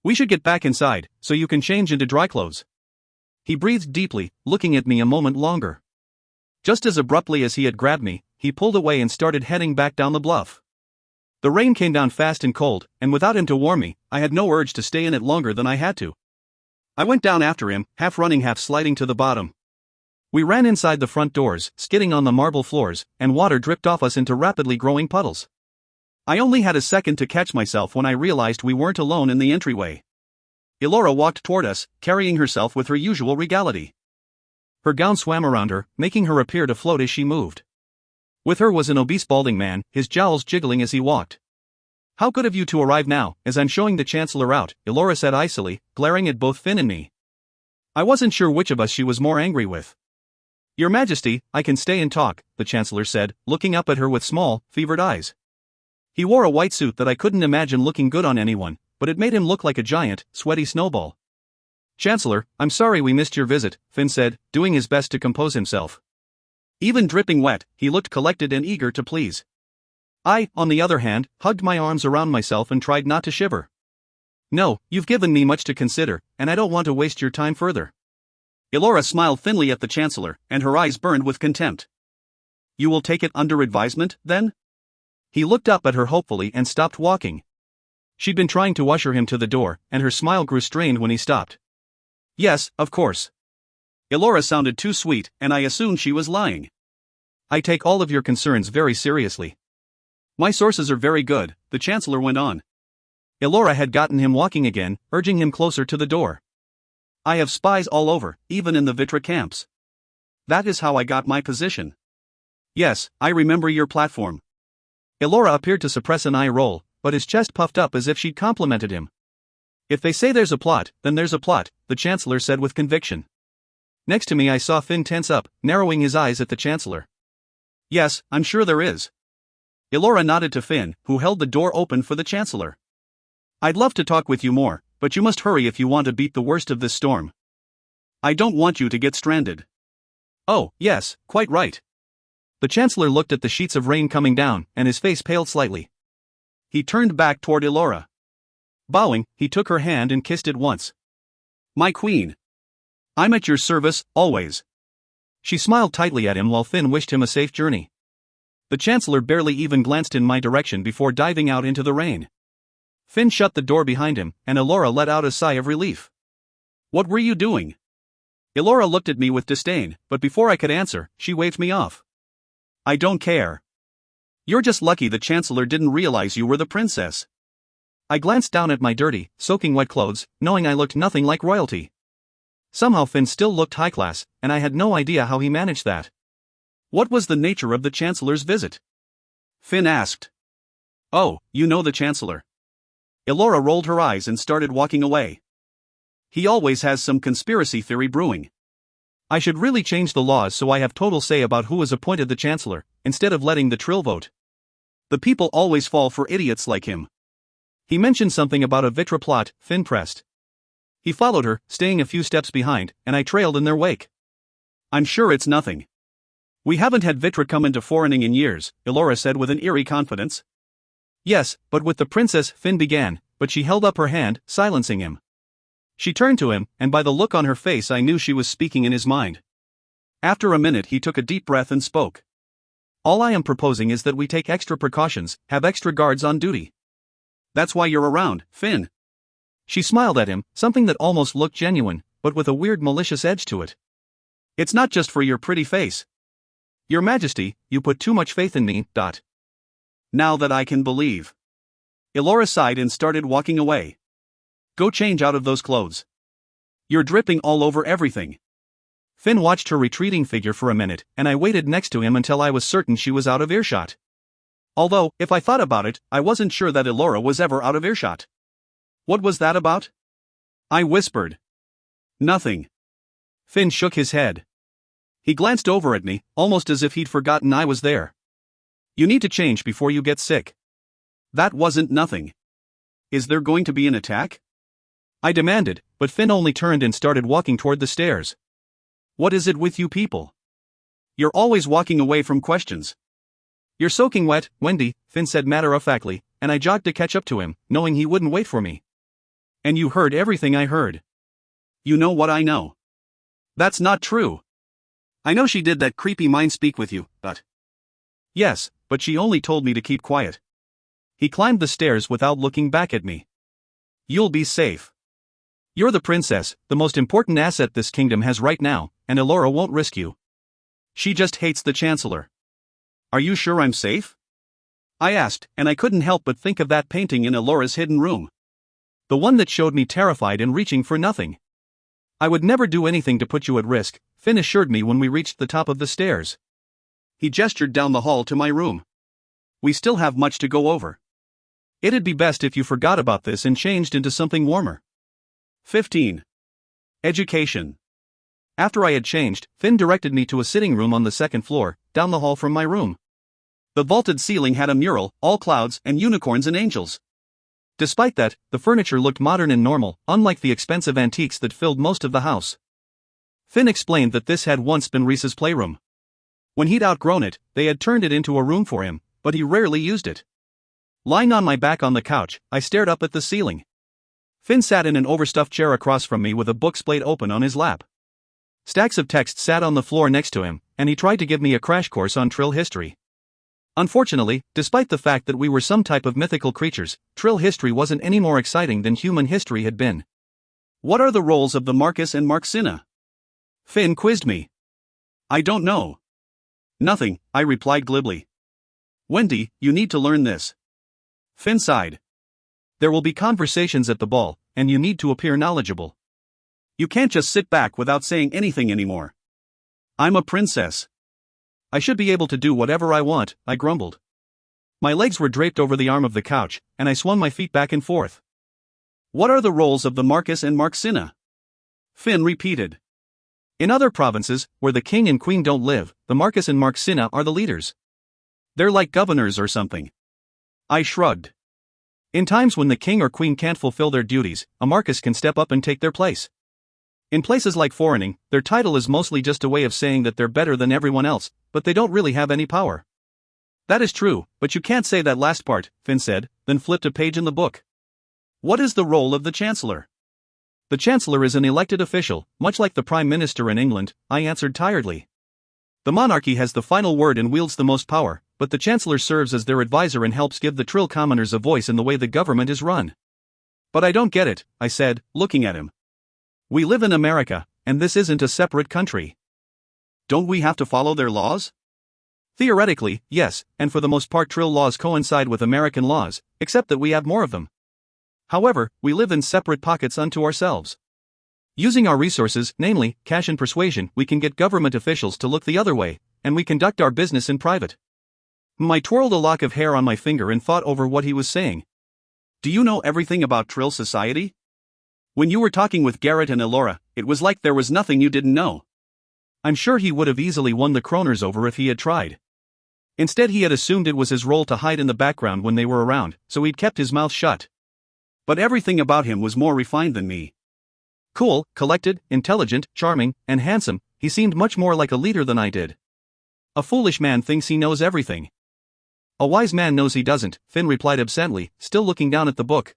We should get back inside, so you can change into dry clothes. He breathed deeply, looking at me a moment longer. Just as abruptly as he had grabbed me, he pulled away and started heading back down the bluff. The rain came down fast and cold, and without him to warn me, I had no urge to stay in it longer than I had to. I went down after him, half running, half sliding to the bottom. We ran inside the front doors, skidding on the marble floors, and water dripped off us into rapidly growing puddles. I only had a second to catch myself when I realized we weren't alone in the entryway. Elora walked toward us, carrying herself with her usual regality. Her gown swam around her, making her appear to float as she moved. With her was an obese balding man, his jowls jiggling as he walked. How good of you to arrive now, as I'm showing the Chancellor out, Elora said icily, glaring at both Finn and me. I wasn't sure which of us she was more angry with. Your Majesty, I can stay and talk, the Chancellor said, looking up at her with small, fevered eyes. He wore a white suit that I couldn't imagine looking good on anyone, but it made him look like a giant, sweaty snowball. Chancellor, I'm sorry we missed your visit, Finn said, doing his best to compose himself. Even dripping wet, he looked collected and eager to please. I, on the other hand, hugged my arms around myself and tried not to shiver. No, you've given me much to consider, and I don't want to waste your time further. Elora smiled thinly at the Chancellor, and her eyes burned with contempt. You will take it under advisement, then? He looked up at her hopefully and stopped walking. She'd been trying to usher him to the door, and her smile grew strained when he stopped. Yes, of course. Elora sounded too sweet, and I assumed she was lying. I take all of your concerns very seriously. My sources are very good, the Chancellor went on. Elora had gotten him walking again, urging him closer to the door. I have spies all over, even in the Vitra camps. That is how I got my position. Yes, I remember your platform. Elora appeared to suppress an eye roll, but his chest puffed up as if she'd complimented him. If they say there's a plot, then there's a plot, the Chancellor said with conviction. Next to me I saw Finn tense up, narrowing his eyes at the Chancellor. Yes, I'm sure there is. Elora nodded to Finn, who held the door open for the Chancellor. I'd love to talk with you more, but you must hurry if you want to beat the worst of this storm. I don't want you to get stranded. Oh, yes, quite right. The Chancellor looked at the sheets of rain coming down, and his face paled slightly. He turned back toward Elora. Bowing, he took her hand and kissed it once. My queen. I'm at your service, always. She smiled tightly at him while Finn wished him a safe journey. The Chancellor barely even glanced in my direction before diving out into the rain. Finn shut the door behind him, and Elora let out a sigh of relief. What were you doing? Elora looked at me with disdain, but before I could answer, she waved me off. I don't care. You're just lucky the Chancellor didn't realize you were the princess. I glanced down at my dirty, soaking wet clothes, knowing I looked nothing like royalty. Somehow Finn still looked high class, and I had no idea how he managed that. What was the nature of the Chancellor's visit? Finn asked. Oh, you know the Chancellor. Elora rolled her eyes and started walking away. He always has some conspiracy theory brewing. I should really change the laws so I have total say about who is appointed the Chancellor, instead of letting the Trill vote. The people always fall for idiots like him. He mentioned something about a Vitra plot, Finn pressed. He followed her, staying a few steps behind, and I trailed in their wake. I'm sure it's nothing. We haven't had Vitra come into foreigning in years, Elora said with an eerie confidence. Yes, but with the princess, Finn began, but she held up her hand, silencing him. She turned to him, and by the look on her face I knew she was speaking in his mind. After a minute he took a deep breath and spoke. All I am proposing is that we take extra precautions, have extra guards on duty. That's why you're around, Finn. She smiled at him, something that almost looked genuine, but with a weird malicious edge to it. It's not just for your pretty face. Your Majesty, you put too much faith in me. Now that I can believe. Elora sighed and started walking away. Go change out of those clothes. You're dripping all over everything. Finn watched her retreating figure for a minute, and I waited next to him until I was certain she was out of earshot. Although, if I thought about it, I wasn't sure that Elora was ever out of earshot. What was that about? I whispered. Nothing. Finn shook his head. He glanced over at me, almost as if he'd forgotten I was there. You need to change before you get sick. That wasn't nothing. Is there going to be an attack? I demanded, but Finn only turned and started walking toward the stairs. What is it with you people? You're always walking away from questions. You're soaking wet, Wendy, Finn said matter-of-factly, and I jogged to catch up to him, knowing he wouldn't wait for me. And you heard everything I heard. You know what I know. That's not true. I know she did that creepy mind speak with you, but... Yes, but she only told me to keep quiet. He climbed the stairs without looking back at me. You'll be safe. You're the princess, the most important asset this kingdom has right now, and Elora won't risk you. She just hates the Chancellor. Are you sure I'm safe? I asked, and I couldn't help but think of that painting in Elora's hidden room. The one that showed me terrified and reaching for nothing. I would never do anything to put you at risk, Finn assured me when we reached the top of the stairs. He gestured down the hall to my room. We still have much to go over. It'd be best if you forgot about this and changed into something warmer. 15. Education. After I had changed, Finn directed me to a sitting room on the second floor, down the hall from my room. The vaulted ceiling had a mural, all clouds and unicorns and angels. Despite that, the furniture looked modern and normal, unlike the expensive antiques that filled most of the house. Finn explained that this had once been Reese's playroom. When he'd outgrown it, they had turned it into a room for him, but he rarely used it. Lying on my back on the couch, I stared up at the ceiling. Finn sat in an overstuffed chair across from me with a book splayed open on his lap. Stacks of text sat on the floor next to him, and he tried to give me a crash course on Trill history. Unfortunately, despite the fact that we were some type of mythical creatures, Trill history wasn't any more exciting than human history had been. What are the roles of the Marcus and Marxina? Finn quizzed me. I don't know. Nothing, I replied glibly. Wendy, you need to learn this. Finn sighed. There will be conversations at the ball, and you need to appear knowledgeable. You can't just sit back without saying anything anymore. I'm a princess. I should be able to do whatever I want, I grumbled. My legs were draped over the arm of the couch, and I swung my feet back and forth. What are the roles of the Marcus and Marxina? Finn repeated. In other provinces, where the king and queen don't live, the Marcus and Marxina are the leaders. They're like governors or something. I shrugged. In times when the king or queen can't fulfill their duties, a Marcus can step up and take their place. In places like foreigning, their title is mostly just a way of saying that they're better than everyone else, but they don't really have any power. That is true, but you can't say that last part, Finn said, then flipped a page in the book. What is the role of the Chancellor? The Chancellor is an elected official, much like the Prime Minister in England, I answered tiredly. The monarchy has the final word and wields the most power, but the Chancellor serves as their advisor and helps give the Trill commoners a voice in the way the government is run. But I don't get it, I said, looking at him. We live in America, and this isn't a separate country. Don't we have to follow their laws? Theoretically, yes, and for the most part Trill laws coincide with American laws, except that we have more of them. However, we live in separate pockets unto ourselves. Using our resources, namely, cash and persuasion, we can get government officials to look the other way, and we conduct our business in private. I twirled a lock of hair on my finger and thought over what he was saying. Do you know everything about Trill society? When you were talking with Garrett and Elora, it was like there was nothing you didn't know. I'm sure he would have easily won the Kroners over if he had tried. Instead he had assumed it was his role to hide in the background when they were around, so he'd kept his mouth shut. But everything about him was more refined than me. Cool, collected, intelligent, charming, and handsome, he seemed much more like a leader than I did. A foolish man thinks he knows everything. A wise man knows he doesn't, Finn replied absently, still looking down at the book.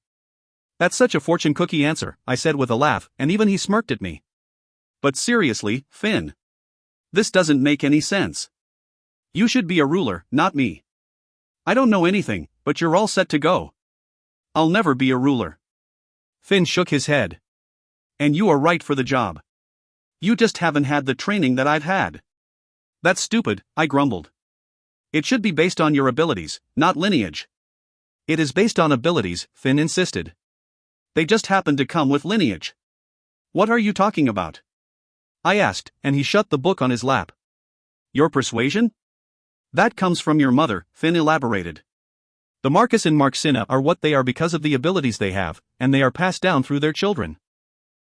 That's such a fortune cookie answer, I said with a laugh, and even he smirked at me. But seriously, Finn. This doesn't make any sense. You should be a ruler, not me. I don't know anything, but you're all set to go. I'll never be a ruler. Finn shook his head. And you are right for the job. You just haven't had the training that I've had. That's stupid, I grumbled. It should be based on your abilities, not lineage. It is based on abilities, Finn insisted. They just happen to come with lineage. What are you talking about? I asked, and he shut the book on his lap. Your persuasion? That comes from your mother, Finn elaborated. The Marcus and Marxina are what they are because of the abilities they have, and they are passed down through their children.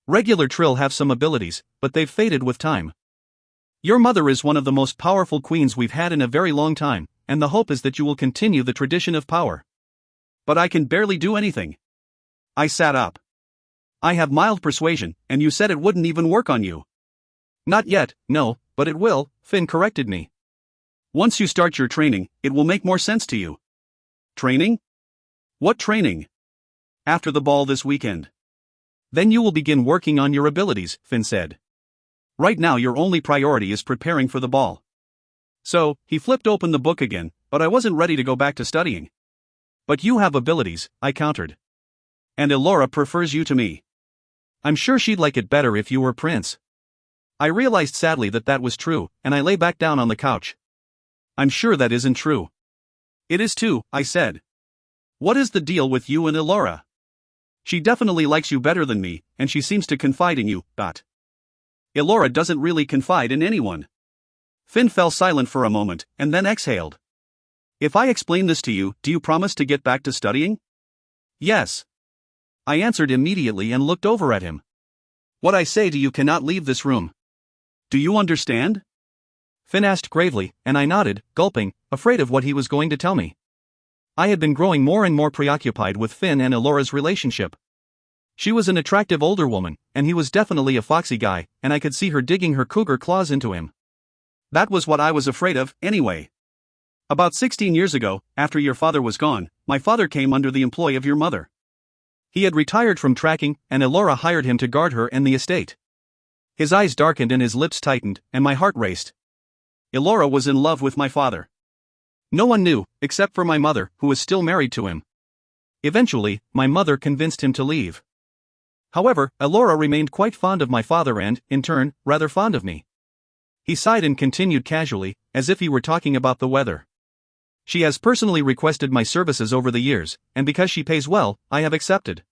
Regular Trill have some abilities, but they've faded with time. Your mother is one of the most powerful queens we've had in a very long time, and the hope is that you will continue the tradition of power. But I can barely do anything. I sat up. I have mild persuasion, and you said it wouldn't even work on you. Not yet, no, but it will, Finn corrected me. Once you start your training, it will make more sense to you. Training? What training? After the ball this weekend. Then you will begin working on your abilities, Finn said. Right now your only priority is preparing for the ball. So, he flipped open the book again, but I wasn't ready to go back to studying. But you have abilities, I countered. And Elora prefers you to me. I'm sure she'd like it better if you were prince. I realized sadly that that was true, and I lay back down on the couch. I'm sure that isn't true. It is too, I said. What is the deal with you and Elora? She definitely likes you better than me, and she seems to confide in you, Elora doesn't really confide in anyone. Finn fell silent for a moment, and then exhaled. If I explain this to you, do you promise to get back to studying? Yes. I answered immediately and looked over at him. What I say to you cannot leave this room. Do you understand? Finn asked gravely, and I nodded, gulping, afraid of what he was going to tell me. I had been growing more and more preoccupied with Finn and Elora's relationship. She was an attractive older woman, and he was definitely a foxy guy, and I could see her digging her cougar claws into him. That was what I was afraid of, anyway. About 16 years ago, after your father was gone, my father came under the employ of your mother. He had retired from tracking, and Elora hired him to guard her and the estate. His eyes darkened and his lips tightened, and my heart raced. Elora was in love with my father. No one knew, except for my mother, who was still married to him. Eventually, my mother convinced him to leave. However, Elora remained quite fond of my father and, in turn, rather fond of me. He sighed and continued casually, as if he were talking about the weather. She has personally requested my services over the years, and because she pays well, I have accepted.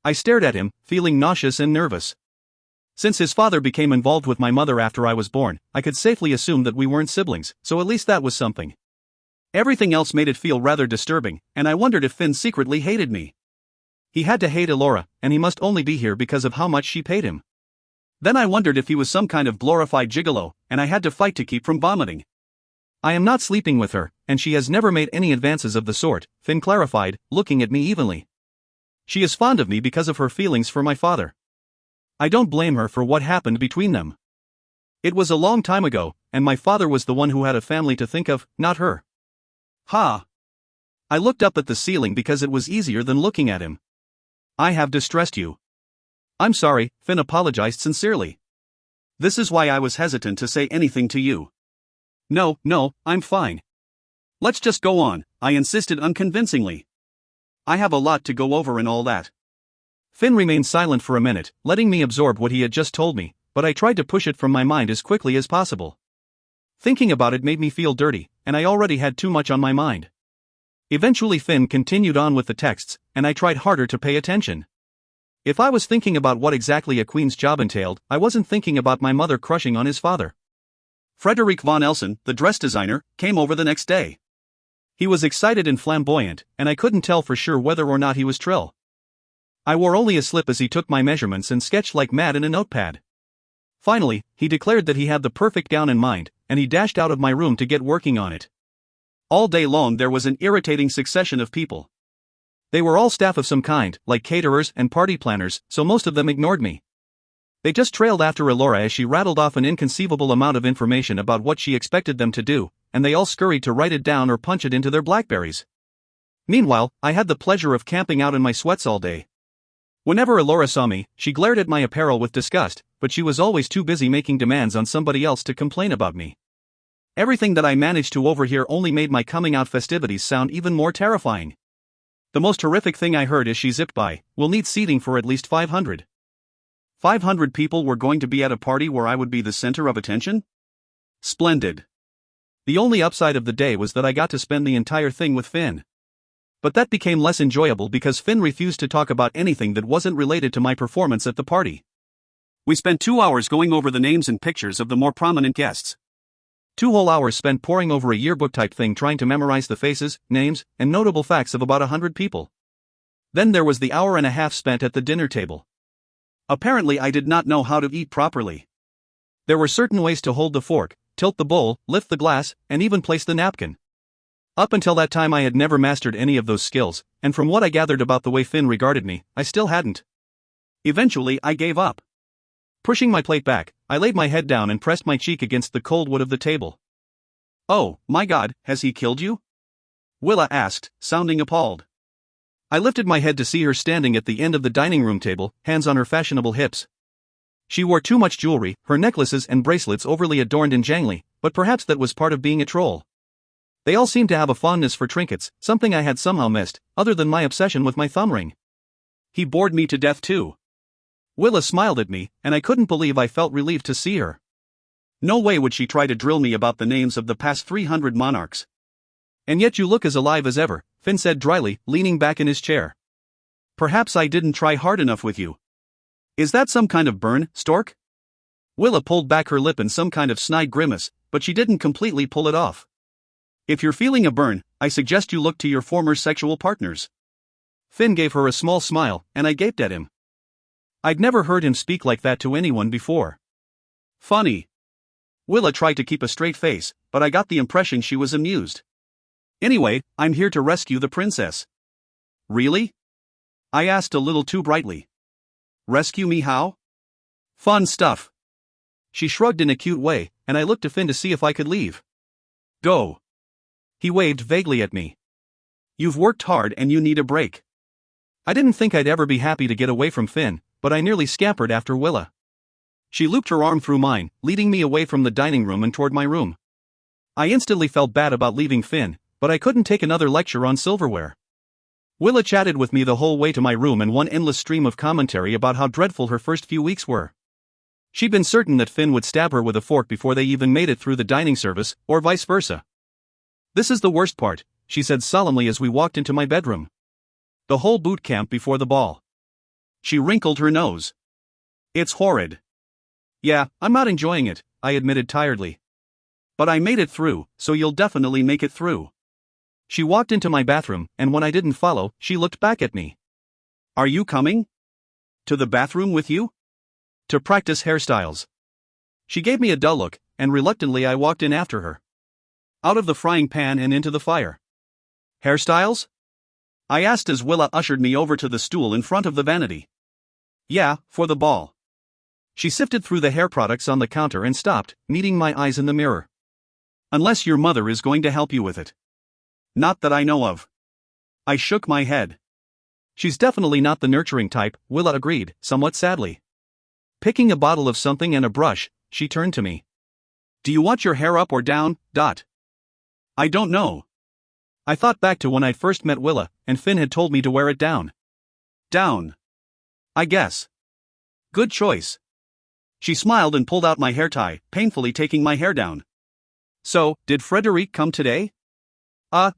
I stared at him, feeling nauseous and nervous. Since his father became involved with my mother after I was born, I could safely assume that we weren't siblings, so at least that was something. Everything else made it feel rather disturbing, and I wondered if Finn secretly hated me. He had to hate Elora, and he must only be here because of how much she paid him. Then I wondered if he was some kind of glorified gigolo, and I had to fight to keep from vomiting. I am not sleeping with her, and she has never made any advances of the sort, Finn clarified, looking at me evenly. She is fond of me because of her feelings for my father. I don't blame her for what happened between them. It was a long time ago, and my father was the one who had a family to think of, not her. Ha! I looked up at the ceiling because it was easier than looking at him. I have distressed you. I'm sorry, Finn apologized sincerely. This is why I was hesitant to say anything to you. No, I'm fine. Let's just go on, I insisted unconvincingly. I have a lot to go over and all that. Finn remained silent for a minute, letting me absorb what he had just told me, but I tried to push it from my mind as quickly as possible. Thinking about it made me feel dirty, and I already had too much on my mind. Eventually Finn continued on with the texts, and I tried harder to pay attention. If I was thinking about what exactly a queen's job entailed, I wasn't thinking about my mother crushing on his father. Frederick von Elsen, the dress designer, came over the next day. He was excited and flamboyant, and I couldn't tell for sure whether or not he was Trill. I wore only a slip as he took my measurements and sketched like mad in a notepad. Finally, he declared that he had the perfect gown in mind, and he dashed out of my room to get working on it. All day long there was an irritating succession of people. They were all staff of some kind, like caterers and party planners, so most of them ignored me. They just trailed after Elora as she rattled off an inconceivable amount of information about what she expected them to do, and they all scurried to write it down or punch it into their BlackBerries. Meanwhile, I had the pleasure of camping out in my sweats all day. Whenever Elora saw me, she glared at my apparel with disgust, but she was always too busy making demands on somebody else to complain about me. Everything that I managed to overhear only made my coming out festivities sound even more terrifying. The most horrific thing I heard as she zipped by, "We'll need seating for at least 500. 500 people were going to be at a party where I would be the center of attention? Splendid. The only upside of the day was that I got to spend the entire thing with Finn. But that became less enjoyable because Finn refused to talk about anything that wasn't related to my performance at the party. We spent 2 hours going over the names and pictures of the more prominent guests. 2 whole hours spent poring over a yearbook-type thing trying to memorize the faces, names, and notable facts of about 100 people. Then there was the hour and a half spent at the dinner table. Apparently I did not know how to eat properly. There were certain ways to hold the fork, tilt the bowl, lift the glass, and even place the napkin. Up until that time I had never mastered any of those skills, and from what I gathered about the way Finn regarded me, I still hadn't. Eventually I gave up. Pushing my plate back, I laid my head down and pressed my cheek against the cold wood of the table. "Oh, my God, has he killed you?" Willa asked, sounding appalled. I lifted my head to see her standing at the end of the dining room table, hands on her fashionable hips. She wore too much jewelry, her necklaces and bracelets overly adorned and jangly, but perhaps that was part of being a troll. They all seemed to have a fondness for trinkets, something I had somehow missed, other than my obsession with my thumb ring. He bored me to death too. Willa smiled at me, and I couldn't believe I felt relieved to see her. No way would she try to drill me about the names of the past 300 monarchs. "And yet you look as alive as ever," Finn said dryly, leaning back in his chair. "Perhaps I didn't try hard enough with you. Is that some kind of burn, Stork?" Willa pulled back her lip in some kind of snide grimace, but she didn't completely pull it off. "If you're feeling a burn, I suggest you look to your former sexual partners." Finn gave her a small smile, and I gaped at him. I'd never heard him speak like that to anyone before. Funny. Willa tried to keep a straight face, but I got the impression she was amused. "Anyway, I'm here to rescue the princess." "Really?" I asked a little too brightly. "Rescue me how?" "Fun stuff." She shrugged in a cute way, and I looked to Finn to see if I could leave. "Go." He waved vaguely at me. "You've worked hard and you need a break." I didn't think I'd ever be happy to get away from Finn, but I nearly scampered after Willa. She looped her arm through mine, leading me away from the dining room and toward my room. I instantly felt bad about leaving Finn, but I couldn't take another lecture on silverware. Willa chatted with me the whole way to my room in one endless stream of commentary about how dreadful her first few weeks were. She'd been certain that Finn would stab her with a fork before they even made it through the dining service, or vice versa. "This is the worst part," she said solemnly as we walked into my bedroom. "The whole boot camp before the ball." She wrinkled her nose. "It's horrid." "Yeah, I'm not enjoying it," I admitted tiredly. "But I made it through, so you'll definitely make it through." She walked into my bathroom, and when I didn't follow, she looked back at me. "Are you coming? To the bathroom with you?" "To practice hairstyles." She gave me a dull look, and reluctantly I walked in after her. Out of the frying pan and into the fire. "Hairstyles?" I asked as Willa ushered me over to the stool in front of the vanity. "Yeah, for the ball." She sifted through the hair products on the counter and stopped, meeting my eyes in the mirror. "Unless your mother is going to help you with it." "Not that I know of." I shook my head. "She's definitely not the nurturing type," Willa agreed, somewhat sadly. Picking a bottle of something and a brush, she turned to me. "Do you want your hair up or down, Dot?" "I don't know." I thought back to when I'd first met Willa, and Finn had told me to wear it down. "Down. I guess." "Good choice." She smiled and pulled out my hair tie, painfully taking my hair down. "So, did Frederique come today?"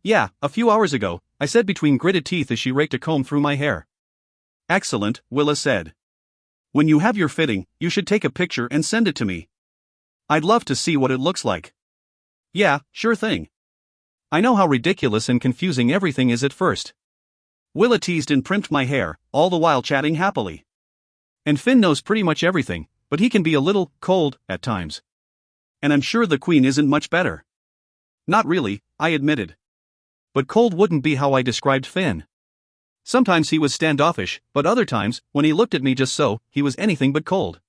Yeah, a few hours ago," I said between gritted teeth as she raked a comb through my hair. "Excellent," Willa said. "When you have your fitting, you should take a picture and send it to me. I'd love to see what it looks like." "Yeah, sure thing." I know how ridiculous and confusing everything is at first. Willa teased and primped my hair, all the while chatting happily. And Finn knows pretty much everything, but he can be a little cold at times. And I'm sure the Queen isn't much better. "Not really," I admitted. But cold wouldn't be how I described Finn. Sometimes he was standoffish, but other times, when he looked at me just so, he was anything but cold.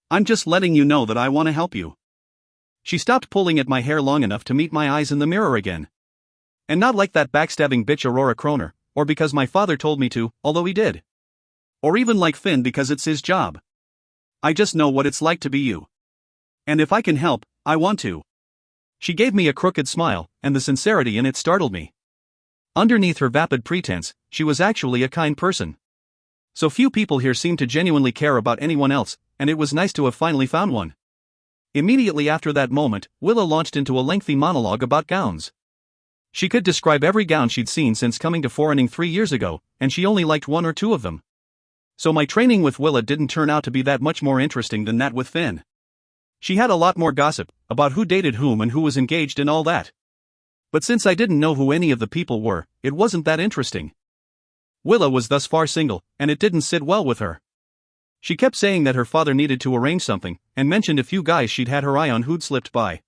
I'm just letting you know that I want to help you. She stopped pulling at my hair long enough to meet my eyes in the mirror again. And not like that backstabbing bitch Aurora Croner, or because my father told me to, although he did. Or even like Finn because it's his job. I just know what it's like to be you. And if I can help, I want to. She gave me a crooked smile, and the sincerity in it startled me. Underneath her vapid pretense, she was actually a kind person. So few people here seem to genuinely care about anyone else, and it was nice to have finally found one. Immediately after that moment, Willa launched into a lengthy monologue about gowns. She could describe every gown she'd seen since coming to foreigning 3 years ago, and she only liked 1 or 2 of them. So my training with Willa didn't turn out to be that much more interesting than that with Finn. She had a lot more gossip, about who dated whom and who was engaged and all that. But since I didn't know who any of the people were, it wasn't that interesting. Willa was thus far single, and it didn't sit well with her. She kept saying that her father needed to arrange something, and mentioned a few guys she'd had her eye on who'd slipped by.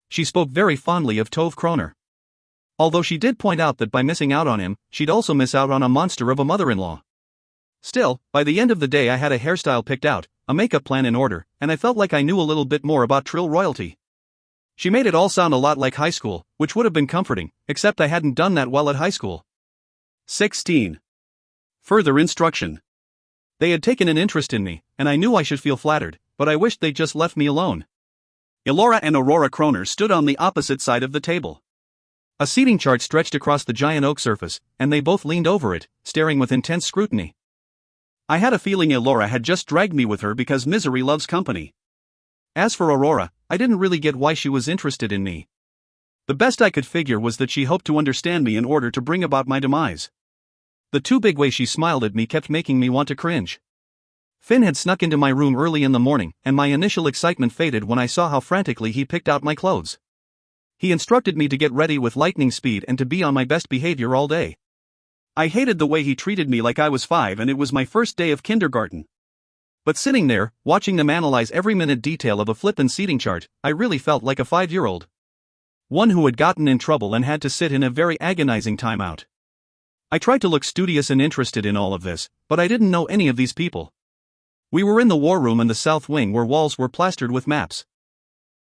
She spoke very fondly of Tove Croner. Although she did point out that by missing out on him, she'd also miss out on a monster of a mother-in-law. Still, by the end of the day I had a hairstyle picked out, a makeup plan in order, and I felt like I knew a little bit more about Trill royalty. She made it all sound a lot like high school, which would have been comforting, except I hadn't done that well at high school. 16. Further instruction. They had taken an interest in me, and I knew I should feel flattered, but I wished they'd just left me alone. Elora and Aurora Croner stood on the opposite side of the table. A seating chart stretched across the giant oak surface, and they both leaned over it, staring with intense scrutiny. I had a feeling Elora had just dragged me with her because misery loves company. As for Aurora, I didn't really get why she was interested in me. The best I could figure was that she hoped to understand me in order to bring about my demise. The too big way she smiled at me kept making me want to cringe. Finn had snuck into my room early in the morning, and my initial excitement faded when I saw how frantically he picked out my clothes. He instructed me to get ready with lightning speed and to be on my best behavior all day. I hated the way he treated me like I was 5 and it was my first day of kindergarten. But sitting there, watching them analyze every minute detail of a flippin' seating chart, I really felt like a 5-year-old. One who had gotten in trouble and had to sit in a very agonizing timeout. I tried to look studious and interested in all of this, but I didn't know any of these people. We were in the war room in the south wing where walls were plastered with maps.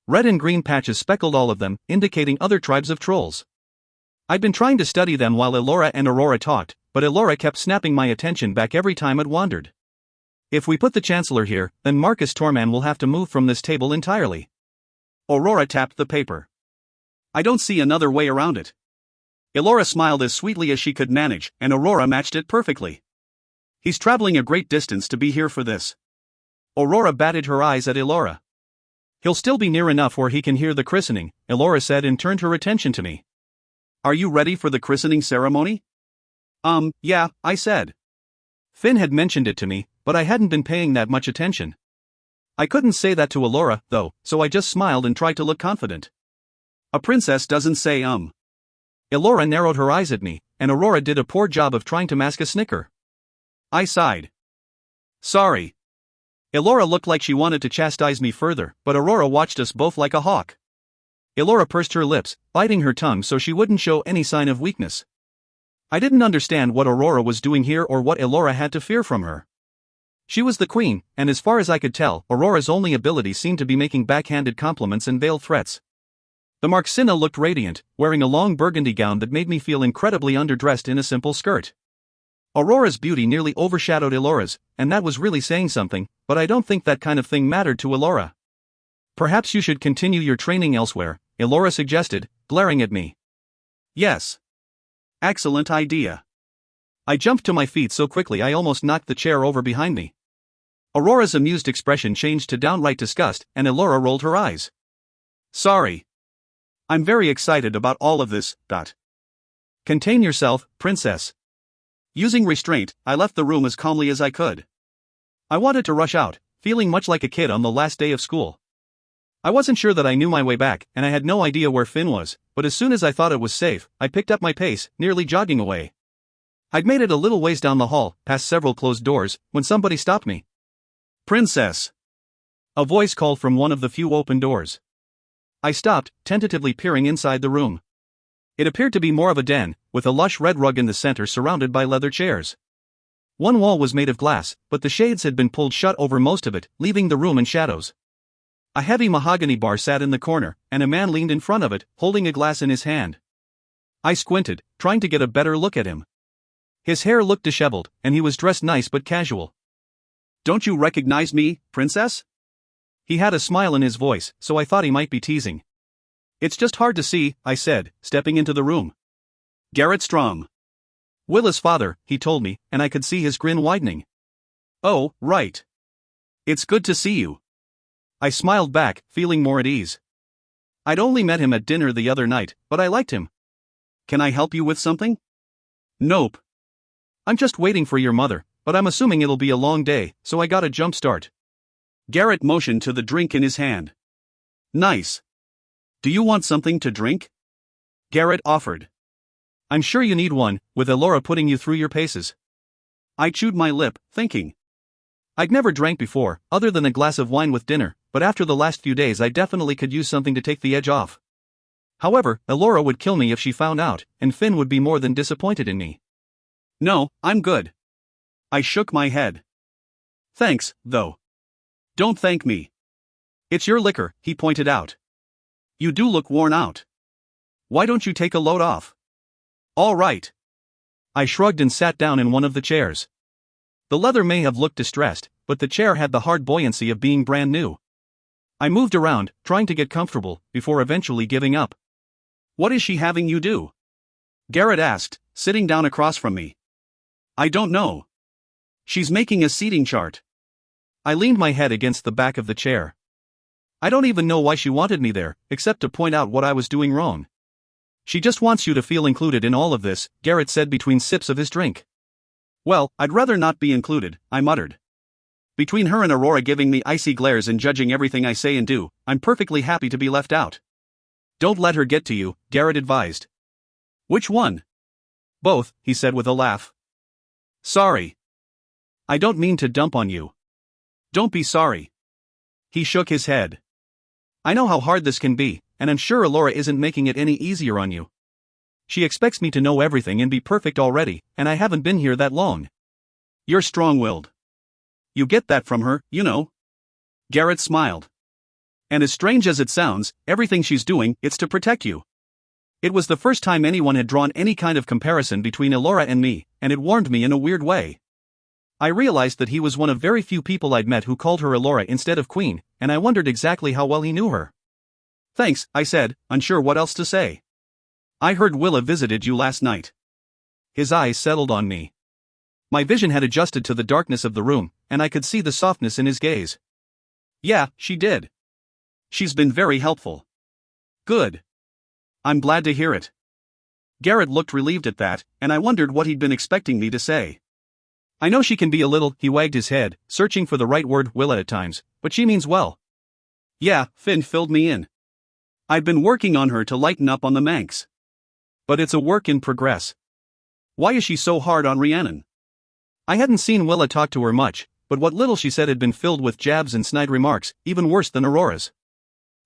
Red and green patches speckled all of them, indicating other tribes of trolls. I'd been trying to study them while Elora and Aurora talked, but Elora kept snapping my attention back every time it wandered. If we put the Chancellor here, then Marcus Torman will have to move from this table entirely. Aurora tapped the paper. I don't see another way around it. Elora smiled as sweetly as she could manage, and Aurora matched it perfectly. He's traveling a great distance to be here for this. Aurora batted her eyes at Elora. He'll still be near enough where he can hear the christening, Elora said and turned her attention to me. Are you ready for the christening ceremony? Yeah, I said. Finn had mentioned it to me, but I hadn't been paying that much attention. I couldn't say that to Elora, though, so I just smiled and tried to look confident. A princess doesn't say Elora narrowed her eyes at me, and Aurora did a poor job of trying to mask a snicker. I sighed. Sorry. Elora looked like she wanted to chastise me further, but Aurora watched us both like a hawk. Elora pursed her lips, biting her tongue so she wouldn't show any sign of weakness. I didn't understand what Aurora was doing here or what Elora had to fear from her. She was the queen, and as far as I could tell, Aurora's only ability seemed to be making backhanded compliments and veiled threats. The Marxina looked radiant, wearing a long burgundy gown that made me feel incredibly underdressed in a simple skirt. Aurora's beauty nearly overshadowed Elora's, and that was really saying something, but I don't think that kind of thing mattered to Elora. Perhaps you should continue your training elsewhere, Elora suggested, glaring at me. Yes. Excellent idea. I jumped to my feet so quickly I almost knocked the chair over behind me. Aurora's amused expression changed to downright disgust, and Elora rolled her eyes. Sorry. I'm very excited about all of this, Contain yourself, princess. Using restraint, I left the room as calmly as I could. I wanted to rush out, feeling much like a kid on the last day of school. I wasn't sure that I knew my way back, and I had no idea where Finn was, but as soon as I thought it was safe, I picked up my pace, nearly jogging away. I'd made it a little ways down the hall, past several closed doors, when somebody stopped me. Princess! A voice called from one of the few open doors. I stopped, tentatively peering inside the room. It appeared to be more of a den, with a lush red rug in the center surrounded by leather chairs. One wall was made of glass, but the shades had been pulled shut over most of it, leaving the room in shadows. A heavy mahogany bar sat in the corner, and a man leaned in front of it, holding a glass in his hand. I squinted, trying to get a better look at him. His hair looked disheveled, and he was dressed nice but casual. "Don't you recognize me, princess?" He had a smile in his voice, so I thought he might be teasing. "It's just hard to see," I said, stepping into the room. "Garrett Strom." "Willa's father," he told me, and I could see his grin widening. "Oh, right. It's good to see you." I smiled back, feeling more at ease. I'd only met him at dinner the other night, but I liked him. "Can I help you with something?" "Nope. I'm just waiting for your mother, but I'm assuming it'll be a long day, so I got a jump start." Garrett motioned to the drink in his hand. "Nice. Do you want something to drink?" Garrett offered. "I'm sure you need one, with Elora putting you through your paces." I chewed my lip, thinking. I'd never drank before, other than a glass of wine with dinner, but after the last few days I definitely could use something to take the edge off. However, Elora would kill me if she found out, and Finn would be more than disappointed in me. "No, I'm good." I shook my head. "Thanks, though." "Don't thank me." "It's your liquor," he pointed out. "You do look worn out. Why don't you take a load off?" "All right." I shrugged and sat down in one of the chairs. The leather may have looked distressed, but the chair had the hard buoyancy of being brand new. I moved around, trying to get comfortable, before eventually giving up. "What is she having you do?" Garrett asked, sitting down across from me. "I don't know. She's making a seating chart." I leaned my head against the back of the chair. "I don't even know why she wanted me there, except to point out what I was doing wrong." "She just wants you to feel included in all of this," Garrett said between sips of his drink. "Well, I'd rather not be included," I muttered. "Between her and Aurora giving me icy glares and judging everything I say and do, I'm perfectly happy to be left out." "Don't let her get to you," Garrett advised. "Which one?" "Both," he said with a laugh. "Sorry. I don't mean to dump on you." "Don't be sorry." He shook his head. "I know how hard this can be, and I'm sure Elora isn't making it any easier on you. She expects me to know everything and be perfect already, and I haven't been here that long." "You're strong-willed. You get that from her, you know." Garrett smiled. "And as strange as it sounds, everything she's doing, it's to protect you." It was the first time anyone had drawn any kind of comparison between Elora and me, and it warmed me in a weird way. I realized that he was one of very few people I'd met who called her Elora instead of Queen, and I wondered exactly how well he knew her. "Thanks," I said, unsure what else to say. "I heard Willa visited you last night." His eyes settled on me. My vision had adjusted to the darkness of the room, and I could see the softness in his gaze. "Yeah, she did. She's been very helpful." "Good. I'm glad to hear it." Garrett looked relieved at that, and I wondered what he'd been expecting me to say. "I know she can be a little," he wagged his head, searching for the right word, Willa at times, "but she means well." "Yeah," Finn filled me in. "I've been working on her to lighten up on the Manx." "But it's a work in progress." "Why is she so hard on Rhiannon?" I hadn't seen Willa talk to her much, but what little she said had been filled with jabs and snide remarks, even worse than Aurora's.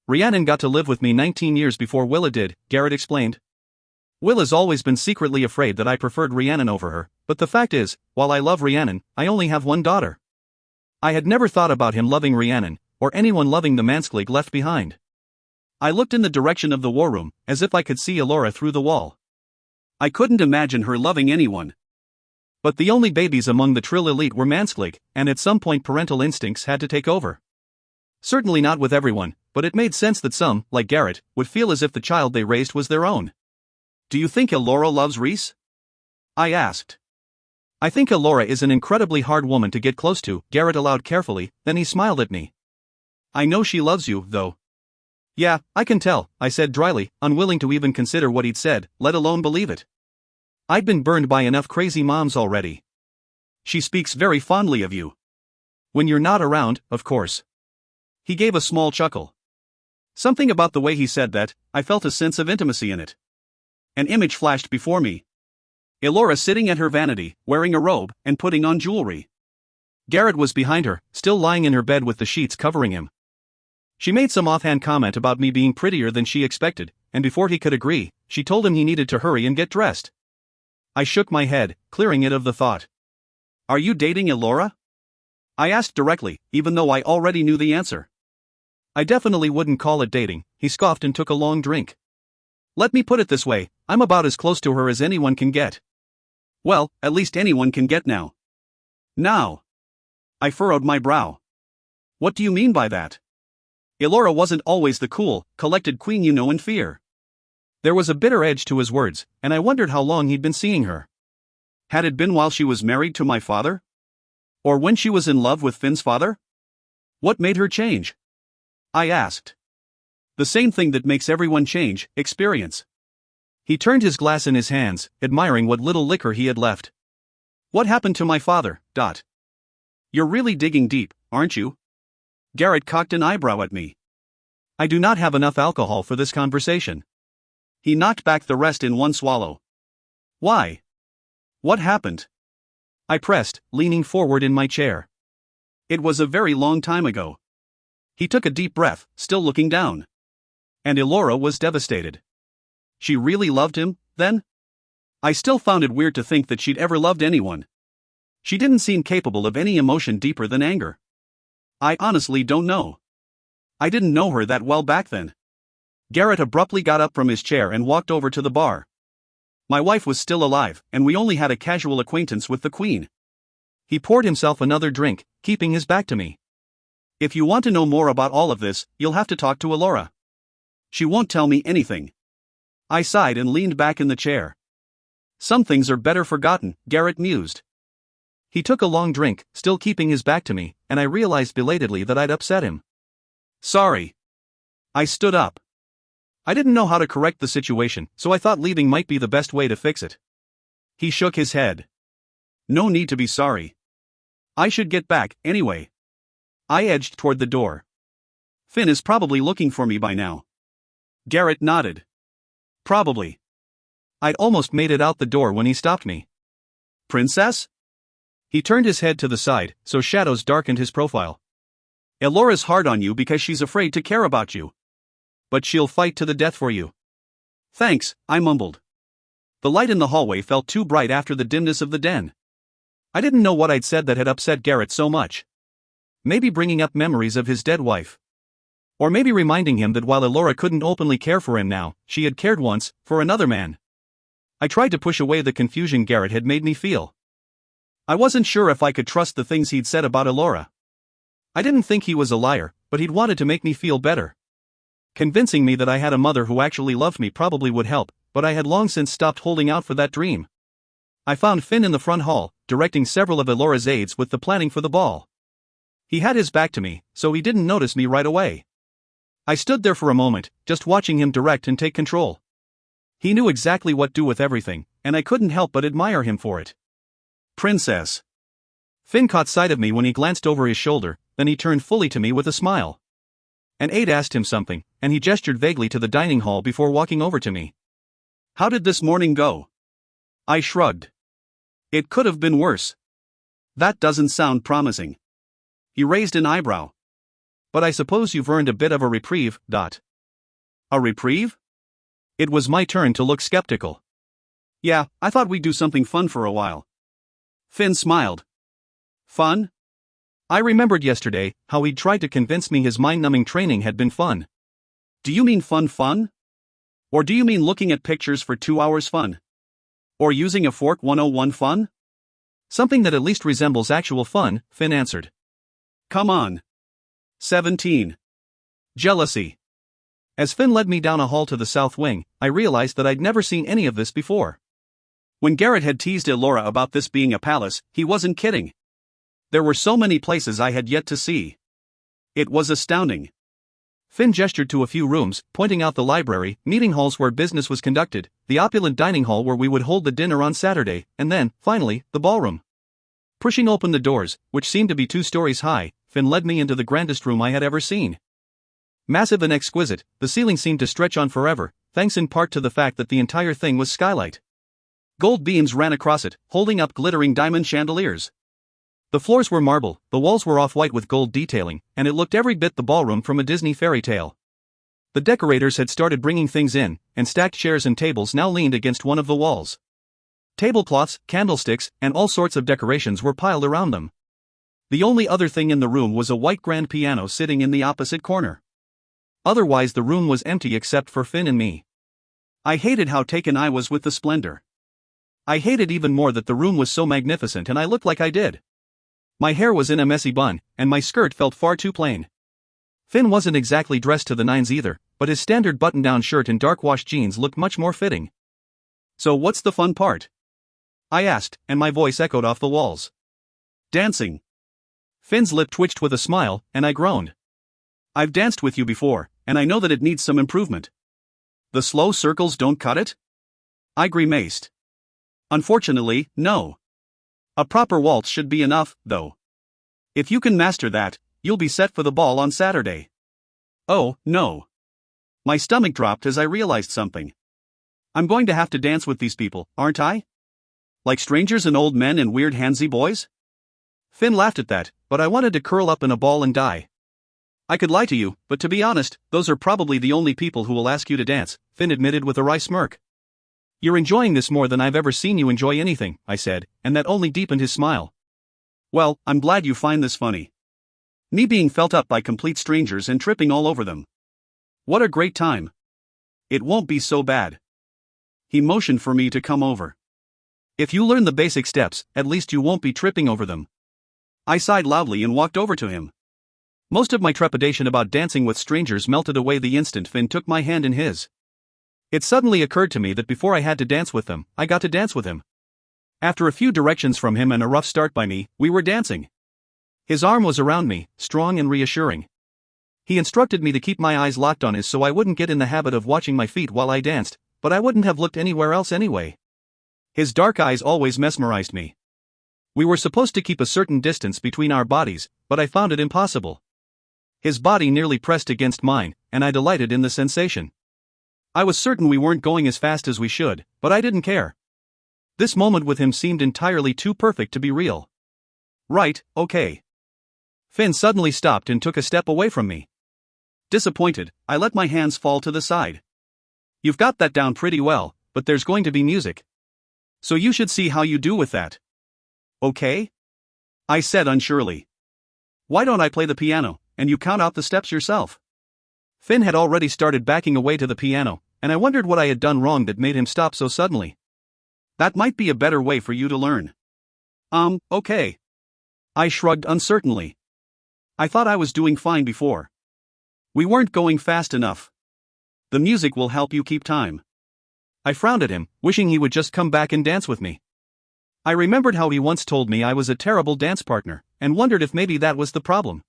"Rhiannon got to live with me 19 years before Willa did," Garrett explained. "Willa's always been secretly afraid that I preferred Rhiannon over her, but the fact is, while I love Rhiannon, I only have one daughter." I had never thought about him loving Rhiannon, or anyone loving the Mansklig left behind. I looked in the direction of the war room, as if I could see Elora through the wall. I couldn't imagine her loving anyone. But the only babies among the Trill elite were Mansklig, and at some point parental instincts had to take over. Certainly not with everyone, but it made sense that some, like Garrett, would feel as if the child they raised was their own. "Do you think Elora loves Rhys?" I asked. "I think Elora is an incredibly hard woman to get close to," Garrett allowed carefully, then he smiled at me. "I know she loves you, though." "Yeah, I can tell," I said dryly, unwilling to even consider what he'd said, let alone believe it. I'd been burned by enough crazy moms already. "She speaks very fondly of you." "When you're not around, of course." He gave a small chuckle. Something about the way he said that, I felt a sense of intimacy in it. An image flashed before me. Elora sitting at her vanity, wearing a robe, and putting on jewelry. Garrett was behind her, still lying in her bed with the sheets covering him. She made some offhand comment about me being prettier than she expected, and before he could agree, she told him he needed to hurry and get dressed. I shook my head, clearing it of the thought. Are you dating Elora? I asked directly, even though I already knew the answer. I definitely wouldn't call it dating, he scoffed and took a long drink. Let me put it this way, I'm about as close to her as anyone can get. Well, at least anyone can get now. Now. I furrowed my brow. What do you mean by that? Elora wasn't always the cool, collected queen you know and fear. There was a bitter edge to his words, and I wondered how long he'd been seeing her. Had it been while she was married to my father? Or when she was in love with Finn's father? What made her change? I asked. The same thing that makes everyone change, experience. He turned his glass in his hands, admiring what little liquor he had left. What happened to my father? You're really digging deep, aren't you? Garrett cocked an eyebrow at me. I do not have enough alcohol for this conversation. He knocked back the rest in one swallow. Why? What happened? I pressed, leaning forward in my chair. It was a very long time ago. He took a deep breath, still looking down. And Elora was devastated. She really loved him, then? I still found it weird to think that she'd ever loved anyone. She didn't seem capable of any emotion deeper than anger. I honestly don't know. I didn't know her that well back then. Garrett abruptly got up from his chair and walked over to the bar. My wife was still alive, and we only had a casual acquaintance with the queen. He poured himself another drink, keeping his back to me. If you want to know more about all of this, you'll have to talk to Elora. She won't tell me anything. I sighed and leaned back in the chair. Some things are better forgotten, Garrett mused. He took a long drink, still keeping his back to me, and I realized belatedly that I'd upset him. Sorry. I stood up. I didn't know how to correct the situation, so I thought leaving might be the best way to fix it. He shook his head. No need to be sorry. I should get back, anyway. I edged toward the door. Finn is probably looking for me by now. Garrett nodded. Probably. I'd almost made it out the door when he stopped me. Princess? He turned his head to the side, so shadows darkened his profile. Elora's hard on you because she's afraid to care about you. But she'll fight to the death for you. Thanks, I mumbled. The light in the hallway felt too bright after the dimness of the den. I didn't know what I'd said that had upset Garrett so much. Maybe bringing up memories of his dead wife. Or maybe reminding him that while Elora couldn't openly care for him now, she had cared once, for another man. I tried to push away the confusion Garrett had made me feel. I wasn't sure if I could trust the things he'd said about Elora. I didn't think he was a liar, but he'd wanted to make me feel better. Convincing me that I had a mother who actually loved me probably would help, but I had long since stopped holding out for that dream. I found Finn in the front hall, directing several of Elora's aides with the planning for the ball. He had his back to me, so he didn't notice me right away. I stood there for a moment, just watching him direct and take control. He knew exactly what to do with everything, and I couldn't help but admire him for it. Princess. Finn caught sight of me when he glanced over his shoulder, then he turned fully to me with a smile. An aide asked him something, and he gestured vaguely to the dining hall before walking over to me. How did this morning go? I shrugged. It could have been worse. That doesn't sound promising. He raised an eyebrow. But I suppose you've earned a bit of a reprieve, . A reprieve? It was my turn to look skeptical. Yeah, I thought we'd do something fun for a while. Finn smiled. Fun? I remembered yesterday how he'd tried to convince me his mind-numbing training had been fun. Do you mean fun? Or do you mean looking at pictures for 2 hours fun? Or using a fork 101 fun? Something that at least resembles actual fun, Finn answered. Come on. 17. Jealousy. As Finn led me down a hall to the south wing, I realized that I'd never seen any of this before. When Garrett had teased Elora about this being a palace, he wasn't kidding. There were so many places I had yet to see. It was astounding. Finn gestured to a few rooms, pointing out the library, meeting halls where business was conducted, the opulent dining hall where we would hold the dinner on Saturday, and then, finally, the ballroom. Pushing open the doors, which seemed to be 2 stories high, Finn led me into the grandest room I had ever seen. Massive and exquisite, the ceiling seemed to stretch on forever, thanks in part to the fact that the entire thing was skylight. Gold beams ran across it, holding up glittering diamond chandeliers. The floors were marble, the walls were off-white with gold detailing, and it looked every bit the ballroom from a Disney fairy tale. The decorators had started bringing things in, and stacked chairs and tables now leaned against one of the walls. Tablecloths, candlesticks, and all sorts of decorations were piled around them. The only other thing in the room was a white grand piano sitting in the opposite corner. Otherwise the room was empty except for Finn and me. I hated how taken I was with the splendor. I hated even more that the room was so magnificent and I looked like I did. My hair was in a messy bun, and my skirt felt far too plain. Finn wasn't exactly dressed to the nines either, but his standard button-down shirt and dark-washed jeans looked much more fitting. So what's the fun part? I asked, and my voice echoed off the walls. Dancing. Finn's lip twitched with a smile, and I groaned. I've danced with you before, and I know that it needs some improvement. The slow circles don't cut it? I grimaced. Unfortunately, no. A proper waltz should be enough, though. If you can master that, you'll be set for the ball on Saturday. Oh, no. My stomach dropped as I realized something. I'm going to have to dance with these people, aren't I? Like strangers and old men and weird handsy boys? Finn laughed at that, but I wanted to curl up in a ball and die. I could lie to you, but to be honest, those are probably the only people who will ask you to dance, Finn admitted with a wry smirk. You're enjoying this more than I've ever seen you enjoy anything, I said, and that only deepened his smile. Well, I'm glad you find this funny. Me being felt up by complete strangers and tripping all over them. What a great time. It won't be so bad. He motioned for me to come over. If you learn the basic steps, at least you won't be tripping over them. I sighed loudly and walked over to him. Most of my trepidation about dancing with strangers melted away the instant Finn took my hand in his. It suddenly occurred to me that before I had to dance with them, I got to dance with him. After a few directions from him and a rough start by me, we were dancing. His arm was around me, strong and reassuring. He instructed me to keep my eyes locked on his so I wouldn't get in the habit of watching my feet while I danced, but I wouldn't have looked anywhere else anyway. His dark eyes always mesmerized me. We were supposed to keep a certain distance between our bodies, but I found it impossible. His body nearly pressed against mine, and I delighted in the sensation. I was certain we weren't going as fast as we should, but I didn't care. This moment with him seemed entirely too perfect to be real. Right, okay. Finn suddenly stopped and took a step away from me. Disappointed, I let my hands fall to the side. You've got that down pretty well, but there's going to be music. So you should see how you do with that. Okay? I said unsurely. Why don't I play the piano, and you count out the steps yourself? Finn had already started backing away to the piano, and I wondered what I had done wrong that made him stop so suddenly. That might be a better way for you to learn. Okay. I shrugged uncertainly. I thought I was doing fine before. We weren't going fast enough. The music will help you keep time. I frowned at him, wishing he would just come back and dance with me. I remembered how he once told me I was a terrible dance partner, and wondered if maybe that was the problem.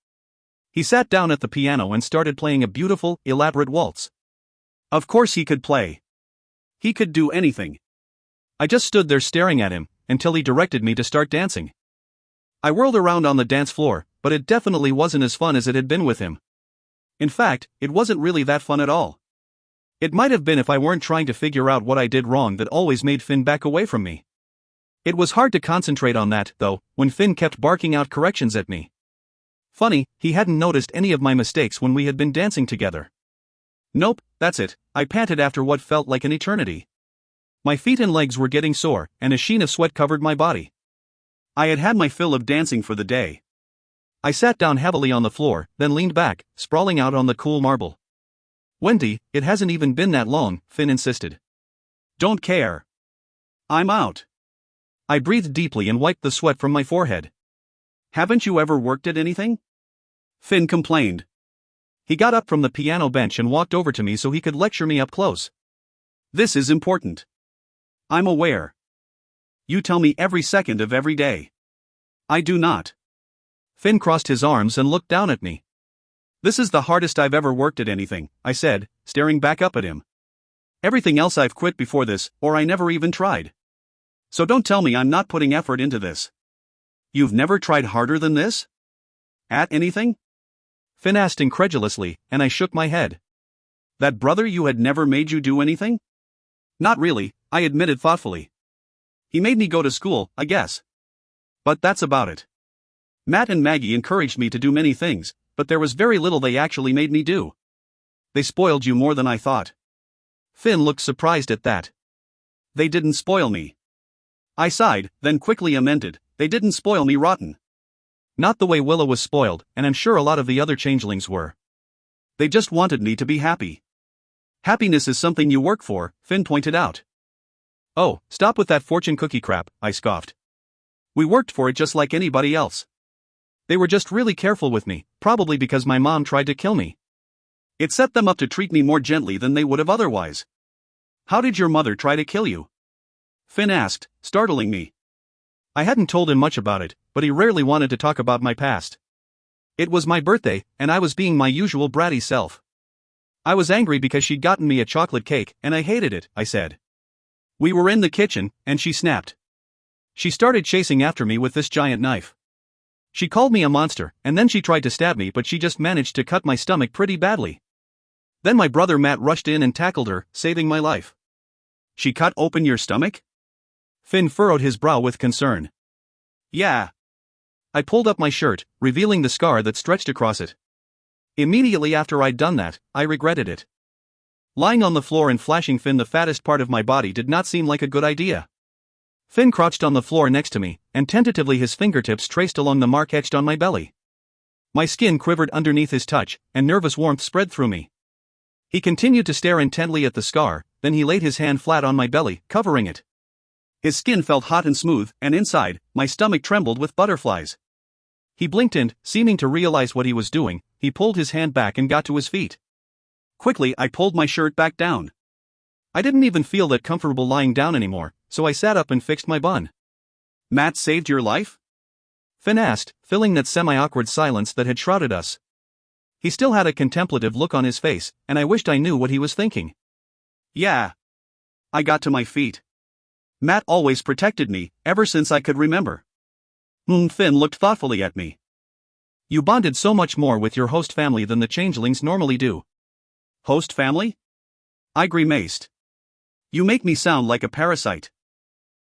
He sat down at the piano and started playing a beautiful, elaborate waltz. Of course he could play. He could do anything. I just stood there staring at him, until he directed me to start dancing. I whirled around on the dance floor, but it definitely wasn't as fun as it had been with him. In fact, it wasn't really that fun at all. It might have been if I weren't trying to figure out what I did wrong that always made Finn back away from me. It was hard to concentrate on that, though, when Finn kept barking out corrections at me. Funny, he hadn't noticed any of my mistakes when we had been dancing together. Nope, that's it, I panted after what felt like an eternity. My feet and legs were getting sore, and a sheen of sweat covered my body. I had had my fill of dancing for the day. I sat down heavily on the floor, then leaned back, sprawling out on the cool marble. Wendy, it hasn't even been that long, Finn insisted. Don't care. I'm out. I breathed deeply and wiped the sweat from my forehead. Haven't you ever worked at anything? Finn complained. He got up from the piano bench and walked over to me so he could lecture me up close. This is important. I'm aware. You tell me every second of every day. I do not. Finn crossed his arms and looked down at me. This is the hardest I've ever worked at anything, I said, staring back up at him. Everything else I've quit before this, or I never even tried. So don't tell me I'm not putting effort into this. You've never tried harder than this? At anything? Finn asked incredulously, and I shook my head. That brother you had never made you do anything? Not really, I admitted thoughtfully. He made me go to school, I guess. But that's about it. Matt and Maggie encouraged me to do many things, but there was very little they actually made me do. They spoiled you more than I thought. Finn looked surprised at that. They didn't spoil me. I sighed, then quickly amended, they didn't spoil me rotten. Not the way Willow was spoiled, and I'm sure a lot of the other changelings were. They just wanted me to be happy. Happiness is something you work for, Finn pointed out. Oh, stop with that fortune cookie crap, I scoffed. We worked for it just like anybody else. They were just really careful with me, probably because my mom tried to kill me. It set them up to treat me more gently than they would have otherwise. How did your mother try to kill you? Finn asked, startling me. I hadn't told him much about it, but he rarely wanted to talk about my past. It was my birthday, and I was being my usual bratty self. I was angry because she'd gotten me a chocolate cake, and I hated it, I said. We were in the kitchen, and she snapped. She started chasing after me with this giant knife. She called me a monster, and then she tried to stab me, but she just managed to cut my stomach pretty badly. Then my brother Matt rushed in and tackled her, saving my life. She cut open your stomach? Finn furrowed his brow with concern. Yeah. I pulled up my shirt, revealing the scar that stretched across it. Immediately after I'd done that, I regretted it. Lying on the floor and flashing Finn the fattest part of my body did not seem like a good idea. Finn crouched on the floor next to me, and tentatively his fingertips traced along the mark etched on my belly. My skin quivered underneath his touch, and nervous warmth spread through me. He continued to stare intently at the scar, then he laid his hand flat on my belly, covering it. His skin felt hot and smooth, and inside, my stomach trembled with butterflies. He blinked and, seeming to realize what he was doing, he pulled his hand back and got to his feet. Quickly, I pulled my shirt back down. I didn't even feel that comfortable lying down anymore, so I sat up and fixed my bun. Matt saved your life? Finn asked, filling that semi-awkward silence that had shrouded us. He still had a contemplative look on his face, and I wished I knew what he was thinking. Yeah. I got to my feet. Matt always protected me, ever since I could remember. Finn looked thoughtfully at me. You bonded so much more with your host family than the changelings normally do. Host family? I grimaced. You make me sound like a parasite.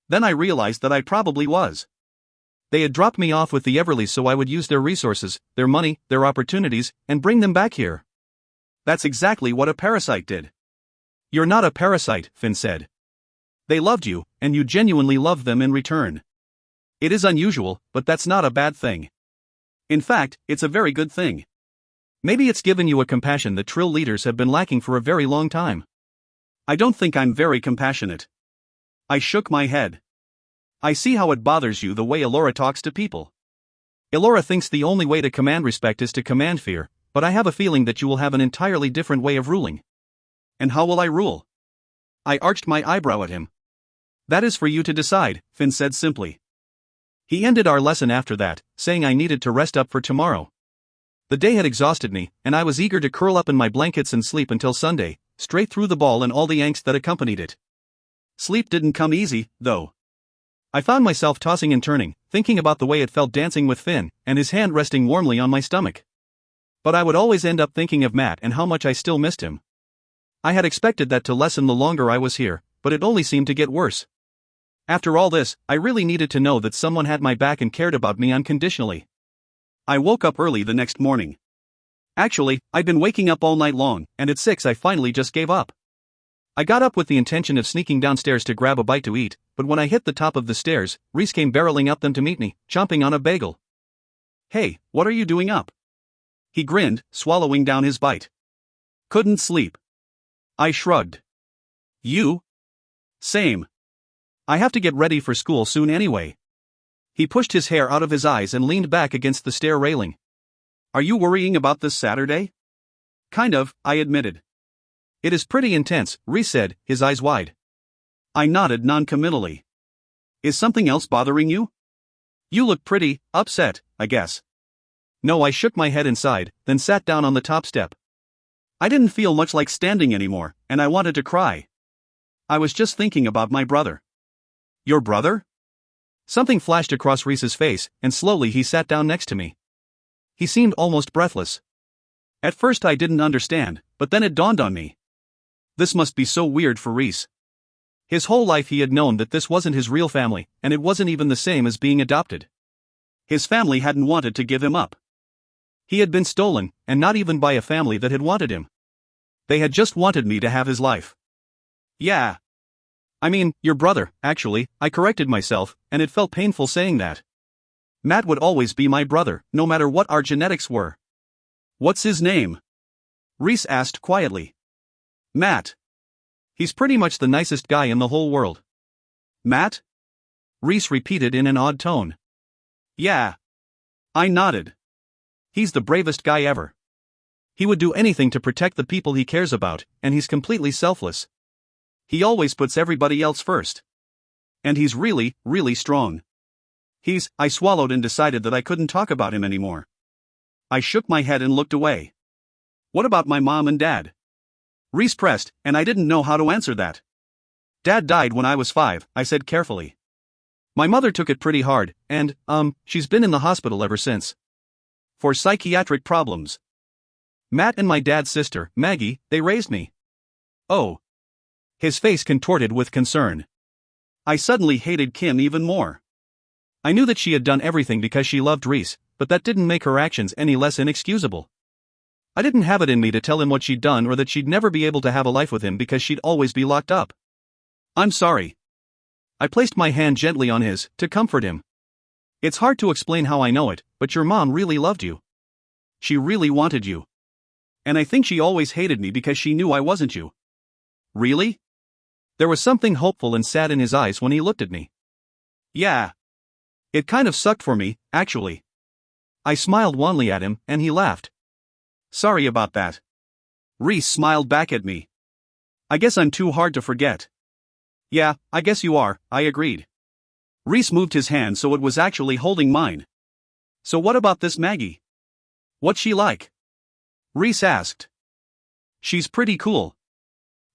Then I realized that I probably was. They had dropped me off with the Everleys so I would use their resources, their money, their opportunities, and bring them back here. That's exactly what a parasite did. You're not a parasite, Finn said. They loved you, and you genuinely loved them in return. It is unusual, but that's not a bad thing. In fact, it's a very good thing. Maybe it's given you a compassion that Trill leaders have been lacking for a very long time. I don't think I'm very compassionate. I shook my head. I see how it bothers you the way Elora talks to people. Elora thinks the only way to command respect is to command fear, but I have a feeling that you will have an entirely different way of ruling. And how will I rule? I arched my eyebrow at him. That is for you to decide, Finn said simply. He ended our lesson after that, saying I needed to rest up for tomorrow. The day had exhausted me, and I was eager to curl up in my blankets and sleep until Sunday, straight through the ball and all the angst that accompanied it. Sleep didn't come easy, though. I found myself tossing and turning, thinking about the way it felt dancing with Finn, and his hand resting warmly on my stomach. But I would always end up thinking of Matt and how much I still missed him. I had expected that to lessen the longer I was here, but it only seemed to get worse. After all this, I really needed to know that someone had my back and cared about me unconditionally. I woke up early the next morning. Actually, I'd been waking up all night long, and at 6 I finally just gave up. I got up with the intention of sneaking downstairs to grab a bite to eat, but when I hit the top of the stairs, Reese came barreling up them to meet me, chomping on a bagel. Hey, what are you doing up? He grinned, swallowing down his bite. Couldn't sleep. I shrugged. You? Same. I have to get ready for school soon anyway. He pushed his hair out of his eyes and leaned back against the stair railing. Are you worrying about this Saturday? Kind of, I admitted. It is pretty intense, Reese said, his eyes wide. I nodded noncommittally. Is something else bothering you? You look pretty upset, I guess. No, I shook my head inside, then sat down on the top step. I didn't feel much like standing anymore, and I wanted to cry. I was just thinking about my brother. Your brother? Something flashed across Reese's face, and slowly he sat down next to me. He seemed almost breathless. At first I didn't understand, but then it dawned on me. This must be so weird for Reese. His whole life he had known that this wasn't his real family, and it wasn't even the same as being adopted. His family hadn't wanted to give him up. He had been stolen, and not even by a family that had wanted him. They had just wanted me to have his life. Yeah. I mean, your brother, actually, I corrected myself, and it felt painful saying that. Matt would always be my brother, no matter what our genetics were. What's his name? Reese asked quietly. Matt. He's pretty much the nicest guy in the whole world. Matt? Reese repeated in an odd tone. Yeah. I nodded. He's the bravest guy ever. He would do anything to protect the people he cares about, and he's completely selfless. He always puts everybody else first. And he's really, really strong. I swallowed and decided that I couldn't talk about him anymore. I shook my head and looked away. What about my mom and dad? Reese pressed, and I didn't know how to answer that. Dad died when I was 5, I said carefully. My mother took it pretty hard, and, she's been in the hospital ever since. For psychiatric problems. Matt and my dad's sister, Maggie, they raised me. Oh. His face contorted with concern. I suddenly hated Kim even more. I knew that she had done everything because she loved Reese, but that didn't make her actions any less inexcusable. I didn't have it in me to tell him what she'd done or that she'd never be able to have a life with him because she'd always be locked up. I'm sorry. I placed my hand gently on his, to comfort him. It's hard to explain how I know it, but your mom really loved you. She really wanted you. And I think she always hated me because she knew I wasn't you. Really? There was something hopeful and sad in his eyes when he looked at me. Yeah. It kind of sucked for me, actually. I smiled wanly at him, and he laughed. Sorry about that. Reese smiled back at me. I guess I'm too hard to forget. Yeah, I guess you are, I agreed. Reese moved his hand so it was actually holding mine. So what about this Maggie? What's she like? Reese asked. She's pretty cool.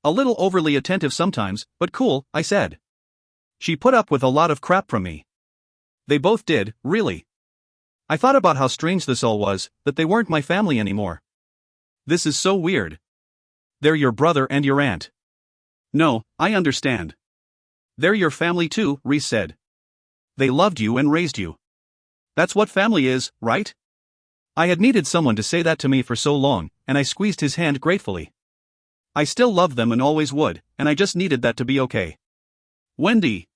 A little overly attentive sometimes, but cool, I said. She put up with a lot of crap from me. They both did, really. I thought about how strange this all was, that they weren't my family anymore. This is so weird. They're your brother and your aunt. No, I understand. They're your family too, Reese said. They loved you and raised you. That's what family is, right? I had needed someone to say that to me for so long, and I squeezed his hand gratefully. I still love them and always would, and I just needed that to be okay. Wendy.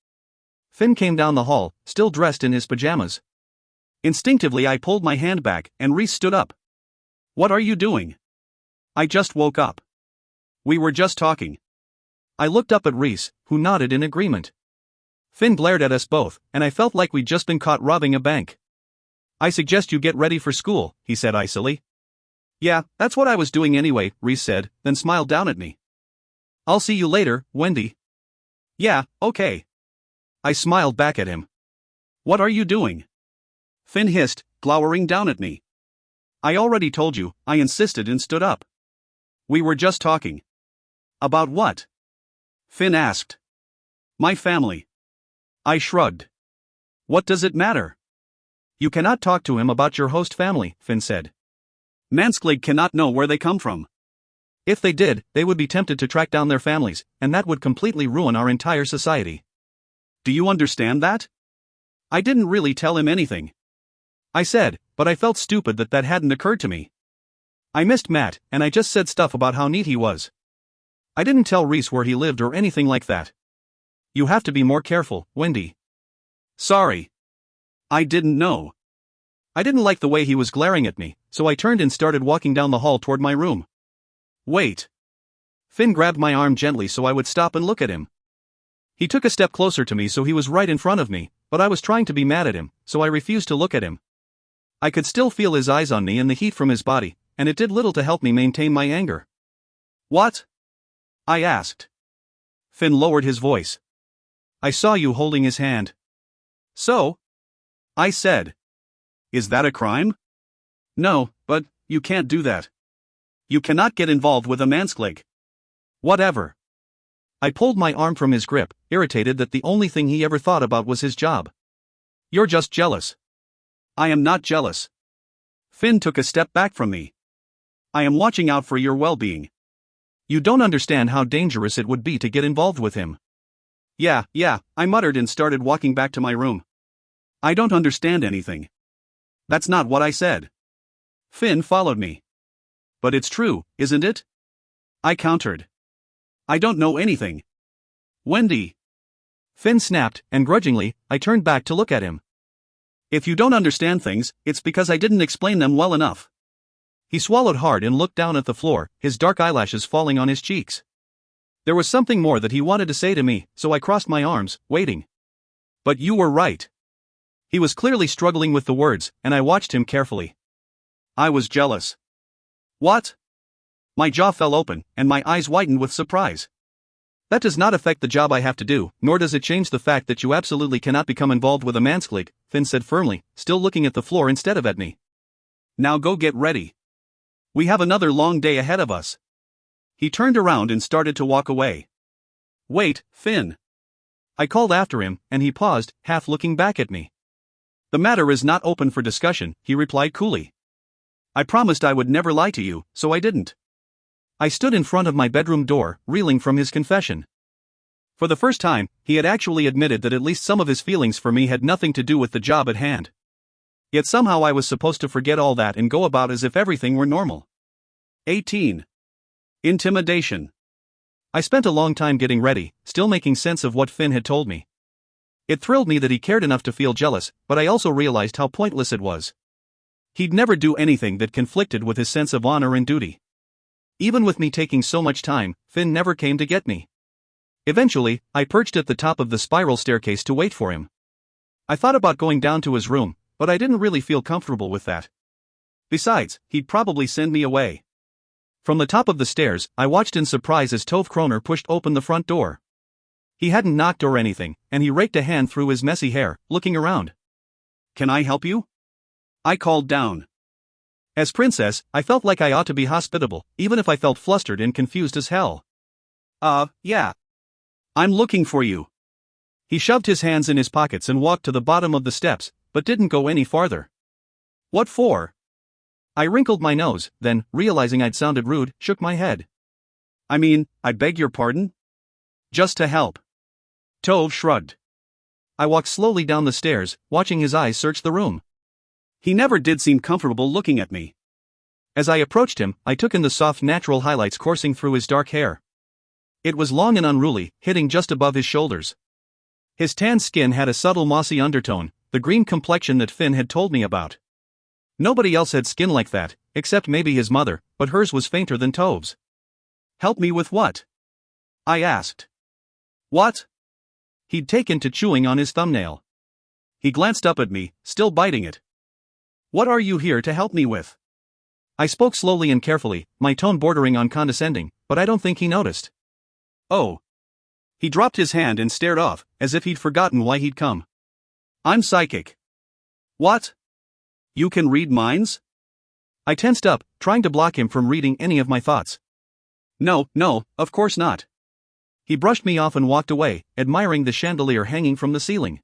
Finn came down the hall, still dressed in his pajamas. Instinctively I pulled my hand back, and Reese stood up. What are you doing? I just woke up. We were just talking. I looked up at Reese, who nodded in agreement. Finn glared at us both, and I felt like we'd just been caught robbing a bank. I suggest you get ready for school, he said icily. Yeah, that's what I was doing anyway, Reese said, then smiled down at me. I'll see you later, Wendy. Yeah, okay. I smiled back at him. What are you doing? Finn hissed, glowering down at me. I already told you, I insisted and stood up. We were just talking. About what? Finn asked. My family. I shrugged. What does it matter? You cannot talk to him about your host family, Finn said. Mansklig cannot know where they come from. If they did, they would be tempted to track down their families, and that would completely ruin our entire society. Do you understand that? I didn't really tell him anything. I said, but I felt stupid that hadn't occurred to me. I missed Matt, and I just said stuff about how neat he was. I didn't tell Reese where he lived or anything like that. You have to be more careful, Wendy. Sorry. I didn't know. I didn't like the way he was glaring at me, so I turned and started walking down the hall toward my room. Wait. Finn grabbed my arm gently so I would stop and look at him. He took a step closer to me so he was right in front of me, but I was trying to be mad at him, so I refused to look at him. I could still feel his eyes on me and the heat from his body, and it did little to help me maintain my anger. What? I asked. Finn lowered his voice. I saw you holding his hand. So? I said. Is that a crime? No, but you can't do that. You cannot get involved with a Mansklig. Whatever. I pulled my arm from his grip, irritated that the only thing he ever thought about was his job. You're just jealous. I am not jealous. Finn took a step back from me. I am watching out for your well-being. You don't understand how dangerous it would be to get involved with him. Yeah, I muttered and started walking back to my room. I don't understand anything. That's not what I said. Finn followed me. But it's true, isn't it? I countered. I don't know anything. Wendy. Finn snapped, and grudgingly, I turned back to look at him. If you don't understand things, it's because I didn't explain them well enough. He swallowed hard and looked down at the floor, his dark eyelashes falling on his cheeks. There was something more that he wanted to say to me, so I crossed my arms, waiting. But you were right. He was clearly struggling with the words, and I watched him carefully. I was jealous. What? My jaw fell open, and my eyes widened with surprise. That does not affect the job I have to do, nor does it change the fact that you absolutely cannot become involved with a mansklig, Finn said firmly, still looking at the floor instead of at me. Now go get ready. We have another long day ahead of us. He turned around and started to walk away. Wait, Finn. I called after him, and he paused, half looking back at me. The matter is not open for discussion, he replied coolly. I promised I would never lie to you, so I didn't. I stood in front of my bedroom door, reeling from his confession. For the first time, he had actually admitted that at least some of his feelings for me had nothing to do with the job at hand. Yet somehow I was supposed to forget all that and go about as if everything were normal. 18. Intimidation. I spent a long time getting ready, still making sense of what Finn had told me. It thrilled me that he cared enough to feel jealous, but I also realized how pointless it was. He'd never do anything that conflicted with his sense of honor and duty. Even with me taking so much time, Finn never came to get me. Eventually, I perched at the top of the spiral staircase to wait for him. I thought about going down to his room, but I didn't really feel comfortable with that. Besides, he'd probably send me away. From the top of the stairs, I watched in surprise as Tove Kroner pushed open the front door. He hadn't knocked or anything, and he raked a hand through his messy hair, looking around. Can I help you? I called down. As princess, I felt like I ought to be hospitable, even if I felt flustered and confused as hell. Yeah. I'm looking for you. He shoved his hands in his pockets and walked to the bottom of the steps, but didn't go any farther. What for? I wrinkled my nose, then, realizing I'd sounded rude, shook my head. I beg your pardon? Just to help. Tove shrugged. I walked slowly down the stairs, watching his eyes search the room. He never did seem comfortable looking at me. As I approached him, I took in the soft natural highlights coursing through his dark hair. It was long and unruly, hitting just above his shoulders. His tan skin had a subtle mossy undertone, the green complexion that Finn had told me about. Nobody else had skin like that, except maybe his mother, but hers was fainter than Tove's. Help me with what? I asked. What? He'd taken to chewing on his thumbnail. He glanced up at me, still biting it. What are you here to help me with? I spoke slowly and carefully, my tone bordering on condescending, but I don't think he noticed. Oh. He dropped his hand and stared off, as if he'd forgotten why he'd come. I'm psychic. What? You can read minds? I tensed up, trying to block him from reading any of my thoughts. No, of course not. He brushed me off and walked away, admiring the chandelier hanging from the ceiling.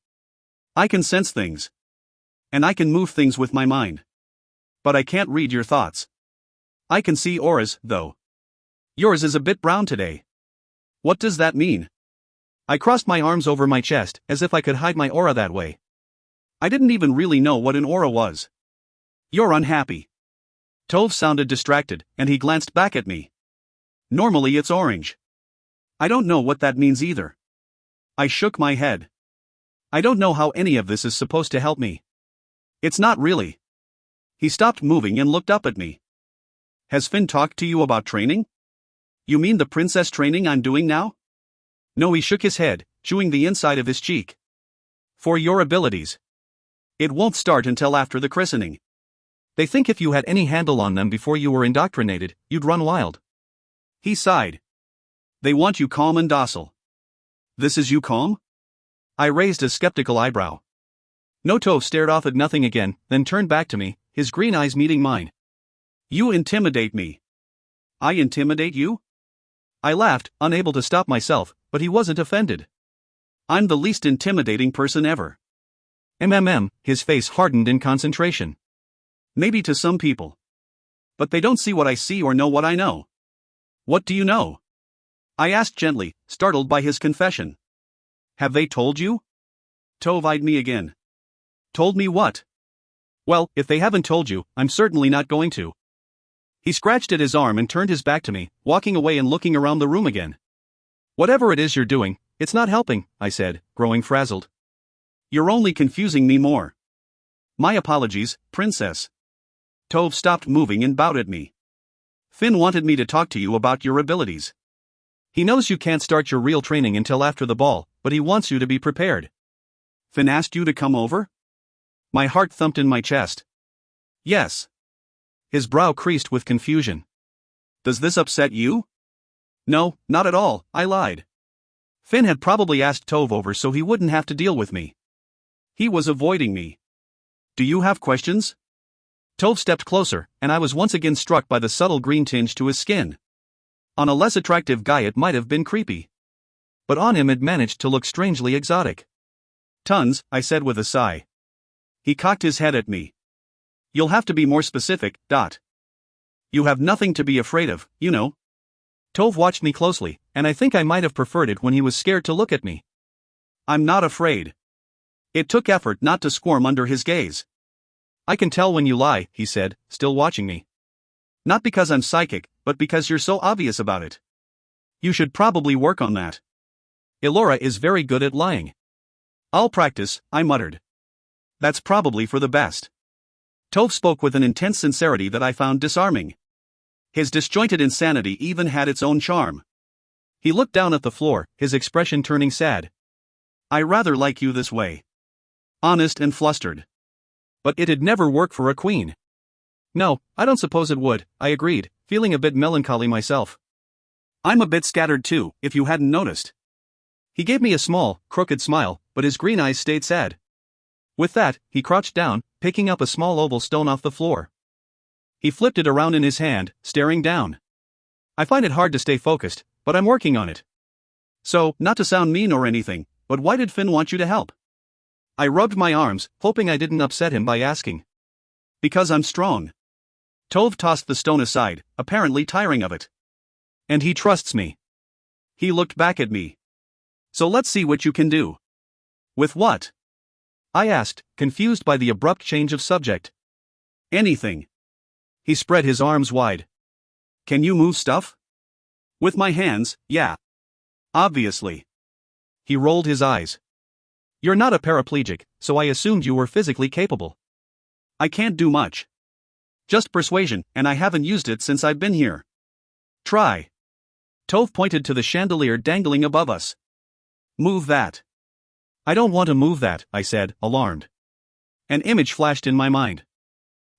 I can sense things. And I can move things with my mind. But I can't read your thoughts. I can see auras, though. Yours is a bit brown today. What does that mean? I crossed my arms over my chest, as if I could hide my aura that way. I didn't even really know what an aura was. You're unhappy. Tove sounded distracted, and he glanced back at me. Normally it's orange. I don't know what that means either. I shook my head. I don't know how any of this is supposed to help me. It's not really. He stopped moving and looked up at me. Has Finn talked to you about training? You mean the princess training I'm doing now? No, he shook his head, chewing the inside of his cheek. For your abilities. It won't start until after the christening. They think if you had any handle on them before you were indoctrinated, you'd run wild. He sighed. They want you calm and docile. This is you calm? I raised a skeptical eyebrow. No. Tove stared off at nothing again, then turned back to me, his green eyes meeting mine. You intimidate me. I intimidate you? I laughed, unable to stop myself, but he wasn't offended. I'm the least intimidating person ever. His face hardened in concentration. Maybe to some people. But they don't see what I see or know what I know. What do you know? I asked gently, startled by his confession. Have they told you? Tove eyed me again. Told me what? Well, if they haven't told you, I'm certainly not going to. He scratched at his arm and turned his back to me, walking away and looking around the room again. Whatever it is you're doing, It's not helping, I said, growing frazzled. You're only confusing me more. My apologies, princess. Tove stopped moving and bowed at me. Finn wanted me to talk to you about your abilities. He knows you can't start your real training until after the ball, but he wants you to be prepared. Finn asked you to come over? My heart thumped in my chest. Yes. His brow creased with confusion. Does this upset you? No, not at all, I lied. Finn had probably asked Tove over so he wouldn't have to deal with me. He was avoiding me. Do you have questions? Tove stepped closer, and I was once again struck by the subtle green tinge to his skin. On a less attractive guy it might have been creepy. But on him it managed to look strangely exotic. Tons, I said with a sigh. He cocked his head at me. You'll have to be more specific, Dot. You have nothing to be afraid of, you know. Tove watched me closely, and I think I might have preferred it when he was scared to look at me. I'm not afraid. It took effort not to squirm under his gaze. I can tell when you lie, he said, still watching me. Not because I'm psychic, but because you're so obvious about it. You should probably work on that. Elora is very good at lying. I'll practice, I muttered. That's probably for the best. Tove spoke with an intense sincerity that I found disarming. His disjointed insanity even had its own charm. He looked down at the floor, his expression turning sad. I rather like you this way. Honest and flustered. But it'd never work for a queen. No, I don't suppose it would, I agreed, feeling a bit melancholy myself. I'm a bit scattered too, if you hadn't noticed. He gave me a small, crooked smile, but his green eyes stayed sad. With that, he crouched down, picking up a small oval stone off the floor. He flipped it around in his hand, staring down. I find it hard to stay focused, but I'm working on it. So, not to sound mean or anything, but why did Finn want you to help? I rubbed my arms, hoping I didn't upset him by asking. Because I'm strong. Tove tossed the stone aside, apparently tiring of it. And he trusts me. He looked back at me. So let's see what you can do. With what? I asked, confused by the abrupt change of subject. Anything. He spread his arms wide. Can you move stuff? With my hands, yeah. Obviously. He rolled his eyes. You're not a paraplegic, so I assumed you were physically capable. I can't do much. Just persuasion, and I haven't used it since I've been here. Try. Tove pointed to the chandelier dangling above us. Move that. I don't want to move that, I said, alarmed. An image flashed in my mind.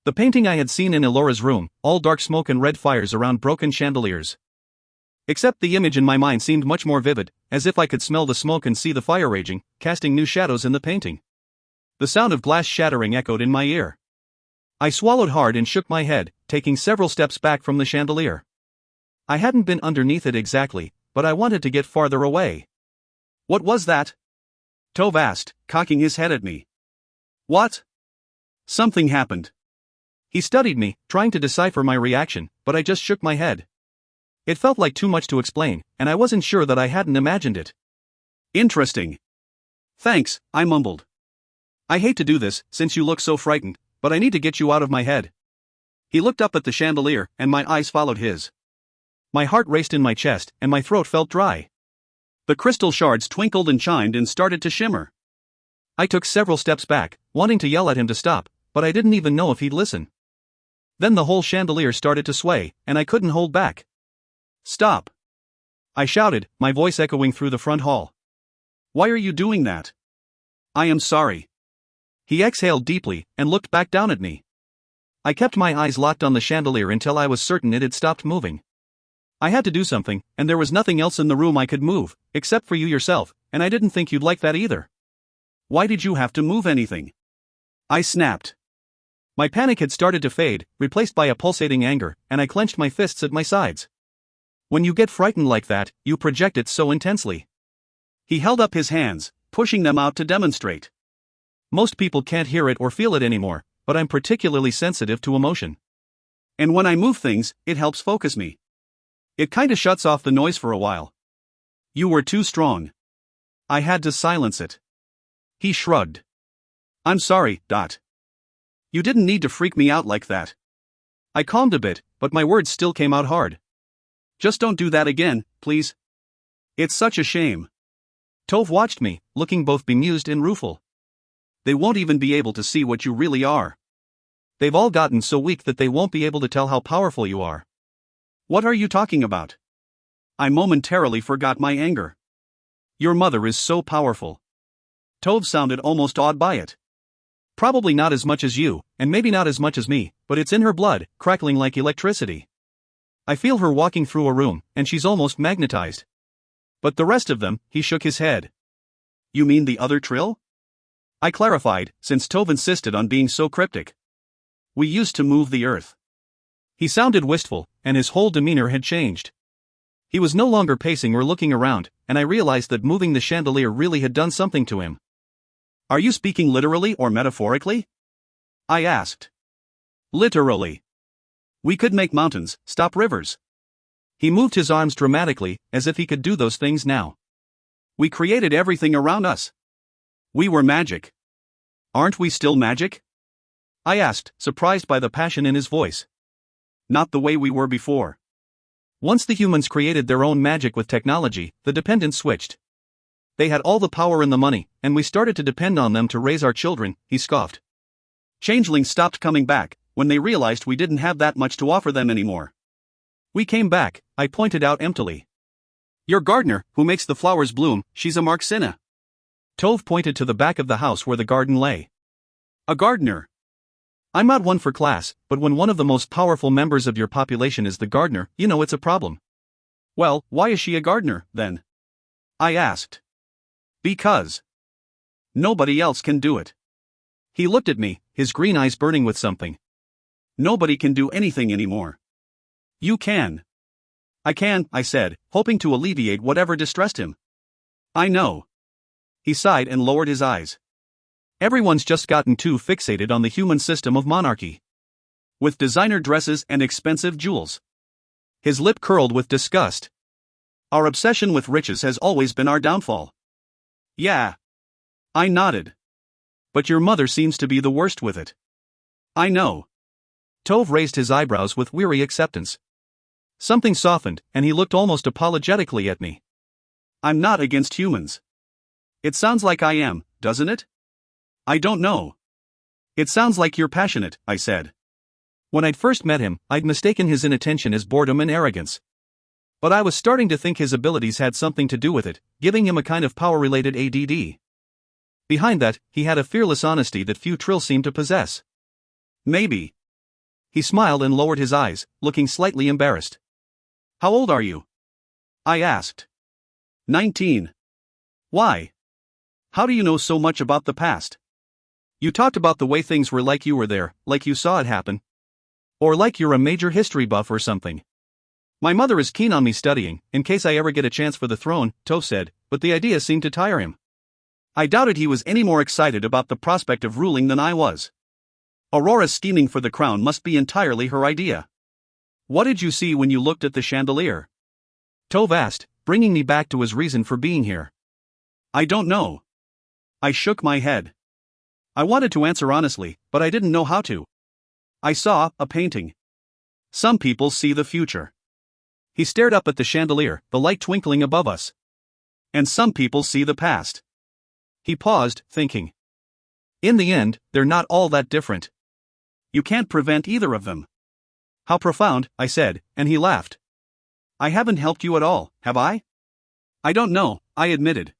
The painting I had seen in Elora's room, all dark smoke and red fires around broken chandeliers. Except the image in my mind seemed much more vivid, as if I could smell the smoke and see the fire raging, casting new shadows in the painting. The sound of glass shattering echoed in my ear. I swallowed hard and shook my head, taking several steps back from the chandelier. I hadn't been underneath it exactly, but I wanted to get farther away. What was that? Tove asked, cocking his head at me. What? Something happened. He studied me, trying to decipher my reaction, but I just shook my head. It felt like too much to explain, and I wasn't sure that I hadn't imagined it. Interesting. Thanks, I mumbled. I hate to do this, since you look so frightened, but I need to get you out of my head. He looked up at the chandelier, and my eyes followed his. My heart raced in my chest, and my throat felt dry. The crystal shards twinkled and chimed and started to shimmer. I took several steps back, wanting to yell at him to stop, but I didn't even know if he'd listen. Then the whole chandelier started to sway, and I couldn't hold back. Stop! I shouted, my voice echoing through the front hall. Why are you doing that? I am sorry. He exhaled deeply, and looked back down at me. I kept my eyes locked on the chandelier until I was certain it had stopped moving. I had to do something, and there was nothing else in the room I could move, except for you yourself, and I didn't think you'd like that either. Why did you have to move anything? I snapped. My panic had started to fade, replaced by a pulsating anger, and I clenched my fists at my sides. When you get frightened like that, you project it so intensely. He held up his hands, pushing them out to demonstrate. Most people can't hear it or feel it anymore, but I'm particularly sensitive to emotion. And when I move things, it helps focus me. It kinda shuts off the noise for a while. You were too strong. I had to silence it. He shrugged. I'm sorry, Dot. You didn't need to freak me out like that. I calmed a bit, but my words still came out hard. Just don't do that again, please. It's such a shame. Tove watched me, looking both bemused and rueful. They won't even be able to see what you really are. They've all gotten so weak that they won't be able to tell how powerful you are. What are you talking about? I momentarily forgot my anger. Your mother is so powerful. Tove sounded almost awed by it. Probably not as much as you, and maybe not as much as me, but it's in her blood, crackling like electricity. I feel her walking through a room, and she's almost magnetized. But the rest of them, he shook his head. You mean the other Trill? I clarified, since Tove insisted on being so cryptic. We used to move the earth. He sounded wistful, and his whole demeanor had changed. He was no longer pacing or looking around, and I realized that moving the chandelier really had done something to him. Are you speaking literally or metaphorically? I asked. Literally. We could make mountains, stop rivers. He moved his arms dramatically, as if he could do those things now. We created everything around us. We were magic. Aren't we still magic? I asked, surprised by the passion in his voice. Not the way we were before. Once the humans created their own magic with technology, the dependence switched. They had all the power and the money, and we started to depend on them to raise our children, he scoffed. Changelings stopped coming back when they realized we didn't have that much to offer them anymore. We came back, I pointed out emptily. Your gardener, who makes the flowers bloom, she's a Marxina. Tove pointed to the back of the house where the garden lay. A gardener. I'm not one for class, but when one of the most powerful members of your population is the gardener, you know it's a problem. Well, why is she a gardener, then? I asked. Because nobody else can do it. He looked at me, his green eyes burning with something. Nobody can do anything anymore. You can. I can, I said, hoping to alleviate whatever distressed him. I know. He sighed and lowered his eyes. Everyone's just gotten too fixated on the human system of monarchy. With designer dresses and expensive jewels. His lip curled with disgust. Our obsession with riches has always been our downfall. Yeah. I nodded. But your mother seems to be the worst with it. I know. Tove raised his eyebrows with weary acceptance. Something softened, and he looked almost apologetically at me. I'm not against humans. It sounds like I am, doesn't it? I don't know. It sounds like you're passionate, I said. When I'd first met him, I'd mistaken his inattention as boredom and arrogance. But I was starting to think his abilities had something to do with it, giving him a kind of power-related ADD. Behind that, he had a fearless honesty that few Trill seemed to possess. Maybe. He smiled and lowered his eyes, looking slightly embarrassed. How old are you? I asked. 19. Why? How do you know so much about the past? You talked about the way things were like you were there, like you saw it happen. Or like you're a major history buff or something. My mother is keen on me studying, in case I ever get a chance for the throne, Tove said, but the idea seemed to tire him. I doubted he was any more excited about the prospect of ruling than I was. Aurora's scheming for the crown must be entirely her idea. What did you see when you looked at the chandelier? Tove asked, bringing me back to his reason for being here. I don't know. I shook my head. I wanted to answer honestly, but I didn't know how to. I saw a painting. Some people see the future. He stared up at the chandelier, the light twinkling above us. And some people see the past. He paused, thinking. In the end, they're not all that different. You can't prevent either of them. How profound, I said, and he laughed. I haven't helped you at all, have I? I don't know, I admitted.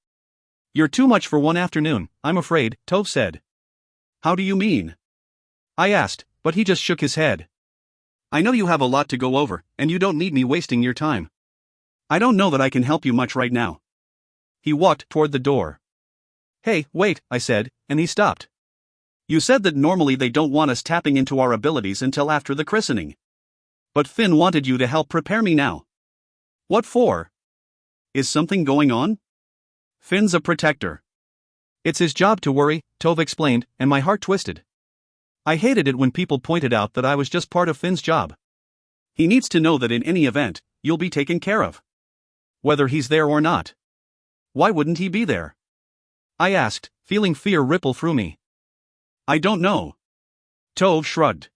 You're too much for one afternoon, I'm afraid, Tove said. How do you mean? I asked, but he just shook his head. I know you have a lot to go over, and you don't need me wasting your time. I don't know that I can help you much right now. He walked toward the door. Hey, wait, I said, and he stopped. You said that normally they don't want us tapping into our abilities until after the christening. But Finn wanted you to help prepare me now. What for? Is something going on? Finn's a protector. It's his job to worry, Tove explained, and my heart twisted. I hated it when people pointed out that I was just part of Finn's job. He needs to know that in any event, you'll be taken care of. Whether he's there or not. Why wouldn't he be there? I asked, feeling fear ripple through me. I don't know. Tove shrugged.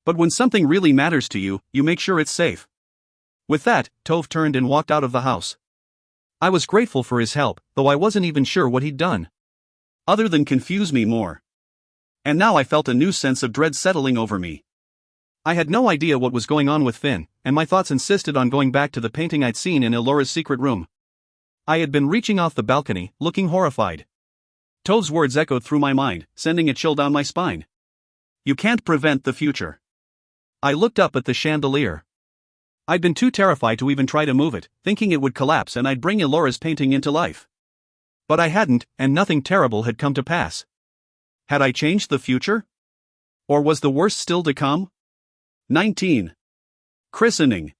But when something really matters to you, you make sure it's safe. With that, Tove turned and walked out of the house. I was grateful for his help, though I wasn't even sure what he'd done, other than confuse me more. And now I felt a new sense of dread settling over me. I had no idea what was going on with Finn, and my thoughts insisted on going back to the painting I'd seen in Elora's secret room. I had been reaching off the balcony, looking horrified. Tove's words echoed through my mind, sending a chill down my spine. You can't prevent the future. I looked up at the chandelier. I'd been too terrified to even try to move it, thinking it would collapse and I'd bring Elora's painting into life. But I hadn't, and nothing terrible had come to pass. Had I changed the future? Or was the worst still to come? 19. Christening.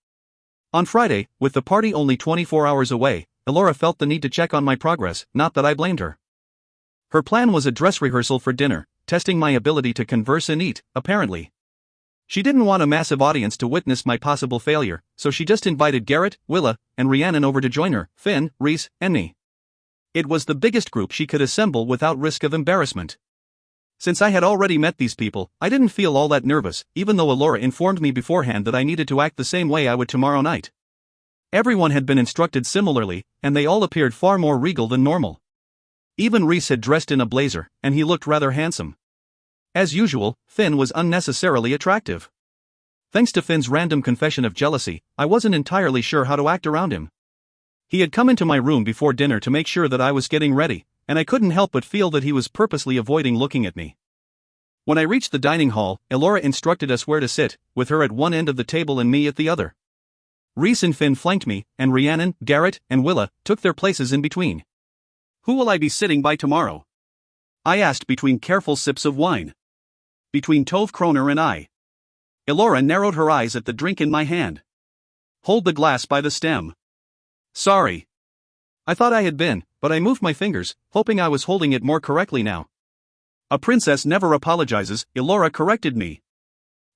On Friday, with the party only 24 hours away, Elora felt the need to check on my progress, not that I blamed her. Her plan was a dress rehearsal for dinner, testing my ability to converse and eat, apparently. She didn't want a massive audience to witness my possible failure, so she just invited Garrett, Willa, and Rhiannon over to join her, Finn, Rhys, and me. It was the biggest group she could assemble without risk of embarrassment. Since I had already met these people, I didn't feel all that nervous, even though Elora informed me beforehand that I needed to act the same way I would tomorrow night. Everyone had been instructed similarly, and they all appeared far more regal than normal. Even Rhys had dressed in a blazer, and he looked rather handsome. As usual, Finn was unnecessarily attractive. Thanks to Finn's random confession of jealousy, I wasn't entirely sure how to act around him. He had come into my room before dinner to make sure that I was getting ready, and I couldn't help but feel that he was purposely avoiding looking at me. When I reached the dining hall, Elora instructed us where to sit, with her at one end of the table and me at the other. Rhys and Finn flanked me, and Rhiannon, Garrett, and Willa took their places in between. Who will I be sitting by tomorrow? I asked between careful sips of wine. Between Tove Kroner and I. Elora narrowed her eyes at the drink in my hand. Hold the glass by the stem. Sorry. I thought I had been, but I moved my fingers, hoping I was holding it more correctly now. A princess never apologizes, Elora corrected me.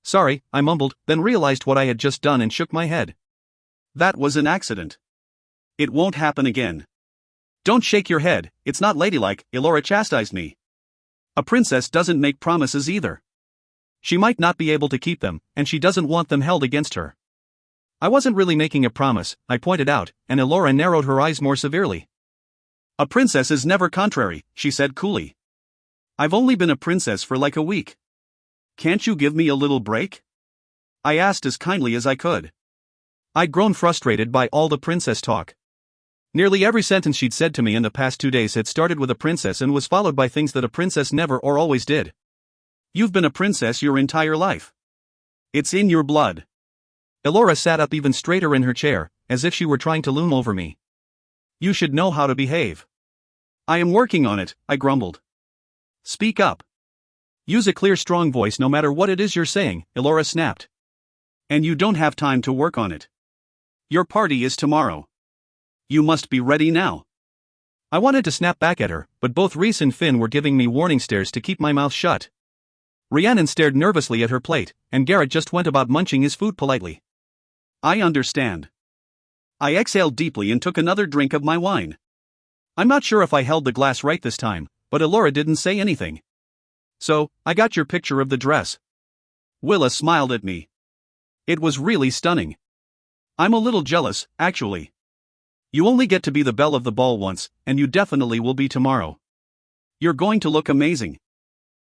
Sorry, I mumbled, then realized what I had just done and shook my head. That was an accident. It won't happen again. Don't shake your head, it's not ladylike, Elora chastised me. A princess doesn't make promises either. She might not be able to keep them, and she doesn't want them held against her. I wasn't really making a promise, I pointed out, and Elora narrowed her eyes more severely. A princess is never contrary, she said coolly. I've only been a princess for like a week. Can't you give me a little break? I asked as kindly as I could. I'd grown frustrated by all the princess talk. Nearly every sentence she'd said to me in the past 2 days had started with a princess and was followed by things that a princess never or always did. You've been a princess your entire life. It's in your blood. Elora sat up even straighter in her chair, as if she were trying to loom over me. You should know how to behave. I am working on it, I grumbled. Speak up. Use a clear, strong voice no matter what it is you're saying, Elora snapped. And you don't have time to work on it. Your party is tomorrow. You must be ready now. I wanted to snap back at her, but both Rhys and Finn were giving me warning stares to keep my mouth shut. Rhiannon stared nervously at her plate, and Garrett just went about munching his food politely. I understand. I exhaled deeply and took another drink of my wine. I'm not sure if I held the glass right this time, but Elora didn't say anything. So, I got your picture of the dress. Willa smiled at me. It was really stunning. I'm a little jealous, actually. You only get to be the belle of the ball once, and you definitely will be tomorrow. You're going to look amazing.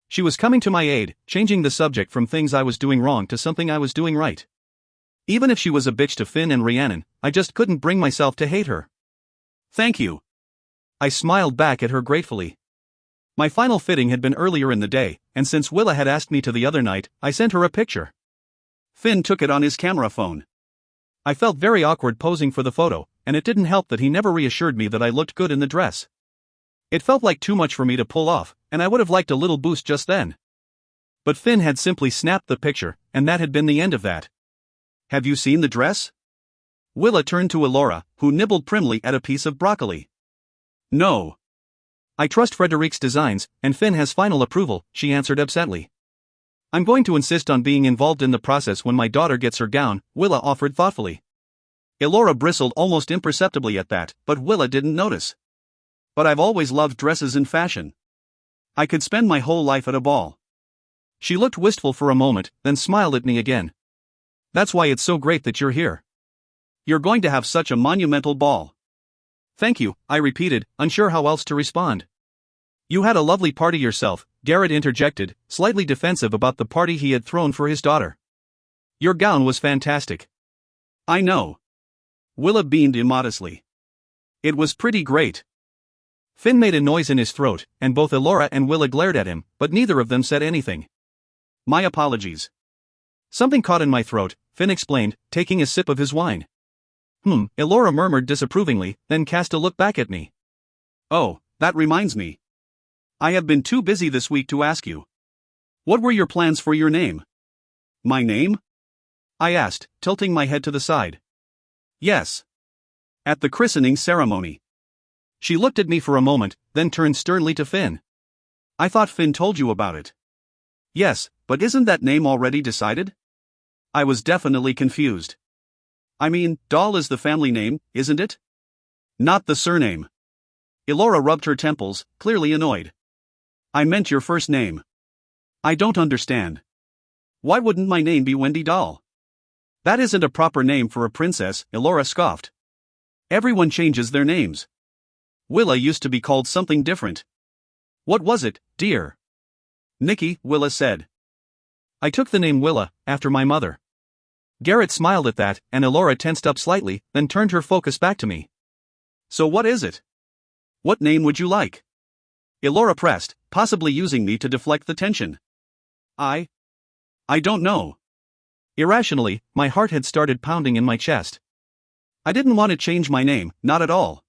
She was coming to my aid, changing the subject from things I was doing wrong to something I was doing right. Even if she was a bitch to Finn and Rhiannon, I just couldn't bring myself to hate her. Thank you. I smiled back at her gratefully. My final fitting had been earlier in the day, and since Willa had asked me to the other night, I sent her a picture. Finn took it on his camera phone. I felt very awkward posing for the photo, and it didn't help that he never reassured me that I looked good in the dress. It felt like too much for me to pull off, and I would have liked a little boost just then. But Finn had simply snapped the picture, and that had been the end of that. Have you seen the dress? Willa turned to Elora, who nibbled primly at a piece of broccoli. No. I trust Frederique's designs, and Finn has final approval, she answered absently. I'm going to insist on being involved in the process when my daughter gets her gown, Willa offered thoughtfully. Elora bristled almost imperceptibly at that, but Willa didn't notice. But I've always loved dresses and fashion. I could spend my whole life at a ball. She looked wistful for a moment, then smiled at me again. That's why it's so great that you're here. You're going to have such a monumental ball. Thank you, I repeated, unsure how else to respond. You had a lovely party yourself, Garrett interjected, slightly defensive about the party he had thrown for his daughter. Your gown was fantastic. I know. Willa beamed immodestly. It was pretty great. Finn made a noise in his throat, and both Elora and Willa glared at him, but neither of them said anything. My apologies. Something caught in my throat, Finn explained, taking a sip of his wine. Elora murmured disapprovingly, then cast a look back at me. Oh, that reminds me. I have been too busy this week to ask you. What were your plans for your name? My name? I asked, tilting my head to the side. Yes. At the christening ceremony. She looked at me for a moment, then turned sternly to Finn. I thought Finn told you about it. Yes, but isn't that name already decided? I was definitely confused. I mean, Dahl is the family name, isn't it? Not the surname. Elora rubbed her temples, clearly annoyed. I meant your first name. I don't understand. Why wouldn't my name be Wendy Dahl? That isn't a proper name for a princess, Elora scoffed. Everyone changes their names. Willa used to be called something different. What was it, dear? Nikki, Willa said. I took the name Willa, after my mother. Garrett smiled at that, and Elora tensed up slightly, then turned her focus back to me. So what is it? What name would you like? Elora pressed, possibly using me to deflect the tension. I don't know. Irrationally, my heart had started pounding in my chest. I didn't want to change my name, not at all.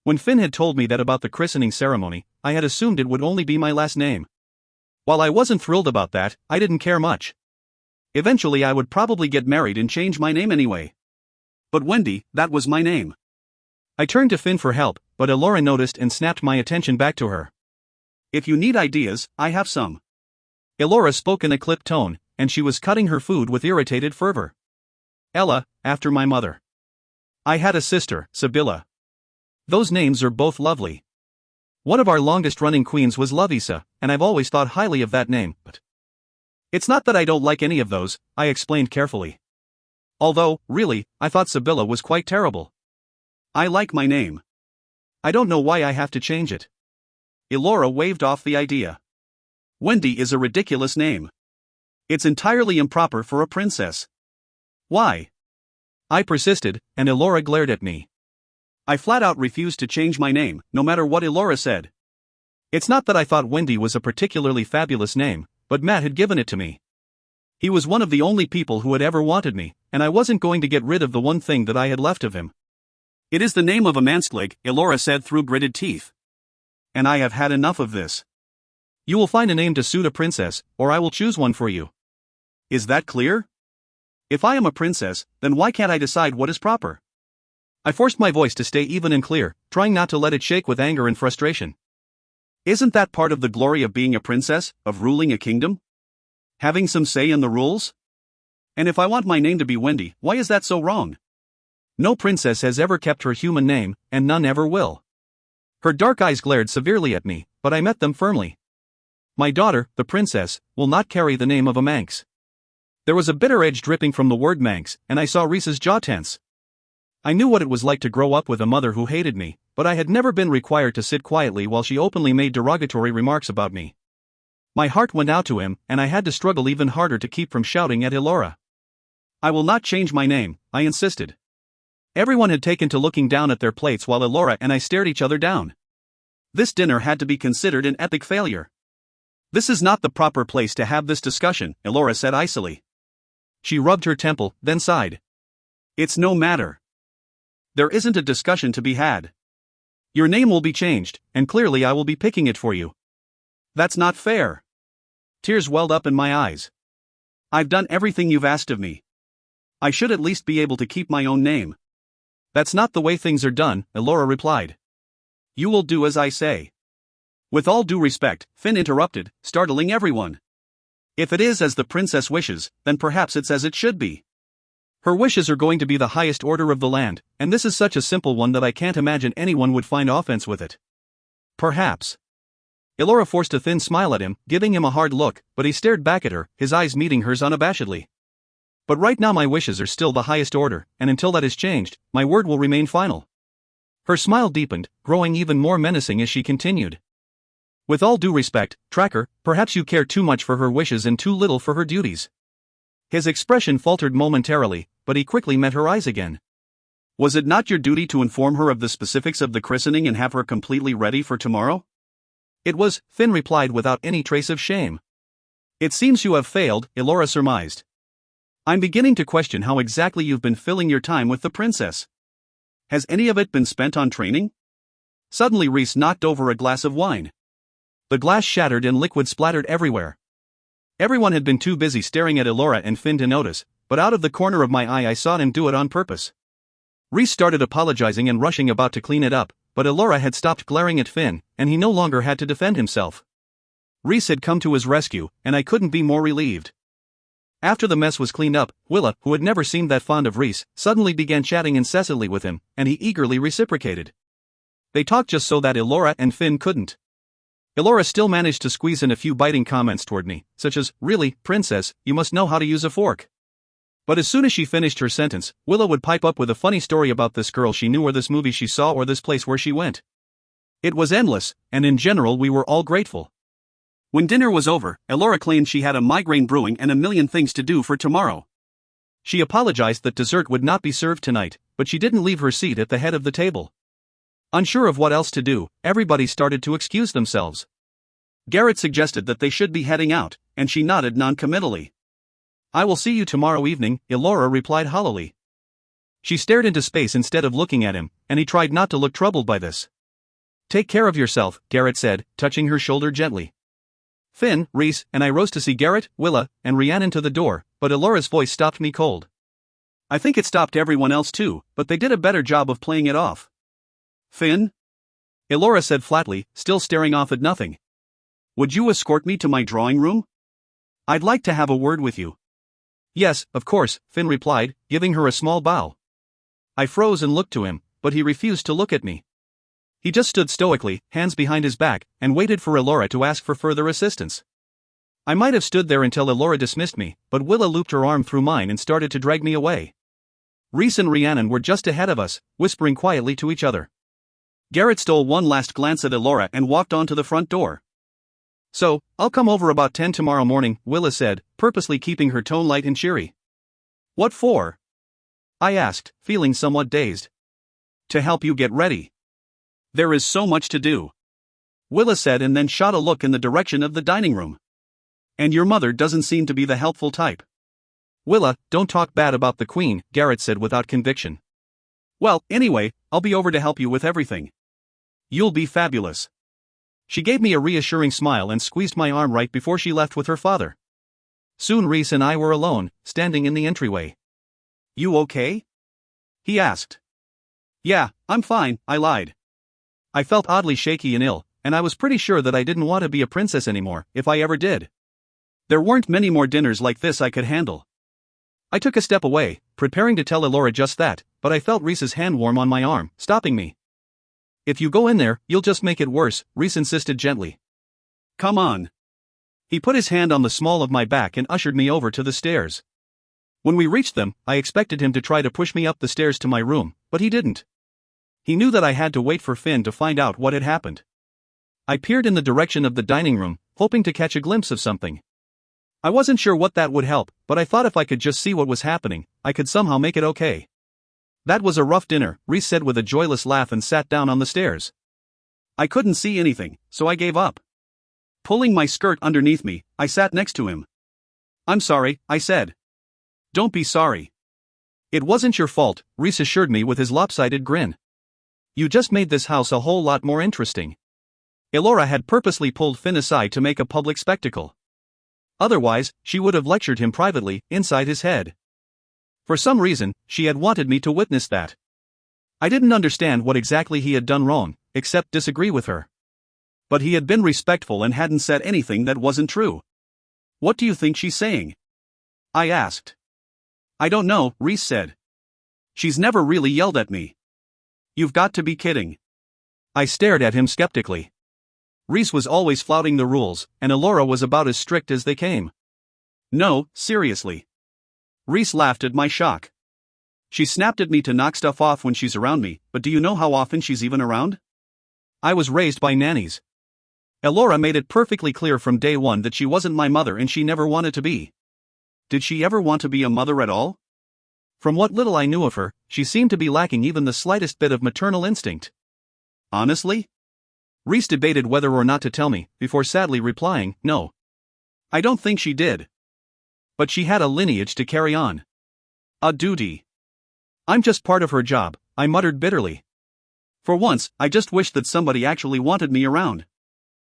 When Finn had told me that about the christening ceremony, I had assumed it would only be my last name. While I wasn't thrilled about that, I didn't care much. Eventually I would probably get married and change my name anyway. But Wendy, that was my name. I turned to Finn for help, but Elora noticed and snapped my attention back to her. If you need ideas, I have some. Elora spoke in a clipped tone, and she was cutting her food with irritated fervor. Ella, after my mother. I had a sister, Sibylla. Those names are both lovely. One of our longest-running queens was Lovisa, and I've always thought highly of that name, but it's not that I don't like any of those, I explained carefully. Although, really, I thought Sibylla was quite terrible. I like my name. I don't know why I have to change it. Elora waved off the idea. Wendy is a ridiculous name. It's entirely improper for a princess. Why? I persisted, and Elora glared at me. I flat out refused to change my name, no matter what Elora said. It's not that I thought Wendy was a particularly fabulous name, but Matt had given it to me. He was one of the only people who had ever wanted me, and I wasn't going to get rid of the one thing that I had left of him. It is the name of a mansklig, Elora said through gritted teeth. And I have had enough of this. You will find a name to suit a princess, or I will choose one for you. Is that clear? If I am a princess, then why can't I decide what is proper? I forced my voice to stay even and clear, trying not to let it shake with anger and frustration. Isn't that part of the glory of being a princess, of ruling a kingdom? Having some say in the rules? And if I want my name to be Wendy, why is that so wrong? No princess has ever kept her human name, and none ever will. Her dark eyes glared severely at me, but I met them firmly. My daughter, the princess, will not carry the name of a Manx. There was a bitter edge dripping from the word Manx, and I saw Reese's jaw tense. I knew what it was like to grow up with a mother who hated me, but I had never been required to sit quietly while she openly made derogatory remarks about me. My heart went out to him, and I had to struggle even harder to keep from shouting at Elora. I will not change my name, I insisted. Everyone had taken to looking down at their plates while Elora and I stared each other down. This dinner had to be considered an epic failure. This is not the proper place to have this discussion, Elora said icily. She rubbed her temple, then sighed. It's no matter. There isn't a discussion to be had. Your name will be changed, and clearly I will be picking it for you. That's not fair. Tears welled up in my eyes. I've done everything you've asked of me. I should at least be able to keep my own name. That's not the way things are done, Elora replied. You will do as I say. With all due respect, Finn interrupted, startling everyone. If it is as the princess wishes, then perhaps it's as it should be. Her wishes are going to be the highest order of the land, and this is such a simple one that I can't imagine anyone would find offense with it. Perhaps. Elora forced a thin smile at him, giving him a hard look, but he stared back at her, his eyes meeting hers unabashedly. But right now my wishes are still the highest order, and until that is changed, my word will remain final. Her smile deepened, growing even more menacing as she continued. With all due respect, Tracker, perhaps you care too much for her wishes and too little for her duties. His expression faltered momentarily, but he quickly met her eyes again. Was it not your duty to inform her of the specifics of the christening and have her completely ready for tomorrow? It was, Finn replied without any trace of shame. It seems you have failed, Elora surmised. I'm beginning to question how exactly you've been filling your time with the princess. Has any of it been spent on training? Suddenly Rhys knocked over a glass of wine. The glass shattered and liquid splattered everywhere. Everyone had been too busy staring at Elora and Finn to notice, but out of the corner of my eye I saw him do it on purpose. Rhys started apologizing and rushing about to clean it up, but Elora had stopped glaring at Finn, and he no longer had to defend himself. Rhys had come to his rescue, and I couldn't be more relieved. After the mess was cleaned up, Willa, who had never seemed that fond of Rhys, suddenly began chatting incessantly with him, and he eagerly reciprocated. They talked just so that Elora and Finn couldn't. Elora still managed to squeeze in a few biting comments toward me, such as, "Really, princess, you must know how to use a fork." But as soon as she finished her sentence, Willa would pipe up with a funny story about this girl she knew or this movie she saw or this place where she went. It was endless, and in general we were all grateful. When dinner was over, Elora claimed she had a migraine brewing and a million things to do for tomorrow. She apologized that dessert would not be served tonight, but she didn't leave her seat at the head of the table. Unsure of what else to do, everybody started to excuse themselves. Garrett suggested that they should be heading out, and she nodded non-committally. "I will see you tomorrow evening," Elora replied hollowly. She stared into space instead of looking at him, and he tried not to look troubled by this. "Take care of yourself," Garrett said, touching her shoulder gently. Finn, Rhys, and I rose to see Garrett, Willa, and Rhiannon to the door, but Elora's voice stopped me cold. I think it stopped everyone else too, but they did a better job of playing it off. Finn? Elora said flatly, still staring off at nothing. Would you escort me to my drawing room? I'd like to have a word with you. Yes, of course, Finn replied, giving her a small bow. I froze and looked to him, but he refused to look at me. He just stood stoically, hands behind his back, and waited for Elora to ask for further assistance. I might have stood there until Elora dismissed me, but Willa looped her arm through mine and started to drag me away. Rhys and Rhiannon were just ahead of us, whispering quietly to each other. Garrett stole one last glance at Elora and walked on to the front door. "So, I'll come over about 10 tomorrow morning," Willa said, purposely keeping her tone light and cheery. "What for?" I asked, feeling somewhat dazed. "To help you get ready. There is so much to do," Willa said, and then shot a look in the direction of the dining room. "And your mother doesn't seem to be the helpful type." "Willa, don't talk bad about the Queen," Garrett said without conviction. "Well, anyway, I'll be over to help you with everything. You'll be fabulous." She gave me a reassuring smile and squeezed my arm right before she left with her father. Soon Rhys and I were alone, standing in the entryway. "You okay?" he asked. "Yeah, I'm fine," I lied. I felt oddly shaky and ill, and I was pretty sure that I didn't want to be a princess anymore, if I ever did. There weren't many more dinners like this I could handle. I took a step away, preparing to tell Elora just that, but I felt Rhys's hand warm on my arm, stopping me. "If you go in there, you'll just make it worse," Rhys insisted gently. "Come on." He put his hand on the small of my back and ushered me over to the stairs. When we reached them, I expected him to try to push me up the stairs to my room, but he didn't. He knew that I had to wait for Finn to find out what had happened. I peered in the direction of the dining room, hoping to catch a glimpse of something. I wasn't sure what that would help, but I thought if I could just see what was happening, I could somehow make it okay. "That was a rough dinner," Rhys said with a joyless laugh and sat down on the stairs. I couldn't see anything, so I gave up. Pulling my skirt underneath me, I sat next to him. "I'm sorry," I said. "Don't be sorry." "It wasn't your fault," Rhys assured me with his lopsided grin. "You just made this house a whole lot more interesting." Elora had purposely pulled Finn aside to make a public spectacle. Otherwise, she would have lectured him privately, inside his head. For some reason, she had wanted me to witness that. I didn't understand what exactly he had done wrong, except disagree with her. But he had been respectful and hadn't said anything that wasn't true. "What do you think she's saying?" I asked. "I don't know," Rhys said. "She's never really yelled at me." "You've got to be kidding." I stared at him skeptically. Rhys was always flouting the rules, and Elora was about as strict as they came. "No, seriously." Rhys laughed at my shock. She snapped at me to knock stuff off when she's around me, but do you know how often she's even around? I was raised by nannies. Elora made it perfectly clear from day one that she wasn't my mother and she never wanted to be. Did she ever want to be a mother at all? From what little I knew of her, she seemed to be lacking even the slightest bit of maternal instinct. Honestly? Reese debated whether or not to tell me, before sadly replying, no. I don't think she did. But she had a lineage to carry on. A duty. I'm just part of her job, I muttered bitterly. For once, I just wished that somebody actually wanted me around.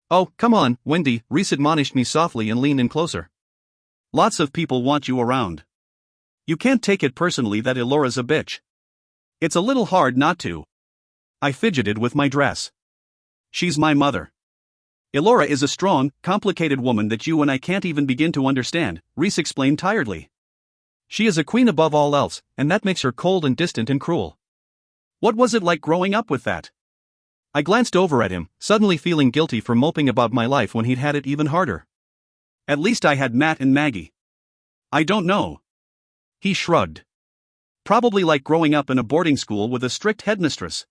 Oh, come on, Wendy, Reese admonished me softly and leaned in closer. Lots of people want you around. You can't take it personally that Elora's a bitch. It's a little hard not to. I fidgeted with my dress. She's my mother. Elora is a strong, complicated woman that you and I can't even begin to understand, Reese explained tiredly. She is a queen above all else, and that makes her cold and distant and cruel. What was it like growing up with that? I glanced over at him, suddenly feeling guilty for moping about my life when he'd had it even harder. At least I had Matt and Maggie. I don't know. He shrugged. Probably like growing up in a boarding school with a strict headmistress.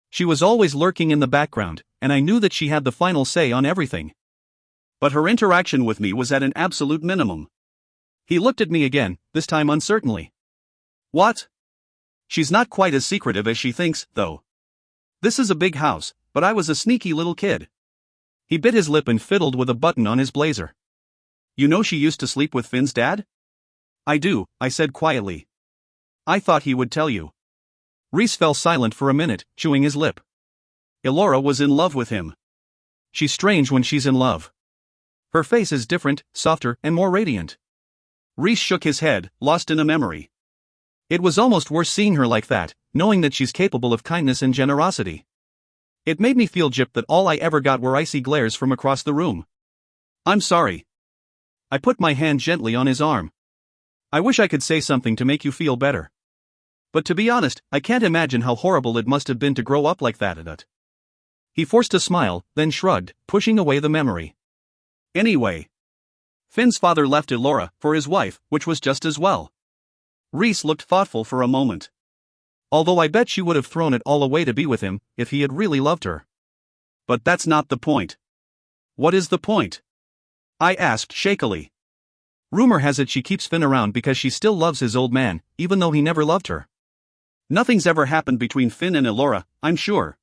She was always lurking in the background, and I knew that she had the final say on everything. But her interaction with me was at an absolute minimum. He looked at me again, this time uncertainly. What? She's not quite as secretive as she thinks, though. This is a big house, but I was a sneaky little kid. He bit his lip and fiddled with a button on his blazer. You know she used to sleep with Finn's dad? I do, I said quietly. I thought he would tell you. Reese fell silent for a minute, chewing his lip. Elora was in love with him. She's strange when she's in love. Her face is different, softer, and more radiant. Reese shook his head, lost in a memory. It was almost worse seeing her like that, knowing that she's capable of kindness and generosity. It made me feel gypped that all I ever got were icy glares from across the room. I'm sorry. I put my hand gently on his arm. I wish I could say something to make you feel better. But to be honest, I can't imagine how horrible it must have been to grow up like that. He forced a smile, then shrugged, pushing away the memory. Anyway. Finn's father left Elora for his wife, which was just as well. Reese looked thoughtful for a moment. Although I bet she would have thrown it all away to be with him, if he had really loved her. But that's not the point. What is the point? I asked shakily. Rumor has it she keeps Finn around because she still loves his old man, even though he never loved her. Nothing's ever happened between Finn and Elora, I'm sure.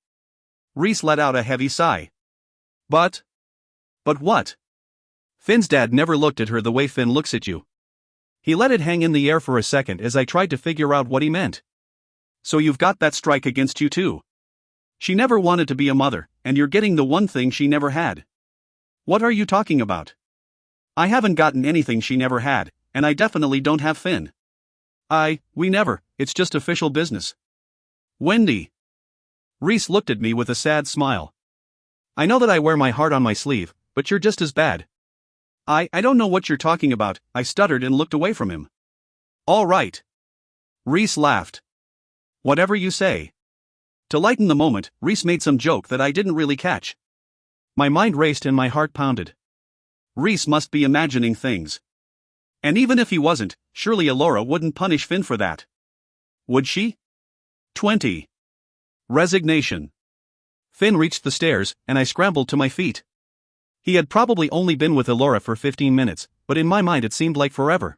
Reese let out a heavy sigh. But what? Finn's dad never looked at her the way Finn looks at you. He let it hang in the air for a second as I tried to figure out what he meant. So you've got that strike against you too. She never wanted to be a mother, and you're getting the one thing she never had. What are you talking about? I haven't gotten anything she never had, and I definitely don't have Finn. We never, it's just official business. Wendy. Reese looked at me with a sad smile. I know that I wear my heart on my sleeve, but you're just as bad. I don't know what you're talking about, I stuttered and looked away from him. All right. Reese laughed. Whatever you say. To lighten the moment, Reese made some joke that I didn't really catch. My mind raced and my heart pounded. Reese must be imagining things. And even if he wasn't, surely Elora wouldn't punish Finn for that. Would she? 20. Resignation. Finn reached the stairs, and I scrambled to my feet. He had probably only been with Elora for 15 minutes, but in my mind it seemed like forever.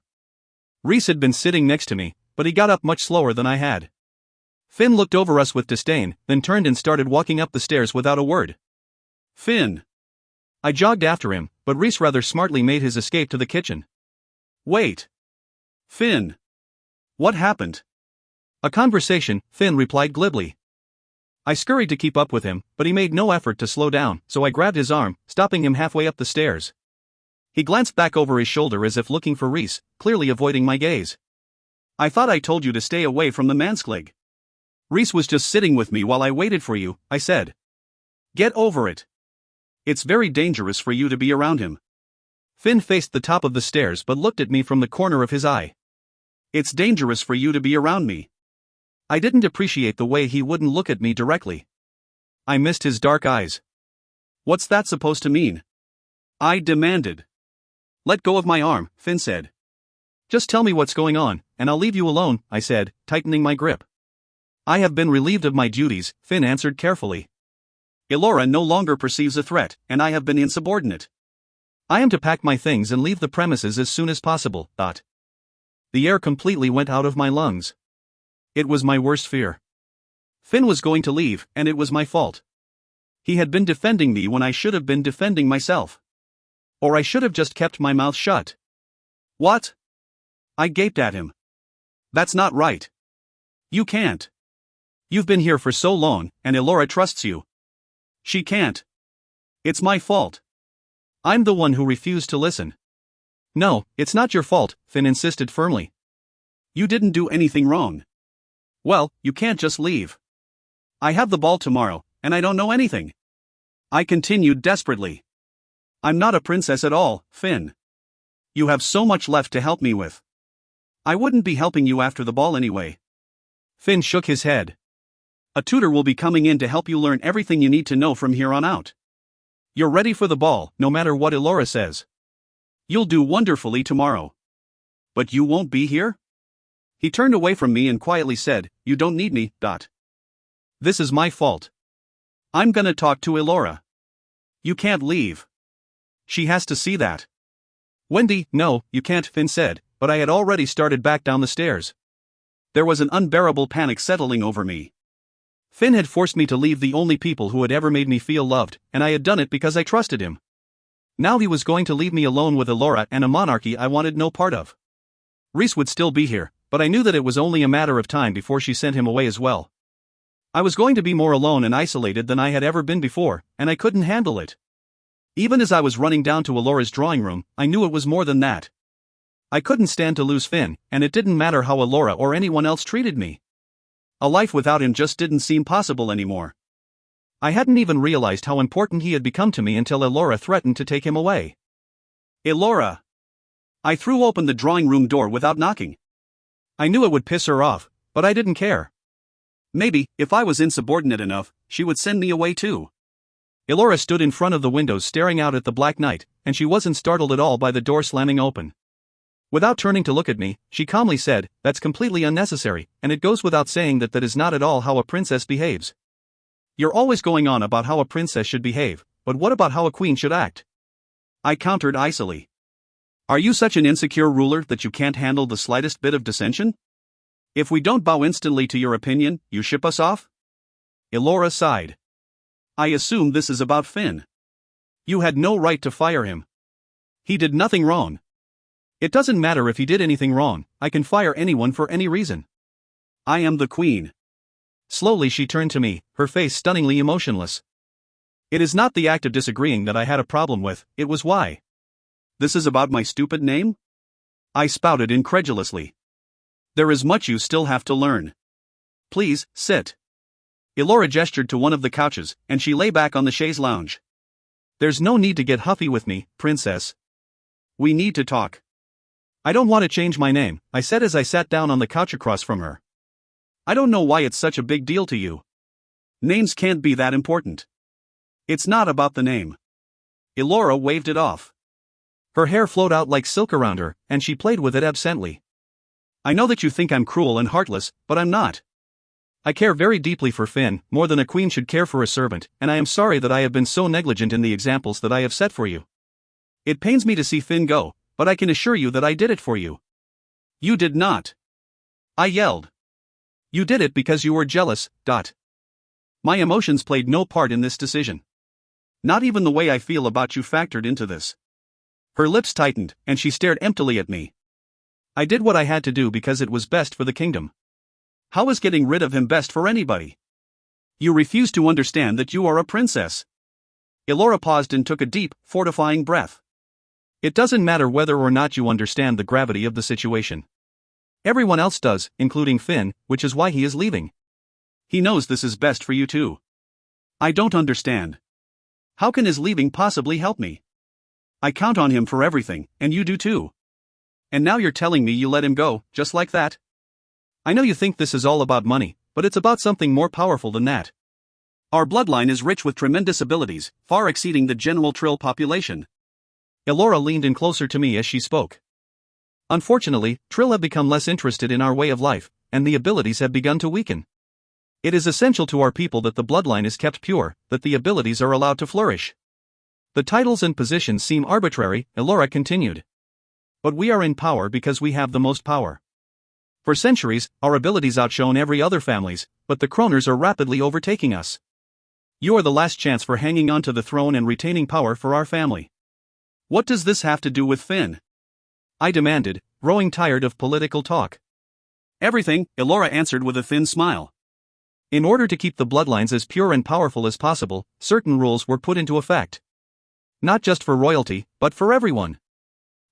Reese had been sitting next to me, but he got up much slower than I had. Finn looked over us with disdain, then turned and started walking up the stairs without a word. Finn. I jogged after him, but Reese rather smartly made his escape to the kitchen. Wait. Finn. What happened? A conversation, Finn replied glibly. I scurried to keep up with him, but he made no effort to slow down, so I grabbed his arm, stopping him halfway up the stairs. He glanced back over his shoulder as if looking for Reese, clearly avoiding my gaze. I thought I told you to stay away from the manskleg. Reese was just sitting with me while I waited for you, I said. Get over it. It's very dangerous for you to be around him. Finn faced the top of the stairs but looked at me from the corner of his eye. It's dangerous for you to be around me. I didn't appreciate the way he wouldn't look at me directly. I missed his dark eyes. What's that supposed to mean? I demanded. Let go of my arm, Finn said. Just tell me what's going on, and I'll leave you alone, I said, tightening my grip. I have been relieved of my duties, Finn answered carefully. Elora no longer perceives a threat, and I have been insubordinate. I am to pack my things and leave the premises as soon as possible, thought. The air completely went out of my lungs. It was my worst fear. Finn was going to leave, and it was my fault. He had been defending me when I should have been defending myself. Or I should have just kept my mouth shut. What? I gaped at him. That's not right. You can't. You've been here for so long, and Elora trusts you. She can't. It's my fault. I'm the one who refused to listen. No, it's not your fault, Finn insisted firmly. You didn't do anything wrong. Well, you can't just leave. I have the ball tomorrow, and I don't know anything. I continued desperately. I'm not a princess at all, Finn. You have so much left to help me with. I wouldn't be helping you after the ball anyway. Finn shook his head. A tutor will be coming in to help you learn everything you need to know from here on out. You're ready for the ball, no matter what Elora says. You'll do wonderfully tomorrow. But you won't be here? He turned away from me and quietly said, You don't need me, Dot. This is my fault. I'm gonna talk to Elora. You can't leave. She has to see that. Wendy, no, you can't, Finn said, but I had already started back down the stairs. There was an unbearable panic settling over me. Finn had forced me to leave the only people who had ever made me feel loved, and I had done it because I trusted him. Now he was going to leave me alone with Elora and a monarchy I wanted no part of. Reese would still be here, but I knew that it was only a matter of time before she sent him away as well. I was going to be more alone and isolated than I had ever been before, and I couldn't handle it. Even as I was running down to Elora's drawing room, I knew it was more than that. I couldn't stand to lose Finn, and it didn't matter how Elora or anyone else treated me. A life without him just didn't seem possible anymore. I hadn't even realized how important he had become to me until Elora threatened to take him away. Elora! I threw open the drawing room door without knocking. I knew it would piss her off, but I didn't care. Maybe, if I was insubordinate enough, she would send me away too. Elora stood in front of the windows staring out at the black night, and she wasn't startled at all by the door slamming open. Without turning to look at me, she calmly said, That's completely unnecessary, and it goes without saying that is not at all how a princess behaves. You're always going on about how a princess should behave, but what about how a queen should act? I countered icily. Are you such an insecure ruler that you can't handle the slightest bit of dissension? If we don't bow instantly to your opinion, you ship us off? Elora sighed. I assume this is about Finn. You had no right to fire him. He did nothing wrong. It doesn't matter if he did anything wrong, I can fire anyone for any reason. I am the queen. Slowly she turned to me, her face stunningly emotionless. It is not the act of disagreeing that I had a problem with, it was why. This is about my stupid name? I spouted incredulously. There is much you still have to learn. Please, sit. Elora gestured to one of the couches, and she lay back on the chaise lounge. There's no need to get huffy with me, princess. We need to talk. I don't want to change my name, I said as I sat down on the couch across from her. I don't know why it's such a big deal to you. Names can't be that important. It's not about the name. Elora waved it off. Her hair flowed out like silk around her, and she played with it absently. I know that you think I'm cruel and heartless, but I'm not. I care very deeply for Finn, more than a queen should care for a servant, and I am sorry that I have been so negligent in the examples that I have set for you. It pains me to see Finn go, but I can assure you that I did it for you. You did not. I yelled. You did it because you were jealous, Dot. My emotions played no part in this decision. Not even the way I feel about you factored into this. Her lips tightened, and she stared emptily at me. I did what I had to do because it was best for the kingdom. How is getting rid of him best for anybody? You refuse to understand that you are a princess. Elora paused and took a deep, fortifying breath. It doesn't matter whether or not you understand the gravity of the situation. Everyone else does, including Finn, which is why he is leaving. He knows this is best for you too. I don't understand. How can his leaving possibly help me? I count on him for everything, and you do too. And now you're telling me you let him go, just like that? I know you think this is all about money, but it's about something more powerful than that. Our bloodline is rich with tremendous abilities, far exceeding the general Trill population. Elora leaned in closer to me as she spoke. Unfortunately, Trill have become less interested in our way of life, and the abilities have begun to weaken. It is essential to our people that the bloodline is kept pure, that the abilities are allowed to flourish. The titles and positions seem arbitrary, Elora continued. But we are in power because we have the most power. For centuries, our abilities outshone every other family's, but the Kroners are rapidly overtaking us. You are the last chance for hanging onto the throne and retaining power for our family. What does this have to do with Finn? I demanded, growing tired of political talk. Everything, Elora answered with a thin smile. In order to keep the bloodlines as pure and powerful as possible, certain rules were put into effect. Not just for royalty, but for everyone.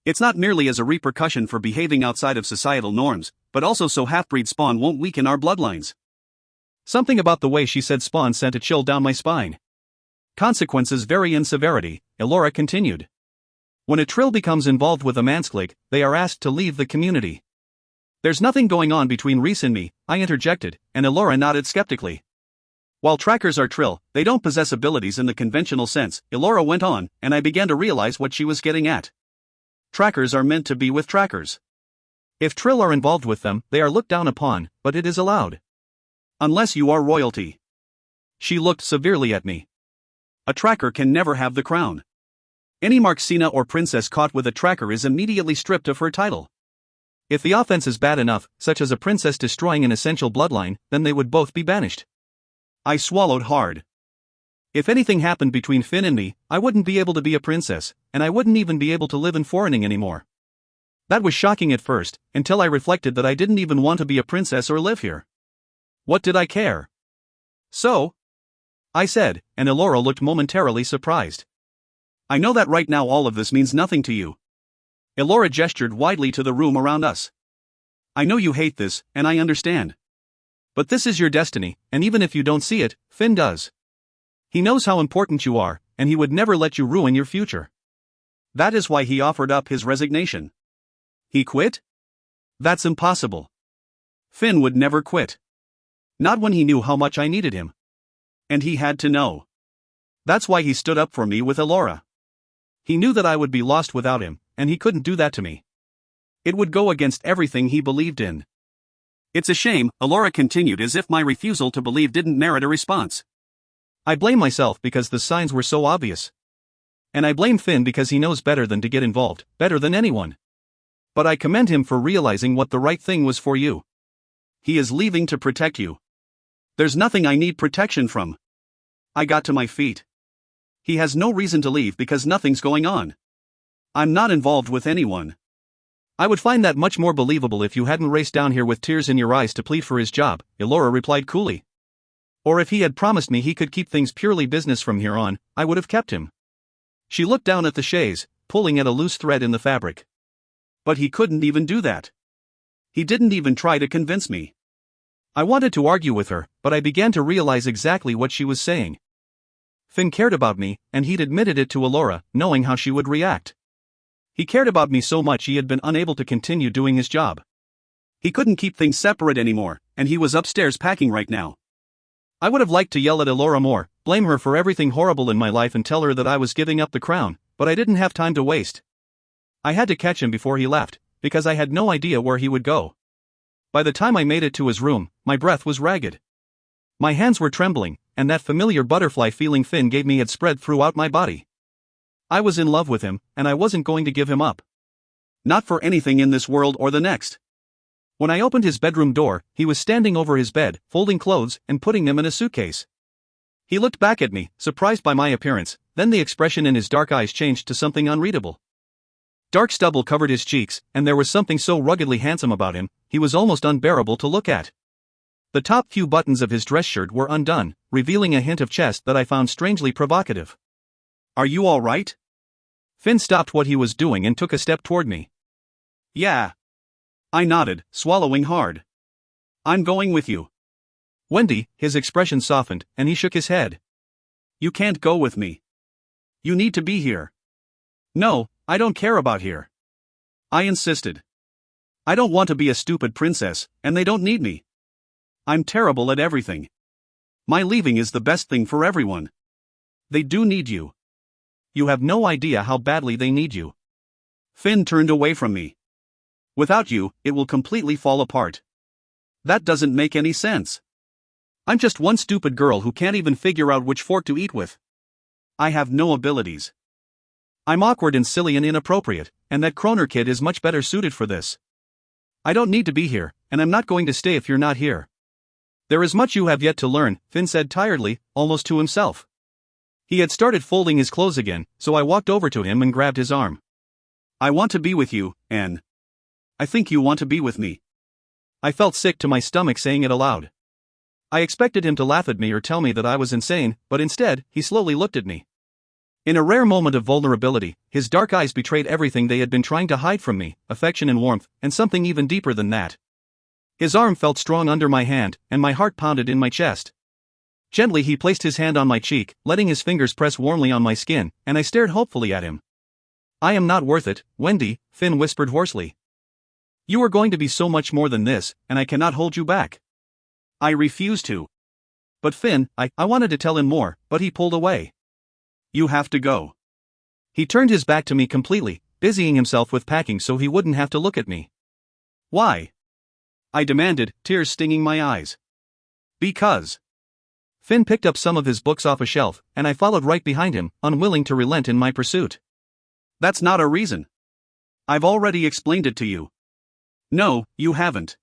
It's not merely as a repercussion for behaving outside of societal norms, but also so half-breed spawn won't weaken our bloodlines. Something about the way she said spawn sent a chill down my spine. Consequences vary in severity, Elora continued. When a Trill becomes involved with a Mansklig, they are asked to leave the community. There's nothing going on between Reese and me, I interjected, and Elora nodded skeptically. While trackers are Trill, they don't possess abilities in the conventional sense, Elora went on, and I began to realize what she was getting at. Trackers are meant to be with trackers. If Trill are involved with them, they are looked down upon, but it is allowed. Unless you are royalty. She looked severely at me. A tracker can never have the crown. Any Marxina or princess caught with a tracker is immediately stripped of her title. If the offense is bad enough, such as a princess destroying an essential bloodline, then they would both be banished. I swallowed hard. If anything happened between Finn and me, I wouldn't be able to be a princess, and I wouldn't even be able to live in Foreigning anymore. That was shocking at first, until I reflected that I didn't even want to be a princess or live here. What did I care? So? I said, and Elora looked momentarily surprised. I know that right now all of this means nothing to you. Elora gestured widely to the room around us. I know you hate this, and I understand. But this is your destiny, and even if you don't see it, Finn does. He knows how important you are, and he would never let you ruin your future. That is why he offered up his resignation. He quit? That's impossible. Finn would never quit. Not when he knew how much I needed him. And he had to know. That's why he stood up for me with Elora. He knew that I would be lost without him, and he couldn't do that to me. It would go against everything he believed in. It's a shame, Elora continued as if my refusal to believe didn't merit a response. I blame myself because the signs were so obvious. And I blame Finn because he knows better than to get involved, better than anyone. But I commend him for realizing what the right thing was for you. He is leaving to protect you. There's nothing I need protection from. I got to my feet. He has no reason to leave because nothing's going on. I'm not involved with anyone. I would find that much more believable if you hadn't raced down here with tears in your eyes to plead for his job, Elora replied coolly. Or if he had promised me he could keep things purely business from here on, I would have kept him. She looked down at the chaise, pulling at a loose thread in the fabric. But he couldn't even do that. He didn't even try to convince me. I wanted to argue with her, but I began to realize exactly what she was saying. Finn cared about me, and he'd admitted it to Elora, knowing how she would react. He cared about me so much he had been unable to continue doing his job. He couldn't keep things separate anymore, and he was upstairs packing right now. I would have liked to yell at Elora more, blame her for everything horrible in my life and tell her that I was giving up the crown, but I didn't have time to waste. I had to catch him before he left, because I had no idea where he would go. By the time I made it to his room, my breath was ragged. My hands were trembling, and that familiar butterfly feeling Finn gave me had spread throughout my body. I was in love with him, and I wasn't going to give him up. Not for anything in this world or the next. When I opened his bedroom door, he was standing over his bed, folding clothes and putting them in a suitcase. He looked back at me, surprised by my appearance, then the expression in his dark eyes changed to something unreadable. Dark stubble covered his cheeks, and there was something so ruggedly handsome about him, he was almost unbearable to look at. The top few buttons of his dress shirt were undone, revealing a hint of chest that I found strangely provocative. Are you all right? Finn stopped what he was doing and took a step toward me. Yeah. I nodded, swallowing hard. I'm going with you. Wendy, his expression softened, and he shook his head. You can't go with me. You need to be here. No, I don't care about here. I insisted. I don't want to be a stupid princess, and they don't need me. I'm terrible at everything. My leaving is the best thing for everyone. They do need you. You have no idea how badly they need you. Finn turned away from me. Without you, it will completely fall apart. That doesn't make any sense. I'm just one stupid girl who can't even figure out which fork to eat with. I have no abilities. I'm awkward and silly and inappropriate, and that Kroner kid is much better suited for this. I don't need to be here, and I'm not going to stay if you're not here. There is much you have yet to learn, Finn said tiredly, almost to himself. He had started folding his clothes again, so I walked over to him and grabbed his arm. I want to be with you, Anne. I think you want to be with me. I felt sick to my stomach saying it aloud. I expected him to laugh at me or tell me that I was insane, but instead, he slowly looked at me. In a rare moment of vulnerability, his dark eyes betrayed everything they had been trying to hide from me, affection and warmth, and something even deeper than that. His arm felt strong under my hand, and my heart pounded in my chest. Gently he placed his hand on my cheek, letting his fingers press warmly on my skin, and I stared hopefully at him. I am not worth it, Wendy, Finn whispered hoarsely. You are going to be so much more than this, and I cannot hold you back. I refused to. But Finn, I wanted to tell him more, but he pulled away. You have to go. He turned his back to me completely, busying himself with packing so he wouldn't have to look at me. Why? I demanded, tears stinging my eyes. Because. Finn picked up some of his books off a shelf, and I followed right behind him, unwilling to relent in my pursuit. That's not a reason. I've already explained it to you. No, you haven't.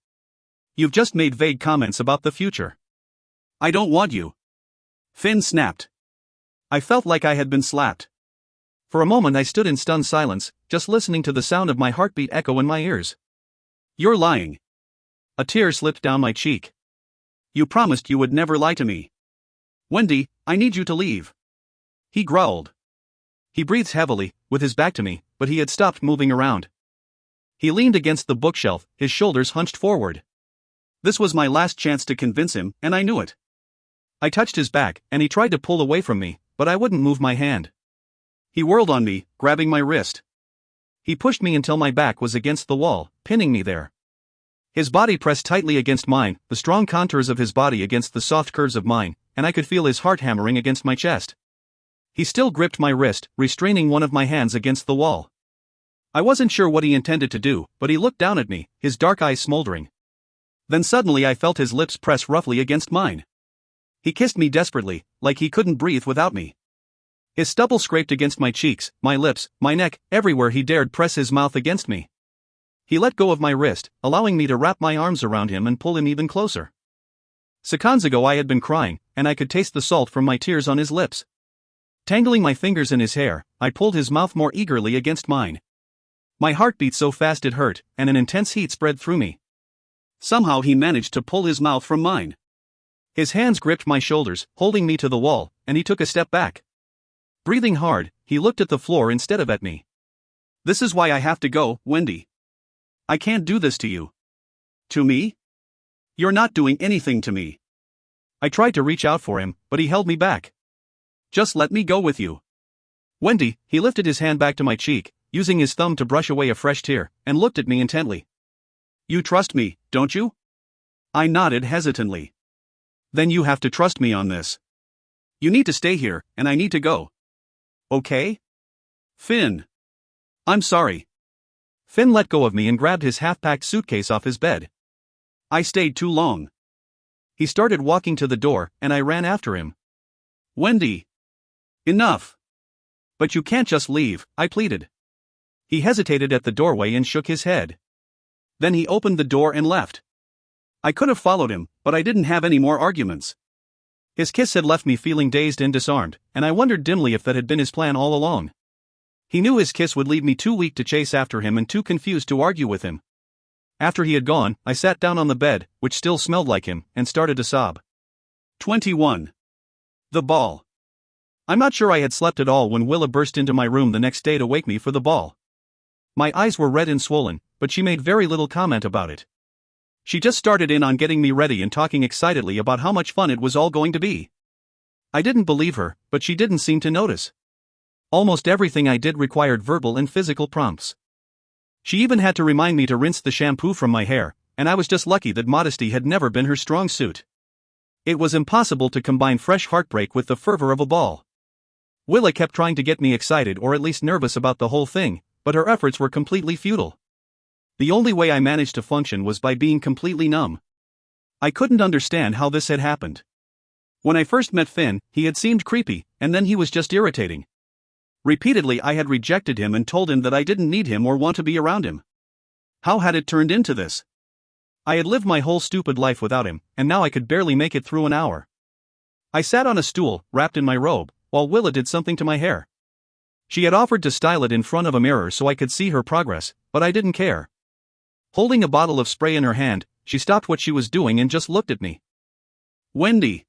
You've just made vague comments about the future. I don't want you. Finn snapped. I felt like I had been slapped. For a moment I stood in stunned silence, just listening to the sound of my heartbeat echo in my ears. You're lying. A tear slipped down my cheek. You promised you would never lie to me. Wendy, I need you to leave. He growled. He breathed heavily, with his back to me, but he had stopped moving around. He leaned against the bookshelf, his shoulders hunched forward. This was my last chance to convince him, and I knew it. I touched his back, and he tried to pull away from me, but I wouldn't move my hand. He whirled on me, grabbing my wrist. He pushed me until my back was against the wall, pinning me there. His body pressed tightly against mine, the strong contours of his body against the soft curves of mine, and I could feel his heart hammering against my chest. He still gripped my wrist, restraining one of my hands against the wall. I wasn't sure what he intended to do, but he looked down at me, his dark eyes smoldering. Then suddenly I felt his lips press roughly against mine. He kissed me desperately, like he couldn't breathe without me. His stubble scraped against my cheeks, my lips, my neck, everywhere he dared press his mouth against me. He let go of my wrist, allowing me to wrap my arms around him and pull him even closer. Seconds ago I had been crying, and I could taste the salt from my tears on his lips. Tangling my fingers in his hair, I pulled his mouth more eagerly against mine. My heart beat so fast it hurt, and an intense heat spread through me. Somehow he managed to pull his mouth from mine. His hands gripped my shoulders, holding me to the wall, and he took a step back. Breathing hard, he looked at the floor instead of at me. This is why I have to go, Wendy. I can't do this to you. To me? You're not doing anything to me. I tried to reach out for him, but he held me back. Just let me go with you. Wendy, he lifted his hand back to my cheek, using his thumb to brush away a fresh tear, and looked at me intently. You trust me, don't you? I nodded hesitantly. Then you have to trust me on this. You need to stay here, and I need to go. Okay? Finn. I'm sorry. Finn let go of me and grabbed his half-packed suitcase off his bed. I stayed too long. He started walking to the door, and I ran after him. Wendy. Enough. But you can't just leave, I pleaded. He hesitated at the doorway and shook his head. Then he opened the door and left. I could have followed him, but I didn't have any more arguments. His kiss had left me feeling dazed and disarmed, and I wondered dimly if that had been his plan all along. He knew his kiss would leave me too weak to chase after him and too confused to argue with him. After he had gone, I sat down on the bed, which still smelled like him, and started to sob. 21. The ball. I'm not sure I had slept at all when Willa burst into my room the next day to wake me for the ball. My eyes were red and swollen, but she made very little comment about it. She just started in on getting me ready and talking excitedly about how much fun it was all going to be. I didn't believe her, but she didn't seem to notice. Almost everything I did required verbal and physical prompts. She even had to remind me to rinse the shampoo from my hair, and I was just lucky that modesty had never been her strong suit. It was impossible to combine fresh heartbreak with the fervor of a ball. Willa kept trying to get me excited or at least nervous about the whole thing, but her efforts were completely futile. The only way I managed to function was by being completely numb. I couldn't understand how this had happened. When I first met Finn, he had seemed creepy, and then he was just irritating. Repeatedly I had rejected him and told him that I didn't need him or want to be around him. How had it turned into this? I had lived my whole stupid life without him, and now I could barely make it through an hour. I sat on a stool, wrapped in my robe, while Willa did something to my hair. She had offered to style it in front of a mirror so I could see her progress, but I didn't care. Holding a bottle of spray in her hand, she stopped what she was doing and just looked at me. "Wendy."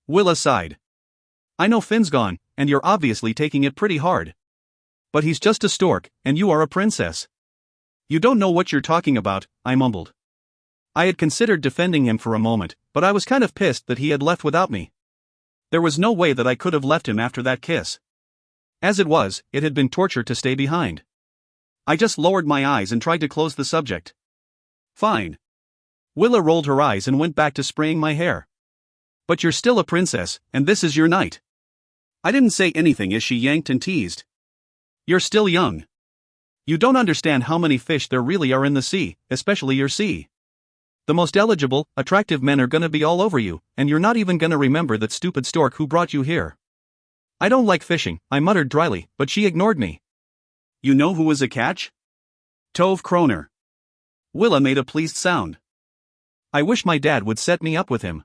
Willa sighed. "I know Finn's gone, and you're obviously taking it pretty hard. But he's just a stork, and you are a princess." "You don't know what you're talking about," I mumbled. I had considered defending him for a moment, but I was kind of pissed that he had left without me. There was no way that I could have left him after that kiss. As it was, it had been torture to stay behind. I just lowered my eyes and tried to close the subject. "Fine." Willa rolled her eyes and went back to spraying my hair. "But you're still a princess, and this is your night." I didn't say anything as she yanked and teased. "You're still young. You don't understand how many fish there really are in the sea, especially your sea. The most eligible, attractive men are gonna be all over you, and you're not even gonna remember that stupid stork who brought you here." "I don't like fishing," I muttered dryly, but she ignored me. "You know who was a catch? Tove Kroner." Willa made a pleased sound. "I wish my dad would set me up with him."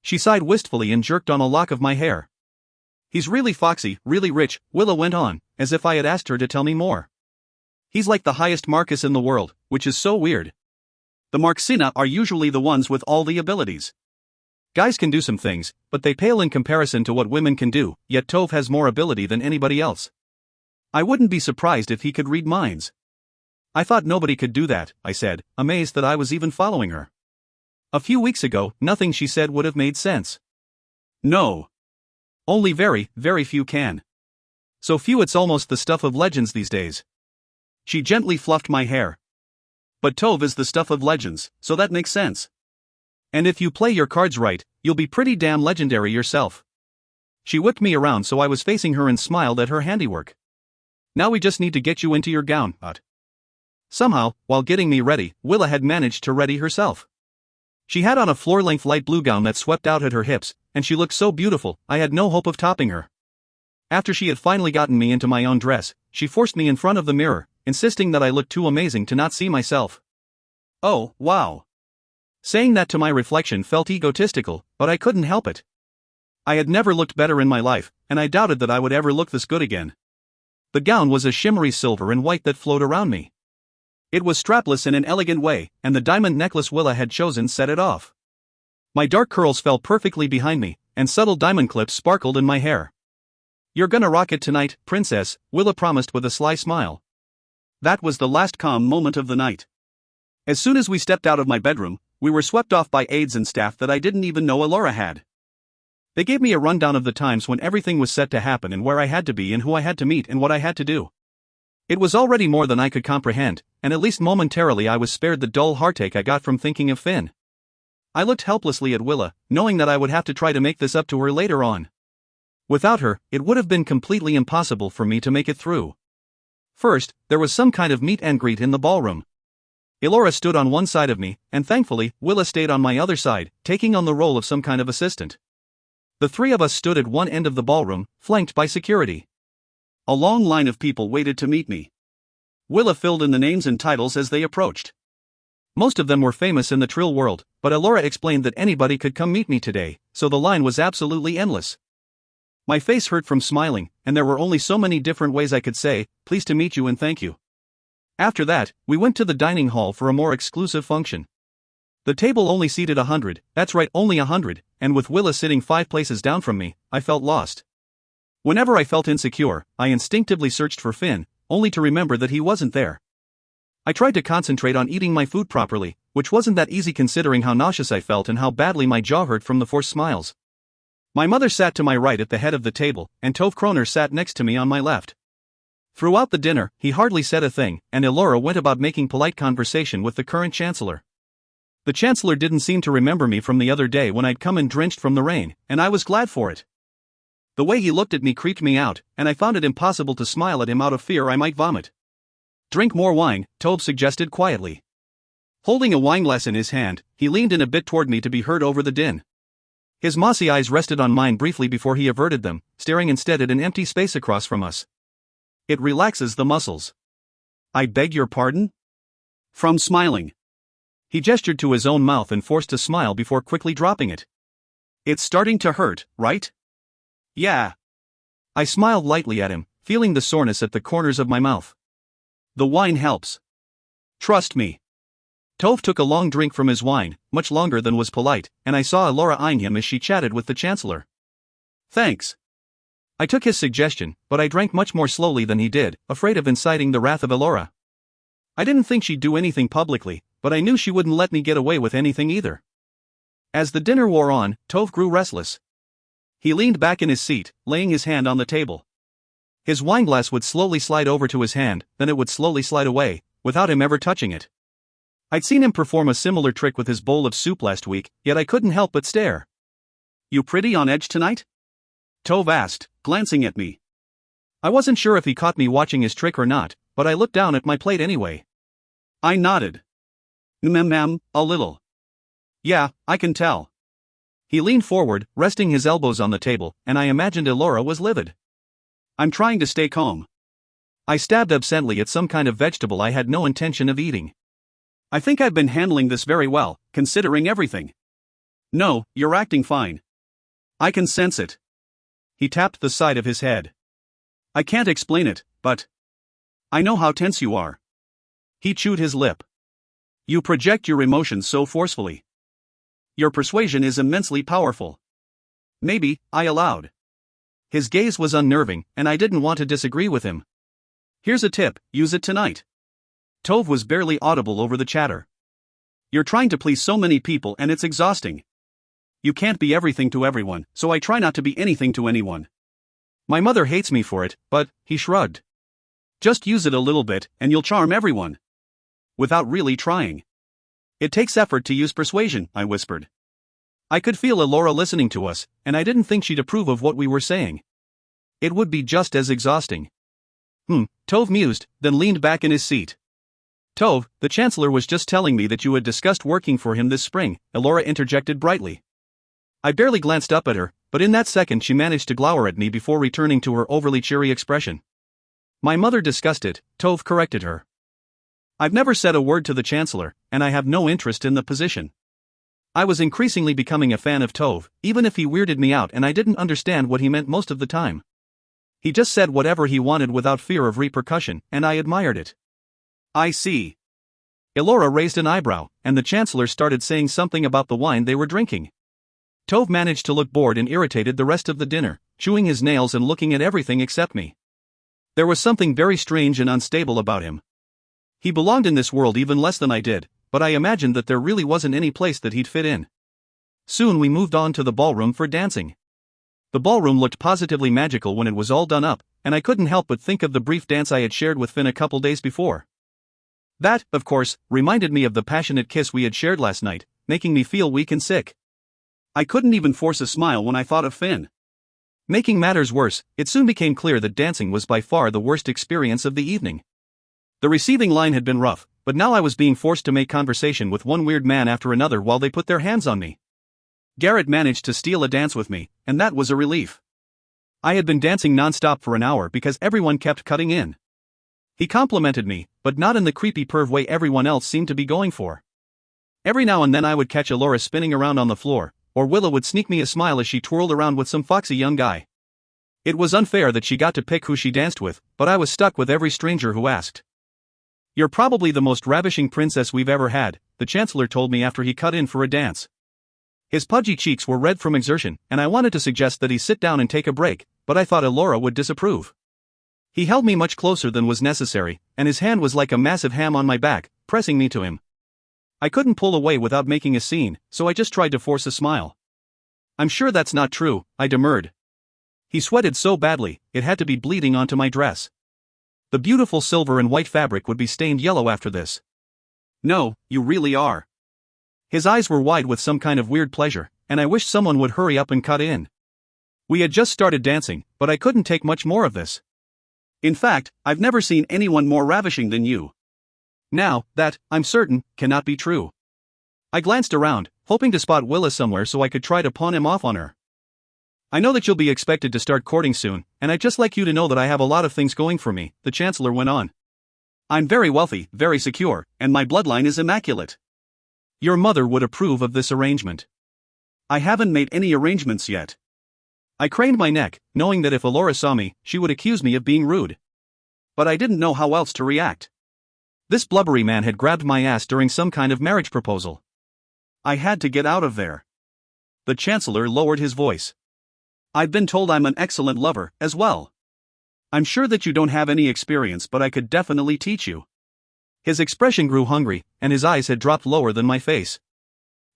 She sighed wistfully and jerked on a lock of my hair. "He's really foxy, really rich," Willa went on, as if I had asked her to tell me more. "He's like the highest Marcus in the world, which is so weird. The Marxina are usually the ones with all the abilities. Guys can do some things, but they pale in comparison to what women can do, yet Tove has more ability than anybody else. I wouldn't be surprised if he could read minds." "I thought nobody could do that," I said, amazed that I was even following her. A few weeks ago, nothing she said would have made sense. "No. Only very, very few can. So few it's almost the stuff of legends these days." She gently fluffed my hair. "But Tove is the stuff of legends, so that makes sense. And if you play your cards right, you'll be pretty damn legendary yourself." She whipped me around so I was facing her and smiled at her handiwork. "Now we just need to get you into your gown, Ut." Somehow, while getting me ready, Willa had managed to ready herself. She had on a floor-length light blue gown that swept out at her hips, and she looked so beautiful, I had no hope of topping her. After she had finally gotten me into my own dress, she forced me in front of the mirror, insisting that I looked too amazing to not see myself. "Oh, wow." Saying that to my reflection felt egotistical, but I couldn't help it. I had never looked better in my life, and I doubted that I would ever look this good again. The gown was a shimmery silver and white that flowed around me. It was strapless in an elegant way, and the diamond necklace Willa had chosen set it off. My dark curls fell perfectly behind me, and subtle diamond clips sparkled in my hair. "You're gonna rock it tonight, princess," Willa promised with a sly smile. That was the last calm moment of the night. As soon as we stepped out of my bedroom, we were swept off by aides and staff that I didn't even know Elora had. They gave me a rundown of the times when everything was set to happen and where I had to be and who I had to meet and what I had to do. It was already more than I could comprehend, and at least momentarily I was spared the dull heartache I got from thinking of Finn. I looked helplessly at Willa, knowing that I would have to try to make this up to her later on. Without her, it would have been completely impossible for me to make it through. First, there was some kind of meet and greet in the ballroom. Elora stood on one side of me, and thankfully, Willa stayed on my other side, taking on the role of some kind of assistant. The three of us stood at one end of the ballroom, flanked by security. A long line of people waited to meet me. Willa filled in the names and titles as they approached. Most of them were famous in the Trill world, but Elora explained that anybody could come meet me today, so the line was absolutely endless. My face hurt from smiling, and there were only so many different ways I could say, "Pleased to meet you and thank you." After that, we went to the dining hall for a more exclusive function. The table only seated 100, that's right, only 100, and with Willa sitting 5 places down from me, I felt lost. Whenever I felt insecure, I instinctively searched for Finn, only to remember that he wasn't there. I tried to concentrate on eating my food properly, which wasn't that easy considering how nauseous I felt and how badly my jaw hurt from the forced smiles. My mother sat to my right at the head of the table, and Tove Kroner sat next to me on my left. Throughout the dinner, he hardly said a thing, and Elora went about making polite conversation with the current chancellor. The chancellor didn't seem to remember me from the other day when I'd come in drenched from the rain, and I was glad for it. The way he looked at me creeped me out, and I found it impossible to smile at him out of fear I might vomit. Drink more wine, Tove suggested quietly. Holding a wineglass in his hand, he leaned in a bit toward me to be heard over the din. His mossy eyes rested on mine briefly before he averted them, staring instead at an empty space across from us. It relaxes the muscles. I beg your pardon? From smiling. He gestured to his own mouth and forced a smile before quickly dropping it. It's starting to hurt, right? Yeah. I smiled lightly at him, feeling the soreness at the corners of my mouth. The wine helps. Trust me. Tove took a long drink from his wine, much longer than was polite, and I saw Elora eyeing him as she chatted with the Chancellor. Thanks. I took his suggestion, but I drank much more slowly than he did, afraid of inciting the wrath of Elora. I didn't think she'd do anything publicly, but I knew she wouldn't let me get away with anything either. As the dinner wore on, Tove grew restless. He leaned back in his seat, laying his hand on the table. His wineglass would slowly slide over to his hand, then it would slowly slide away, without him ever touching it. I'd seen him perform a similar trick with his bowl of soup last week, yet I couldn't help but stare. You pretty on edge tonight? Tove asked, glancing at me. I wasn't sure if he caught me watching his trick or not, but I looked down at my plate anyway. I nodded. A little. Yeah, I can tell. He leaned forward, resting his elbows on the table, and I imagined Elora was livid. I'm trying to stay calm. I stabbed absently at some kind of vegetable I had no intention of eating. I think I've been handling this very well, considering everything. No, you're acting fine. I can sense it. He tapped the side of his head. I can't explain it, but I know how tense you are. He chewed his lip. You project your emotions so forcefully. Your persuasion is immensely powerful. Maybe, I allowed. His gaze was unnerving, and I didn't want to disagree with him. Here's a tip, use it tonight. Tove was barely audible over the chatter. You're trying to please so many people and it's exhausting. You can't be everything to everyone, so I try not to be anything to anyone. My mother hates me for it, but, he shrugged. Just use it a little bit, and you'll charm everyone. Without really trying. It takes effort to use persuasion, I whispered. I could feel Elora listening to us, and I didn't think she'd approve of what we were saying. It would be just as exhausting. Tove mused, then leaned back in his seat. Tove, the Chancellor was just telling me that you had discussed working for him this spring, Elora interjected brightly. I barely glanced up at her, but in that second she managed to glower at me before returning to her overly cheery expression. My mother discussed it, Tove corrected her. I've never said a word to the Chancellor, and I have no interest in the position. I was increasingly becoming a fan of Tove, even if he weirded me out and I didn't understand what he meant most of the time. He just said whatever he wanted without fear of repercussion, and I admired it. I see. Elora raised an eyebrow, and the Chancellor started saying something about the wine they were drinking. Tove managed to look bored and irritated the rest of the dinner, chewing his nails and looking at everything except me. There was something very strange and unstable about him. He belonged in this world even less than I did, but I imagined that there really wasn't any place that he'd fit in. Soon we moved on to the ballroom for dancing. The ballroom looked positively magical when it was all done up, and I couldn't help but think of the brief dance I had shared with Finn a couple days before. That, of course, reminded me of the passionate kiss we had shared last night, making me feel weak and sick. I couldn't even force a smile when I thought of Finn. Making matters worse, it soon became clear that dancing was by far the worst experience of the evening. The receiving line had been rough, but now I was being forced to make conversation with one weird man after another while they put their hands on me. Garrett managed to steal a dance with me, and that was a relief. I had been dancing non-stop for an hour because everyone kept cutting in. He complimented me, but not in the creepy perv way everyone else seemed to be going for. Every now and then I would catch Elora spinning around on the floor, or Willow would sneak me a smile as she twirled around with some foxy young guy. It was unfair that she got to pick who she danced with, but I was stuck with every stranger who asked. You're probably the most ravishing princess we've ever had, the Chancellor told me after he cut in for a dance. His pudgy cheeks were red from exertion, and I wanted to suggest that he sit down and take a break, but I thought Elora would disapprove. He held me much closer than was necessary, and his hand was like a massive ham on my back, pressing me to him. I couldn't pull away without making a scene, so I just tried to force a smile. I'm sure that's not true, I demurred. He sweated so badly, it had to be bleeding onto my dress. The beautiful silver and white fabric would be stained yellow after this. No, you really are. His eyes were wide with some kind of weird pleasure, and I wished someone would hurry up and cut in. We had just started dancing, but I couldn't take much more of this. In fact, I've never seen anyone more ravishing than you. Now, that, I'm certain, cannot be true. I glanced around, hoping to spot Willa somewhere so I could try to pawn him off on her. I know that you'll be expected to start courting soon, and I'd just like you to know that I have a lot of things going for me, the Chancellor went on. I'm very wealthy, very secure, and my bloodline is immaculate. Your mother would approve of this arrangement. I haven't made any arrangements yet. I craned my neck, knowing that if Elora saw me, she would accuse me of being rude. But I didn't know how else to react. This blubbery man had grabbed my ass during some kind of marriage proposal. I had to get out of there. The Chancellor lowered his voice. I've been told I'm an excellent lover, as well. I'm sure that you don't have any experience, but I could definitely teach you. His expression grew hungry, and his eyes had dropped lower than my face.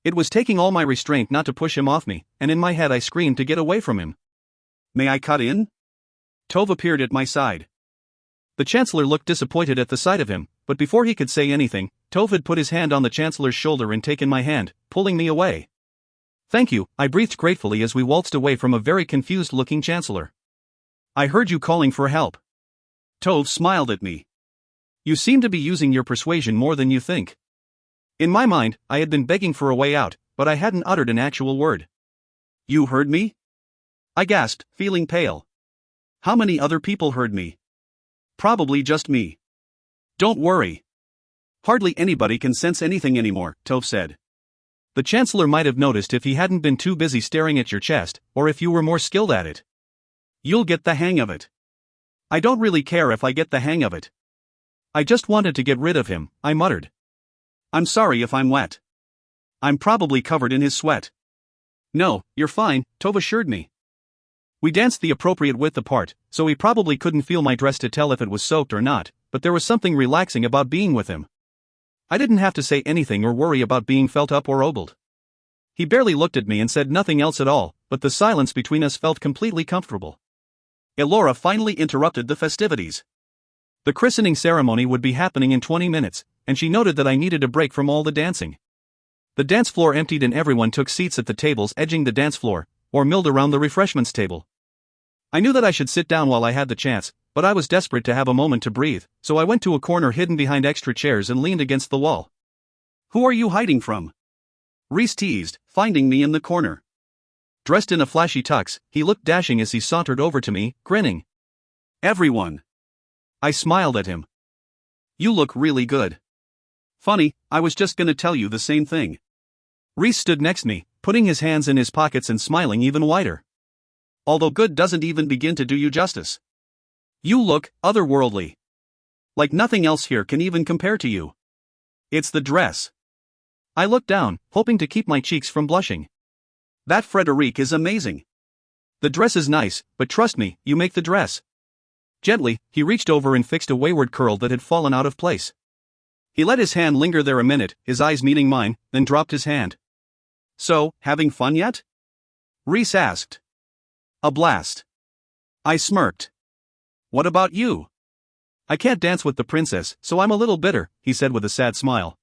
It was taking all my restraint not to push him off me, and in my head I screamed to get away from him. May I cut in? Tove appeared at my side. The Chancellor looked disappointed at the sight of him, but before he could say anything, Tove had put his hand on the Chancellor's shoulder and taken my hand, pulling me away. Thank you, I breathed gratefully as we waltzed away from a very confused-looking Chancellor. I heard you calling for help. Tove smiled at me. You seem to be using your persuasion more than you think. In my mind, I had been begging for a way out, but I hadn't uttered an actual word. You heard me? I gasped, feeling pale. How many other people heard me? Probably just me. Don't worry. Hardly anybody can sense anything anymore, Tove said. The Chancellor might have noticed if he hadn't been too busy staring at your chest, or if you were more skilled at it. You'll get the hang of it. I don't really care if I get the hang of it. I just wanted to get rid of him, I muttered. I'm sorry if I'm wet. I'm probably covered in his sweat. No, you're fine, Tove assured me. We danced the appropriate width apart, so he probably couldn't feel my dress to tell if it was soaked or not, but there was something relaxing about being with him. I didn't have to say anything or worry about being felt up or ogled. He barely looked at me and said nothing else at all, but the silence between us felt completely comfortable. Elora finally interrupted the festivities. The christening ceremony would be happening in 20 minutes, and she noted that I needed a break from all the dancing. The dance floor emptied and everyone took seats at the tables edging the dance floor, or milled around the refreshments table. I knew that I should sit down while I had the chance, but I was desperate to have a moment to breathe, so I went to a corner hidden behind extra chairs and leaned against the wall. Who are you hiding from? Rhys teased, finding me in the corner. Dressed in a flashy tux, he looked dashing as he sauntered over to me, grinning. Everyone. I smiled at him. You look really good. Funny, I was just gonna tell you the same thing. Rhys stood next to me, putting his hands in his pockets and smiling even wider. Although good doesn't even begin to do you justice. You look otherworldly. Like nothing else here can even compare to you. It's the dress. I looked down, hoping to keep my cheeks from blushing. That Frederique is amazing. The dress is nice, but trust me, you make the dress. Gently, he reached over and fixed a wayward curl that had fallen out of place. He let his hand linger there a minute, his eyes meeting mine, then dropped his hand. So, having fun yet? Rhys asked. A blast. I smirked. What about you? I can't dance with the princess, so I'm a little bitter, he said with a sad smile.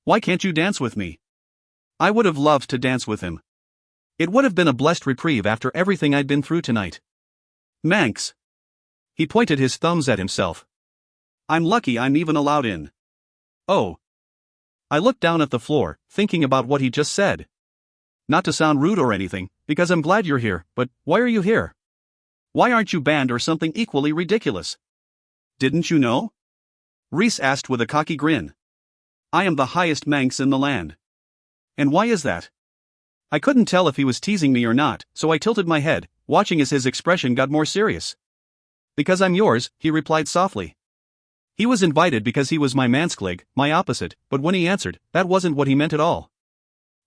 Why can't you dance with me? I would have loved to dance with him. It would have been a blessed reprieve after everything I'd been through tonight. Manx. He pointed his thumbs at himself. I'm lucky I'm even allowed in. Oh. I looked down at the floor, thinking about what he just said. Not to sound rude or anything, because I'm glad you're here, but why are you here? Why aren't you banned or something equally ridiculous? Didn't you know? Rhys asked with a cocky grin. I am the highest Manx in the land. And why is that? I couldn't tell if he was teasing me or not, so I tilted my head, watching as his expression got more serious. Because I'm yours, he replied softly. He was invited because he was my mansklig, my opposite, but when he answered, that wasn't what he meant at all.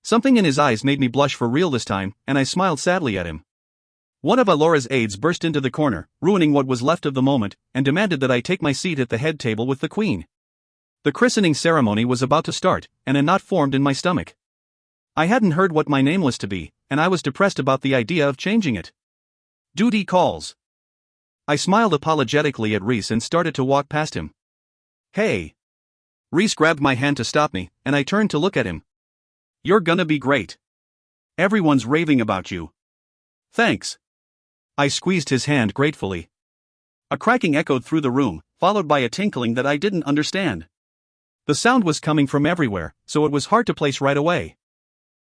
Something in his eyes made me blush for real this time, and I smiled sadly at him. One of Elora's aides burst into the corner, ruining what was left of the moment, and demanded that I take my seat at the head table with the queen. The christening ceremony was about to start, and a knot formed in my stomach. I hadn't heard what my name was to be, and I was depressed about the idea of changing it. Duty calls. I smiled apologetically at Rhys and started to walk past him. Hey. Rhys grabbed my hand to stop me, and I turned to look at him. You're gonna be great. Everyone's raving about you. Thanks. I squeezed his hand gratefully. A cracking echoed through the room, followed by a tinkling that I didn't understand. The sound was coming from everywhere, so it was hard to place right away.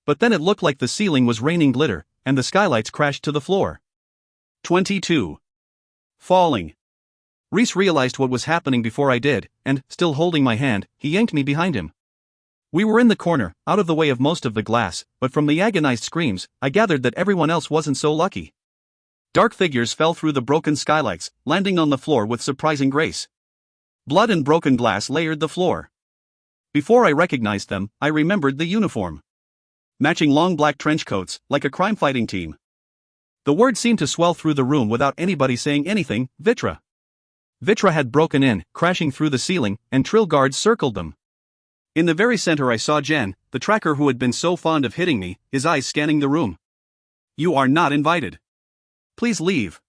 But then it looked like the ceiling was raining glitter, and the skylights crashed to the floor. 22. Falling. Reese realized what was happening before I did, and, still holding my hand, he yanked me behind him. We were in the corner, out of the way of most of the glass, but from the agonized screams, I gathered that everyone else wasn't so lucky. Dark figures fell through the broken skylights, landing on the floor with surprising grace. Blood and broken glass layered the floor. Before I recognized them, I remembered the uniform. Matching long black trench coats, like a crime-fighting team. The word seemed to swell through the room without anybody saying anything, Vitra. Vitra had broken in, crashing through the ceiling, and Trill guards circled them. In the very center I saw Jen, the tracker who had been so fond of hitting me, his eyes scanning the room. "You are not invited. Please leave."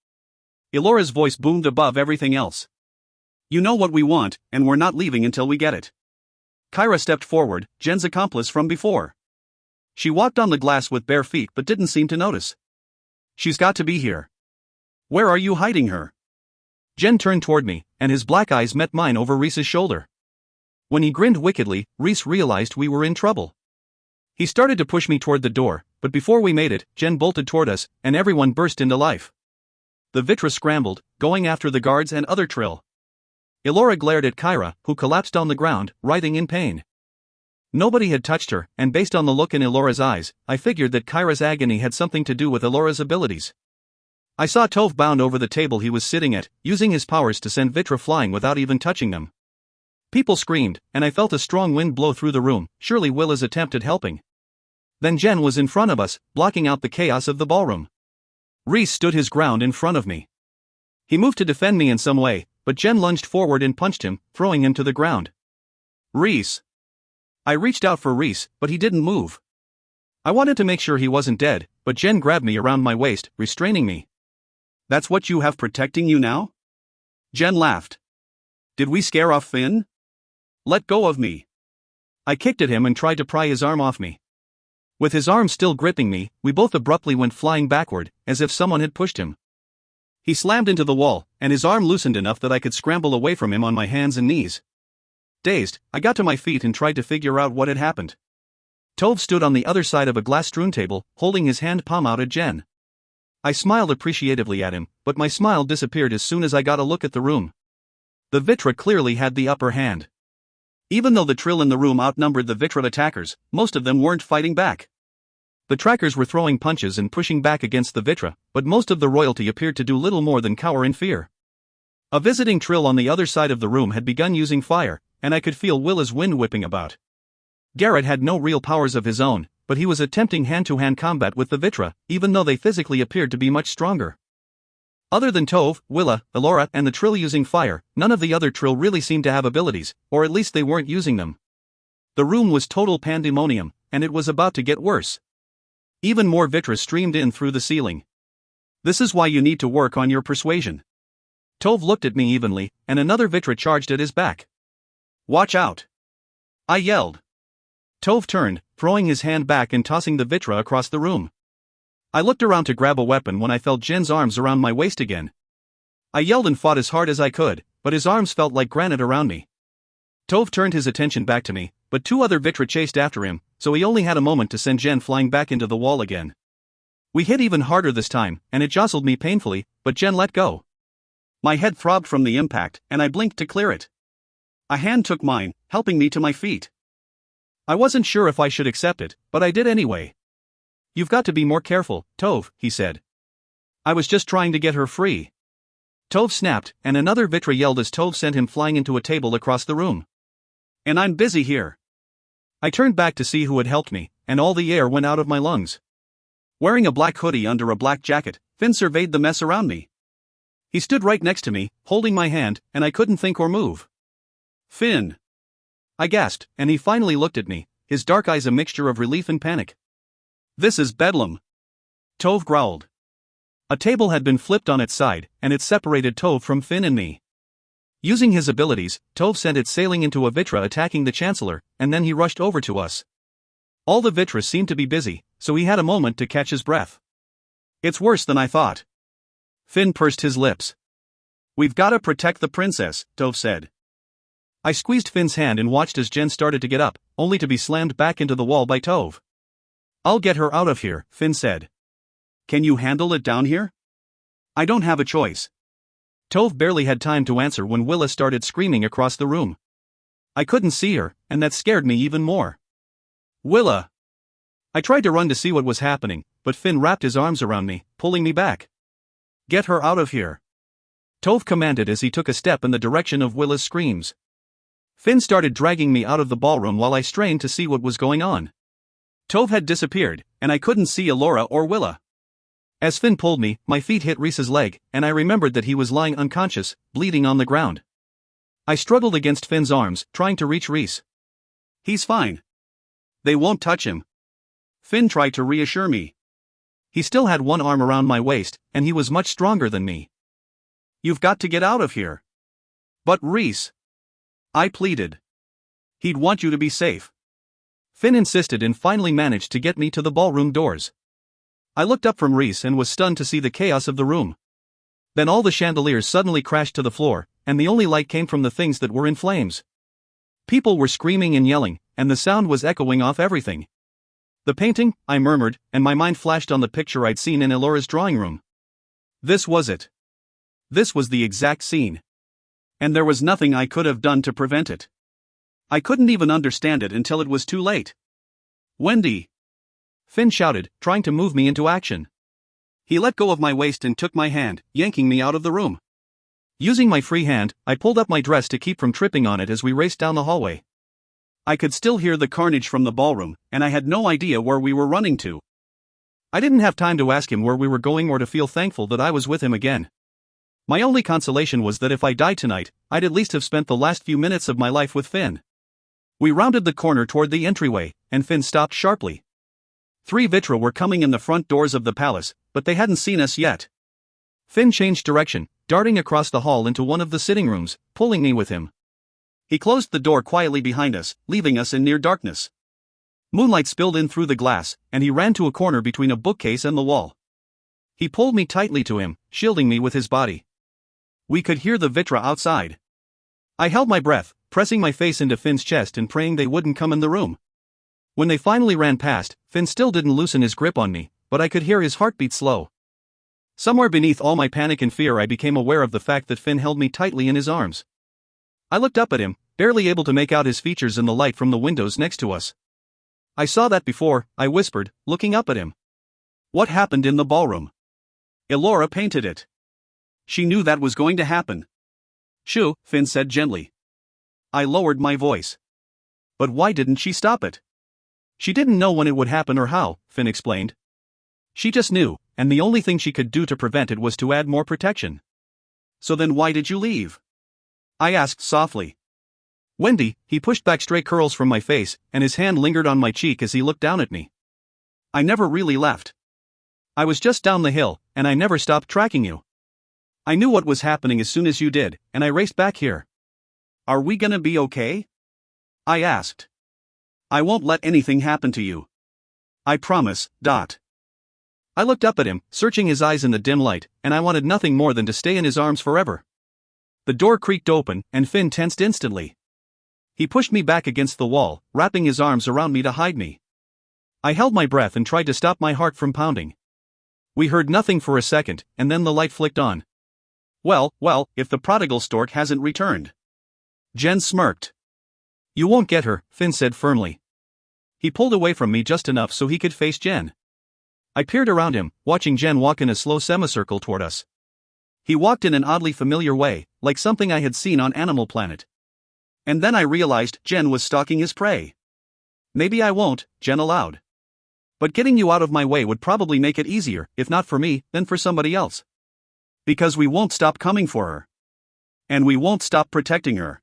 Elora's voice boomed above everything else. "You know what we want, and we're not leaving until we get it." Kyra stepped forward, Jen's accomplice from before. She walked on the glass with bare feet but didn't seem to notice. "She's got to be here. Where are you hiding her?" Jen turned toward me, and his black eyes met mine over Reese's shoulder. When he grinned wickedly, Reese realized we were in trouble. He started to push me toward the door, but before we made it, Jen bolted toward us, and everyone burst into life. The Vitra scrambled, going after the guards and other Trill. Elora glared at Kyra, who collapsed on the ground, writhing in pain. Nobody had touched her, and based on the look in Elora's eyes, I figured that Kyra's agony had something to do with Elora's abilities. I saw Tove bound over the table he was sitting at, using his powers to send Vitra flying without even touching them. People screamed, and I felt a strong wind blow through the room, surely Willa's attempt at helping. Then Jen was in front of us, blocking out the chaos of the ballroom. Reese stood his ground in front of me. He moved to defend me in some way, but Jen lunged forward and punched him, throwing him to the ground. "Reese!" I reached out for Reese, but he didn't move. I wanted to make sure he wasn't dead, but Jen grabbed me around my waist, restraining me. "That's what you have protecting you now?" Jen laughed. "Did we scare off Finn? Let go of me." I kicked at him and tried to pry his arm off me. With his arm still gripping me, we both abruptly went flying backward, as if someone had pushed him. He slammed into the wall, and his arm loosened enough that I could scramble away from him on my hands and knees. Dazed, I got to my feet and tried to figure out what had happened. Tove stood on the other side of a glass-strewn table, holding his hand palm out at Jen. I smiled appreciatively at him, but my smile disappeared as soon as I got a look at the room. The Vitra clearly had the upper hand. Even though the Trill in the room outnumbered the Vitra attackers, most of them weren't fighting back. The trackers were throwing punches and pushing back against the Vitra, but most of the royalty appeared to do little more than cower in fear. A visiting Trill on the other side of the room had begun using fire, and I could feel Willa's wind whipping about. Garrett had no real powers of his own, but he was attempting hand-to-hand combat with the Vitra, even though they physically appeared to be much stronger. Other than Tove, Willa, Elora, and the Trill using fire, none of the other Trill really seemed to have abilities, or at least they weren't using them. The room was total pandemonium, and it was about to get worse. Even more Vitra streamed in through the ceiling. "This is why you need to work on your persuasion." Tove looked at me evenly, and another Vitra charged at his back. "Watch out!" I yelled. Tove turned, throwing his hand back and tossing the Vitra across the room. I looked around to grab a weapon when I felt Jen's arms around my waist again. I yelled and fought as hard as I could, but his arms felt like granite around me. Tove turned his attention back to me, but two other Vitra chased after him, so he only had a moment to send Jen flying back into the wall again. We hit even harder this time, and it jostled me painfully, but Jen let go. My head throbbed from the impact, and I blinked to clear it. A hand took mine, helping me to my feet. I wasn't sure if I should accept it, but I did anyway. "You've got to be more careful, Tove," he said. "I was just trying to get her free." Tove snapped, and another Vitra yelled as Tove sent him flying into a table across the room. "And I'm busy here." I turned back to see who had helped me, and all the air went out of my lungs. Wearing a black hoodie under a black jacket, Finn surveyed the mess around me. He stood right next to me, holding my hand, and I couldn't think or move. "Finn!" I gasped, and he finally looked at me, his dark eyes a mixture of relief and panic. "This is bedlam," Tove growled. A table had been flipped on its side, and it separated Tove from Finn and me. Using his abilities, Tove sent it sailing into a Vitra attacking the Chancellor, and then he rushed over to us. All the Vitras seemed to be busy, so he had a moment to catch his breath. "It's worse than I thought." Finn pursed his lips. We've gotta protect the princess, Tove said. I squeezed Finn's hand and watched as Jen started to get up, only to be slammed back into the wall by Tove. I'll get her out of here, Finn said. Can you handle it down here? I don't have a choice. Tove barely had time to answer when Willa started screaming across the room. I couldn't see her, and that scared me even more. Willa! I tried to run to see what was happening, but Finn wrapped his arms around me, pulling me back. Get her out of here, Tove commanded as he took a step in the direction of Willa's screams. Finn started dragging me out of the ballroom while I strained to see what was going on. Tove had disappeared, and I couldn't see Elora or Willa. As Finn pulled me, my feet hit Rhys's leg, and I remembered that he was lying unconscious, bleeding on the ground. I struggled against Finn's arms, trying to reach Rhys. He's fine. They won't touch him. Finn tried to reassure me. He still had one arm around my waist, and he was much stronger than me. You've got to get out of here. But Rhys, I pleaded. He'd want you to be safe. Finn insisted and finally managed to get me to the ballroom doors. I looked up from Rhys and was stunned to see the chaos of the room. Then all the chandeliers suddenly crashed to the floor, and the only light came from the things that were in flames. People were screaming and yelling, and the sound was echoing off everything. The painting, I murmured, and my mind flashed on the picture I'd seen in Elora's drawing room. This was it. This was the exact scene. And there was nothing I could have done to prevent it. I couldn't even understand it until it was too late. Wendy! Finn shouted, trying to move me into action. He let go of my waist and took my hand, yanking me out of the room. Using my free hand, I pulled up my dress to keep from tripping on it as we raced down the hallway. I could still hear the carnage from the ballroom, and I had no idea where we were running to. I didn't have time to ask him where we were going or to feel thankful that I was with him again. My only consolation was that if I died tonight, I'd at least have spent the last few minutes of my life with Finn. We rounded the corner toward the entryway, and Finn stopped sharply. 3 Vitra were coming in the front doors of the palace, but they hadn't seen us yet. Finn changed direction, darting across the hall into one of the sitting rooms, pulling me with him. He closed the door quietly behind us, leaving us in near darkness. Moonlight spilled in through the glass, and he ran to a corner between a bookcase and the wall. He pulled me tightly to him, shielding me with his body. We could hear the Vitra outside. I held my breath, pressing my face into Finn's chest and praying they wouldn't come in the room. When they finally ran past, Finn still didn't loosen his grip on me, but I could hear his heartbeat slow. Somewhere beneath all my panic and fear, I became aware of the fact that Finn held me tightly in his arms. I looked up at him, barely able to make out his features in the light from the windows next to us. I saw that before, I whispered, looking up at him. What happened in the ballroom? Elora painted it. She knew that was going to happen. Shoo, Finn said gently. I lowered my voice. But why didn't she stop it? She didn't know when it would happen or how, Finn explained. She just knew, and the only thing she could do to prevent it was to add more protection. So then why did you leave? I asked softly. Wendy, he pushed back stray curls from my face, and his hand lingered on my cheek as he looked down at me. I never really left. I was just down the hill, and I never stopped tracking you. I knew what was happening as soon as you did, and I raced back here. Are we gonna be okay? I asked. I won't let anything happen to you. I promise, Dot. I looked up at him, searching his eyes in the dim light, and I wanted nothing more than to stay in his arms forever. The door creaked open, and Finn tensed instantly. He pushed me back against the wall, wrapping his arms around me to hide me. I held my breath and tried to stop my heart from pounding. We heard nothing for a second, and then the light flicked on. Well, if the prodigal stork hasn't returned. Jen smirked. You won't get her, Finn said firmly. He pulled away from me just enough so he could face Jen. I peered around him, watching Jen walk in a slow semicircle toward us. He walked in an oddly familiar way, like something I had seen on Animal Planet. And then I realized Jen was stalking his prey. Maybe I won't, Jen allowed. But getting you out of my way would probably make it easier, if not for me, then for somebody else. Because we won't stop coming for her. And we won't stop protecting her.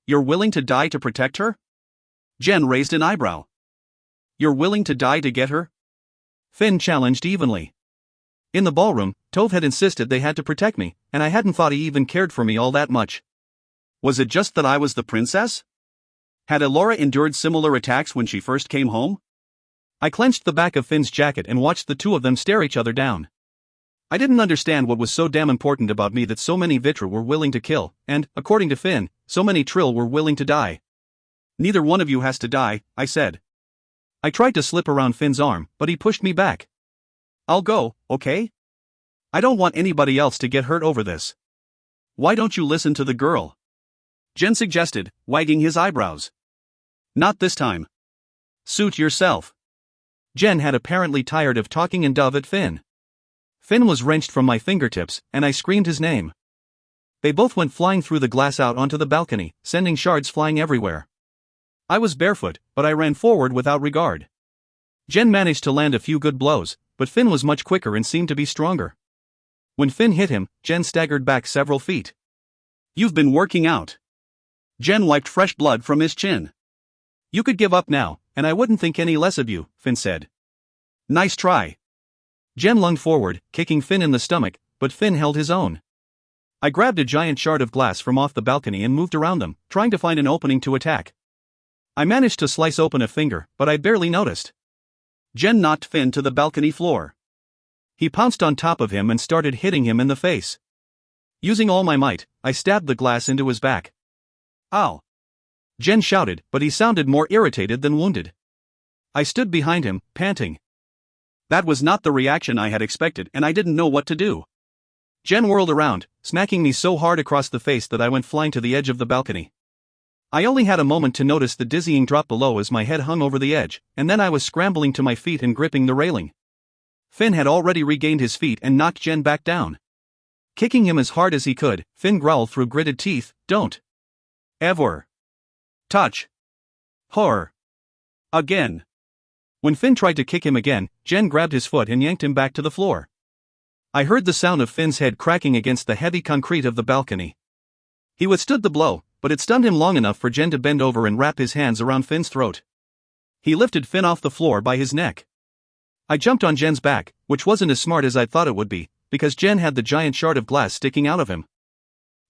You're willing to die to protect her? Jen raised an eyebrow. You're willing to die to get her? Finn challenged evenly. In the ballroom, Tove had insisted they had to protect me, and I hadn't thought he even cared for me all that much. Was it just that I was the princess? Had Elora endured similar attacks when she first came home? I clenched the back of Finn's jacket and watched the two of them stare each other down. I didn't understand what was so damn important about me that so many Vitra were willing to kill, and, according to Finn, so many Trill were willing to die. Neither one of you has to die, I said. I tried to slip around Finn's arm, but he pushed me back. I'll go, okay? I don't want anybody else to get hurt over this. Why don't you listen to the girl? Jen suggested, wagging his eyebrows. Not this time. Suit yourself. Jen had apparently tired of talking and dove at Finn. Finn was wrenched from my fingertips, and I screamed his name. They both went flying through the glass out onto the balcony, sending shards flying everywhere. I was barefoot, but I ran forward without regard. Jen managed to land a few good blows, but Finn was much quicker and seemed to be stronger. When Finn hit him, Jen staggered back several feet. You've been working out. Jen wiped fresh blood from his chin. You could give up now, and I wouldn't think any less of you, Finn said. Nice try. Jen lunged forward, kicking Finn in the stomach, but Finn held his own. I grabbed a giant shard of glass from off the balcony and moved around them, trying to find an opening to attack. I managed to slice open a finger, but I barely noticed. Jen knocked Finn to the balcony floor. He pounced on top of him and started hitting him in the face. Using all my might, I stabbed the glass into his back. Ow! Jen shouted, but he sounded more irritated than wounded. I stood behind him, panting. That was not the reaction I had expected, and I didn't know what to do. Jen whirled around, smacking me so hard across the face that I went flying to the edge of the balcony. I only had a moment to notice the dizzying drop below as my head hung over the edge, and then I was scrambling to my feet and gripping the railing. Finn had already regained his feet and knocked Jen back down. Kicking him as hard as he could, Finn growled through gritted teeth, "Don't ever touch her again." When Finn tried to kick him again, Jen grabbed his foot and yanked him back to the floor. I heard the sound of Finn's head cracking against the heavy concrete of the balcony. He withstood the blow, but it stunned him long enough for Jen to bend over and wrap his hands around Finn's throat. He lifted Finn off the floor by his neck. I jumped on Jen's back, which wasn't as smart as I thought it would be, because Jen had the giant shard of glass sticking out of him.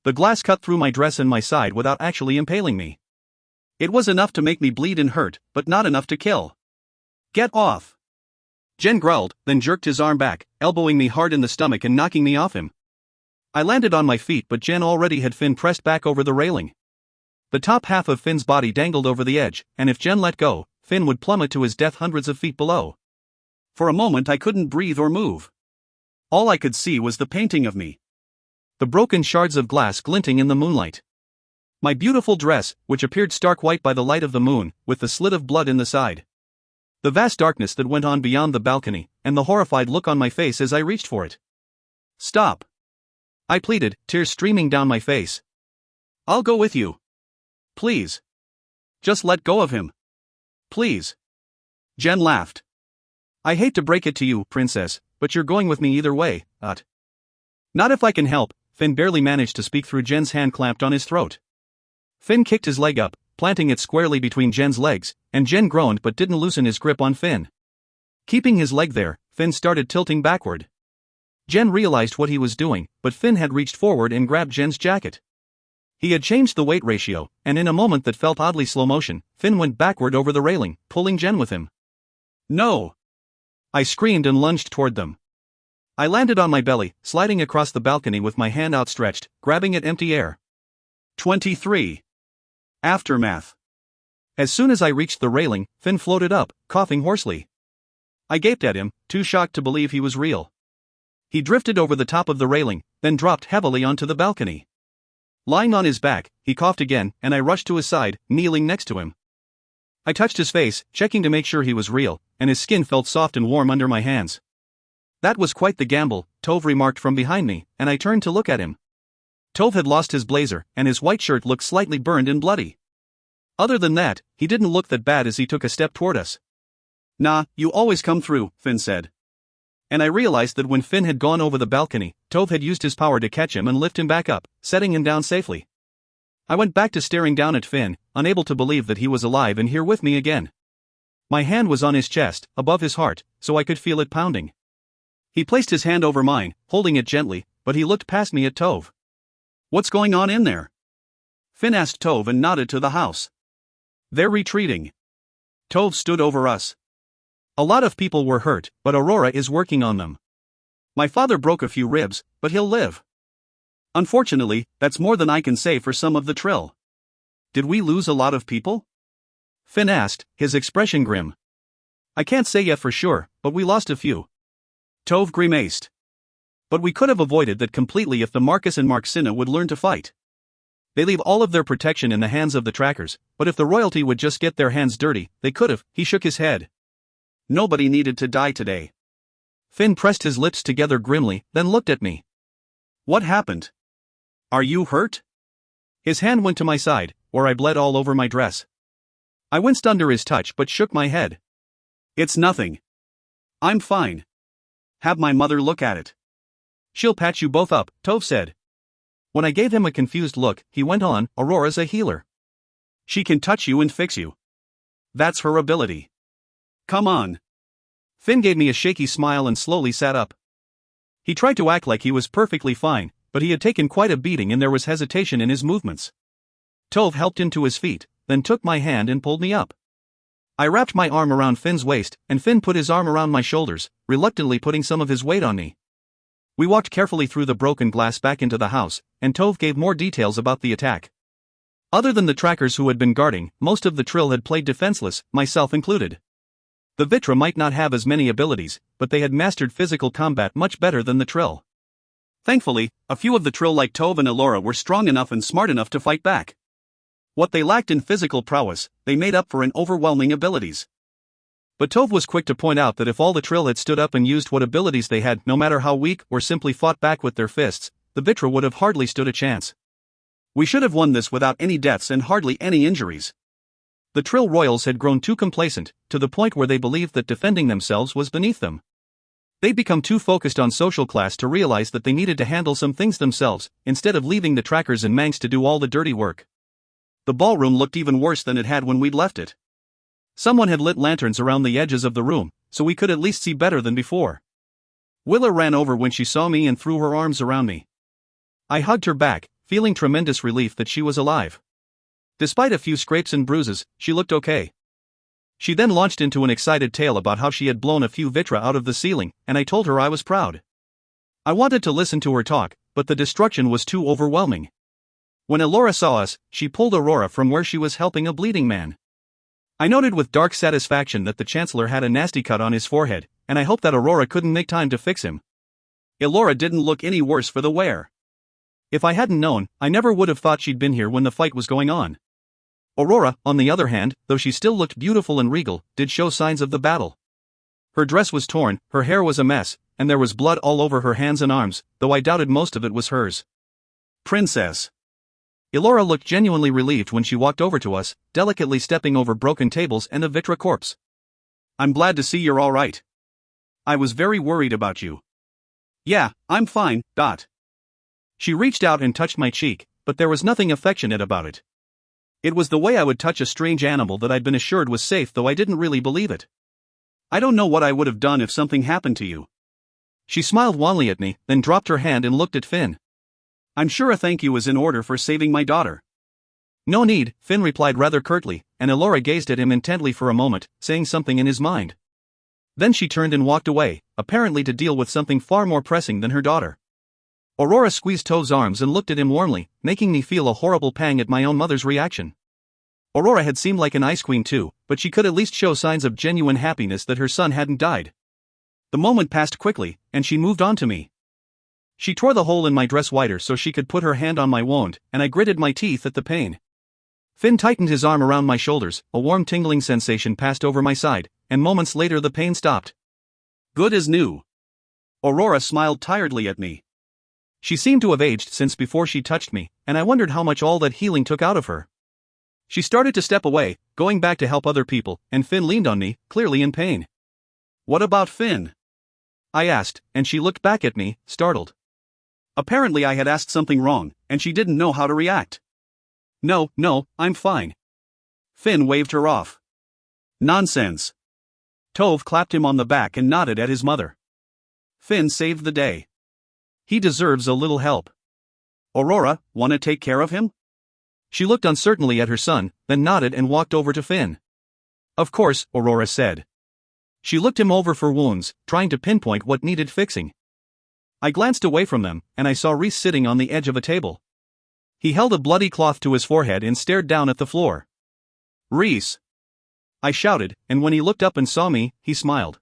The glass cut through my dress and my side without actually impaling me. It was enough to make me bleed and hurt, but not enough to kill. Get off! Jen growled, then jerked his arm back, elbowing me hard in the stomach and knocking me off him. I landed on my feet, but Jen already had Finn pressed back over the railing. The top half of Finn's body dangled over the edge, and if Jen let go, Finn would plummet to his death hundreds of feet below. For a moment I couldn't breathe or move. All I could see was the painting of me. The broken shards of glass glinting in the moonlight. My beautiful dress, which appeared stark white by the light of the moon, with the slit of blood in the side. The vast darkness that went on beyond the balcony, and the horrified look on my face as I reached for it. Stop! I pleaded, tears streaming down my face. I'll go with you. Please. Just let go of him. Please. Jen laughed. I hate to break it to you, princess, but you're going with me either way, Not if I can help, Finn barely managed to speak through Jen's hand clamped on his throat. Finn kicked his leg up, planting it squarely between Jen's legs, and Jen groaned but didn't loosen his grip on Finn. Keeping his leg there, Finn started tilting backward. Jen realized what he was doing, but Finn had reached forward and grabbed Jen's jacket. He had changed the weight ratio, and in a moment that felt oddly slow motion, Finn went backward over the railing, pulling Jen with him. No! I screamed and lunged toward them. I landed on my belly, sliding across the balcony with my hand outstretched, grabbing at empty air. 23. Aftermath. As soon as I reached the railing, Finn floated up, coughing hoarsely. I gaped at him, too shocked to believe he was real. He drifted over the top of the railing, then dropped heavily onto the balcony. Lying on his back, he coughed again, and I rushed to his side, kneeling next to him. I touched his face, checking to make sure he was real, and his skin felt soft and warm under my hands. That was quite the gamble, Tove remarked from behind me, and I turned to look at him. Tove had lost his blazer, and his white shirt looked slightly burned and bloody. Other than that, he didn't look that bad as he took a step toward us. Nah, you always come through, Finn said. And I realized that when Finn had gone over the balcony, Tove had used his power to catch him and lift him back up, setting him down safely. I went back to staring down at Finn, unable to believe that he was alive and here with me again. My hand was on his chest, above his heart, so I could feel it pounding. He placed his hand over mine, holding it gently, but he looked past me at Tove. What's going on in there? Finn asked Tove and nodded to the house. They're retreating. Tove stood over us. A lot of people were hurt, but Aurora is working on them. My father broke a few ribs, but he'll live. Unfortunately, that's more than I can say for some of the trill. Did we lose a lot of people? Finn asked, his expression grim. I can't say yet for sure, but we lost a few. Tove grimaced. But we could have avoided that completely if the Marcus and Marxina would learn to fight. They leave all of their protection in the hands of the trackers, but if the royalty would just get their hands dirty, they could have. He shook his head. Nobody needed to die today. Finn pressed his lips together grimly, then looked at me. What happened? Are you hurt? His hand went to my side, where I bled all over my dress. I winced under his touch but shook my head. It's nothing. I'm fine. Have my mother look at it. She'll patch you both up, Tove said. When I gave him a confused look, he went on, Aurora's a healer. She can touch you and fix you. That's her ability. Come on. Finn gave me a shaky smile and slowly sat up. He tried to act like he was perfectly fine, but he had taken quite a beating and there was hesitation in his movements. Tove helped him to his feet, then took my hand and pulled me up. I wrapped my arm around Finn's waist, and Finn put his arm around my shoulders, reluctantly putting some of his weight on me. We walked carefully through the broken glass back into the house, and Tove gave more details about the attack. Other than the trackers who had been guarding, most of the trill had played defenseless, myself included. The Vitra might not have as many abilities, but they had mastered physical combat much better than the trill. Thankfully, a few of the trill like Tove and Elora were strong enough and smart enough to fight back. What they lacked in physical prowess, they made up for in overwhelming abilities. But Tove was quick to point out that if all the trill had stood up and used what abilities they had, no matter how weak, or simply fought back with their fists, the Vitra would have hardly stood a chance. We should have won this without any deaths and hardly any injuries. The trill royals had grown too complacent, to the point where they believed that defending themselves was beneath them. They'd become too focused on social class to realize that they needed to handle some things themselves, instead of leaving the trackers and Manx to do all the dirty work. The ballroom looked even worse than it had when we'd left it. Someone had lit lanterns around the edges of the room, so we could at least see better than before. Willa ran over when she saw me and threw her arms around me. I hugged her back, feeling tremendous relief that she was alive. Despite a few scrapes and bruises, she looked okay. She then launched into an excited tale about how she had blown a few Vitra out of the ceiling, and I told her I was proud. I wanted to listen to her talk, but the destruction was too overwhelming. When Elora saw us, she pulled Aurora from where she was helping a bleeding man. I noted with dark satisfaction that the Chancellor had a nasty cut on his forehead, and I hoped that Aurora couldn't make time to fix him. Elora didn't look any worse for the wear. If I hadn't known, I never would have thought she'd been here when the fight was going on. Aurora, on the other hand, though she still looked beautiful and regal, did show signs of the battle. Her dress was torn, her hair was a mess, and there was blood all over her hands and arms, though I doubted most of it was hers. Princess. Elora looked genuinely relieved when she walked over to us, delicately stepping over broken tables and a Vitra corpse. I'm glad to see you're all right. I was very worried about you. Yeah, I'm fine, Dot. She reached out and touched my cheek, but there was nothing affectionate about it. It was the way I would touch a strange animal that I'd been assured was safe, though I didn't really believe it. I don't know what I would have done if something happened to you. She smiled wanly at me, then dropped her hand and looked at Finn. I'm sure a thank you is in order for saving my daughter. No need, Finn replied rather curtly, and Elora gazed at him intently for a moment, saying something in his mind. Then she turned and walked away, apparently to deal with something far more pressing than her daughter. Aurora squeezed Tove's arms and looked at him warmly, making me feel a horrible pang at my own mother's reaction. Aurora had seemed like an ice queen too, but she could at least show signs of genuine happiness that her son hadn't died. The moment passed quickly, and she moved on to me. She tore the hole in my dress wider so she could put her hand on my wound, and I gritted my teeth at the pain. Finn tightened his arm around my shoulders, a warm tingling sensation passed over my side, and moments later the pain stopped. Good as new. Aurora smiled tiredly at me. She seemed to have aged since before she touched me, and I wondered how much all that healing took out of her. She started to step away, going back to help other people, and Finn leaned on me, clearly in pain. What about Finn? I asked, and she looked back at me, startled. Apparently I had asked something wrong, and she didn't know how to react. No, I'm fine. Finn waved her off. Nonsense. Tove clapped him on the back and nodded at his mother. Finn saved the day. He deserves a little help. Aurora, wanna take care of him? She looked uncertainly at her son, then nodded and walked over to Finn. Of course, Aurora said. She looked him over for wounds, trying to pinpoint what needed fixing. I glanced away from them, and I saw Rhys sitting on the edge of a table. He held a bloody cloth to his forehead and stared down at the floor. "Rhys!" I shouted, and when he looked up and saw me, he smiled.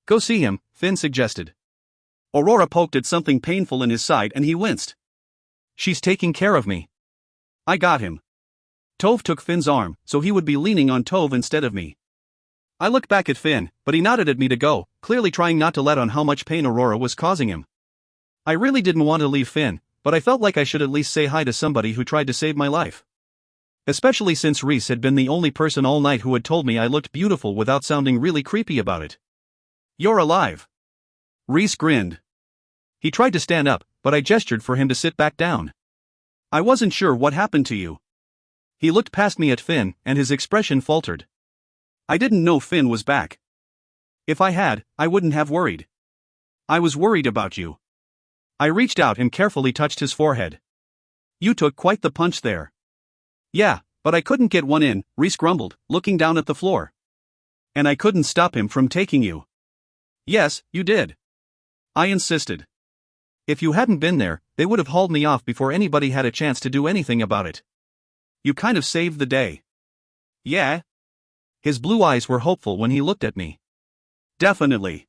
"Go see him," Finn suggested. Aurora poked at something painful in his side and he winced. "She's taking care of me." I got him. Tove took Finn's arm, so he would be leaning on Tove instead of me. I looked back at Finn, but he nodded at me to go, clearly trying not to let on how much pain Aurora was causing him. I really didn't want to leave Finn, but I felt like I should at least say hi to somebody who tried to save my life. Especially since Rhys had been the only person all night who had told me I looked beautiful without sounding really creepy about it. "You're alive." Rhys grinned. He tried to stand up, but I gestured for him to sit back down. "I wasn't sure what happened to you." He looked past me at Finn, and his expression faltered. "I didn't know Finn was back. If I had, I wouldn't have worried. I was worried about you." I reached out and carefully touched his forehead. "You took quite the punch there." "Yeah, but I couldn't get one in," Rhys grumbled, looking down at the floor. "And I couldn't stop him from taking you." "Yes, you did." I insisted. "If you hadn't been there, they would have hauled me off before anybody had a chance to do anything about it. You kind of saved the day." "Yeah?" His blue eyes were hopeful when he looked at me. "Definitely."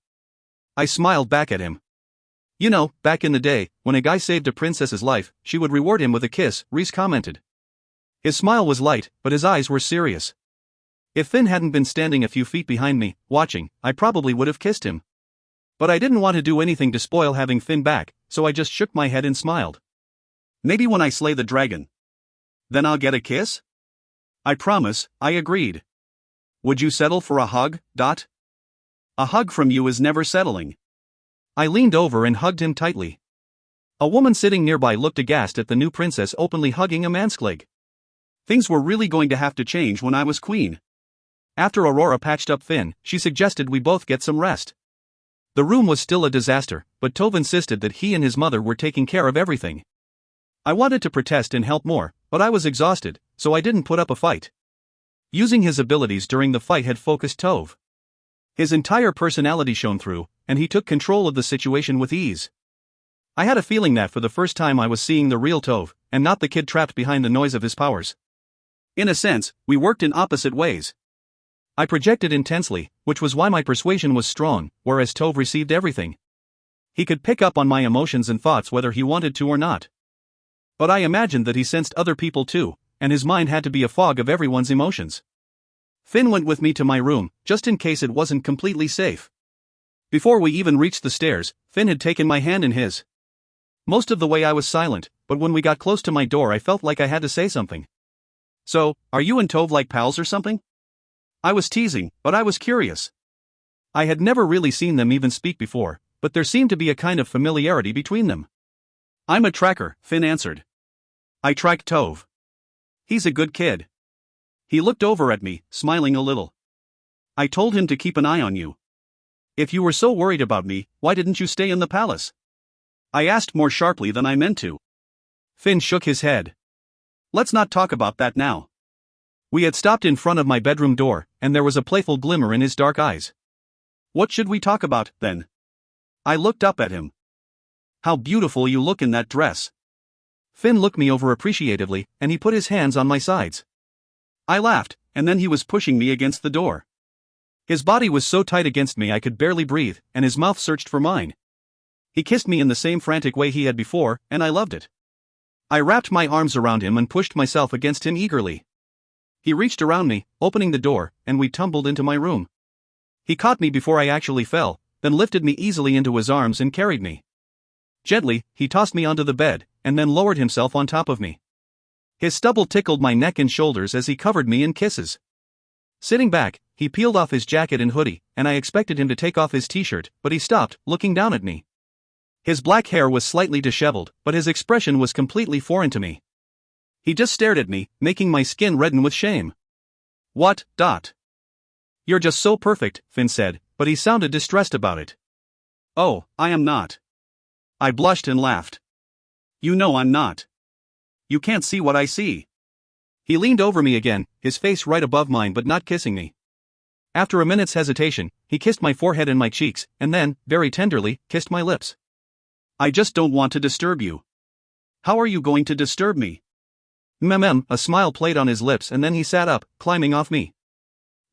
I smiled back at him. "You know, back in the day, when a guy saved a princess's life, she would reward him with a kiss," Rhys commented. His smile was light, but his eyes were serious. If Finn hadn't been standing a few feet behind me, watching, I probably would have kissed him. But I didn't want to do anything to spoil having Finn back, so I just shook my head and smiled. "Maybe when I slay the dragon. Then I'll get a kiss?" "I promise," I agreed. "Would you settle for a hug, Dot?" "A hug from you is never settling." I leaned over and hugged him tightly. A woman sitting nearby looked aghast at the new princess openly hugging a manskleg. Things were really going to have to change when I was queen. After Aurora patched up Finn, she suggested we both get some rest. The room was still a disaster, but Tove insisted that he and his mother were taking care of everything. I wanted to protest and help more, but I was exhausted, so I didn't put up a fight. Using his abilities during the fight had focused Tove. His entire personality shone through, and he took control of the situation with ease. I had a feeling that for the first time I was seeing the real Tove, and not the kid trapped behind the noise of his powers. In a sense, we worked in opposite ways. I projected intensely, which was why my persuasion was strong, whereas Tove received everything. He could pick up on my emotions and thoughts whether he wanted to or not. But I imagined that he sensed other people too, and his mind had to be a fog of everyone's emotions. Finn went with me to my room, just in case it wasn't completely safe. Before we even reached the stairs, Finn had taken my hand in his. Most of the way I was silent, but when we got close to my door I felt like I had to say something. "So, are you and Tove like pals or something?" I was teasing, but I was curious. I had never really seen them even speak before, but there seemed to be a kind of familiarity between them. "I'm a tracker," Finn answered. "I track Tove. He's a good kid." He looked over at me, smiling a little. "I told him to keep an eye on you. If you were so worried about me, why didn't you stay in the palace?" I asked more sharply than I meant to. Finn shook his head. "Let's not talk about that now." We had stopped in front of my bedroom door, and there was a playful glimmer in his dark eyes. "What should we talk about, then?" I looked up at him. "How beautiful you look in that dress." Finn looked me over appreciatively, and he put his hands on my sides. I laughed, and then he was pushing me against the door. His body was so tight against me I could barely breathe, and his mouth searched for mine. He kissed me in the same frantic way he had before, and I loved it. I wrapped my arms around him and pushed myself against him eagerly. He reached around me, opening the door, and we tumbled into my room. He caught me before I actually fell, then lifted me easily into his arms and carried me. Gently, he tossed me onto the bed, and then lowered himself on top of me. His stubble tickled my neck and shoulders as he covered me in kisses. Sitting back, he peeled off his jacket and hoodie, and I expected him to take off his t-shirt, but he stopped, looking down at me. His black hair was slightly disheveled, but his expression was completely foreign to me. He just stared at me, making my skin redden with shame. "What, Dot?" "You're just so perfect," Finn said, but he sounded distressed about it. "Oh, I am not." I blushed and laughed. "You know I'm not. You can't see what I see." He leaned over me again, his face right above mine but not kissing me. After a minute's hesitation, he kissed my forehead and my cheeks, and then, very tenderly, kissed my lips. I just don't want to disturb you. How are you going to disturb me? A smile played on his lips and then he sat up, climbing off me.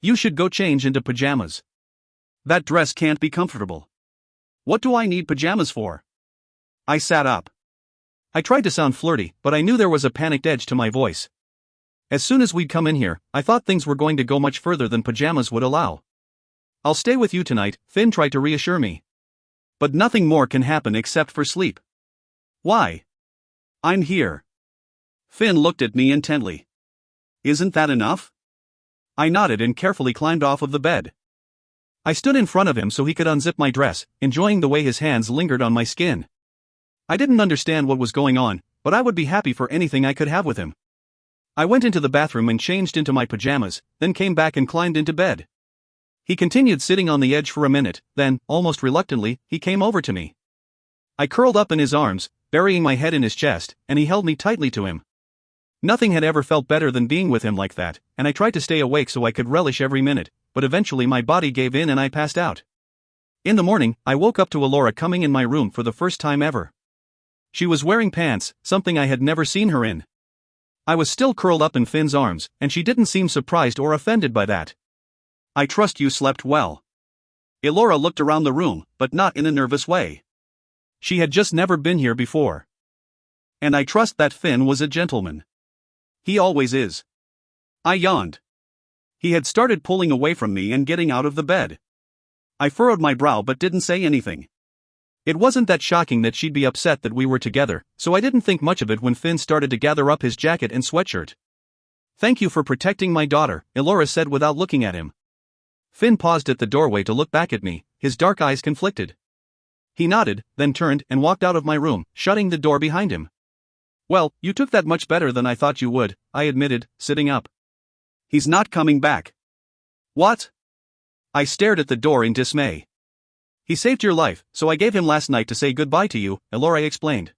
You should go change into pajamas. That dress can't be comfortable. What do I need pajamas for? I sat up. I tried to sound flirty, but I knew there was a panicked edge to my voice. As soon as we'd come in here, I thought things were going to go much further than pajamas would allow. I'll stay with you tonight, Finn tried to reassure me. But nothing more can happen except for sleep. Why? I'm here. Finn looked at me intently. Isn't that enough? I nodded and carefully climbed off of the bed. I stood in front of him so he could unzip my dress, enjoying the way his hands lingered on my skin. I didn't understand what was going on, but I would be happy for anything I could have with him. I went into the bathroom and changed into my pajamas, then came back and climbed into bed. He continued sitting on the edge for a minute, then, almost reluctantly, he came over to me. I curled up in his arms, burying my head in his chest, and he held me tightly to him. Nothing had ever felt better than being with him like that, and I tried to stay awake so I could relish every minute, but eventually my body gave in and I passed out. In the morning, I woke up to Elora coming in my room for the first time ever. She was wearing pants, something I had never seen her in. I was still curled up in Finn's arms, and she didn't seem surprised or offended by that. I trust you slept well. Elora looked around the room, but not in a nervous way. She had just never been here before. And I trust that Finn was a gentleman. He always is. I yawned. He had started pulling away from me and getting out of the bed. I furrowed my brow but didn't say anything. It wasn't that shocking that she'd be upset that we were together, so I didn't think much of it when Finn started to gather up his jacket and sweatshirt. Thank you for protecting my daughter, Elora said without looking at him. Finn paused at the doorway to look back at me, his dark eyes conflicted. He nodded, then turned and walked out of my room, shutting the door behind him. Well, you took that much better than I thought you would, I admitted, sitting up. He's not coming back. What? I stared at the door in dismay. He saved your life, so I gave him last night to say goodbye to you, Elora explained.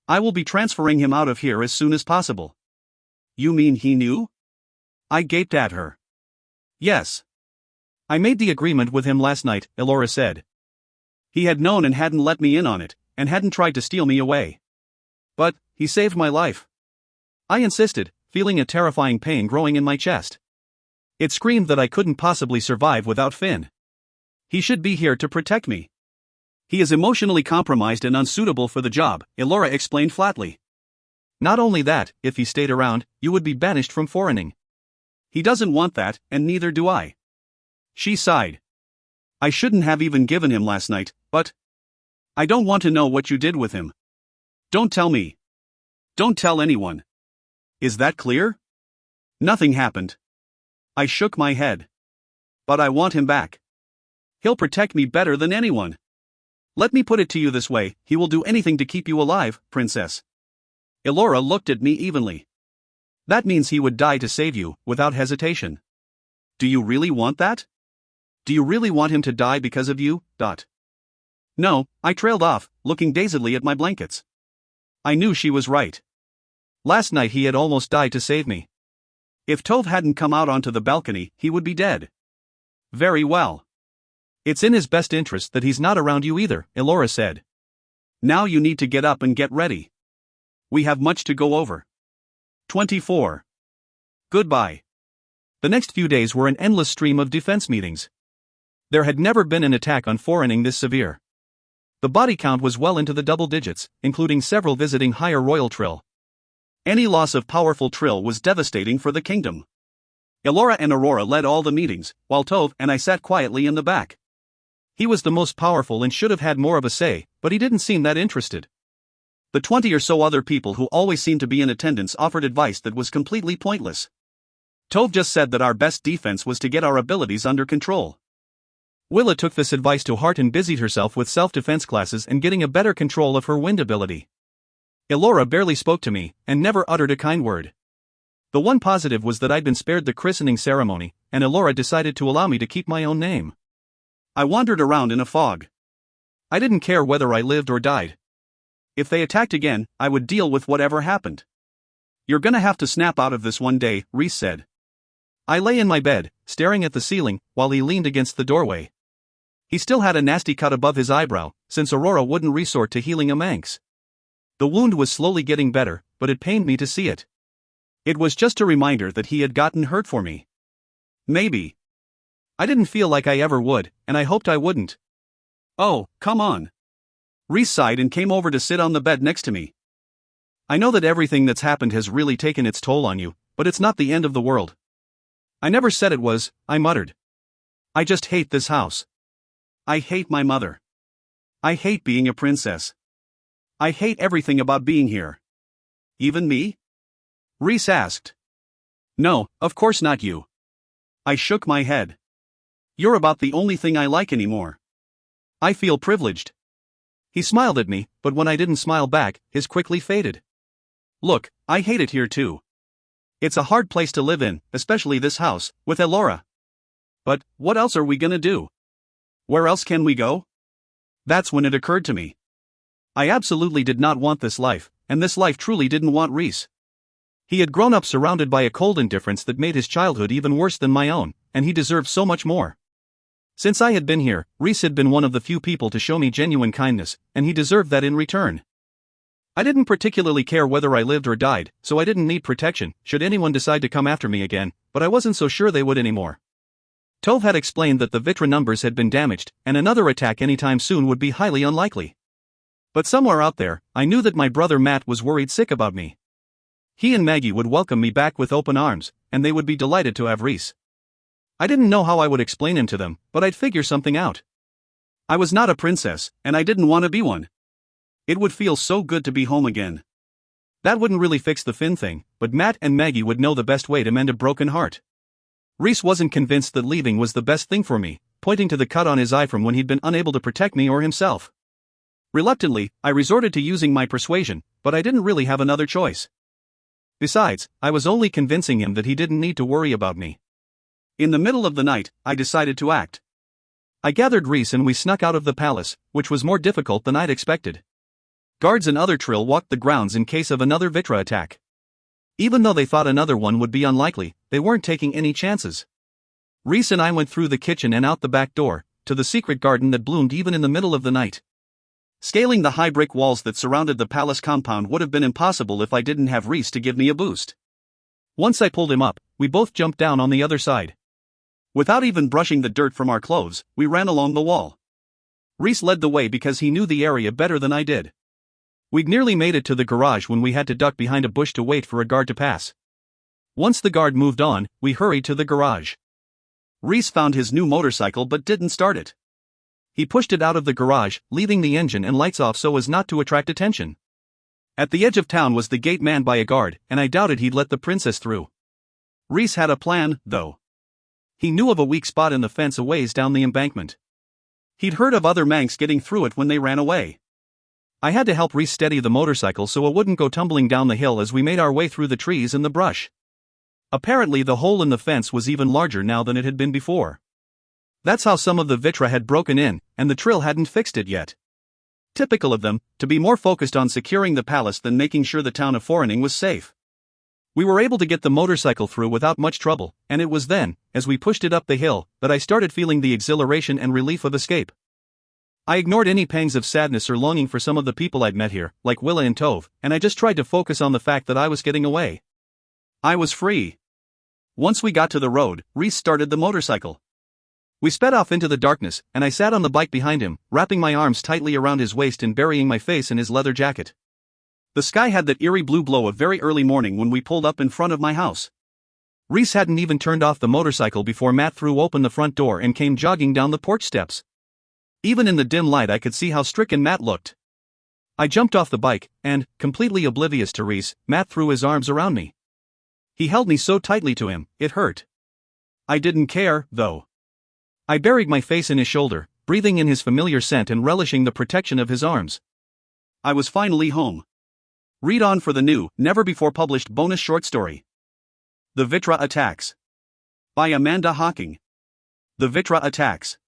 I will be transferring him out of here as soon as possible. You mean he knew? I gaped at her. Yes. I made the agreement with him last night, Elora said. He had known and hadn't let me in on it, and hadn't tried to steal me away. But, he saved my life. I insisted, feeling a terrifying pain growing in my chest. It screamed that I couldn't possibly survive without Finn. He should be here to protect me. He is emotionally compromised and unsuitable for the job, Elora explained flatly. Not only that, if he stayed around, you would be banished from foreigning. He doesn't want that, and neither do I. She sighed. I shouldn't have even given him last night, but I don't want to know what you did with him. Don't tell me. Don't tell anyone. Is that clear? Nothing happened. I shook my head. But I want him back. He'll protect me better than anyone. Let me put it to you this way, he will do anything to keep you alive, princess. Elora looked at me evenly. That means he would die to save you, without hesitation. Do you really want that? Do you really want him to die because of you? No, I trailed off, looking dazedly at my blankets. I knew she was right. Last night he had almost died to save me. If Tove hadn't come out onto the balcony, he would be dead. Very well. It's in his best interest that he's not around you either, Elora said. Now you need to get up and get ready. We have much to go over. 24. Goodbye. The next few days were an endless stream of defense meetings. There had never been an attack on foreigning this severe. The body count was well into the double digits, including several visiting higher royal trill. Any loss of powerful trill was devastating for the kingdom. Elora and Aurora led all the meetings, while Tove and I sat quietly in the back. He was the most powerful and should have had more of a say, but he didn't seem that interested. The 20 or so other people who always seemed to be in attendance offered advice that was completely pointless. Tove just said that our best defense was to get our abilities under control. Willa took this advice to heart and busied herself with self-defense classes and getting a better control of her wind ability. Elora barely spoke to me, and never uttered a kind word. The one positive was that I'd been spared the christening ceremony, and Elora decided to allow me to keep my own name. I wandered around in a fog. I didn't care whether I lived or died. If they attacked again, I would deal with whatever happened. You're gonna have to snap out of this one day, Reese said. I lay in my bed, staring at the ceiling, while he leaned against the doorway. He still had a nasty cut above his eyebrow, since Aurora wouldn't resort to healing a Manx. The wound was slowly getting better, but it pained me to see it. It was just a reminder that he had gotten hurt for me. Maybe. I didn't feel like I ever would, and I hoped I wouldn't. Oh, come on. Rhys sighed and came over to sit on the bed next to me. I know that everything that's happened has really taken its toll on you, but it's not the end of the world. I never said it was, I muttered. I just hate this house. I hate my mother. I hate being a princess. I hate everything about being here. Even me? Rhys asked. No, of course not you. I shook my head. You're about the only thing I like anymore. I feel privileged. He smiled at me, but when I didn't smile back, his quickly faded. Look, I hate it here too. It's a hard place to live in, especially this house, with Elora. But, what else are we gonna do? Where else can we go? That's when it occurred to me. I absolutely did not want this life, and this life truly didn't want Rhys. He had grown up surrounded by a cold indifference that made his childhood even worse than my own, and he deserved so much more. Since I had been here, Rhys had been one of the few people to show me genuine kindness, and he deserved that in return. I didn't particularly care whether I lived or died, so I didn't need protection, should anyone decide to come after me again, but I wasn't so sure they would anymore. Tove had explained that the Vitra numbers had been damaged, and another attack anytime soon would be highly unlikely. But somewhere out there, I knew that my brother Matt was worried sick about me. He and Maggie would welcome me back with open arms, and they would be delighted to have Rhys. I didn't know how I would explain him to them, but I'd figure something out. I was not a princess, and I didn't want to be one. It would feel so good to be home again. That wouldn't really fix the Finn thing, but Matt and Maggie would know the best way to mend a broken heart. Rhys wasn't convinced that leaving was the best thing for me, pointing to the cut on his eye from when he'd been unable to protect me or himself. Reluctantly, I resorted to using my persuasion, but I didn't really have another choice. Besides, I was only convincing him that he didn't need to worry about me. In the middle of the night, I decided to act. I gathered Rhys and we snuck out of the palace, which was more difficult than I'd expected. Guards and other Trill walked the grounds in case of another Vitra attack. Even though they thought another one would be unlikely, they weren't taking any chances. Rhys and I went through the kitchen and out the back door, to the secret garden that bloomed even in the middle of the night. Scaling the high brick walls that surrounded the palace compound would have been impossible if I didn't have Rhys to give me a boost. Once I pulled him up, we both jumped down on the other side. Without even brushing the dirt from our clothes, we ran along the wall. Rhys led the way because he knew the area better than I did. We'd nearly made it to the garage when we had to duck behind a bush to wait for a guard to pass. Once the guard moved on, we hurried to the garage. Rhys found his new motorcycle but didn't start it. He pushed it out of the garage, leaving the engine and lights off so as not to attract attention. At the edge of town was the gate manned by a guard, and I doubted he'd let the princess through. Rhys had a plan, though. He knew of a weak spot in the fence a ways down the embankment. He'd heard of other Manx getting through it when they ran away. I had to help Rhys steady the motorcycle so it wouldn't go tumbling down the hill as we made our way through the trees and the brush. Apparently the hole in the fence was even larger now than it had been before. That's how some of the Vitra had broken in, and the Trill hadn't fixed it yet. Typical of them, to be more focused on securing the palace than making sure the town of Foreigning was safe. We were able to get the motorcycle through without much trouble, and it was then, as we pushed it up the hill, that I started feeling the exhilaration and relief of escape. I ignored any pangs of sadness or longing for some of the people I'd met here, like Willa and Tove, and I just tried to focus on the fact that I was getting away. I was free. Once we got to the road, Rhys started the motorcycle. We sped off into the darkness, and I sat on the bike behind him, wrapping my arms tightly around his waist and burying my face in his leather jacket. The sky had that eerie blue glow of very early morning when we pulled up in front of my house. Rhys hadn't even turned off the motorcycle before Matt threw open the front door and came jogging down the porch steps. Even in the dim light I could see how stricken Matt looked. I jumped off the bike, and, completely oblivious to Rhys, Matt threw his arms around me. He held me so tightly to him, it hurt. I didn't care, though. I buried my face in his shoulder, breathing in his familiar scent and relishing the protection of his arms. I was finally home. Read on for the new, never-before-published bonus short story. The Vitra Attacks. By Amanda Hawking. The Vitra Attacks.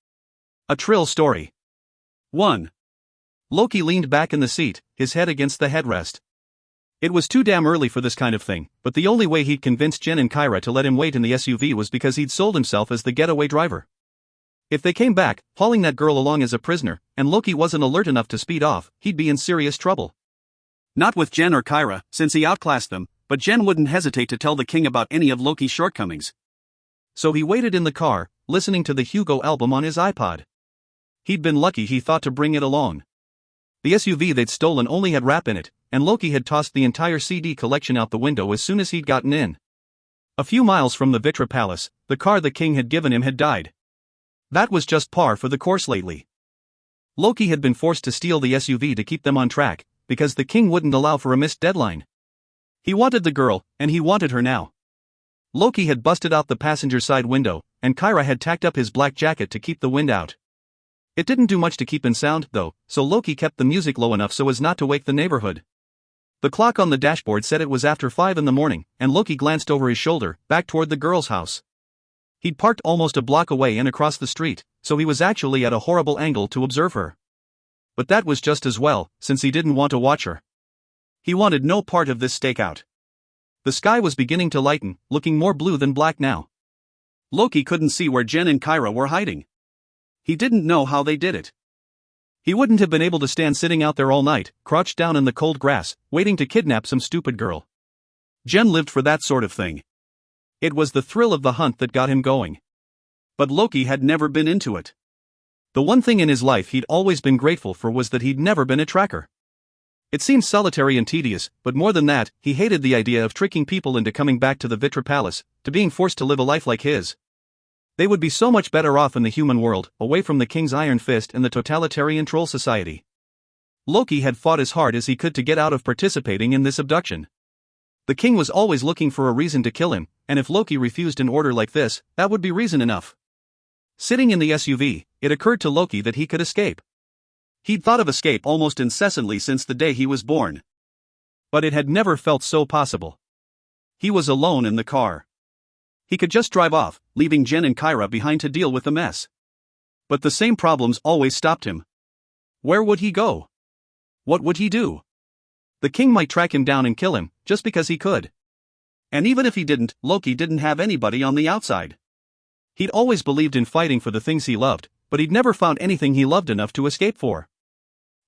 A Trill Story. 1. Loki leaned back in the seat, his head against the headrest. It was too damn early for this kind of thing, but the only way he'd convinced Jen and Kyra to let him wait in the SUV was because he'd sold himself as the getaway driver. If they came back, hauling that girl along as a prisoner, and Loki wasn't alert enough to speed off, he'd be in serious trouble. Not with Jen or Kyra, since he outclassed them, but Jen wouldn't hesitate to tell the king about any of Loki's shortcomings. So he waited in the car, listening to the Hugo album on his iPod. He'd been lucky, he thought, to bring it along. The SUV they'd stolen only had rap in it, and Loki had tossed the entire CD collection out the window as soon as he'd gotten in. A few miles from the Vitra Palace, the car the king had given him had died. That was just par for the course lately. Loki had been forced to steal the SUV to keep them on track, because the king wouldn't allow for a missed deadline. He wanted the girl, and he wanted her now. Loki had busted out the passenger side window, and Kyra had tacked up his black jacket to keep the wind out. It didn't do much to keep in sound, though, so Loki kept the music low enough so as not to wake the neighborhood. The clock on the dashboard said it was after 5 in the morning, and Loki glanced over his shoulder, back toward the girl's house. He'd parked almost a block away and across the street, so he was actually at a horrible angle to observe her. But that was just as well, since he didn't want to watch her. He wanted no part of this stakeout. The sky was beginning to lighten, looking more blue than black now. Loki couldn't see where Jen and Kyra were hiding. He didn't know how they did it. He wouldn't have been able to stand sitting out there all night, crouched down in the cold grass, waiting to kidnap some stupid girl. Jen lived for that sort of thing. It was the thrill of the hunt that got him going. But Loki had never been into it. The one thing in his life he'd always been grateful for was that he'd never been a tracker. It seemed solitary and tedious, but more than that, he hated the idea of tricking people into coming back to the Vitra Palace, to being forced to live a life like his. They would be so much better off in the human world, away from the king's iron fist and the totalitarian troll society. Loki had fought as hard as he could to get out of participating in this abduction. The king was always looking for a reason to kill him, and if Loki refused an order like this, that would be reason enough. Sitting in the SUV, it occurred to Loki that he could escape. He'd thought of escape almost incessantly since the day he was born. But it had never felt so possible. He was alone in the car. He could just drive off, leaving Jen and Kyra behind to deal with the mess. But the same problems always stopped him. Where would he go? What would he do? The king might track him down and kill him, just because he could. And even if he didn't, Loki didn't have anybody on the outside. He'd always believed in fighting for the things he loved, but he'd never found anything he loved enough to escape for.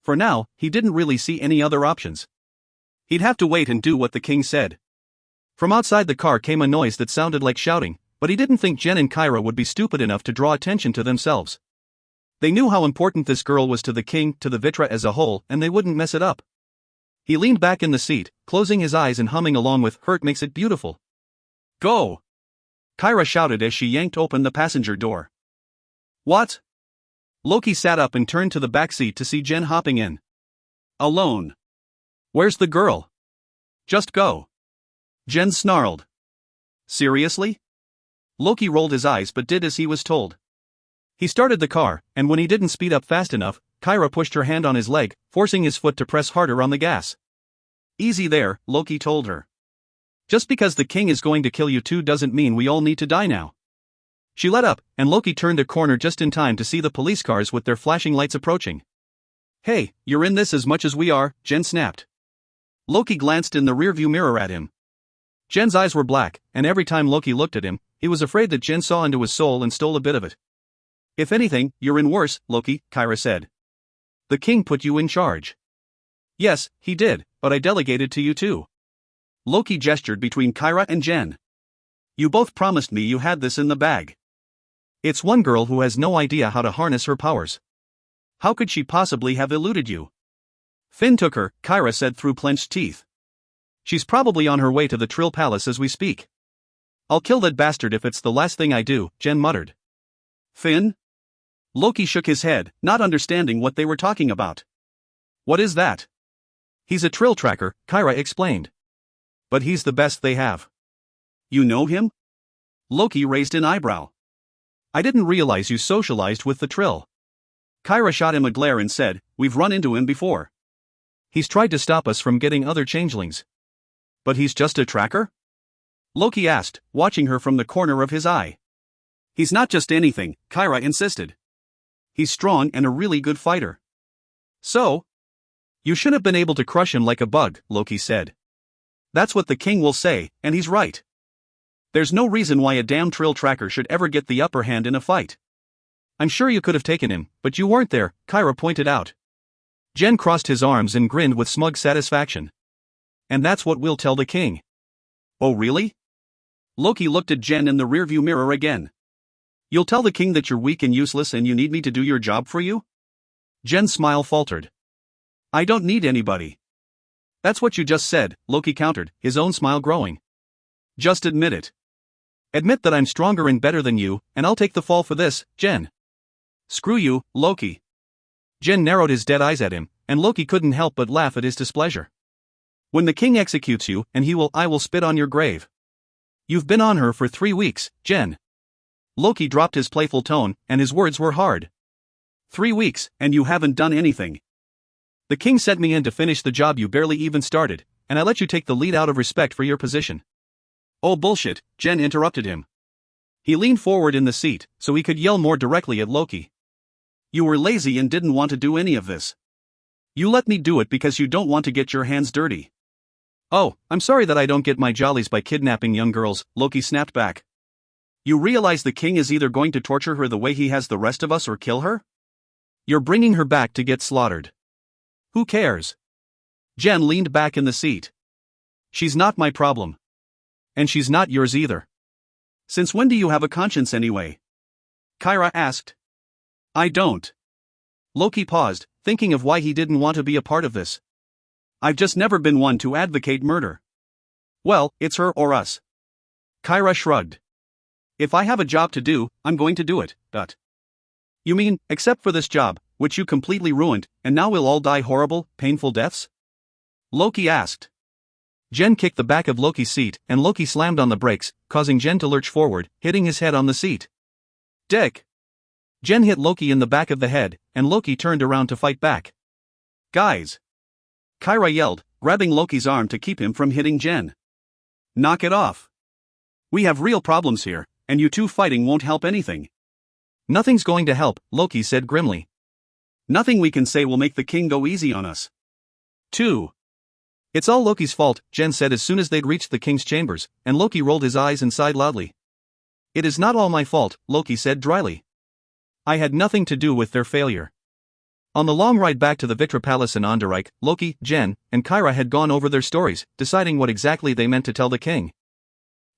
For now, he didn't really see any other options. He'd have to wait and do what the king said. From outside the car came a noise that sounded like shouting, but he didn't think Jen and Kyra would be stupid enough to draw attention to themselves. They knew how important this girl was to the king, to the Vitra as a whole, and they wouldn't mess it up. He leaned back in the seat, closing his eyes and humming along with "Hurt Makes It Beautiful." "Go!" Kyra shouted as she yanked open the passenger door. "What?" Loki sat up and turned to the back seat to see Jen hopping in. "Alone. Where's the girl?" "Just go." Jen snarled. "Seriously?" Loki rolled his eyes but did as he was told. He started the car, and when he didn't speed up fast enough, Kyra pushed her hand on his leg, forcing his foot to press harder on the gas. "Easy there," Loki told her. "Just because the king is going to kill you too doesn't mean we all need to die now." She let up, and Loki turned a corner just in time to see the police cars with their flashing lights approaching. "Hey, you're in this as much as we are," Jen snapped. Loki glanced in the rearview mirror at him. Jen's eyes were black, and every time Loki looked at him, he was afraid that Jen saw into his soul and stole a bit of it. "If anything, you're in worse, Loki," Kyra said. "The king put you in charge." "Yes, he did, but I delegated to you too." Loki gestured between Kyra and Jen. "You both promised me you had this in the bag." It's one girl who has no idea how to harness her powers. How could she possibly have eluded you? Finn took her, Kyra said through clenched teeth. She's probably on her way to the Trill Palace as we speak. "I'll kill that bastard if it's the last thing I do," Jen muttered. "Finn?" Loki shook his head, not understanding what they were talking about. "What is that?" "He's a Trill tracker," Kyra explained. "But he's the best they have." "You know him?" Loki raised an eyebrow. "I didn't realize you socialized with the Trill." Kyra shot him a glare and said, "We've run into him before. He's tried to stop us from getting other changelings." "But he's just a tracker?" Loki asked, watching her from the corner of his eye. "He's not just anything," Kyra insisted. "He's strong and a really good fighter." "So? You should have been able to crush him like a bug," Loki said. "That's what the king will say, and he's right. There's no reason why a damn Trill tracker should ever get the upper hand in a fight." I'm sure you could have taken him, but you weren't there, Kyra pointed out. Jen crossed his arms and grinned with smug satisfaction. And that's what we'll tell the king. Oh really? Loki looked at Jen in the rearview mirror again. You'll tell the king that you're weak and useless and you need me to do your job for you? Jen's smile faltered. I don't need anybody. That's what you just said, Loki countered, his own smile growing. Just admit it. Admit that I'm stronger and better than you, and I'll take the fall for this, Jen. Screw you, Loki. Jen narrowed his dead eyes at him, and Loki couldn't help but laugh at his displeasure. When the king executes you, and I will spit on your grave. You've been on her for 3 weeks, Jen. Loki dropped his playful tone, and his words were hard. 3 weeks, and you haven't done anything. The king sent me in to finish the job you barely even started, and I let you take the lead out of respect for your position. Oh bullshit, Jen interrupted him. He leaned forward in the seat, so he could yell more directly at Loki. You were lazy and didn't want to do any of this. You let me do it because you don't want to get your hands dirty. Oh, I'm sorry that I don't get my jollies by kidnapping young girls, Loki snapped back. You realize the king is either going to torture her the way he has the rest of us or kill her? You're bringing her back to get slaughtered. Who cares? Jen leaned back in the seat. She's not my problem. And she's not yours either. Since when do you have a conscience anyway? Kyra asked. I don't. Loki paused, thinking of why he didn't want to be a part of this. I've just never been one to advocate murder. Well, it's her or us. Kyra shrugged. If I have a job to do, I'm going to do it, but. You mean, except for this job, which you completely ruined, and now we'll all die horrible, painful deaths? Loki asked. Jen kicked the back of Loki's seat, and Loki slammed on the brakes, causing Jen to lurch forward, hitting his head on the seat. Dick! Jen hit Loki in the back of the head, and Loki turned around to fight back. Guys! Kyra yelled, grabbing Loki's arm to keep him from hitting Jen. Knock it off. We have real problems here, and you two fighting won't help anything. Nothing's going to help, Loki said grimly. Nothing we can say will make the king go easy on us. 2. It's all Loki's fault, Jen said as soon as they'd reached the king's chambers, and Loki rolled his eyes and sighed loudly. It is not all my fault, Loki said dryly. I had nothing to do with their failure. On the long ride back to the Vitra Palace in Anderike, Loki, Jen, and Kyra had gone over their stories, deciding what exactly they meant to tell the king.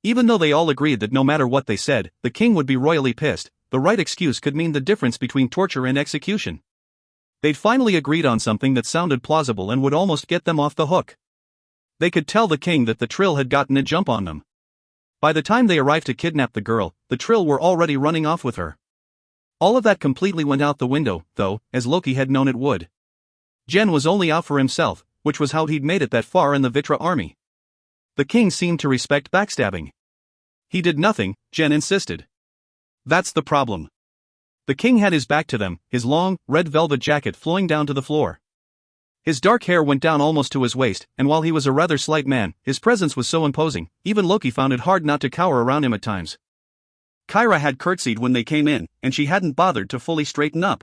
Even though they all agreed that no matter what they said, the king would be royally pissed, the right excuse could mean the difference between torture and execution. They'd finally agreed on something that sounded plausible and would almost get them off the hook. They could tell the king that the Trill had gotten a jump on them. By the time they arrived to kidnap the girl, the Trill were already running off with her. All of that completely went out the window, though, as Loki had known it would. Jen was only out for himself, which was how he'd made it that far in the Vitra army. The king seemed to respect backstabbing. He did nothing, Jen insisted. That's the problem. The king had his back to them, his long, red velvet jacket flowing down to the floor. His dark hair went down almost to his waist, and while he was a rather slight man, his presence was so imposing, even Loki found it hard not to cower around him at times. Kyra had curtsied when they came in, and she hadn't bothered to fully straighten up.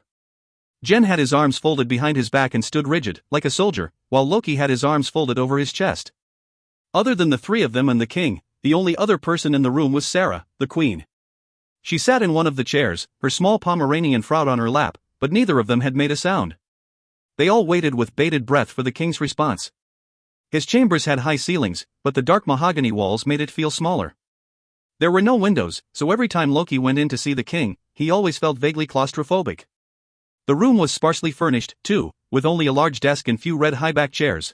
Jen had his arms folded behind his back and stood rigid, like a soldier, while Loki had his arms folded over his chest. Other than the three of them and the king, the only other person in the room was Sarah, the queen. She sat in one of the chairs, her small Pomeranian Fraud on her lap, but neither of them had made a sound. They all waited with bated breath for the king's response. His chambers had high ceilings, but the dark mahogany walls made it feel smaller. There were no windows, so every time Loki went in to see the king, he always felt vaguely claustrophobic. The room was sparsely furnished, too, with only a large desk and few red high-back chairs.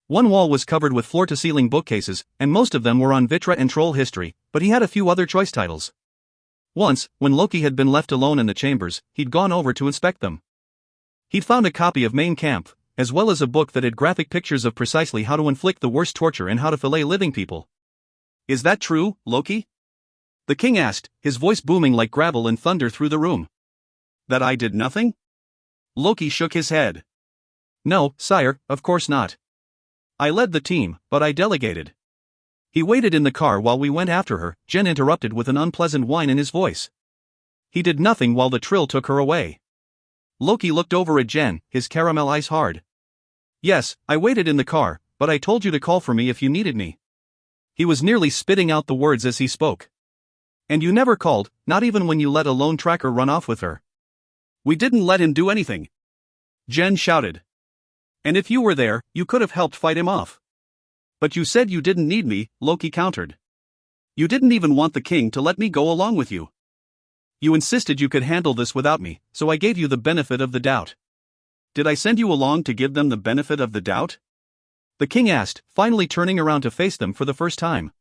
One wall was covered with floor-to-ceiling bookcases, and most of them were on Vitra and Troll history, but he had a few other choice titles. Once, when Loki had been left alone in the chambers, he'd gone over to inspect them. He'd found a copy of Mein Kampf, as well as a book that had graphic pictures of precisely how to inflict the worst torture and how to fillet living people. Is that true, Loki? The king asked, his voice booming like gravel and thunder through the room. That I did nothing? Loki shook his head. No, sire, of course not. I led the team, but I delegated. He waited in the car while we went after her, Jen interrupted with an unpleasant whine in his voice. He did nothing while the Trill took her away. Loki looked over at Jen, his caramel eyes hard. Yes, I waited in the car, but I told you to call for me if you needed me. He was nearly spitting out the words as he spoke. And you never called, not even when you let a lone tracker run off with her. We didn't let him do anything," Jen shouted. "And if you were there, you could have helped fight him off." "But you said you didn't need me," Loki countered. "You didn't even want the king to let me go along with you. You insisted you could handle this without me, so I gave you the benefit of the doubt." "Did I send you along to give them the benefit of the doubt?" the king asked, finally turning around to face them for the first time.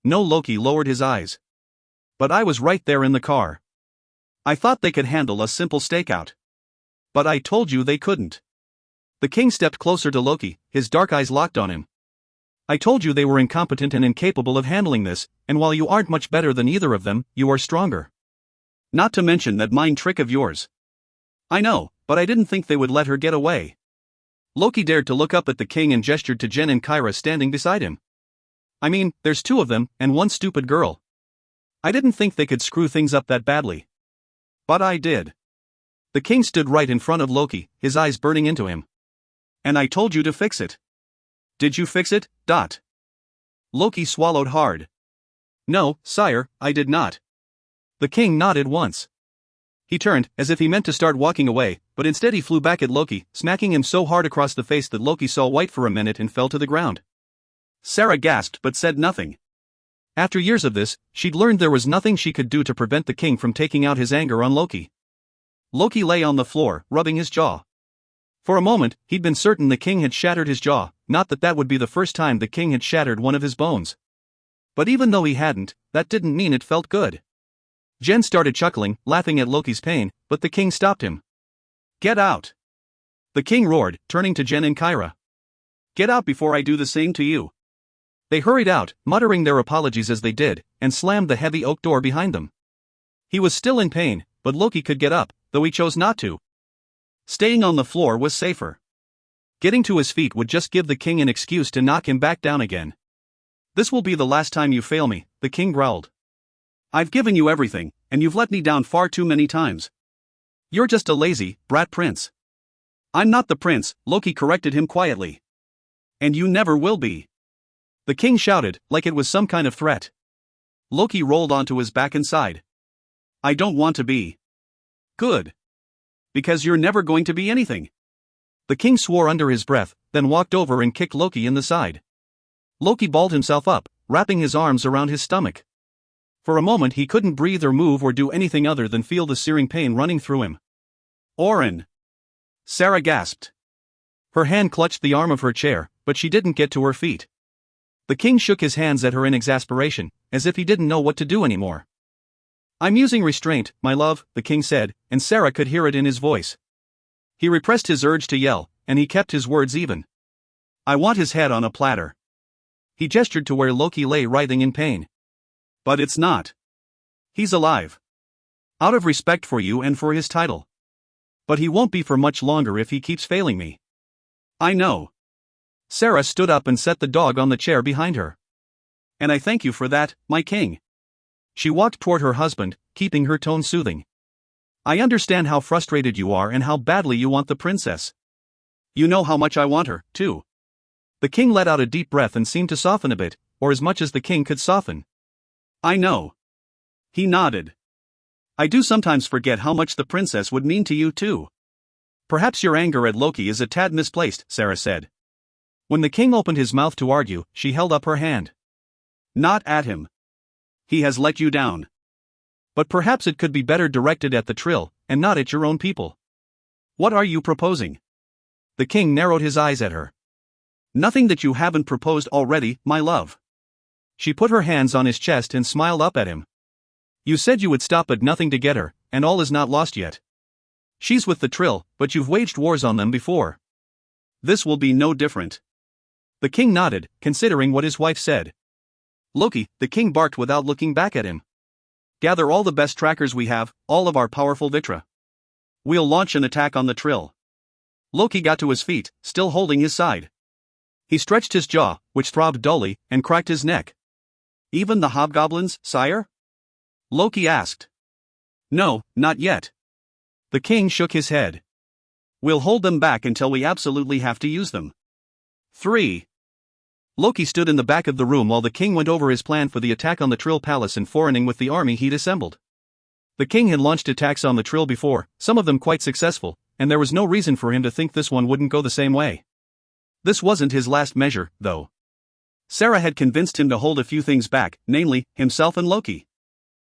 No, Loki lowered his eyes. "But I was right there in the car. I thought they could handle a simple stakeout. But I told you they couldn't." The king stepped closer to Loki, his dark eyes locked on him. "I told you they were incompetent and incapable of handling this, and while you aren't much better than either of them, you are stronger. Not to mention that mind trick of yours." "I know, but I didn't think they would let her get away." Loki dared to look up at the king and gestured to Jen and Kyra standing beside him. "I mean, there's two of them, and one stupid girl. I didn't think they could screw things up that badly. But I did." The king stood right in front of Loki, his eyes burning into him. "And I told you to fix it. Did you fix it, Dot?" Loki swallowed hard. "No, sire, I did not." The king nodded once. He turned, as if he meant to start walking away, but instead he flew back at Loki, smacking him so hard across the face that Loki saw white for a minute and fell to the ground. Sarah gasped but said nothing. After years of this, she'd learned there was nothing she could do to prevent the king from taking out his anger on Loki. Loki lay on the floor, rubbing his jaw. For a moment, he'd been certain the king had shattered his jaw, not that that would be the first time the king had shattered one of his bones. But even though he hadn't, that didn't mean it felt good. Jen started chuckling, laughing at Loki's pain, but the king stopped him. "Get out!" the king roared, turning to Jen and Kyra. "Get out before I do the same to you." They hurried out, muttering their apologies as they did, and slammed the heavy oak door behind them. He was still in pain, but Loki could get up, though he chose not to. Staying on the floor was safer. Getting to his feet would just give the king an excuse to knock him back down again. "This will be the last time you fail me," the king growled. "I've given you everything, and you've let me down far too many times. You're just a lazy, brat prince." "I'm not the prince," Loki corrected him quietly. "And you never will be," the king shouted, like it was some kind of threat. Loki rolled onto his back and sighed. "I don't want to be." "Good. Because you're never going to be anything." The king swore under his breath, then walked over and kicked Loki in the side. Loki balled himself up, wrapping his arms around his stomach. For a moment he couldn't breathe or move or do anything other than feel the searing pain running through him. "Orin!" Sarah gasped. Her hand clutched the arm of her chair, but she didn't get to her feet. The king shook his hands at her in exasperation, as if he didn't know what to do anymore. "I'm using restraint, my love," the king said, and Sarah could hear it in his voice. He repressed his urge to yell, and he kept his words even. "I want his head on a platter." He gestured to where Loki lay writhing in pain. "But it's not. He's alive. Out of respect for you and for his title. But he won't be for much longer if he keeps failing me." "I know." Sarah stood up and set the dog on the chair behind her. "And I thank you for that, my king." She walked toward her husband, keeping her tone soothing. "I understand how frustrated you are and how badly you want the princess. You know how much I want her, too." The king let out a deep breath and seemed to soften a bit, or as much as the king could soften. "I know." He nodded. "I do sometimes forget how much the princess would mean to you too." "Perhaps your anger at Loki is a tad misplaced," Sarah said. When the king opened his mouth to argue, she held up her hand. "Not at him. He has let you down. But perhaps it could be better directed at the Trill, and not at your own people." "What are you proposing?" The king narrowed his eyes at her. "Nothing that you haven't proposed already, my love." She put her hands on his chest and smiled up at him. "You said you would stop at nothing to get her, and all is not lost yet. She's with the Trill, but you've waged wars on them before. This will be no different." The king nodded, considering what his wife said. "Loki," the king barked without looking back at him. "Gather all the best trackers we have, all of our powerful Vitra. We'll launch an attack on the Trill." Loki got to his feet, still holding his side. He stretched his jaw, which throbbed dully, and cracked his neck. "Even the hobgoblins, sire?" Loki asked. "No, not yet." The king shook his head. "We'll hold them back until we absolutely have to use them." 3. Loki stood in the back of the room while the king went over his plan for the attack on the Trill Palace and foreigning with the army he'd assembled. The king had launched attacks on the Trill before, some of them quite successful, and there was no reason for him to think this one wouldn't go the same way. This wasn't his last measure, though. Sarah had convinced him to hold a few things back, namely, himself and Loki.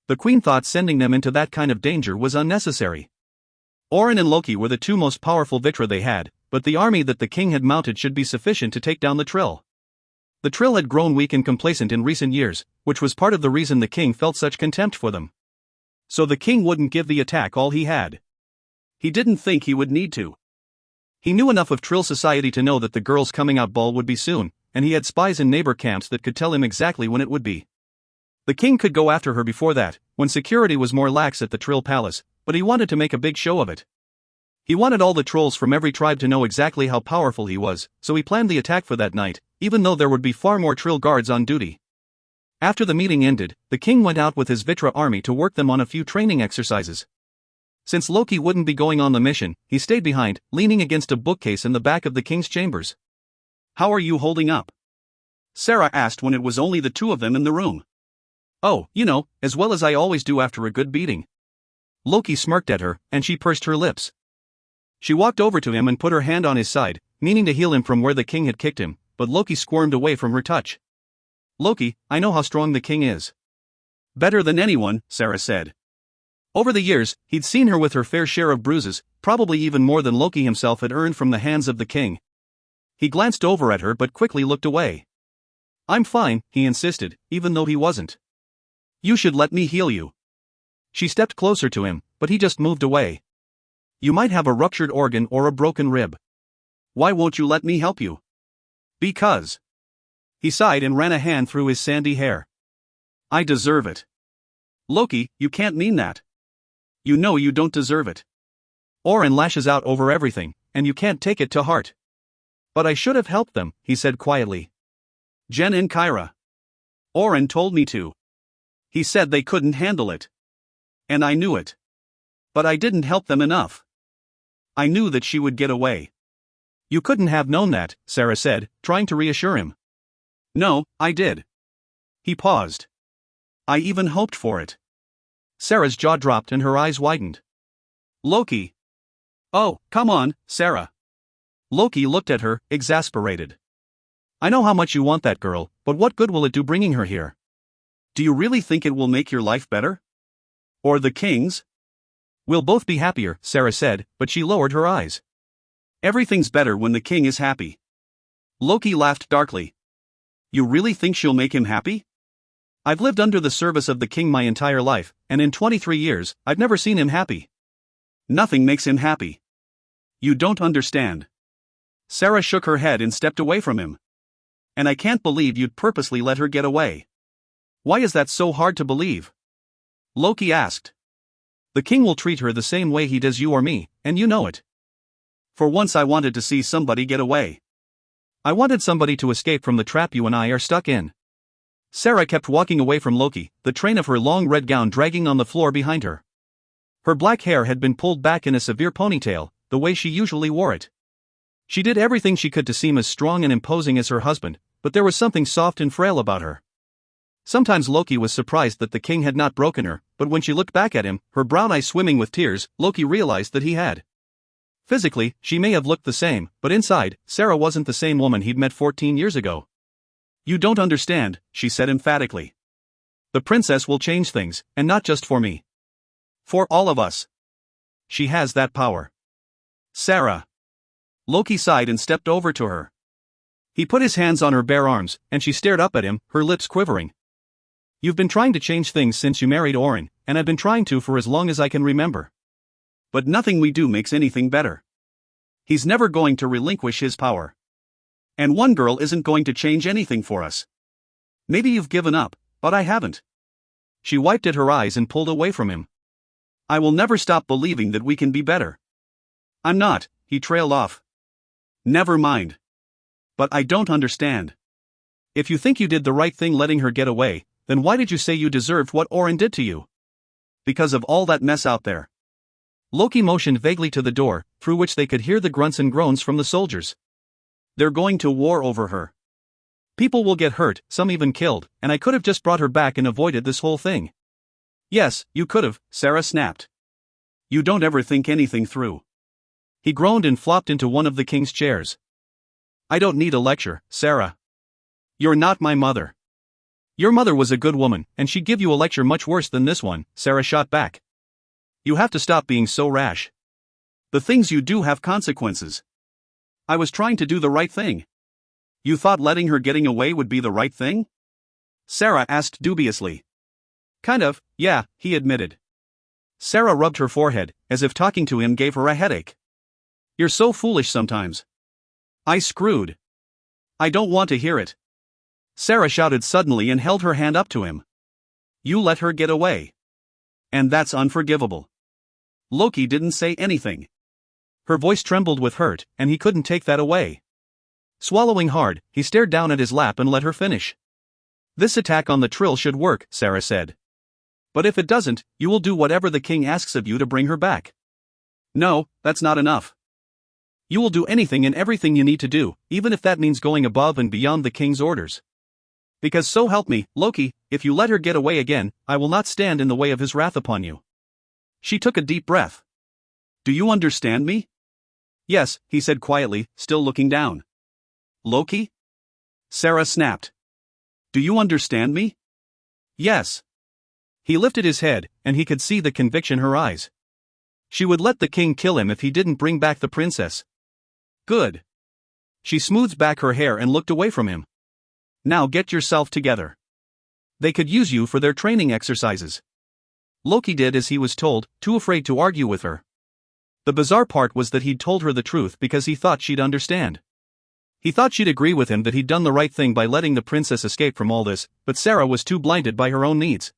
The queen thought sending them into that kind of danger was unnecessary. Orin and Loki were the two most powerful Vitra they had, but the army that the king had mounted should be sufficient to take down the Trill. The Trill had grown weak and complacent in recent years, which was part of the reason the king felt such contempt for them. So the king wouldn't give the attack all he had. He didn't think he would need to. He knew enough of Trill society to know that the girl's coming out ball would be soon, and he had spies in neighbor camps that could tell him exactly when it would be. The king could go after her before that, when security was more lax at the Trill Palace, but he wanted to make a big show of it. He wanted all the trolls from every tribe to know exactly how powerful he was, so he planned the attack for that night, even though there would be far more Trill guards on duty. After the meeting ended, the king went out with his Vitra army to work them on a few training exercises. Since Loki wouldn't be going on the mission, he stayed behind, leaning against a bookcase in the back of the king's chambers. "How are you holding up?" Sarah asked when it was only the two of them in the room. "Oh, as well as I always do after a good beating." Loki smirked at her, and she pursed her lips. She walked over to him and put her hand on his side, meaning to heal him from where the king had kicked him, but Loki squirmed away from her touch. "Loki, I know how strong the king is." "Better than anyone," Sarah said. Over the years, he'd seen her with her fair share of bruises, probably even more than Loki himself had earned from the hands of the king. He glanced over at her but quickly looked away. "I'm fine," he insisted, even though he wasn't. "You should let me heal you." She stepped closer to him, but he just moved away. "You might have a ruptured organ or a broken rib. Why won't you let me help you?" "Because." He sighed and ran a hand through his sandy hair. "I deserve it." "Loki, you can't mean that. You know you don't deserve it. Orin lashes out over everything, and you can't take it to heart." "But I should have helped them," he said quietly. "Jen and Kyra. Orin told me to. He said they couldn't handle it. And I knew it. But I didn't help them enough. I knew that she would get away." "You couldn't have known that," Sarah said, trying to reassure him. "No, I did." He paused. "I even hoped for it." Sarah's jaw dropped and her eyes widened. "Loki." "Oh, come on, Sarah." Loki looked at her, exasperated. "I know how much you want that girl, but what good will it do bringing her here? Do you really think it will make your life better? Or the king's?" "We'll both be happier," Sarah said, but she lowered her eyes. "Everything's better when the king is happy." Loki laughed darkly. "You really think she'll make him happy? I've lived under the service of the king my entire life, and in 23 years, I've never seen him happy. Nothing makes him happy. You don't understand." Sarah shook her head and stepped away from him. "And I can't believe you'd purposely let her get away." "Why is that so hard to believe?" Loki asked. "The king will treat her the same way he does you or me, and you know it. For once I wanted to see somebody get away. I wanted somebody to escape from the trap you and I are stuck in." Sarah kept walking away from Loki, the train of her long red gown dragging on the floor behind her. Her black hair had been pulled back in a severe ponytail, the way she usually wore it. She did everything she could to seem as strong and imposing as her husband, but there was something soft and frail about her. Sometimes Loki was surprised that the king had not broken her, but when she looked back at him, her brown eyes swimming with tears, Loki realized that he had. Physically, she may have looked the same, but inside, Sarah wasn't the same woman he'd met 14 years ago. "You don't understand," she said emphatically. "The princess will change things, and not just for me. For all of us. She has that power." "Sarah." Loki sighed and stepped over to her. He put his hands on her bare arms, and she stared up at him, her lips quivering. "You've been trying to change things since you married Orin, and I've been trying to for as long as I can remember. But nothing we do makes anything better. He's never going to relinquish his power. And one girl isn't going to change anything for us. Maybe you've given up, but I haven't." She wiped at her eyes and pulled away from him. "I will never stop believing that we can be better." "I'm not," he trailed off. "Never mind. But I don't understand. If you think you did the right thing letting her get away, then why did you say you deserved what Orin did to you?" "Because of all that mess out there." Loki motioned vaguely to the door, through which they could hear the grunts and groans from the soldiers. "They're going to war over her. People will get hurt, some even killed, and I could have just brought her back and avoided this whole thing. Yes, you could've, Sarah snapped. You don't ever think anything through. He groaned and flopped into one of the king's chairs. I don't need a lecture, Sarah. You're not my mother. Your mother was a good woman, and she'd give you a lecture much worse than this one, Sarah shot back. You have to stop being so rash. The things you do have consequences. I was trying to do the right thing. You thought letting her getting away would be the right thing? Sarah asked dubiously. Kind of, yeah, he admitted. Sarah rubbed her forehead, as if talking to him gave her a headache. You're so foolish sometimes. I screwed. I don't want to hear it. Sarah shouted suddenly and held her hand up to him. You let her get away. And that's unforgivable. Loki didn't say anything. Her voice trembled with hurt, and he couldn't take that away. Swallowing hard, he stared down at his lap and let her finish. This attack on the Trill should work, Sarah said. But if it doesn't, you will do whatever the king asks of you to bring her back. No, that's not enough. You will do anything and everything you need to do, even if that means going above and beyond the king's orders. Because so help me, Loki, if you let her get away again, I will not stand in the way of his wrath upon you. She took a deep breath. Do you understand me? Yes, he said quietly, still looking down. Loki? Sarah snapped. Do you understand me? Yes. He lifted his head, and he could see the conviction in her eyes. She would let the king kill him if he didn't bring back the princess. Good. She smoothed back her hair and looked away from him. Now get yourself together. They could use you for their training exercises. Loki did as he was told, too afraid to argue with her. The bizarre part was that he'd told her the truth because he thought she'd understand. He thought she'd agree with him that he'd done the right thing by letting the princess escape from all this, but Sarah was too blinded by her own needs.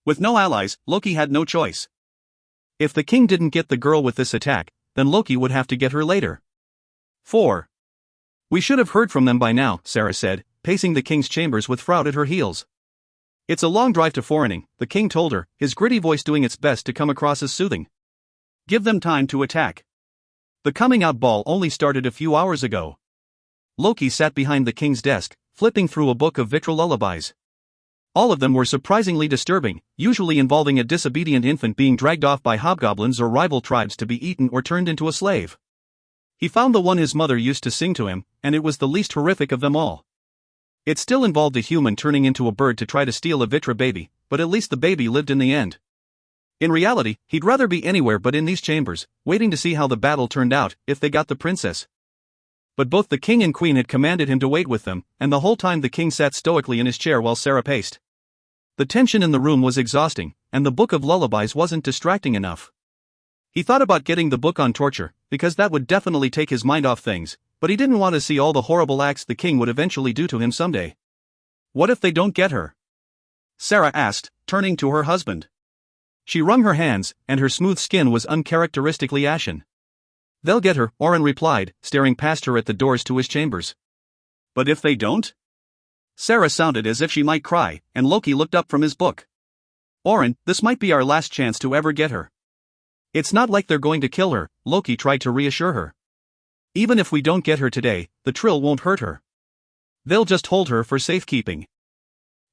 With no allies, Loki had no choice. If the king didn't get the girl with this attack, then Loki would have to get her later. 4. We should have heard from them by now, Sarah said, pacing the king's chambers with Froud at her heels. It's a long drive to Forrening, the king told her, his gritty voice doing its best to come across as soothing. Give them time to attack. The coming out ball only started a few hours ago. Loki sat behind the king's desk, flipping through a book of Victra lullabies. All of them were surprisingly disturbing, usually involving a disobedient infant being dragged off by hobgoblins or rival tribes to be eaten or turned into a slave. He found the one his mother used to sing to him, and it was the least horrific of them all. It still involved a human turning into a bird to try to steal a Vitra baby, but at least the baby lived in the end. In reality, he'd rather be anywhere but in these chambers, waiting to see how the battle turned out, if they got the princess. But both the king and queen had commanded him to wait with them, and the whole time the king sat stoically in his chair while Sarah paced. The tension in the room was exhausting, and the book of lullabies wasn't distracting enough. He thought about getting the book on torture, because that would definitely take his mind off things, but he didn't want to see all the horrible acts the king would eventually do to him someday. What if they don't get her? Sarah asked, turning to her husband. She wrung her hands, and her smooth skin was uncharacteristically ashen. They'll get her, Oren replied, staring past her at the doors to his chambers. But if they don't? Sarah sounded as if she might cry, and Loki looked up from his book. Oren, this might be our last chance to ever get her. It's not like they're going to kill her, Loki tried to reassure her. Even if we don't get her today, the Trill won't hurt her. They'll just hold her for safekeeping.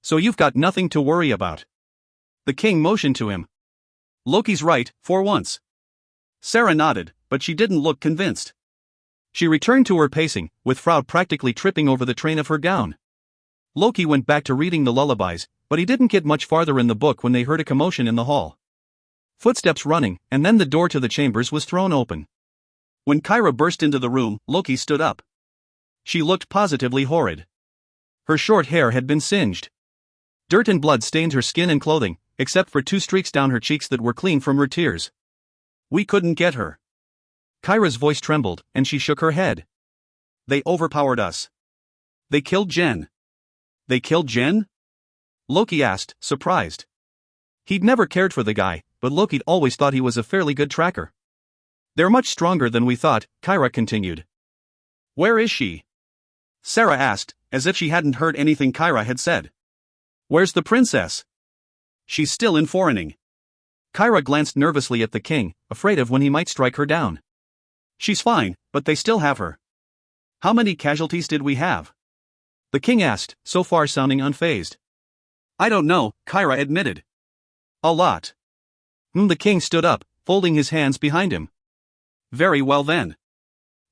So you've got nothing to worry about. The king motioned to him. Loki's right, for once. Sarah nodded, but she didn't look convinced. She returned to her pacing, with Froud practically tripping over the train of her gown. Loki went back to reading the lullabies, but he didn't get much farther in the book when they heard a commotion in the hall. Footsteps running, and then the door to the chambers was thrown open. When Kyra burst into the room, Loki stood up. She looked positively horrid. Her short hair had been singed. Dirt and blood stained her skin and clothing, except for 2 streaks down her cheeks that were clean from her tears. We couldn't get her. Kyra's voice trembled, and she shook her head. They overpowered us. They killed Jen. They killed Jen? Loki asked, surprised. He'd never cared for the guy, but Loki'd always thought he was a fairly good tracker. They're much stronger than we thought, Kyra continued. Where is she? Sarah asked, as if she hadn't heard anything Kyra had said. Where's the princess? She's still in Forrening. Kyra glanced nervously at the king, afraid of when he might strike her down. She's fine, but they still have her. How many casualties did we have? The king asked, so far sounding unfazed. I don't know, Kyra admitted. A lot. The king stood up, folding his hands behind him. Very well then.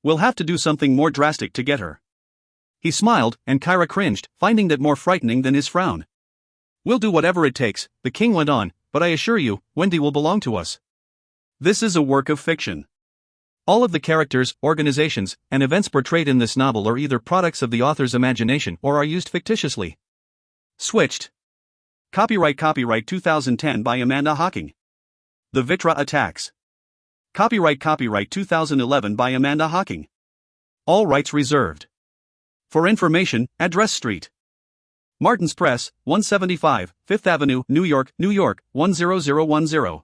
We'll have to do something more drastic to get her. He smiled, and Kyra cringed, finding that more frightening than his frown. We'll do whatever it takes, the king went on, but I assure you, Wendy will belong to us. This is a work of fiction. All of the characters, organizations, and events portrayed in this novel are either products of the author's imagination or are used fictitiously. Switched. Copyright 2010 by Amanda Hocking. The Vitra Attacks. Copyright 2011 by Amanda Hocking. All rights reserved. For information, address Street. Martin's Press, 175, 5th Avenue, New York, 10010.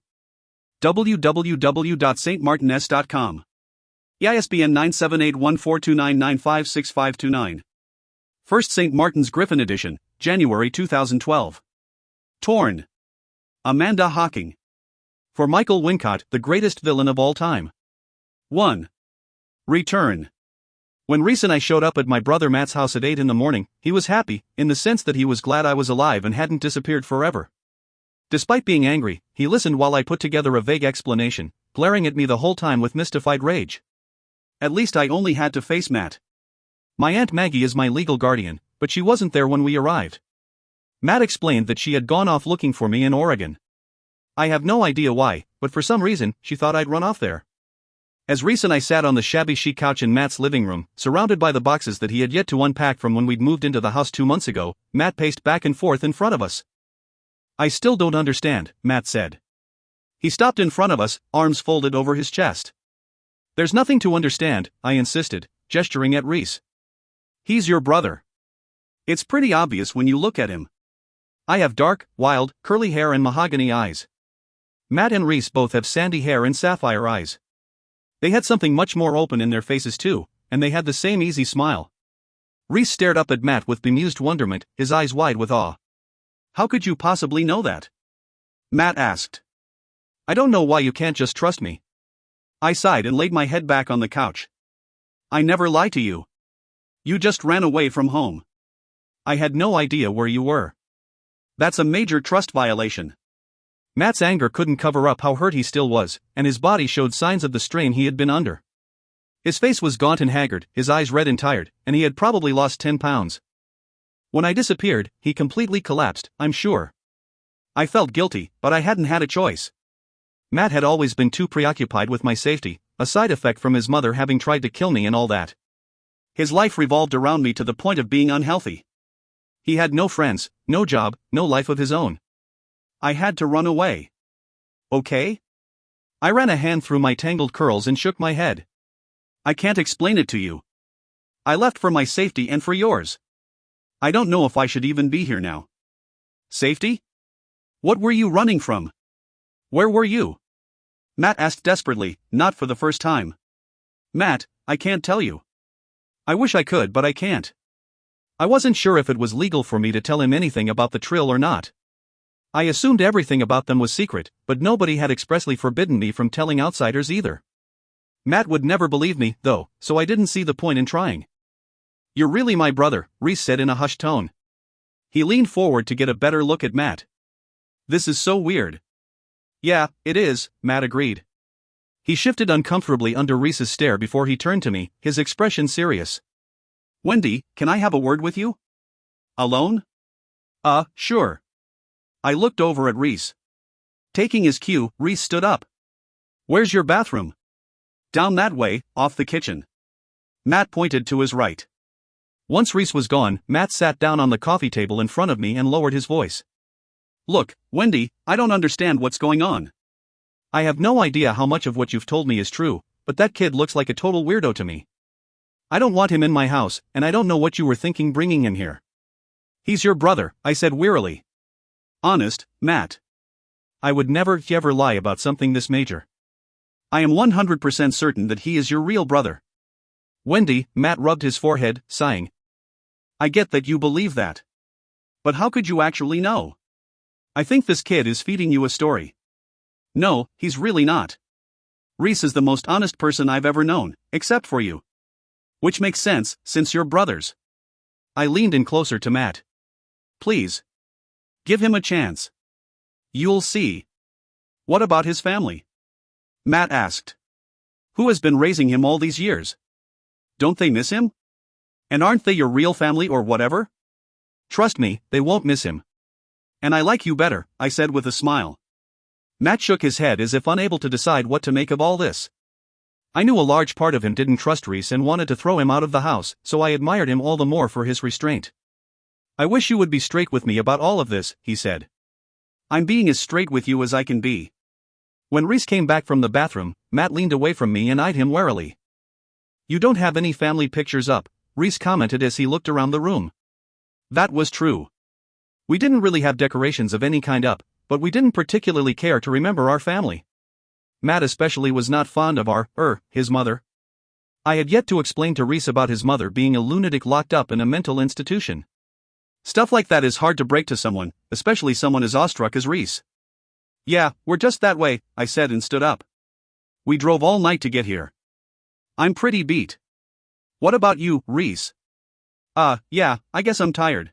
www.stmartins.com. ISBN 9781429956529. First St. Martin's Griffin Edition, January 2012. Torn. Amanda Hocking. For Michael Wincott, the greatest villain of all time. 1. Return. When Reese and I showed up at my brother Matt's house at 8 in the morning, he was happy, in the sense that he was glad I was alive and hadn't disappeared forever. Despite being angry, he listened while I put together a vague explanation, glaring at me the whole time with mystified rage. At least I only had to face Matt. My Aunt Maggie is my legal guardian, but she wasn't there when we arrived. Matt explained that she had gone off looking for me in Oregon. I have no idea why, but for some reason, she thought I'd run off there. As Reese and I sat on the shabby chic couch in Matt's living room, surrounded by the boxes that he had yet to unpack from when we'd moved into the house 2 months ago, Matt paced back and forth in front of us. I still don't understand, Matt said. He stopped in front of us, arms folded over his chest. There's nothing to understand, I insisted, gesturing at Reese. He's your brother. It's pretty obvious when you look at him. I have dark, wild, curly hair and mahogany eyes. Matt and Reese both have sandy hair and sapphire eyes. They had something much more open in their faces too, and they had the same easy smile. Reese stared up at Matt with bemused wonderment, his eyes wide with awe. How could you possibly know that? Matt asked. I don't know why you can't just trust me. I sighed and laid my head back on the couch. I never lie to you. You just ran away from home. I had no idea where you were. That's a major trust violation. Matt's anger couldn't cover up how hurt he still was, and his body showed signs of the strain he had been under. His face was gaunt and haggard, his eyes red and tired, and he had probably lost 10 pounds. When I disappeared, he completely collapsed, I'm sure. I felt guilty, but I hadn't had a choice. Matt had always been too preoccupied with my safety, a side effect from his mother having tried to kill me and all that. His life revolved around me to the point of being unhealthy. He had no friends, no job, no life of his own. I had to run away. Okay? I ran a hand through my tangled curls and shook my head. I can't explain it to you. I left for my safety and for yours. I don't know if I should even be here now. Safety? What were you running from? Where were you? Matt asked desperately, not for the first time. Matt, I can't tell you. I wish I could, but I can't. I wasn't sure if it was legal for me to tell him anything about the trill or not. I assumed everything about them was secret, but nobody had expressly forbidden me from telling outsiders either. Matt would never believe me, though, so I didn't see the point in trying. You're really my brother, Reese said in a hushed tone. He leaned forward to get a better look at Matt. This is so weird. Yeah, it is, Matt agreed. He shifted uncomfortably under Reese's stare before he turned to me, his expression serious. Wendy, can I have a word with you? Alone? Sure. I looked over at Reese. Taking his cue, Reese stood up. Where's your bathroom? Down that way, off the kitchen. Matt pointed to his right. Once Reese was gone, Matt sat down on the coffee table in front of me and lowered his voice. Look, Wendy, I don't understand what's going on. I have no idea how much of what you've told me is true, but that kid looks like a total weirdo to me. I don't want him in my house, and I don't know what you were thinking bringing him here. He's your brother, I said wearily. Honest, Matt. I would never ever lie about something this major. I am 100% certain that he is your real brother. Wendy, Matt rubbed his forehead, sighing. I get that you believe that. But how could you actually know? I think this kid is feeding you a story. No, he's really not. Reese is the most honest person I've ever known, except for you. Which makes sense, since you're brothers. I leaned in closer to Matt. Please. Give him a chance. You'll see. What about his family? Matt asked. Who has been raising him all these years? Don't they miss him? And aren't they your real family or whatever? Trust me, they won't miss him. And I like you better, I said with a smile. Matt shook his head as if unable to decide what to make of all this. I knew a large part of him didn't trust Reese and wanted to throw him out of the house, so I admired him all the more for his restraint. I wish you would be straight with me about all of this, he said. I'm being as straight with you as I can be. When Reese came back from the bathroom, Matt leaned away from me and eyed him warily. You don't have any family pictures up, Reese commented as he looked around the room. That was true. We didn't really have decorations of any kind up, but we didn't particularly care to remember our family. Matt especially was not fond of his mother. I had yet to explain to Reese about his mother being a lunatic locked up in a mental institution. Stuff like that is hard to break to someone, especially someone as awestruck as Reese. Yeah, we're just that way, I said and stood up. We drove all night to get here. I'm pretty beat. What about you, Reese? Yeah, I guess I'm tired.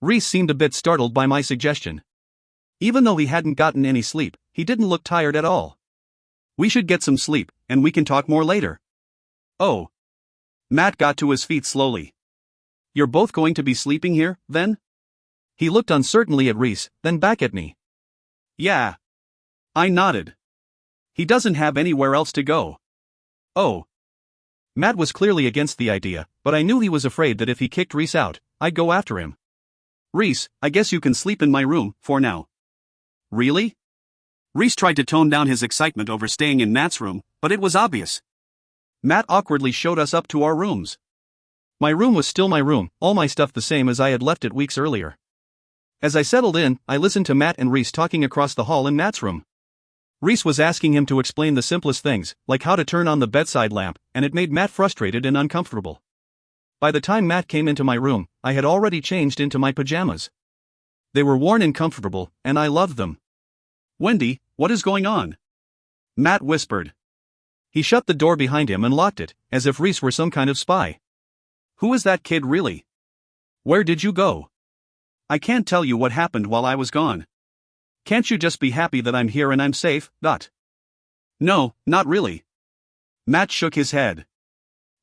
Reese seemed a bit startled by my suggestion. Even though he hadn't gotten any sleep, he didn't look tired at all. We should get some sleep, and we can talk more later. Oh. Matt got to his feet slowly. You're both going to be sleeping here, then? He looked uncertainly at Reese, then back at me. Yeah. I nodded. He doesn't have anywhere else to go. Oh. Matt was clearly against the idea, but I knew he was afraid that if he kicked Reese out, I'd go after him. Reese, I guess you can sleep in my room, for now. Really? Reese tried to tone down his excitement over staying in Matt's room, but it was obvious. Matt awkwardly showed us up to our rooms. My room was still my room, all my stuff the same as I had left it weeks earlier. As I settled in, I listened to Matt and Reese talking across the hall in Matt's room. Reese was asking him to explain the simplest things, like how to turn on the bedside lamp, and it made Matt frustrated and uncomfortable. By the time Matt came into my room, I had already changed into my pajamas. They were worn and comfortable, and I loved them. Wendy, what is going on? Matt whispered. He shut the door behind him and locked it, as if Reese were some kind of spy. Who is that kid really? Where did you go? I can't tell you what happened while I was gone. Can't you just be happy that I'm here and I'm safe, Dot? No, not really. Matt shook his head.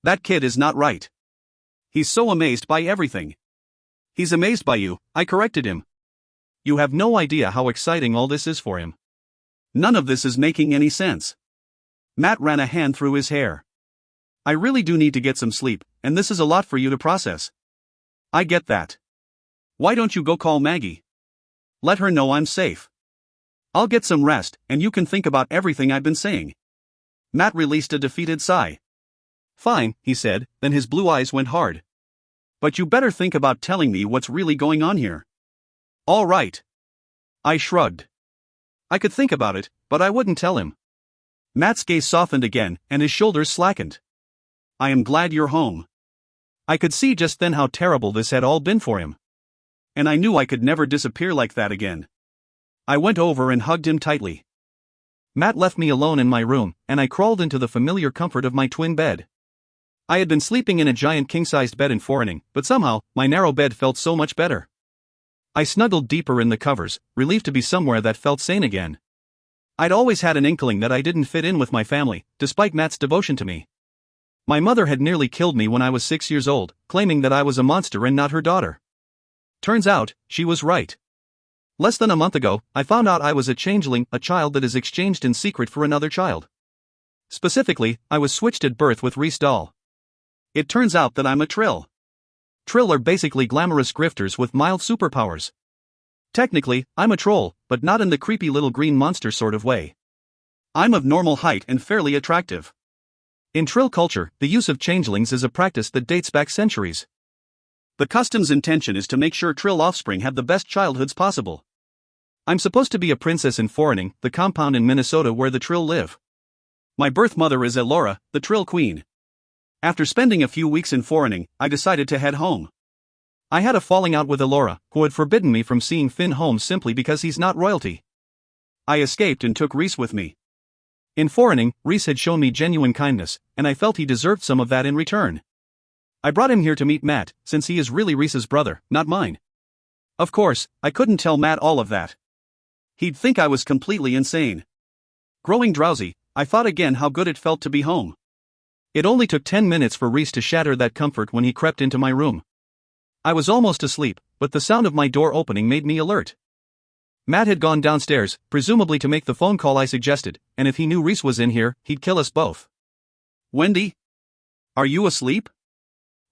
That kid is not right. He's so amazed by everything. He's amazed by you, I corrected him. You have no idea how exciting all this is for him. None of this is making any sense. Matt ran a hand through his hair. I really do need to get some sleep, and this is a lot for you to process. I get that. Why don't you go call Maggie? Let her know I'm safe. I'll get some rest, and you can think about everything I've been saying. Matt released a defeated sigh. Fine, he said, then his blue eyes went hard. But you better think about telling me what's really going on here. All right. I shrugged. I could think about it, but I wouldn't tell him. Matt's gaze softened again, and his shoulders slackened. I am glad you're home. I could see just then how terrible this had all been for him. And I knew I could never disappear like that again. I went over and hugged him tightly. Matt left me alone in my room, and I crawled into the familiar comfort of my twin bed. I had been sleeping in a giant king-sized bed in Foreigning, but somehow, my narrow bed felt so much better. I snuggled deeper in the covers, relieved to be somewhere that felt sane again. I'd always had an inkling that I didn't fit in with my family, despite Matt's devotion to me. My mother had nearly killed me when I was 6 years old, claiming that I was a monster and not her daughter. Turns out, she was right. Less than a month ago, I found out I was a changeling, a child that is exchanged in secret for another child. Specifically, I was switched at birth with Reese Doll. It turns out that I'm a Trill. Trill are basically glamorous grifters with mild superpowers. Technically, I'm a troll, but not in the creepy little green monster sort of way. I'm of normal height and fairly attractive. In Trill culture, the use of changelings is a practice that dates back centuries. The custom's intention is to make sure Trill offspring have the best childhoods possible. I'm supposed to be a princess in Foreigning, the compound in Minnesota where the Trill live. My birth mother is Elora, the Trill queen. After spending a few weeks in Foreigning, I decided to head home. I had a falling out with Elora, who had forbidden me from seeing Finn home simply because he's not royalty. I escaped and took Reese with me. In Foreigning, Reese had shown me genuine kindness, and I felt he deserved some of that in return. I brought him here to meet Matt, since he is really Reese's brother, not mine. Of course, I couldn't tell Matt all of that. He'd think I was completely insane. Growing drowsy, I thought again how good it felt to be home. It only took 10 minutes for Reese to shatter that comfort when he crept into my room. I was almost asleep, but the sound of my door opening made me alert. Matt had gone downstairs, presumably to make the phone call I suggested, and if he knew Reese was in here, he'd kill us both. Wendy? Are you asleep?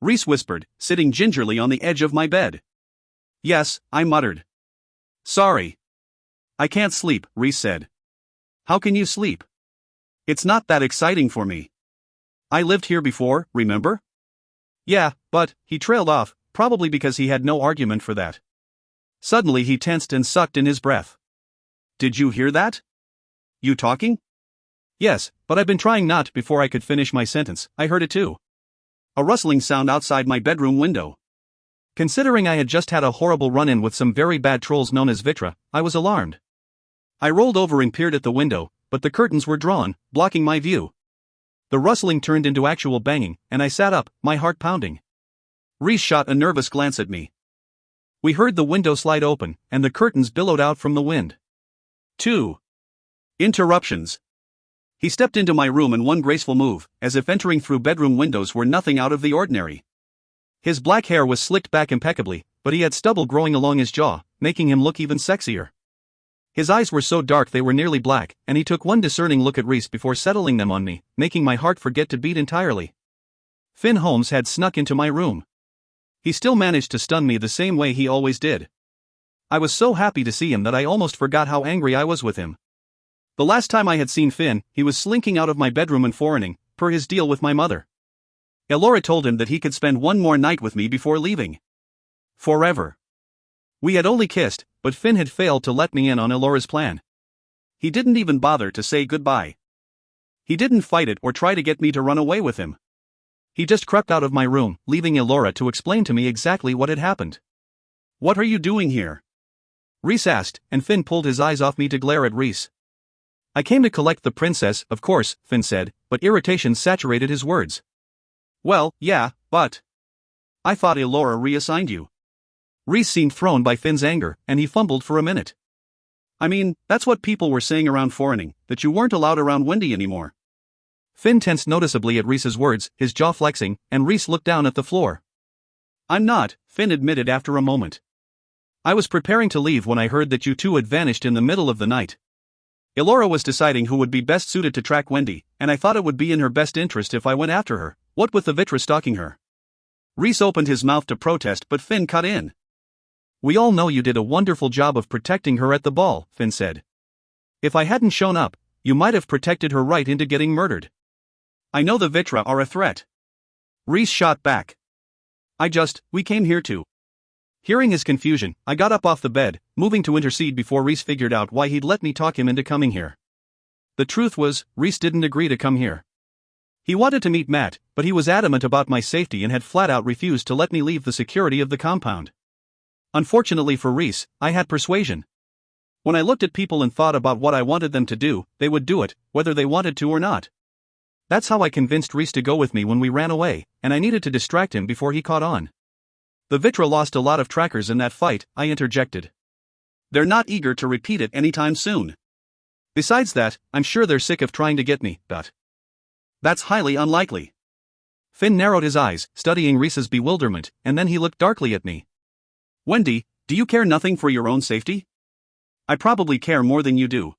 Reese whispered, sitting gingerly on the edge of my bed. Yes, I muttered. Sorry. I can't sleep, Reese said. How can you sleep? It's not that exciting for me. I lived here before, remember? Yeah, but, he trailed off, probably because he had no argument for that. Suddenly he tensed and sucked in his breath. Did you hear that? You talking? Yes, but I've been trying not before I could finish my sentence. I heard it too. A rustling sound outside my bedroom window. Considering I had just had a horrible run-in with some very bad trolls known as Vitra, I was alarmed. I rolled over and peered at the window, but the curtains were drawn, blocking my view. The rustling turned into actual banging, and I sat up, my heart pounding. Reese shot a nervous glance at me. We heard the window slide open, and the curtains billowed out from the wind. 2. Interruptions. He stepped into my room in one graceful move, as if entering through bedroom windows were nothing out of the ordinary. His black hair was slicked back impeccably, but he had stubble growing along his jaw, making him look even sexier. His eyes were so dark they were nearly black, and he took one discerning look at Reese before settling them on me, making my heart forget to beat entirely. Finn Holmes had snuck into my room. He still managed to stun me the same way he always did. I was so happy to see him that I almost forgot how angry I was with him. The last time I had seen Finn, he was slinking out of my bedroom and foreigning, per his deal with my mother. Elora told him that he could spend one more night with me before leaving. Forever. We had only kissed, but Finn had failed to let me in on Elora's plan. He didn't even bother to say goodbye. He didn't fight it or try to get me to run away with him. He just crept out of my room, leaving Elora to explain to me exactly what had happened. What are you doing here? Reese asked, and Finn pulled his eyes off me to glare at Reese. I came to collect the princess, of course, Finn said, but irritation saturated his words. Well, yeah, but I thought Elora reassigned you. Reese seemed thrown by Finn's anger, and he fumbled for a minute. I mean, that's what people were saying around foreigning, that you weren't allowed around Wendy anymore. Finn tensed noticeably at Reese's words, his jaw flexing, and Reese looked down at the floor. I'm not, Finn admitted after a moment. I was preparing to leave when I heard that you two had vanished in the middle of the night. Elora was deciding who would be best suited to track Wendy, and I thought it would be in her best interest if I went after her, what with the Vitra stalking her. Reese opened his mouth to protest, but Finn cut in. We all know you did a wonderful job of protecting her at the ball, Finn said. If I hadn't shown up, you might have protected her right into getting murdered. I know the Vitra are a threat. Reese shot back. We came here to. Hearing his confusion, I got up off the bed, moving to intercede before Reese figured out why he'd let me talk him into coming here. The truth was, Reese didn't agree to come here. He wanted to meet Matt, but he was adamant about my safety and had flat out refused to let me leave the security of the compound. Unfortunately for Reese, I had persuasion. When I looked at people and thought about what I wanted them to do, they would do it, whether they wanted to or not. That's how I convinced Reese to go with me when we ran away, and I needed to distract him before he caught on. The Vitra lost a lot of trackers in that fight, I interjected. They're not eager to repeat it anytime soon. Besides that, I'm sure they're sick of trying to get me, but that's highly unlikely. Finn narrowed his eyes, studying Reese's bewilderment, and then he looked darkly at me. Wendy, do you care nothing for your own safety? I probably care more than you do.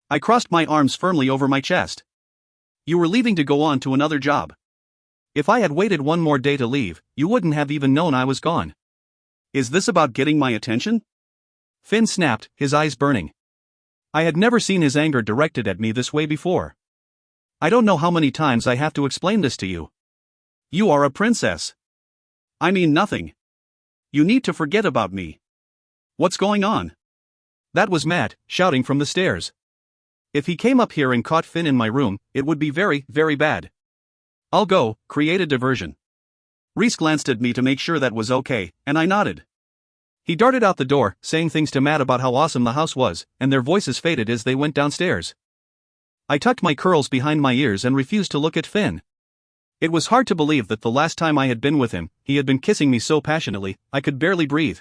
I crossed my arms firmly over my chest. You were leaving to go on to another job. If I had waited one more day to leave, you wouldn't have even known I was gone. Is this about getting my attention? Finn snapped, his eyes burning. I had never seen his anger directed at me this way before. I don't know how many times I have to explain this to you. You are a princess. I mean nothing. You need to forget about me. What's going on? That was Matt, shouting from the stairs. If he came up here and caught Finn in my room, it would be very, very bad. I'll go, create a diversion. Reese glanced at me to make sure that was okay, and I nodded. He darted out the door, saying things to Matt about how awesome the house was, and their voices faded as they went downstairs. I tucked my curls behind my ears and refused to look at Finn. It was hard to believe that the last time I had been with him, he had been kissing me so passionately, I could barely breathe.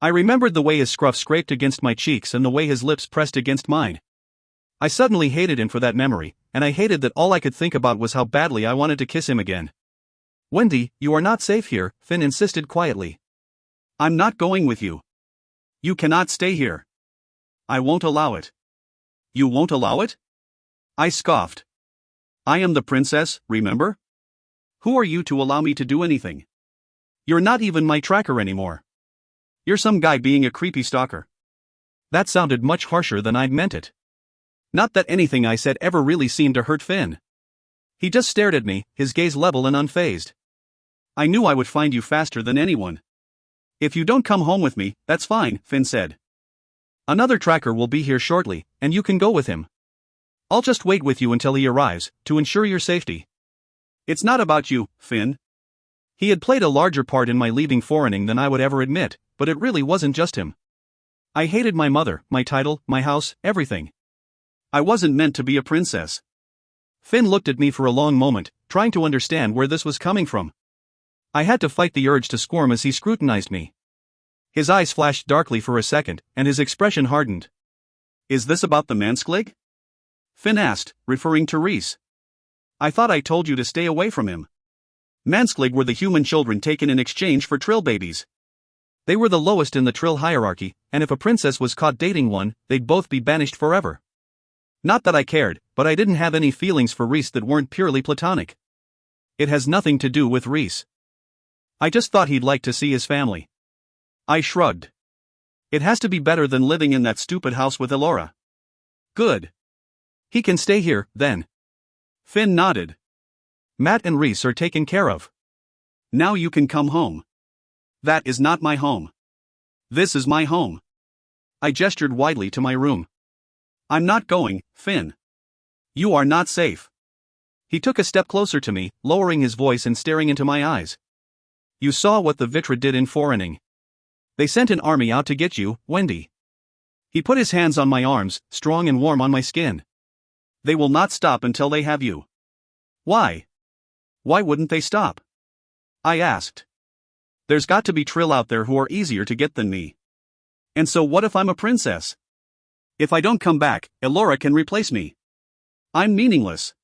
I remembered the way his scruff scraped against my cheeks and the way his lips pressed against mine. I suddenly hated him for that memory, and I hated that all I could think about was how badly I wanted to kiss him again. Wendy, you are not safe here, Finn insisted quietly. I'm not going with you. You cannot stay here. I won't allow it. You won't allow it? I scoffed. I am the princess, remember? Who are you to allow me to do anything? You're not even my tracker anymore. You're some guy being a creepy stalker. That sounded much harsher than I'd meant it. Not that anything I said ever really seemed to hurt Finn. He just stared at me, his gaze level and unfazed. I knew I would find you faster than anyone. If you don't come home with me, that's fine, Finn said. Another tracker will be here shortly, and you can go with him. I'll just wait with you until he arrives, to ensure your safety. It's not about you, Finn. He had played a larger part in my leaving Foreigning than I would ever admit, but it really wasn't just him. I hated my mother, my title, my house, everything. I wasn't meant to be a princess. Finn looked at me for a long moment, trying to understand where this was coming from. I had to fight the urge to squirm as he scrutinized me. His eyes flashed darkly for a second, and his expression hardened. Is this about the Mansklig? Finn asked, referring to Rhys. I thought I told you to stay away from him. Mansklig were the human children taken in exchange for Trill babies. They were the lowest in the Trill hierarchy, and if a princess was caught dating one, they'd both be banished forever. Not that I cared, but I didn't have any feelings for Rhys that weren't purely platonic. It has nothing to do with Rhys. I just thought he'd like to see his family. I shrugged. It has to be better than living in that stupid house with Elora. Good. He can stay here, then. Finn nodded. Matt and Rhys are taken care of. Now you can come home. That is not my home. This is my home. I gestured widely to my room. I'm not going, Finn. You are not safe. He took a step closer to me, lowering his voice and staring into my eyes. You saw what the Vitra did in Foreigning. They sent an army out to get you, Wendy. He put his hands on my arms, strong and warm on my skin. They will not stop until they have you. Why? Why wouldn't they stop? I asked. There's got to be Trill out there who are easier to get than me. And so what if I'm a princess? If I don't come back, Elora can replace me. I'm meaningless.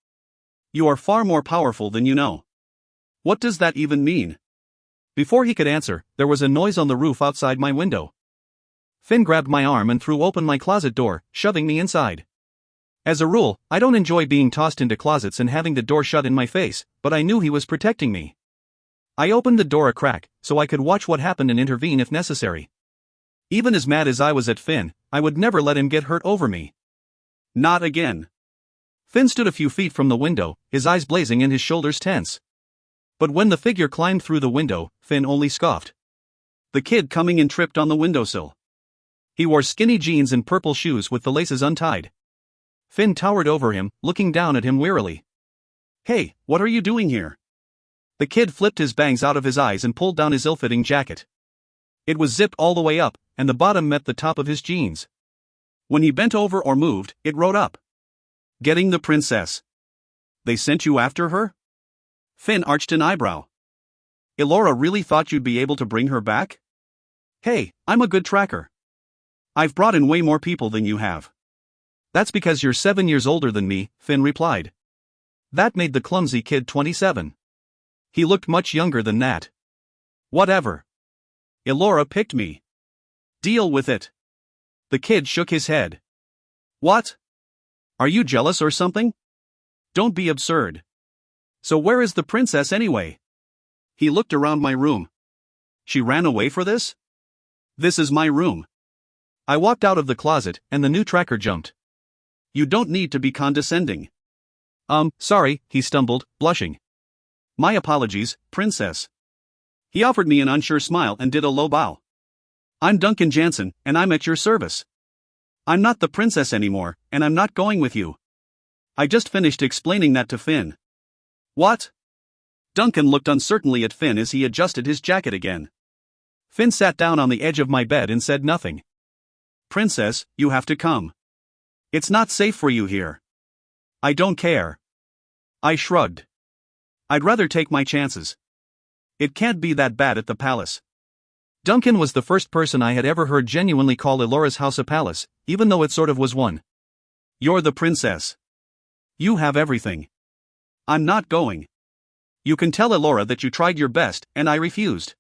You are far more powerful than you know. What does that even mean? Before he could answer, there was a noise on the roof outside my window. Finn grabbed my arm and threw open my closet door, shoving me inside. As a rule, I don't enjoy being tossed into closets and having the door shut in my face, but I knew he was protecting me. I opened the door a crack, so I could watch what happened and intervene if necessary. Even as mad as I was at Finn, I would never let him get hurt over me. Not again. Finn stood a few feet from the window, his eyes blazing and his shoulders tense. But when the figure climbed through the window, Finn only scoffed. The kid coming in tripped on the windowsill. He wore skinny jeans and purple shoes with the laces untied. Finn towered over him, looking down at him wearily. Hey, what are you doing here? The kid flipped his bangs out of his eyes and pulled down his ill-fitting jacket. It was zipped all the way up, and the bottom met the top of his jeans. When he bent over or moved, it rode up. Getting the princess. They sent you after her? Finn arched an eyebrow. Elora really thought you'd be able to bring her back? Hey, I'm a good tracker. I've brought in way more people than you have. That's because you're 7 years older than me, Finn replied. That made the clumsy kid 27. He looked much younger than that. Whatever. Elora picked me. Deal with it. The kid shook his head. What? Are you jealous or something? Don't be absurd. So where is the princess anyway? He looked around my room. She ran away for this? This is my room. I walked out of the closet, and the new tracker jumped. You don't need to be condescending. Sorry, he stumbled, blushing. My apologies, princess. He offered me an unsure smile and did a low bow. I'm Duncan Jansen, and I'm at your service. I'm not the princess anymore, and I'm not going with you. I just finished explaining that to Finn. What? Duncan looked uncertainly at Finn as he adjusted his jacket again. Finn sat down on the edge of my bed and said nothing. Princess, you have to come. It's not safe for you here. I don't care. I shrugged. I'd rather take my chances. It can't be that bad at the palace. Duncan was the first person I had ever heard genuinely call Elora's house a palace, even though it sort of was one. You're the princess. You have everything. I'm not going. You can tell Elora that you tried your best, and I refused.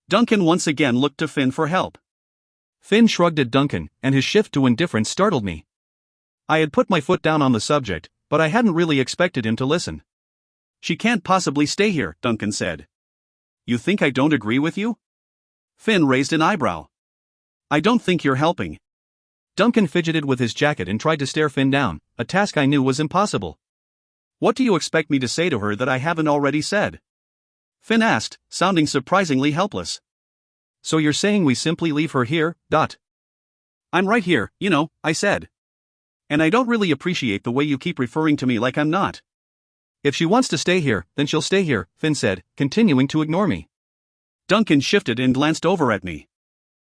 Duncan once again looked to Finn for help. Finn shrugged at Duncan, and his shift to indifference startled me. I had put my foot down on the subject, but I hadn't really expected him to listen. She can't possibly stay here, Duncan said. You think I don't agree with you? Finn raised an eyebrow. I don't think you're helping. Duncan fidgeted with his jacket and tried to stare Finn down, a task I knew was impossible. What do you expect me to say to her that I haven't already said? Finn asked, sounding surprisingly helpless. So you're saying we simply leave her here, Dot? I'm right here, I said. And I don't really appreciate the way you keep referring to me like I'm not. If she wants to stay here, then she'll stay here, Finn said, continuing to ignore me. Duncan shifted and glanced over at me.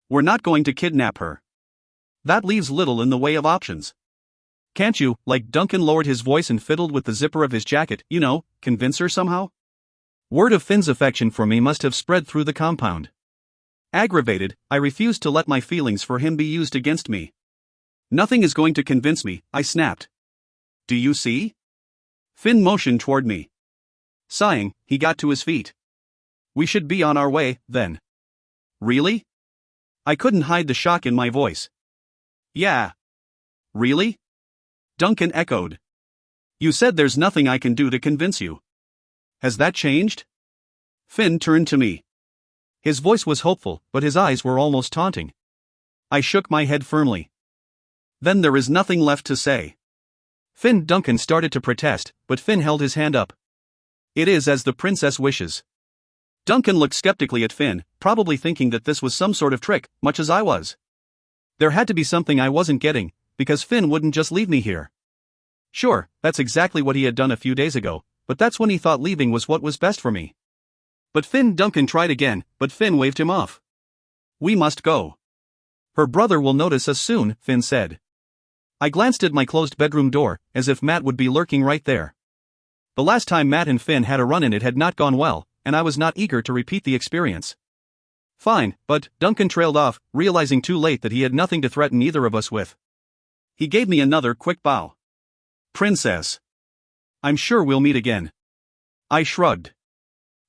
We're not going to kidnap her. That leaves little in the way of options. Can't you, Duncan lowered his voice and fiddled with the zipper of his jacket, convince her somehow? Word of Finn's affection for me must have spread through the compound. Aggravated, I refused to let my feelings for him be used against me. Nothing is going to convince me, I snapped. Do you see? Finn motioned toward me. Sighing, he got to his feet. We should be on our way, then. Really? I couldn't hide the shock in my voice. Yeah. Really? Duncan echoed. You said there's nothing I can do to convince you. Has that changed? Finn turned to me. His voice was hopeful, but his eyes were almost taunting. I shook my head firmly. Then there is nothing left to say. Duncan started to protest, but Finn held his hand up. It is as the princess wishes. Duncan looked skeptically at Finn, probably thinking that this was some sort of trick, much as I was. There had to be something I wasn't getting, because Finn wouldn't just leave me here. Sure, that's exactly what he had done a few days ago, but that's when he thought leaving was what was best for me. But Duncan tried again, but Finn waved him off. We must go. Her brother will notice us soon, Finn said. I glanced at my closed bedroom door, as if Matt would be lurking right there. The last time Matt and Finn had a run in it had not gone well, and I was not eager to repeat the experience. Fine, but Duncan trailed off, realizing too late that he had nothing to threaten either of us with. He gave me another quick bow. Princess. I'm sure we'll meet again. I shrugged.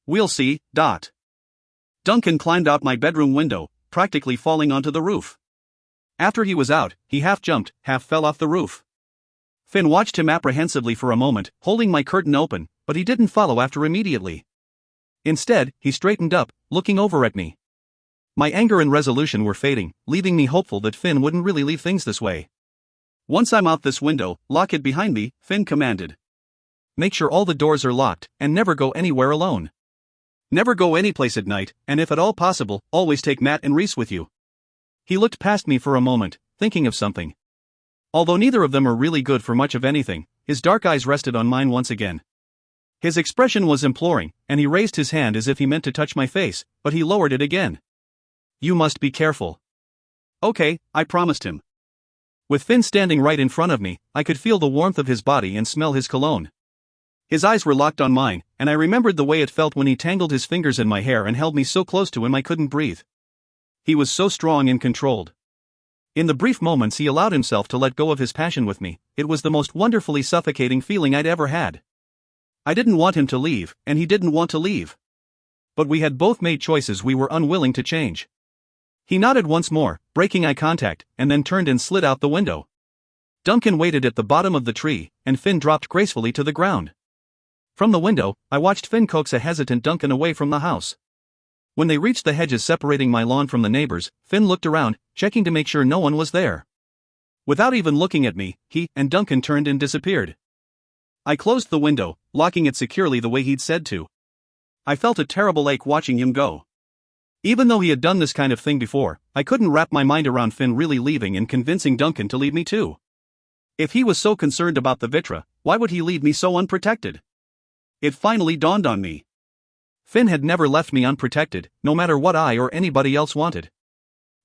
We'll see, Dot. Duncan climbed out my bedroom window, practically falling onto the roof. After he was out, he half jumped, half fell off the roof. Finn watched him apprehensively for a moment, holding my curtain open, but he didn't follow after immediately. Instead, he straightened up, looking over at me. My anger and resolution were fading, leaving me hopeful that Finn wouldn't really leave things this way. Once I'm out this window, lock it behind me, Finn commanded. Make sure all the doors are locked, and never go anywhere alone. Never go anyplace at night, and if at all possible, always take Matt and Reese with you. He looked past me for a moment, thinking of something. Although neither of them are really good for much of anything, his dark eyes rested on mine once again. His expression was imploring, and he raised his hand as if he meant to touch my face, but he lowered it again. You must be careful. Okay, I promised him. With Finn standing right in front of me, I could feel the warmth of his body and smell his cologne. His eyes were locked on mine, and I remembered the way it felt when he tangled his fingers in my hair and held me so close to him I couldn't breathe. He was so strong and controlled. In the brief moments he allowed himself to let go of his passion with me, it was the most wonderfully suffocating feeling I'd ever had. I didn't want him to leave, and he didn't want to leave. But we had both made choices we were unwilling to change. He nodded once more, breaking eye contact, and then turned and slid out the window. Duncan waited at the bottom of the tree, and Finn dropped gracefully to the ground. From the window, I watched Finn coax a hesitant Duncan away from the house. When they reached the hedges separating my lawn from the neighbors, Finn looked around, checking to make sure no one was there. Without even looking at me, he and Duncan turned and disappeared. I closed the window, locking it securely the way he'd said to. I felt a terrible ache watching him go. Even though he had done this kind of thing before, I couldn't wrap my mind around Finn really leaving and convincing Duncan to leave me too. If he was so concerned about the Vitra, why would he leave me so unprotected? It finally dawned on me. Finn had never left me unprotected, no matter what I or anybody else wanted.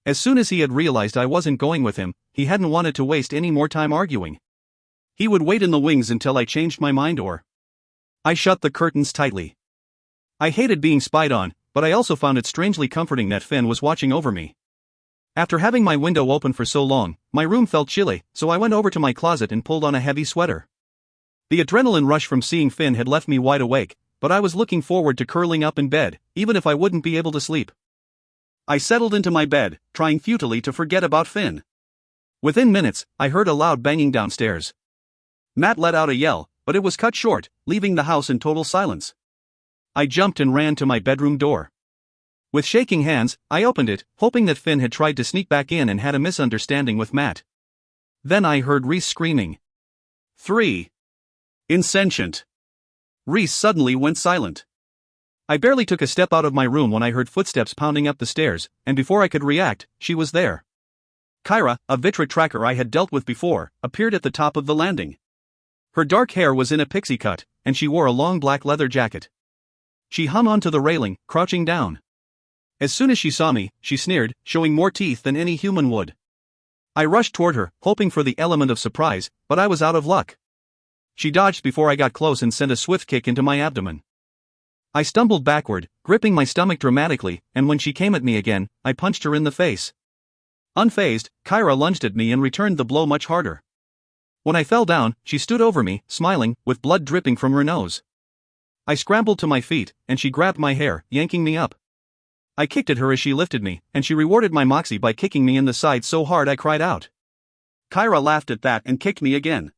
As soon as he had realized I wasn't going with him, he hadn't wanted to waste any more time arguing. He would wait in the wings until I changed my mind or... I shut the curtains tightly. I hated being spied on, but I also found it strangely comforting that Finn was watching over me. After having my window open for so long, my room felt chilly, so I went over to my closet and pulled on a heavy sweater. The adrenaline rush from seeing Finn had left me wide awake, but I was looking forward to curling up in bed, even if I wouldn't be able to sleep. I settled into my bed, trying futilely to forget about Finn. Within minutes, I heard a loud banging downstairs. Matt let out a yell, but it was cut short, leaving the house in total silence. I jumped and ran to my bedroom door. With shaking hands, I opened it, hoping that Finn had tried to sneak back in and had a misunderstanding with Matt. Then I heard Reese screaming. 3. Enchanted. Reese suddenly went silent. I barely took a step out of my room when I heard footsteps pounding up the stairs, and before I could react, she was there. Kyra, a Vitra tracker I had dealt with before, appeared at the top of the landing. Her dark hair was in a pixie cut, and she wore a long black leather jacket. She hung onto the railing, crouching down. As soon as she saw me, she sneered, showing more teeth than any human would. I rushed toward her, hoping for the element of surprise, but I was out of luck. She dodged before I got close and sent a swift kick into my abdomen. I stumbled backward, gripping my stomach dramatically, and when she came at me again, I punched her in the face. Unfazed, Kyra lunged at me and returned the blow much harder. When I fell down, she stood over me, smiling, with blood dripping from her nose. I scrambled to my feet, and she grabbed my hair, yanking me up. I kicked at her as she lifted me, and she rewarded my moxie by kicking me in the side so hard I cried out. Kyra laughed at that and kicked me again.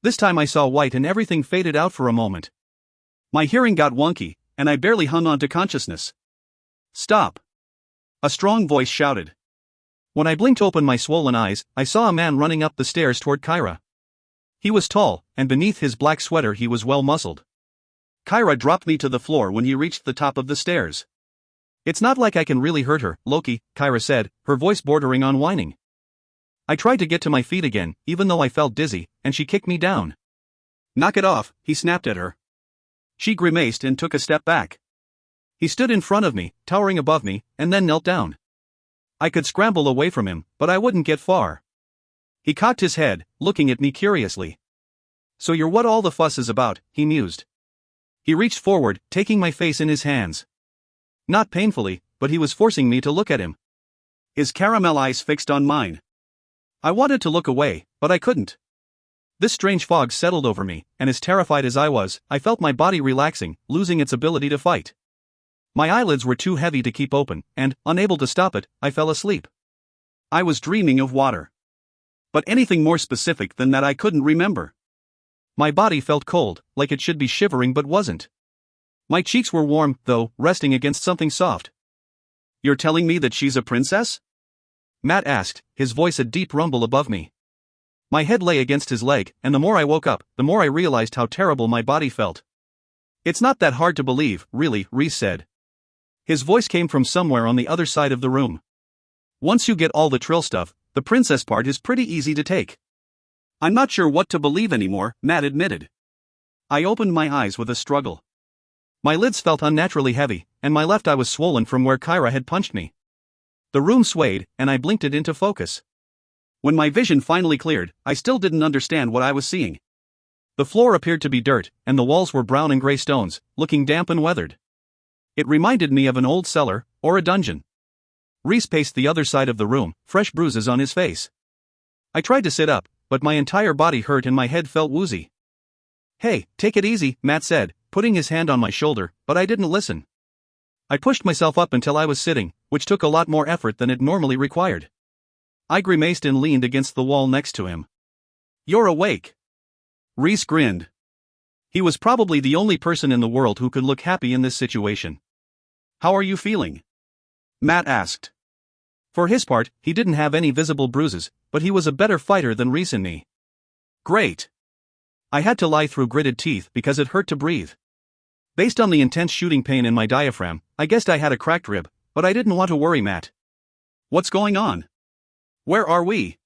This time I saw white and everything faded out for a moment. My hearing got wonky, and I barely hung on to consciousness. Stop! A strong voice shouted. When I blinked open my swollen eyes, I saw a man running up the stairs toward Kyra. He was tall, and beneath his black sweater he was well muscled. Kyra dropped me to the floor when he reached the top of the stairs. It's not like I can really hurt her, Loki, Kyra said, her voice bordering on whining. I tried to get to my feet again, even though I felt dizzy, and she kicked me down. Knock it off, he snapped at her. She grimaced and took a step back. He stood in front of me, towering above me, and then knelt down. I could scramble away from him, but I wouldn't get far. He cocked his head, looking at me curiously. So you're what all the fuss is about, he mused. He reached forward, taking my face in his hands. Not painfully, but he was forcing me to look at him. His caramel eyes fixed on mine. I wanted to look away, but I couldn't. This strange fog settled over me, and as terrified as I was, I felt my body relaxing, losing its ability to fight. My eyelids were too heavy to keep open, and, unable to stop it, I fell asleep. I was dreaming of water. But anything more specific than that I couldn't remember. My body felt cold, like it should be shivering but wasn't. My cheeks were warm, though, resting against something soft. You're telling me that she's a princess? Matt asked, his voice a deep rumble above me. My head lay against his leg, and the more I woke up, the more I realized how terrible my body felt. It's not that hard to believe, really, Reese said. His voice came from somewhere on the other side of the room. Once you get all the trill stuff, the princess part is pretty easy to take. I'm not sure what to believe anymore, Matt admitted. I opened my eyes with a struggle. My lids felt unnaturally heavy, and my left eye was swollen from where Kyra had punched me. The room swayed, and I blinked it into focus. When my vision finally cleared, I still didn't understand what I was seeing. The floor appeared to be dirt, and the walls were brown and gray stones, looking damp and weathered. It reminded me of an old cellar, or a dungeon. Reese paced the other side of the room, fresh bruises on his face. I tried to sit up, but my entire body hurt and my head felt woozy. Hey, take it easy, Matt said, putting his hand on my shoulder, but I didn't listen. I pushed myself up until I was sitting, which took a lot more effort than it normally required. I grimaced and leaned against the wall next to him. You're awake. Reese grinned. He was probably the only person in the world who could look happy in this situation. How are you feeling? Matt asked. For his part, he didn't have any visible bruises, but he was a better fighter than Reese and me. Great. I had to lie through gritted teeth because it hurt to breathe. Based on the intense shooting pain in my diaphragm, I guessed I had a cracked rib, but I didn't want to worry Matt. What's going on? Where are we?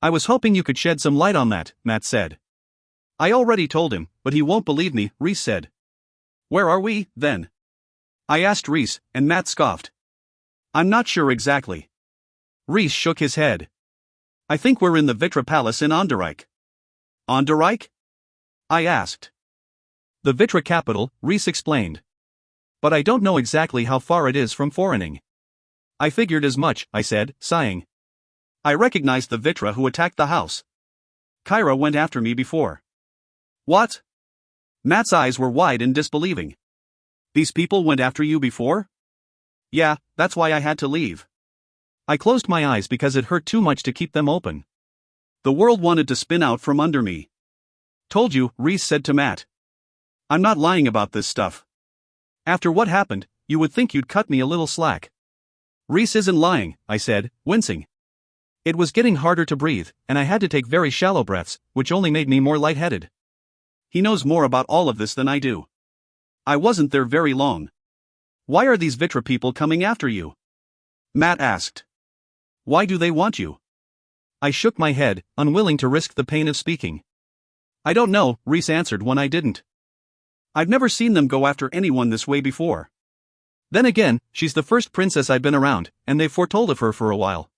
I was hoping you could shed some light on that, Matt said. I already told him, but he won't believe me, Reese said. Where are we, then? I asked Reese, and Matt scoffed. I'm not sure exactly. Reese shook his head. I think we're in the Vitra Palace in Onderijk. Onderijk? I asked. The Vitra capital, Reese explained. But I don't know exactly how far it is from foreigning. I figured as much, I said, sighing. I recognized the Vitra who attacked the house. Kyra went after me before. What? Matt's eyes were wide and disbelieving. These people went after you before? Yeah, that's why I had to leave. I closed my eyes because it hurt too much to keep them open. The world wanted to spin out from under me. Told you, Reese said to Matt. I'm not lying about this stuff. After what happened, you would think you'd cut me a little slack. Reese isn't lying, I said, wincing. It was getting harder to breathe, and I had to take very shallow breaths, which only made me more lightheaded. He knows more about all of this than I do. I wasn't there very long. Why are these Vitra people coming after you? Matt asked. Why do they want you? I shook my head, unwilling to risk the pain of speaking. I don't know, Reese answered when I didn't. I've never seen them go after anyone this way before. Then again, she's the first princess I've been around, and they've foretold of her for a while.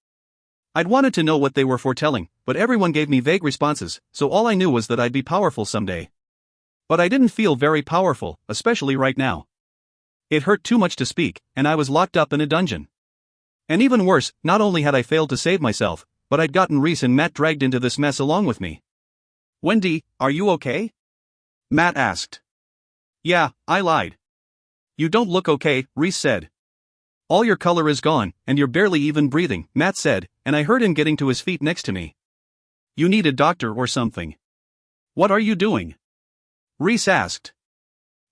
I'd wanted to know what they were foretelling, but everyone gave me vague responses, so all I knew was that I'd be powerful someday. But I didn't feel very powerful, especially right now. It hurt too much to speak, and I was locked up in a dungeon. And even worse, not only had I failed to save myself, but I'd gotten Reese and Matt dragged into this mess along with me. Wendy, are you okay? Matt asked. Yeah, I lied. You don't look okay, Reese said. All your color is gone, and you're barely even breathing, Matt said, and I heard him getting to his feet next to me. You need a doctor or something. What are you doing? Reese asked.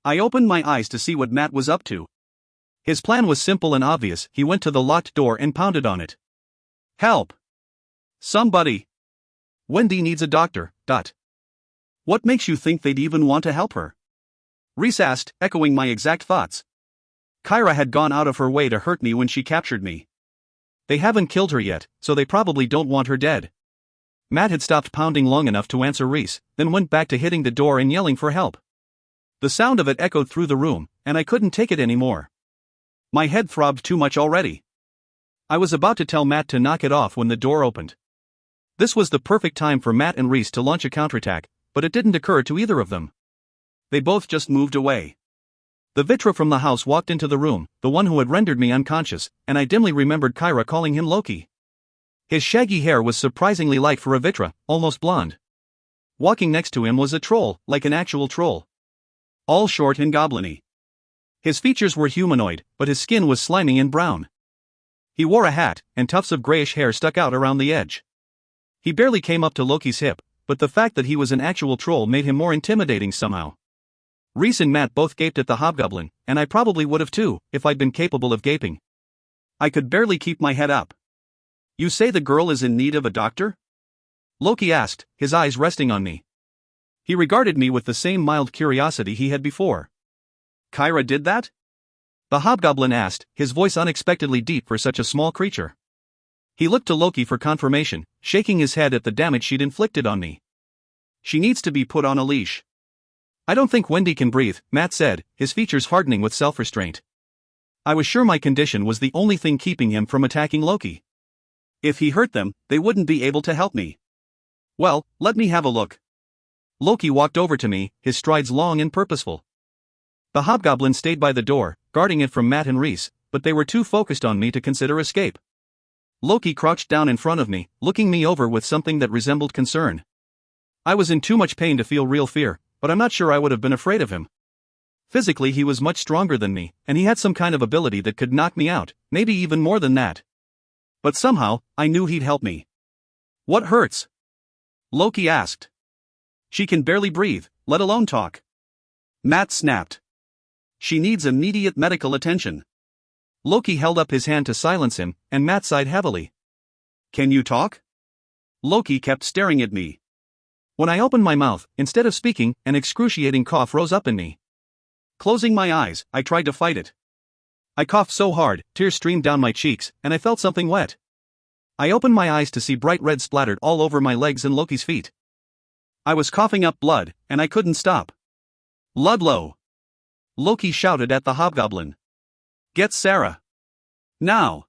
I opened my eyes to see what Matt was up to. His plan was simple and obvious. He went to the locked door and pounded on it. Help! Somebody! Wendy needs a doctor, . What makes you think they'd even want to help her? Reese asked, echoing my exact thoughts. Kyra had gone out of her way to hurt me when she captured me. They haven't killed her yet, so they probably don't want her dead. Matt had stopped pounding long enough to answer Reese, then went back to hitting the door and yelling for help. The sound of it echoed through the room, and I couldn't take it anymore. My head throbbed too much already. I was about to tell Matt to knock it off when the door opened. This was the perfect time for Matt and Reese to launch a counterattack, but it didn't occur to either of them. They both just moved away. The Vitra from the house walked into the room, the one who had rendered me unconscious, and I dimly remembered Kyra calling him Loki. His shaggy hair was surprisingly light for a Vitra, almost blonde. Walking next to him was a troll, like an actual troll. All short and goblin-y. His features were humanoid, but his skin was slimy and brown. He wore a hat, and tufts of grayish hair stuck out around the edge. He barely came up to Loki's hip, but the fact that he was an actual troll made him more intimidating somehow. Reese and Matt both gaped at the hobgoblin, and I probably would have too, if I'd been capable of gaping. I could barely keep my head up. You say the girl is in need of a doctor? Loki asked, his eyes resting on me. He regarded me with the same mild curiosity he had before. Kyra did that? The hobgoblin asked, his voice unexpectedly deep for such a small creature. He looked to Loki for confirmation, shaking his head at the damage she'd inflicted on me. She needs to be put on a leash. I don't think Wendy can breathe, Matt said, his features hardening with self-restraint. I was sure my condition was the only thing keeping him from attacking Loki. If he hurt them, they wouldn't be able to help me. Well, let me have a look. Loki walked over to me, his strides long and purposeful. The hobgoblin stayed by the door, guarding it from Matt and Reese, but they were too focused on me to consider escape. Loki crouched down in front of me, looking me over with something that resembled concern. I was in too much pain to feel real fear, but I'm not sure I would have been afraid of him. Physically he was much stronger than me, and he had some kind of ability that could knock me out, maybe even more than that. But somehow, I knew he'd help me. What hurts? Loki asked. She can barely breathe, let alone talk. Matt snapped. She needs immediate medical attention. Loki held up his hand to silence him, and Matt sighed heavily. Can you talk? Loki kept staring at me. When I opened my mouth, instead of speaking, an excruciating cough rose up in me. Closing my eyes, I tried to fight it. I coughed so hard, tears streamed down my cheeks, and I felt something wet. I opened my eyes to see bright red splattered all over my legs and Loki's feet. I was coughing up blood, and I couldn't stop. Ludlow! Loki shouted at the hobgoblin. Get Sarah. Now!